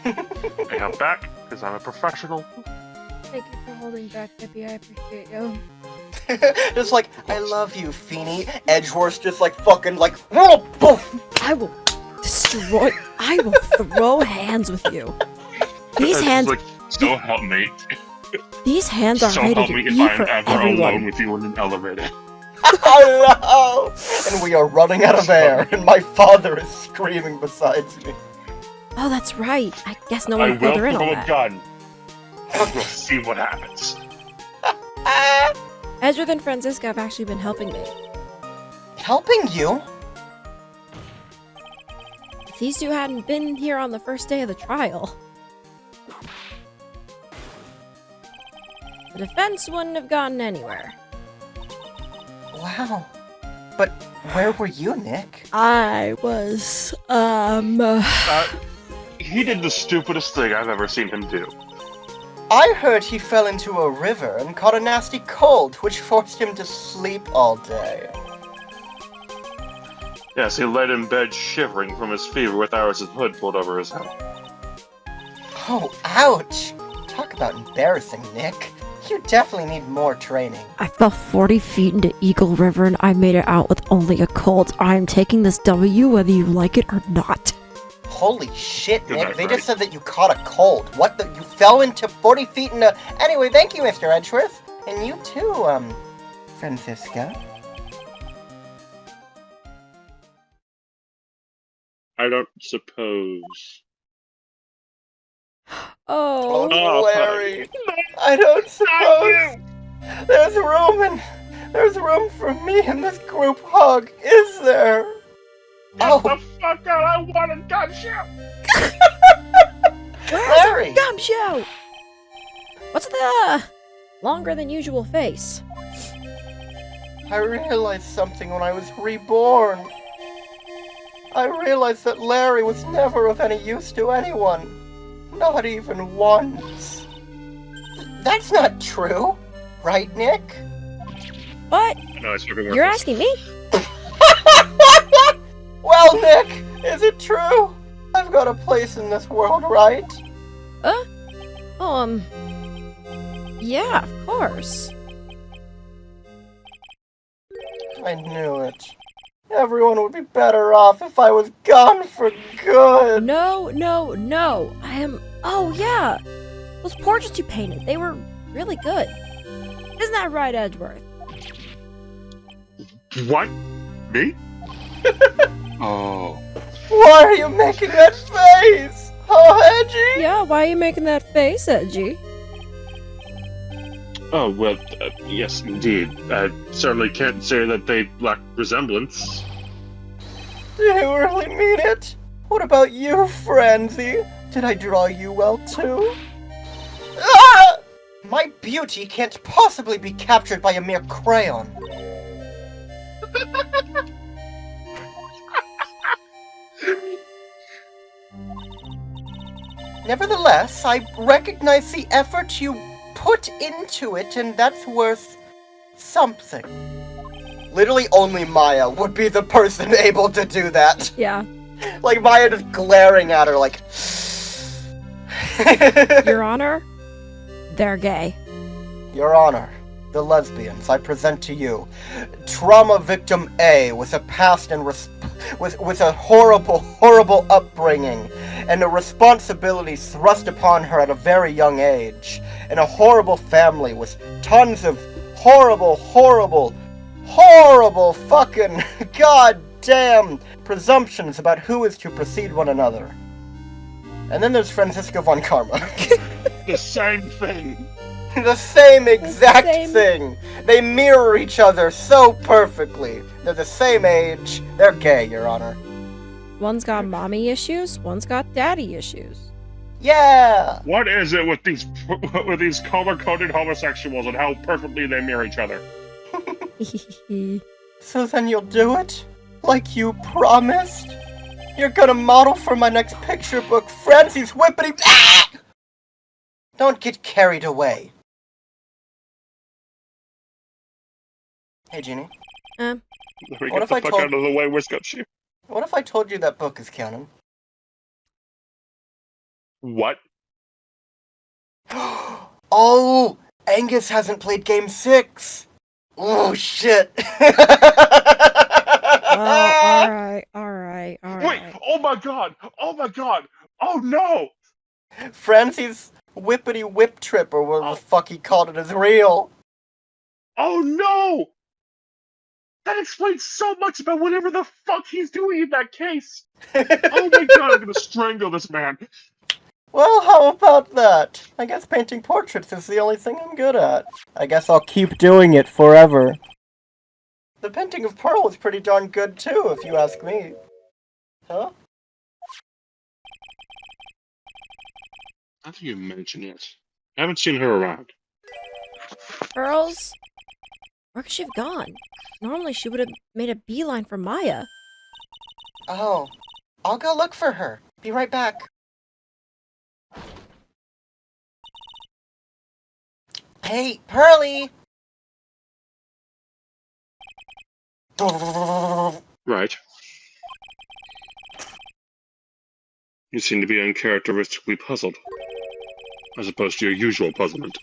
I held back because I'm a professional. Thank you for holding back, Debbie. I appreciate you. Just like, I love you, Feeny. Edgeworth just like fucking like, whoa, poof! I will destroy. I will throw hands with you. These It's hands. like, so help me. These hands are So rated help me if E I'm for ever alone everyone. with you in an elevator. Hello! And we are running out of air, and my father is screaming besides me. Oh, that's right. I guess no I one will filled her in on throw a that. gun. And we'll see what happens. Edgeworth and Franziska have actually been helping me. Helping you? If these two hadn't been here on the first day of the trial, the defense wouldn't have gotten anywhere. Wow. But where were you, Nick? I was, He did the stupidest thing I've ever seen him do. I heard he fell into a river and caught a nasty cold, which forced him to sleep all day. Yes, he laid in bed shivering from his fever with Iris's hood pulled over his head. Oh, ouch! Talk about embarrassing, Nick. You definitely need more training. I fell 40 feet into Eagle River and I made it out with only a cold. I'm taking this W whether you like it or not. Holy shit, Good Nick. night, They Wright. just said that you caught a cold. What the? You fell into 40 feet into... Anyway, thank you, Mr. Edgeworth. And you too, Franziska. I don't suppose. Oh, Oh, Larry. I don't suppose there's room for me in this group hug, is there? Get the fuck out! I want a gunshot! Larry! Gumshoe! What's the longer than usual face? I realized something when I was reborn. I realized that Larry was never of any use to anyone. Not even once. That's not true, right, Nick? What? No, it's fucking You're asking me? Well, Nick, is it true? I've got a place in this world, right? Yeah, of course. I knew it. Everyone would be better off if I was gone for good. No. Oh, yeah. Those portraits you painted, they were really good. Isn't that right, Edgeworth? What? Me? Oh. Why are you making that face? Oh, Edgy? Yeah, why are you making that face, Edgy? Oh, well, yes, indeed. I certainly can't say that they lack resemblance. Do you really mean it? What about you, Frenzy? Did I draw you well, too? Ah! My beauty can't possibly be captured by a mere crayon. Nevertheless, I recognize the effort you put into it, and that's worth something. Literally only Maya would be the person able to do that. Yeah. Like, Maya just glaring at her like... Your Honor, they're gay. Your Honor, the lesbians, I present to you. Trauma victim A with a past and with a horrible, horrible upbringing, and a responsibility thrust upon her at a very young age, and a horrible family with tons of horrible, horrible, horrible fucking goddamn presumptions about who is to precede one another. And then there's Franziska von Karma. The same thing. The same exact thing. They mirror each other so perfectly. They're the same age. They're gay, Your Honor. One's got mommy issues, one's got daddy issues. Yeah! What is it with these color-coded homosexuals and how perfectly they mirror each other? So then you'll do it? Like you promised? You're gonna model for my next picture book, Francie's Whippity... Ah! Don't get carried away. Hey, Jeannie. Let me What get if the I fuck told- out of the way, Whisk Up Shoe. What if I told you that book is canon? What? Oh! Angus hasn't played Game 6! Oh, shit! Well, alright. Wait! Oh my god! Oh my god! Oh no! Francie's Whippity Whip Trip, or whatever the fuck he called it, is real! Oh no! That explains so much about whatever the fuck he's doing in that case! Oh my god, I'm gonna strangle this man! Well, how about that? I guess painting portraits is the only thing I'm good at. I guess I'll keep doing it forever. The painting of Pearl is pretty darn good too, if you ask me. Huh? I think you mentioned it. I haven't seen her around. Pearls? Where could she have gone? Normally she would have made a beeline for Maya. Oh, I'll go look for her. Be right back. Hey, Pearly! Right. You seem to be uncharacteristically puzzled, as opposed to your usual puzzlement.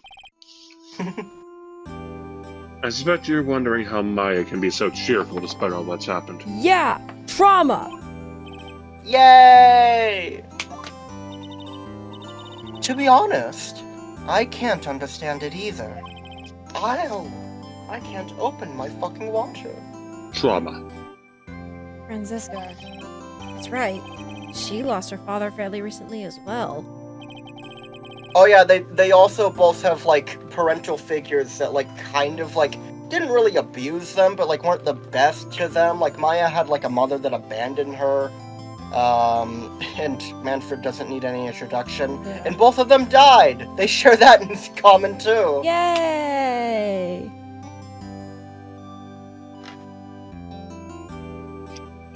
I suspect you're wondering how Maya can be so cheerful despite all that's happened. Yeah! Trauma! Yay! To be honest, I can't understand it either. I can't open my fucking watcher. Trauma. Franziska. That's right. She lost her father fairly recently as well. Oh yeah, they also both have, like, parental figures that, like, kind of, like, didn't really abuse them, but, like, weren't the best to them. Like, Maya had, like, a mother that abandoned her. And Manfred doesn't need any introduction. Yeah. And both of them died! They share that in common, too. Yay!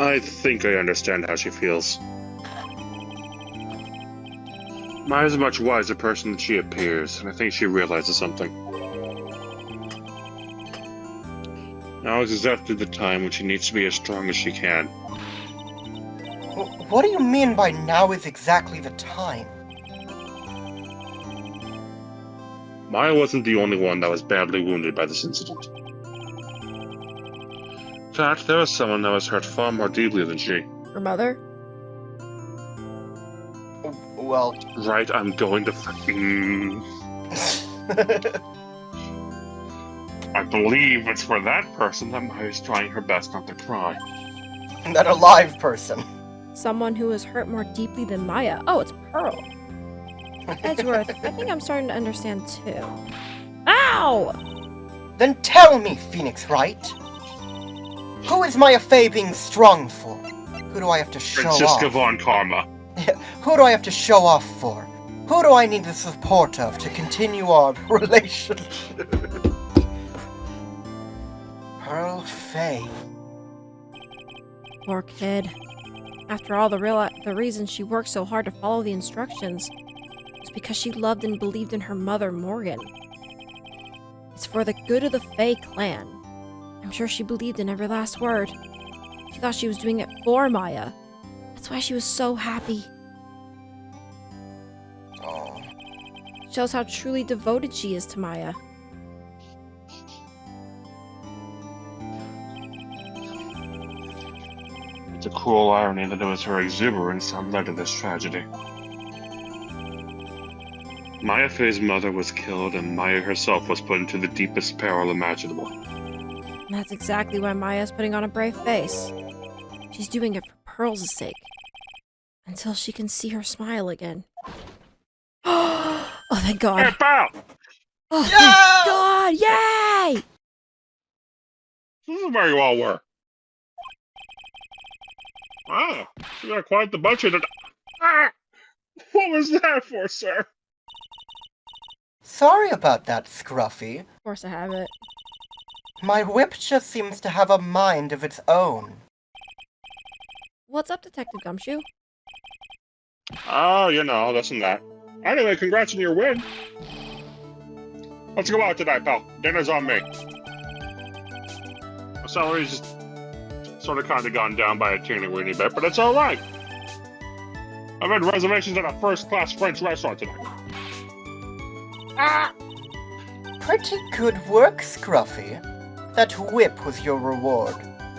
I think I understand how she feels. Maya's a much wiser person than she appears, and I think she realizes something. Now is exactly the time when she needs to be as strong as she can. What do you mean by now is exactly the time? Maya wasn't the only one that was badly wounded by this incident. In fact, there was someone that was hurt far more deeply than she. Her mother? Well... Right, I'm going to fucking... I believe it's for that person that Maya's trying her best not to cry. That alive person. Someone who was hurt more deeply than Maya. Oh, it's Pearl. Edgeworth, I think I'm starting to understand too. Ow! Then tell me, Phoenix Wright. Who is Maya Fey being strong for? Who do I have to show Franziska off? von Karma. Who do I have to show off for? Who do I need the support of to continue our relationship? Pearl Faye. Poor kid. After all, the reason she worked so hard to follow the instructions was because she loved and believed in her mother, Morgan. It's for the good of the Faye clan. I'm sure she believed in every last word. She thought she was doing it for Maya. That's why she was so happy. Oh. Shows how truly devoted she is to Maya. It's a cruel irony that it was her exuberance that led to this tragedy. Maya Faye's mother was killed, and Maya herself was put into the deepest peril imaginable. And that's exactly why Maya's putting on a brave face. She's doing it for Pearl's sake. Until she can see her smile again. Oh, thank God. Hey, pal! Oh, thank God! Yay! This is where you all were. Wow, you got quite the bunch of it. Ah! What was that for, sir? Sorry about that, Scruffy. Of course I have it. My whip just seems to have a mind of its own. What's up, Detective Gumshoe? Oh, this and that. Anyway, congrats on your win. Let's go out tonight, pal. Dinner's on me. My salary's just sort of kind of gone down by a teeny weeny bit, but it's all right. I've had reservations at a first-class French restaurant tonight. Ah! Pretty good work, Scruffy. That whip was your reward.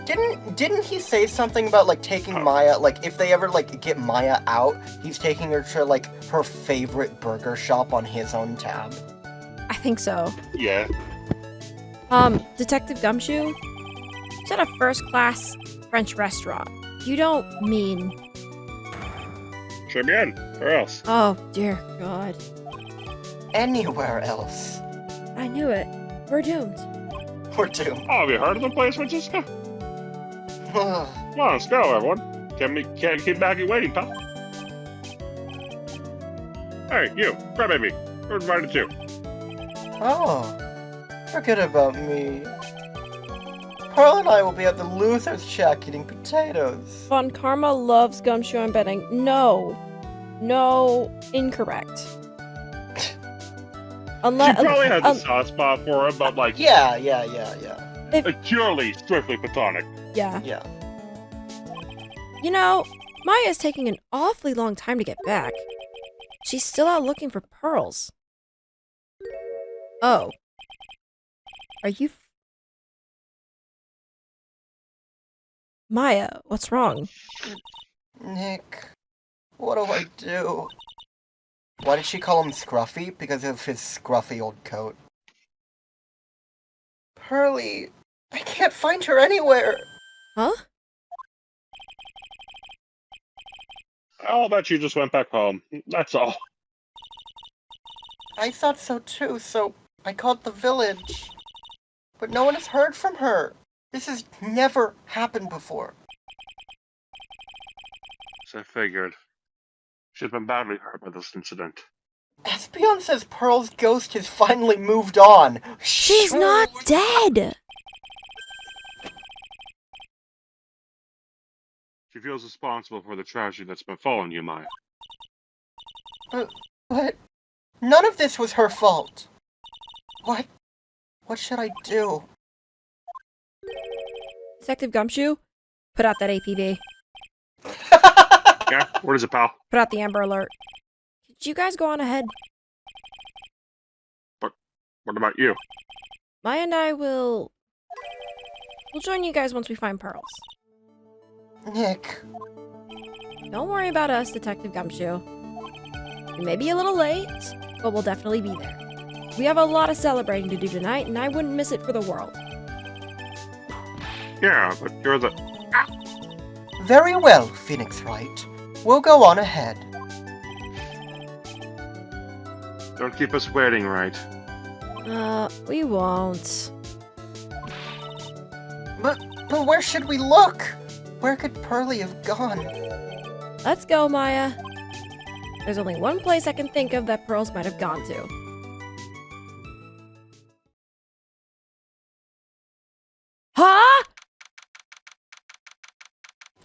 Didn't he say something about, like, taking Maya, like, if they ever, like, get Maya out, he's taking her to, like, her favorite burger shop on his own tab? I think so. Yeah. Detective Gumshoe? You said a first-class French restaurant. You don't mean... Très bien. Where else? Oh, dear God. Anywhere else. I knew it. We're doomed. We're doomed. Oh, have you heard of the place, Francisco? Come on, let's go, everyone. Can't keep Maggie waiting, pal. Hey, you, crybaby. We're invited too. Oh, forget about me. Pearl and I will be at the loser's shack eating potatoes. Von Karma loves Gumshoe, I'm betting. No. No, incorrect. She probably has a soft spot for him, but like, Yeah. like purely, strictly platonic. Yeah. Yeah. You know, Maya's taking an awfully long time to get back. She's still out looking for pearls. Oh. Are you... Maya, what's wrong? Nick, what do I do? Why did she call him Scruffy? Because of his scruffy old coat. Pearly, I can't find her anywhere. Huh? I'll bet you just went back home. That's all. I thought so too, so I called the village. But no one has heard from her. This has never happened before. So I figured. She's been badly hurt by this incident. Espeon says Pearl's ghost has finally moved on. She's not dead! She feels responsible for the tragedy that's been following you, Maya. But none of this was her fault. What should I do? Detective Gumshoe, put out that APB. Yeah? What is it, pal? Put out the Amber Alert. Could you guys go on ahead? What about you? Maya and I will... We'll join you guys once we find pearls. Nick. Don't worry about us, Detective Gumshoe. We may be a little late, but we'll definitely be there. We have a lot of celebrating to do tonight, and I wouldn't miss it for the world. Yeah, but you're the... Very well, Phoenix Wright. We'll go on ahead. Don't keep us waiting, right? We won't. But where should we look? Where could Pearly have gone? Let's go, Maya. There's only one place I can think of that pearls might have gone to. Huh?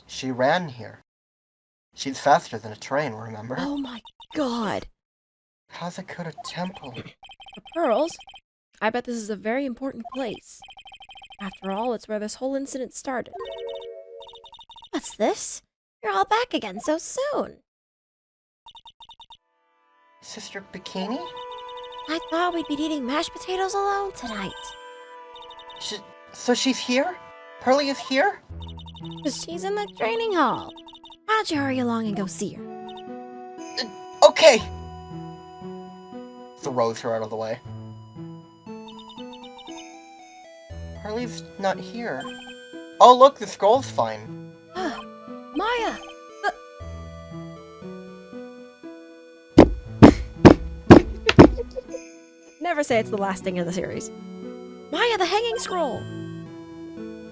She ran here. She's faster than a train, remember? Oh my god. Hazakura Temple. The pearls? I bet this is a very important place. After all, it's where this whole incident started. What's this? You're all back again so soon. Sister Bikini? I thought we'd be eating mashed potatoes alone tonight. So she's here? Pearly is here? She's in the training hall. How'd you hurry along and go see her? Okay! Throws her out of the way. Pearly's not here. Oh look, the scroll's fine. Maya! Never say it's the last thing in the series. Maya, the hanging scroll!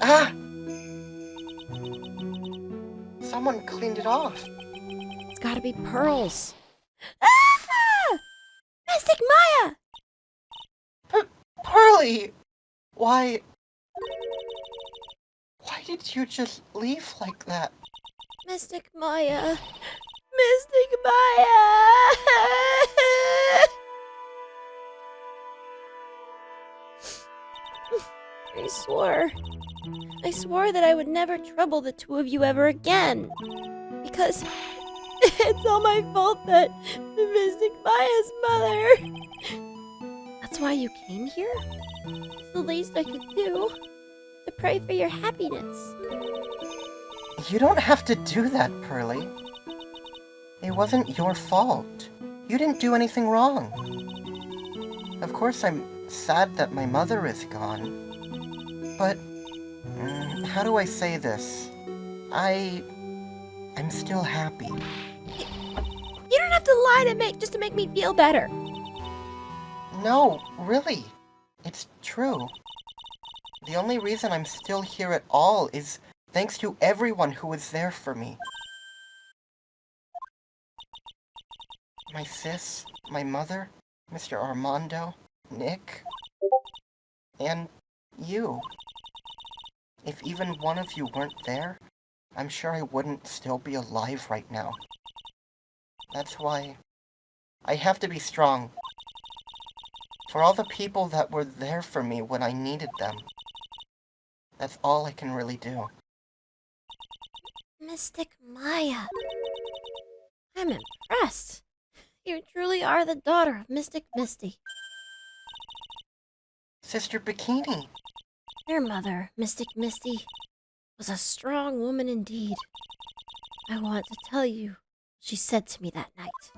Ah! Someone cleaned it off. It's gotta be pearls. Ah! Mystic Maya! Pearly! Why did you just leave like that? Mystic Maya. Mystic Maya! I swore that I would never trouble the two of you ever again. Because it's all my fault that Mystic Maya's mother. That's why you came here? It's the least I could do. To pray for your happiness. You don't have to do that, Pearly. It wasn't your fault. You didn't do anything wrong. Of course, I'm sad that my mother is gone. But, how do I say this? I'm still happy. You don't have to lie just to make me feel better. No, really. It's true. The only reason I'm still here at all is thanks to everyone who was there for me. My sis, my mother, Mr. Armando, Nick, and you. If even one of you weren't there, I'm sure I wouldn't still be alive right now. That's why I have to be strong. For all the people that were there for me when I needed them. That's all I can really do. Mystic Maya. I'm impressed. You truly are the daughter of Mystic Misty. Sister Bikini. Your mother, Mystic Misty, was a strong woman indeed. I want to tell you what she said to me that night.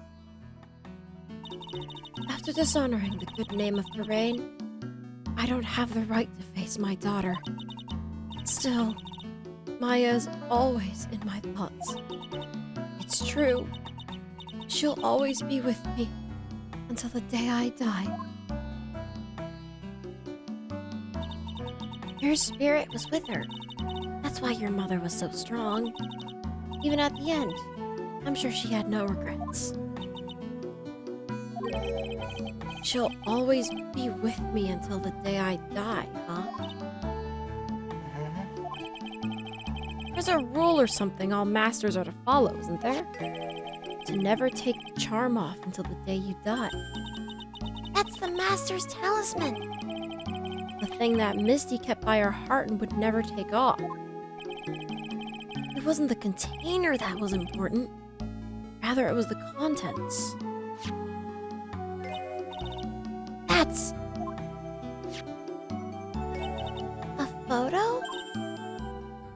After dishonoring the good name of Lorraine, I don't have the right to face my daughter. Still, Maya is always in my thoughts. It's true. She'll always be with me until the day I die. Your spirit was with her. That's why your mother was so strong. Even at the end, I'm sure she had no regrets. She'll always be with me until the day I die, huh? There's a rule or something all masters are to follow, isn't there? To never take the charm off until the day you die. That's the master's talisman. The thing that Misty kept by her heart and would never take off. It wasn't the container that was important. Rather, it was the contents. That's a photo?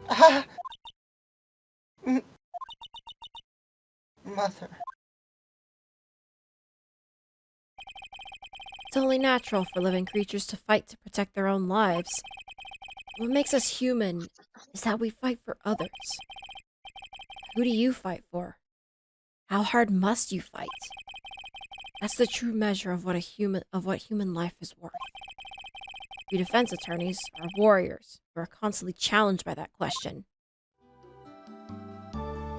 Ah! Mother. It's only natural for living creatures to fight to protect their own lives. What makes us human is that we fight for others. Who do you fight for? How hard must you fight? That's the true measure of what human life is worth. We defense attorneys are warriors who are constantly challenged by that question.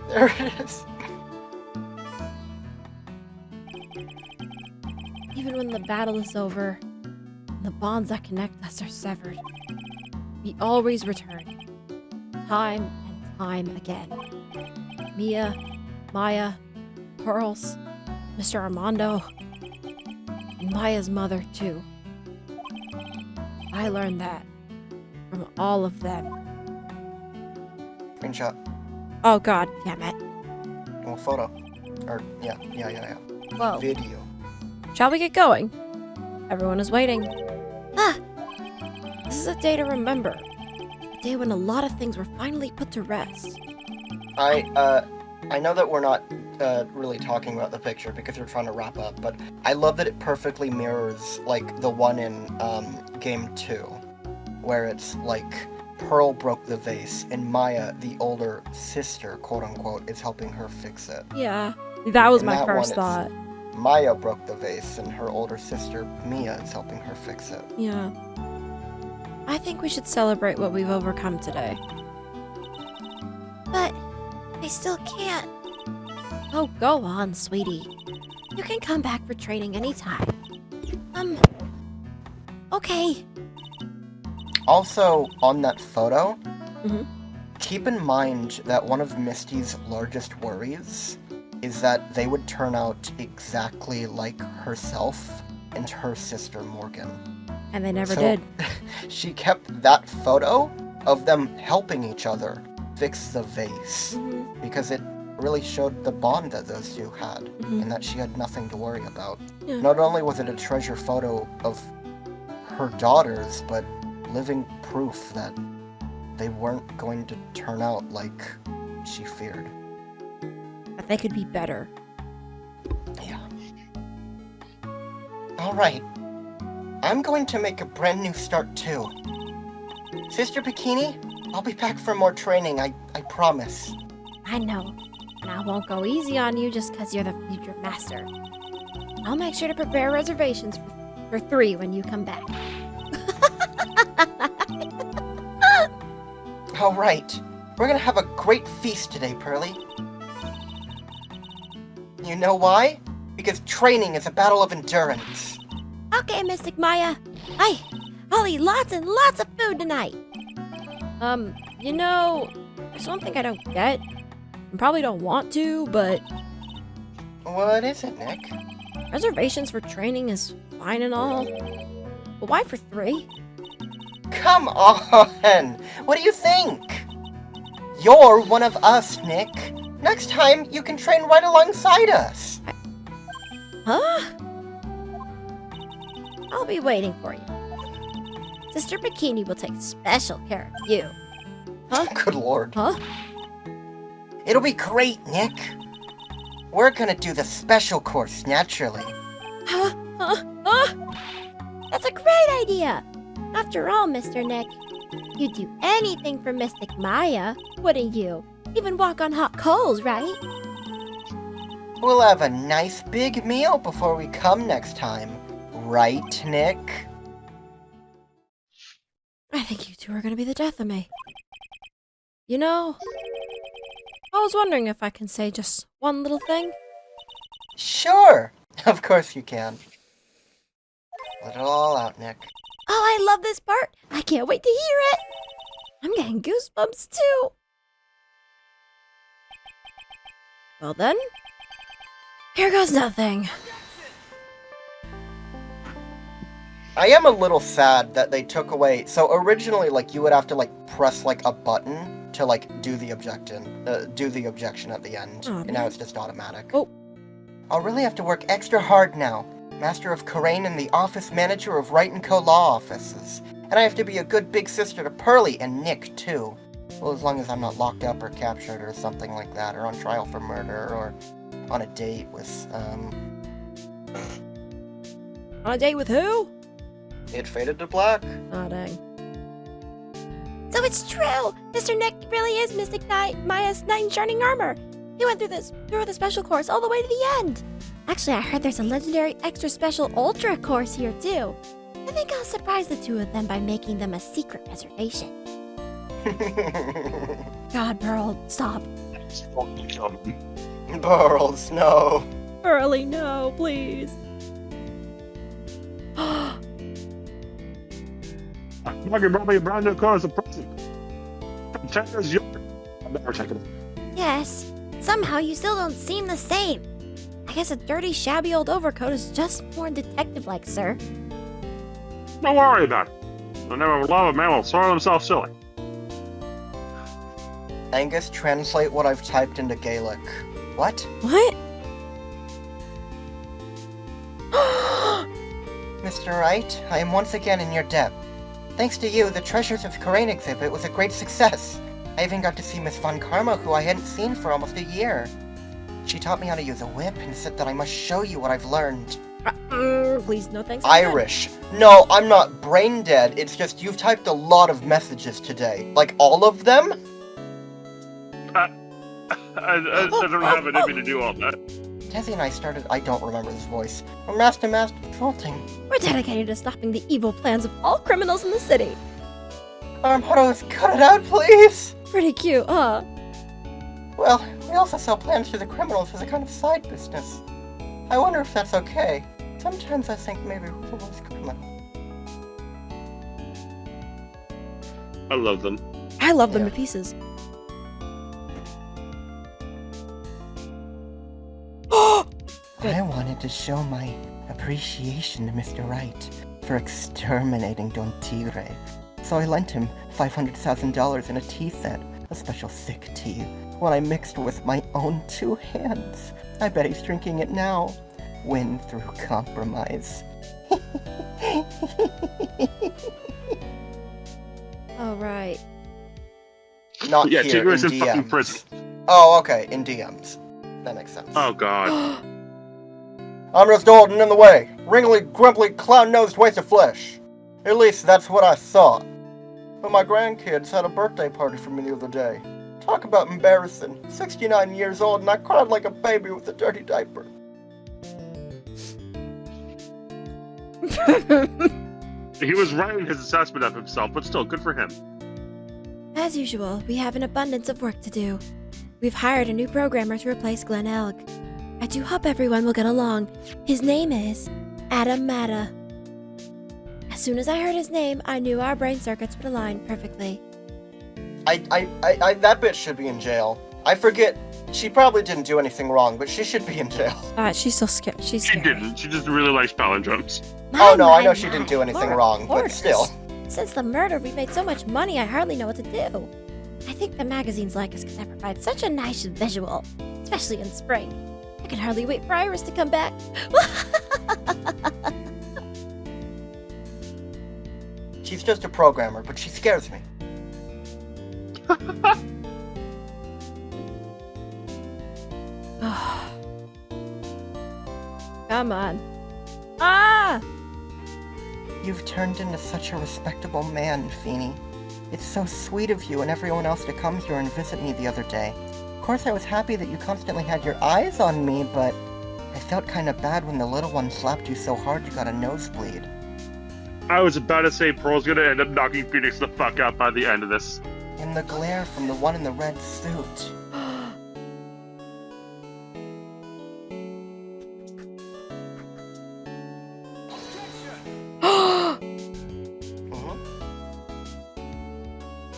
There it is. Even when the battle is over, and the bonds that connect us are severed, we always return. Time and time again. Mia, Maya, Pearls, Mr. Armando, and Maya's mother, too. I learned that from all of them. Screenshot. Oh god, damn it. Well, photo. Or, yeah. Whoa. Video. Shall we get going? Everyone is waiting. This is a day to remember. A day when a lot of things were finally put to rest. I know that we're not really talking about the picture because we're trying to wrap up, but I love that it perfectly mirrors, like, the one in Game 2, where it's, like, Pearl broke the vase, and Maya, the older sister, quote-unquote, is helping her fix it. Yeah, that was In my that first one, thought. Maya broke the vase, and her older sister, Mia, is helping her fix it. Yeah. I think we should celebrate what we've overcome today. But I still can't. Oh, go on, sweetie. You can come back for training anytime. Okay. Also, on that photo, Mhm. keep in mind that one of Misty's largest worries is that they would turn out exactly like herself and her sister Morgan. And they never So, did. She kept that photo of them helping each other fix the vase Mhm. because it really showed the bond that those two had Mhm. and that she had nothing to worry about. Yeah. Not only was it a treasure photo of her daughters, but living proof that they weren't going to turn out like she feared. But they could be better. Yeah. Alright. I'm going to make a brand new start too. Sister Bikini, I'll be back for more training, I promise. I know. And I won't go easy on you just because you're the future master. I'll make sure to prepare reservations for 3 when you come back. Alright. We're gonna have a great feast today, Pearly. You know why? Because training is a battle of endurance. Okay, Mystic Maya. I'll eat lots and lots of food tonight. You know, there's one thing I don't get. I probably don't want to, but What is it, Nick? reservations for training is fine and all. But why for 3? Come on! What do you think? You're one of us, Nick. Next time, you can train right alongside us. Huh? I'll be waiting for you. Sister Bikini will take special care of you. Good lord. Huh? It'll be great, Nick. We're gonna do the special course naturally. Huh? That's a great idea. After all, Mr. Nick, you'd do anything for Mystic Maya, wouldn't you? Even walk on hot coals, right? We'll have a nice big meal before we come next time. Right, Nick? I think you two are gonna be the death of me. You know, I was wondering if I can say just one little thing. Sure. Of course you can. Let it all out, Nick. Oh, I love this part. I can't wait to hear it. I'm getting goosebumps too. Well then, here goes nothing. I am a little sad that they took away. So originally, like, you would have to press a button to do the objection at the end, Aw, and now man. it's just automatic. Oh. I'll really have to work extra hard now. Master of Karain and the office manager of Wright & Co. law offices, and I have to be a good big sister to Pearly and Nick too. Well, as long as I'm not locked up or captured or something like that, or on trial for murder, or on a date with On a date with who? It faded to black. Oh dang. So it's true. Mr. Nick really is Mystic Maya's knight in shining armor. He went through the special course all the way to the end. Actually, I heard there's a legendary extra special ultra course here too. I think I'll surprise the two of them by making them a secret reservation. God, Pearl, stop. Burls, no. Early, no, please. Doggy brought me a brand new car as a present. Tanner's yours. I've never taken it. Yes. Somehow you still don't seem the same. I guess a dirty, shabby old overcoat is just more detective-like, sir. Don't worry about it. I never love a man will soil himself silly. Angus, translate what I've typed into Gaelic. What? What? Mr. Wright, I am once again in your debt. Thanks to you, the Treasures of Corain exhibit was a great success. I even got to see Miss Von Karma, who I hadn't seen for almost a year. She taught me how to use a whip and said that I must show you what I've learned. Please, no thanks. I'm good. Irish. No, I'm not brain dead. It's just you've typed a lot of messages today. Like, all of them? I don't have it in me to do all that. Desi and I started, I don't remember his voice, from master patrolling. We're dedicated to stopping the evil plans of all criminals in the city. Our motto is cut it out, please! Pretty cute, huh? Well, we also sell plans to the criminals as a kind of side business. I wonder if that's okay. Sometimes I think maybe we're the worst criminal. I love them. I love them Yeah. to pieces. I wanted to show my appreciation to Mr. Wright for exterminating Don Tigre. So I lent him $500,000 in a tea set, a special thick tea, one I mixed with my own 2 hands. I bet he's drinking it now. Win through compromise. All right. Not Yeah, here, Tigre's in in fucking DMs. prison. Oh, okay, in DMs. That makes sense. Oh god. I'm just old and in the way. Wrinkly, grumpy, clown-nosed waste of flesh. At least that's what I thought. But my grandkids had a birthday party for me the other day. Talk about embarrassing. 69 years old and I cried like a baby with a dirty diaper. He was right in his assessment of himself, but still, good for him. As usual, we have an abundance of work to do. We've hired a new programmer to replace Glenn Elg. I do hope everyone will get along. His name is Adam Matta. As soon as I heard his name, I knew our brain circuits would align perfectly. That bitch should be in jail. I forget. She probably didn't do anything wrong, but she should be in jail. She's so scared. She's She scary. didn't. She just really likes palindromes. Oh no, I know My, she didn't do my. anything Laura wrong, but Porter. still. Since the murder, we've made so much money, I hardly know what to do. I think the magazines like us because I provide such a nice visual, especially in spring. I can hardly wait for Iris to come back. She's just a programmer, but she scares me. Come on. Ah! You've turned into such a respectable man, Feeny. It's so sweet of you and everyone else to come here and visit me the other day. Of course, I was happy that you constantly had your eyes on me, but I felt kind of bad when the little one slapped you so hard you got a nosebleed. I was about to say Pearl's gonna end up knocking Phoenix the fuck out by the end of this. In the glare from the one in the red suit. Mhm.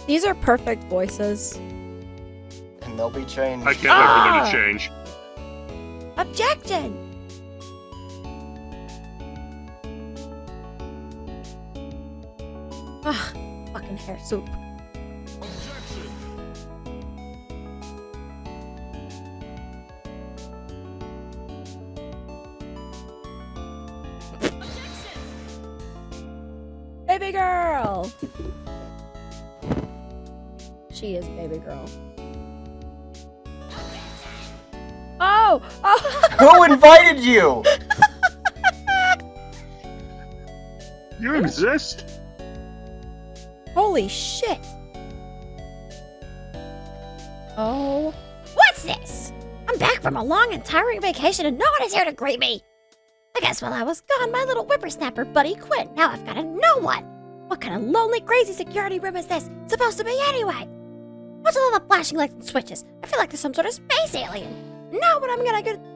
These are perfect voices. And they'll be changed. I can't wait for them Ah! to change. Objection! Ah, fucking hair soup. Objection. Baby girl! She is baby girl. Oh! Oh! Who invited you? You exist? Holy shit! Oh. What's this? I'm back from a long and tiring vacation and no one is here to greet me. I guess while I was gone, my little whippersnapper buddy quit. Now I've got a no one. What kind of lonely, crazy security room is this supposed to be anyway? What's with all the flashing lights and switches? I feel like there's some sort of space alien. Now what I'm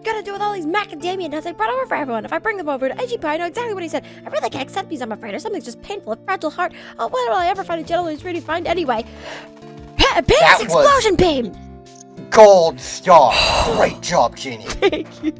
gonna do with all these macadamia nuts I brought over for everyone? If I bring them over to Edgy Pie, I know exactly what he said. I really can't accept these, I'm afraid, or something's just painful, a fragile heart. Oh, when will I ever find a gentleman who's really fine anyway? Penis explosion beam! Gold star. Great job, Genie. Thank you.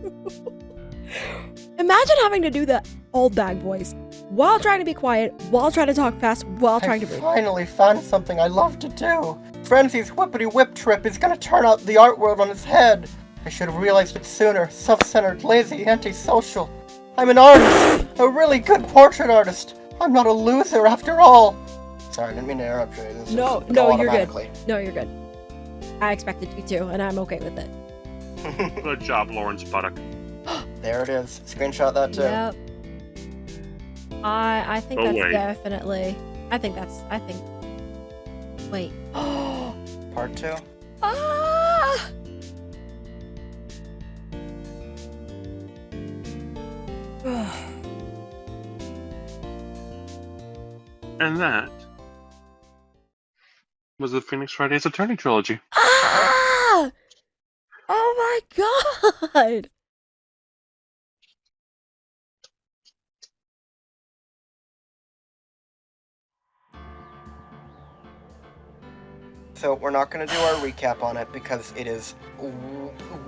Imagine having to do the old bag voice while trying to be quiet, while trying to talk fast, while trying to I breathe. finally found something I love to do. Frenzy's whippity whip trip is gonna turn out the art world on its head. I should have realized it sooner. Self-centered, lazy, antisocial. I'm an artist, a really good portrait artist. I'm not a loser after all. Sorry, I didn't mean to interrupt you. This No, just go you're good. automatically. No, you're good. I expected you to, and I'm okay with it. Good job, Lawrence Buttock. There it is. Screenshot that too. Yep. I think Oh, that's wait. definitely. I think. Wait. Part 2. Ah! And that was the Phoenix Friday's Attorney trilogy. Ah! Oh my god! So we're not gonna do our recap on it because it is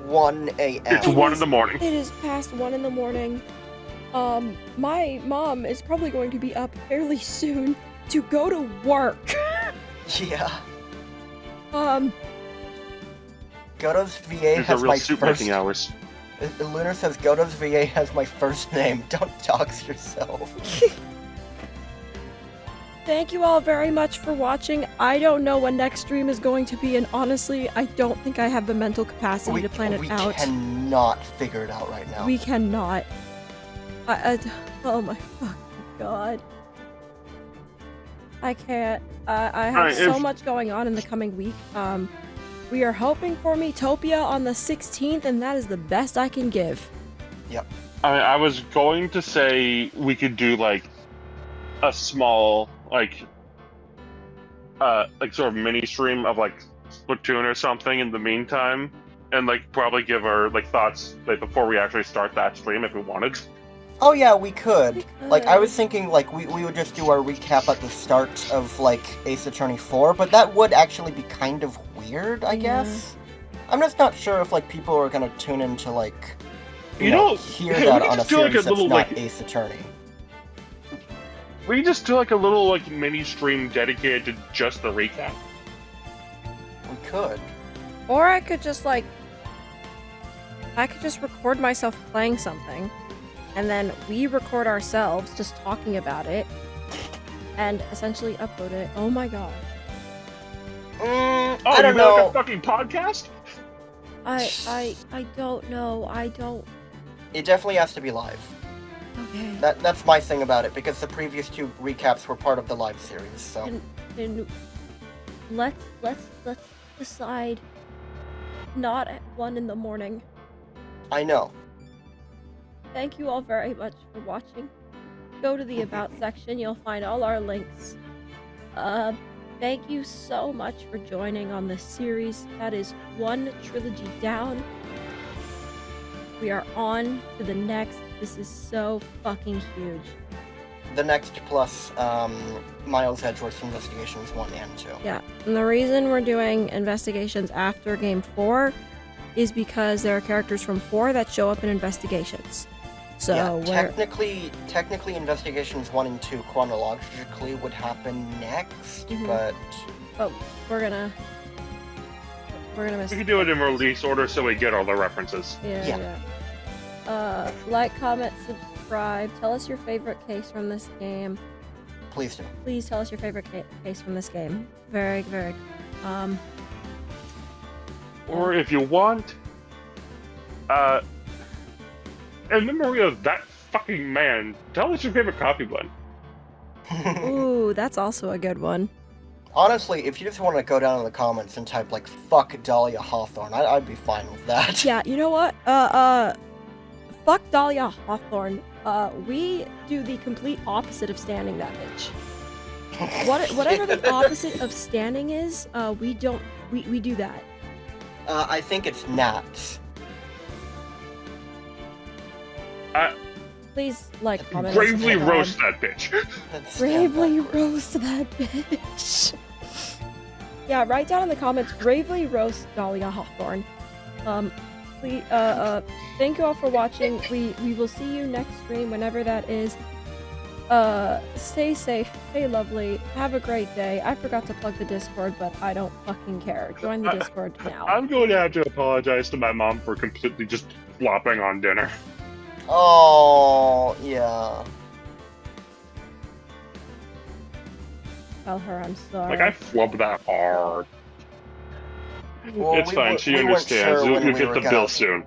1 a.m. It's 1 in the morning. It is past 1 in the morning. My mom is probably going to be up fairly soon to go to work. Yeah. Godo's VA These are has real my soup first. making hours. Lunar says Godo's VA has my first name. Don't dox yourself. Thank you all very much for watching. I don't know when next stream is going to be, and honestly, I don't think I have the mental capacity to plan it out. We cannot figure it out right now. We cannot. Oh my fucking god. I can't. I have Alright, so if- much going on in the coming week. We are hoping for Metopia on the 16th, and that is the best I can give. I was going to say we could do like a small like sort of mini stream of like Splatoon or something in the meantime, and like probably give our like thoughts like before we actually start that stream if we wanted. Oh yeah, we could. We Like, I could. was thinking, like, we would just do our recap at the start of, like, Ace Attorney 4, but that would actually be kind of weird, I Yeah. guess. I'm just not sure if, like, people are gonna tune into, like, You know, hear we that could on a just do, like, a series that's little, not like- Ace Attorney. We can just do like a little like mini stream dedicated to just the recap. We could. Or I could just like... I could just record myself playing something, and then we record ourselves just talking about it, and essentially upload it. Oh my god. Oh, I don't you mean like know. a fucking podcast? I don't know. I don't... It definitely has to be live. Okay. That's my thing about it, because the previous 2 recaps were part of the live series, so... Then let's decide not at 1 in the morning. I know. Thank you all very much for watching. Go to the About section, you'll find all our links. Thank you so much for joining on this series. That is 1 trilogy down. We are on to the next. This is so fucking huge. The next plus, Miles Edgeworth's Investigations 1 and 2. Yeah, and the reason we're doing investigations after game 4 is because there are characters from 4 that show up in investigations. So yeah, we're... technically Investigations 1 and 2 chronologically would happen next, Mhm. but... But we're gonna miss... We could do it in release order so we get all the references. Yeah. Like, comment, subscribe. Tell us your favorite case from this game. Please do. Please tell us your favorite case from this game. Very, very. Or if you want, in memory of that fucking man, tell us your favorite coffee blend. Ooh, that's also a good one. Honestly, if you just want to go down in the comments and type, like, fuck Dahlia Hawthorne, I'd be fine with that. Yeah, you know what? Fuck Dahlia Hawthorne. We do the complete opposite of standing that bitch. Whatever the opposite of standing is, we do that. I think it's gnats. Please like, comment. Bravely subscribe. roast that bitch. Let's stand Bravely backwards. roast that bitch. Yeah, write down in the comments, bravely roast Dahlia Hawthorne. Please, thank you all for watching. We will see you next stream, whenever that is. Stay safe, stay lovely, have a great day. I forgot to plug the Discord, but I don't fucking care. Join the Discord now. I'm going to have to apologize to my mom for completely just flopping on dinner. Oh, yeah. Tell her I'm sorry. Like, I flubbed that hard. Well, It's fine, she we weren't understands. sure You'll when we get were the gonna- bill soon.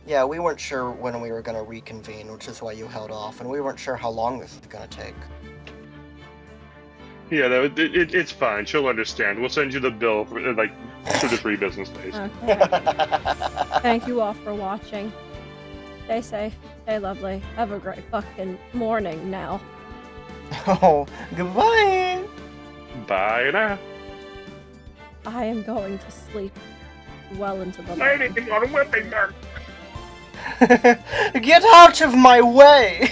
Yeah, we weren't sure when we were gonna reconvene, which is why you held off, and we weren't sure how long this was gonna take. Yeah, it's fine. She'll understand. We'll send you the bill for, like, 2 to 3 business days. Okay. Thank you all for watching. Stay safe, stay lovely. Have a great fucking morning now. Oh, goodbye! Bye now. I am going to sleep well into the night. Lady, on a whipping her. Get out of my way!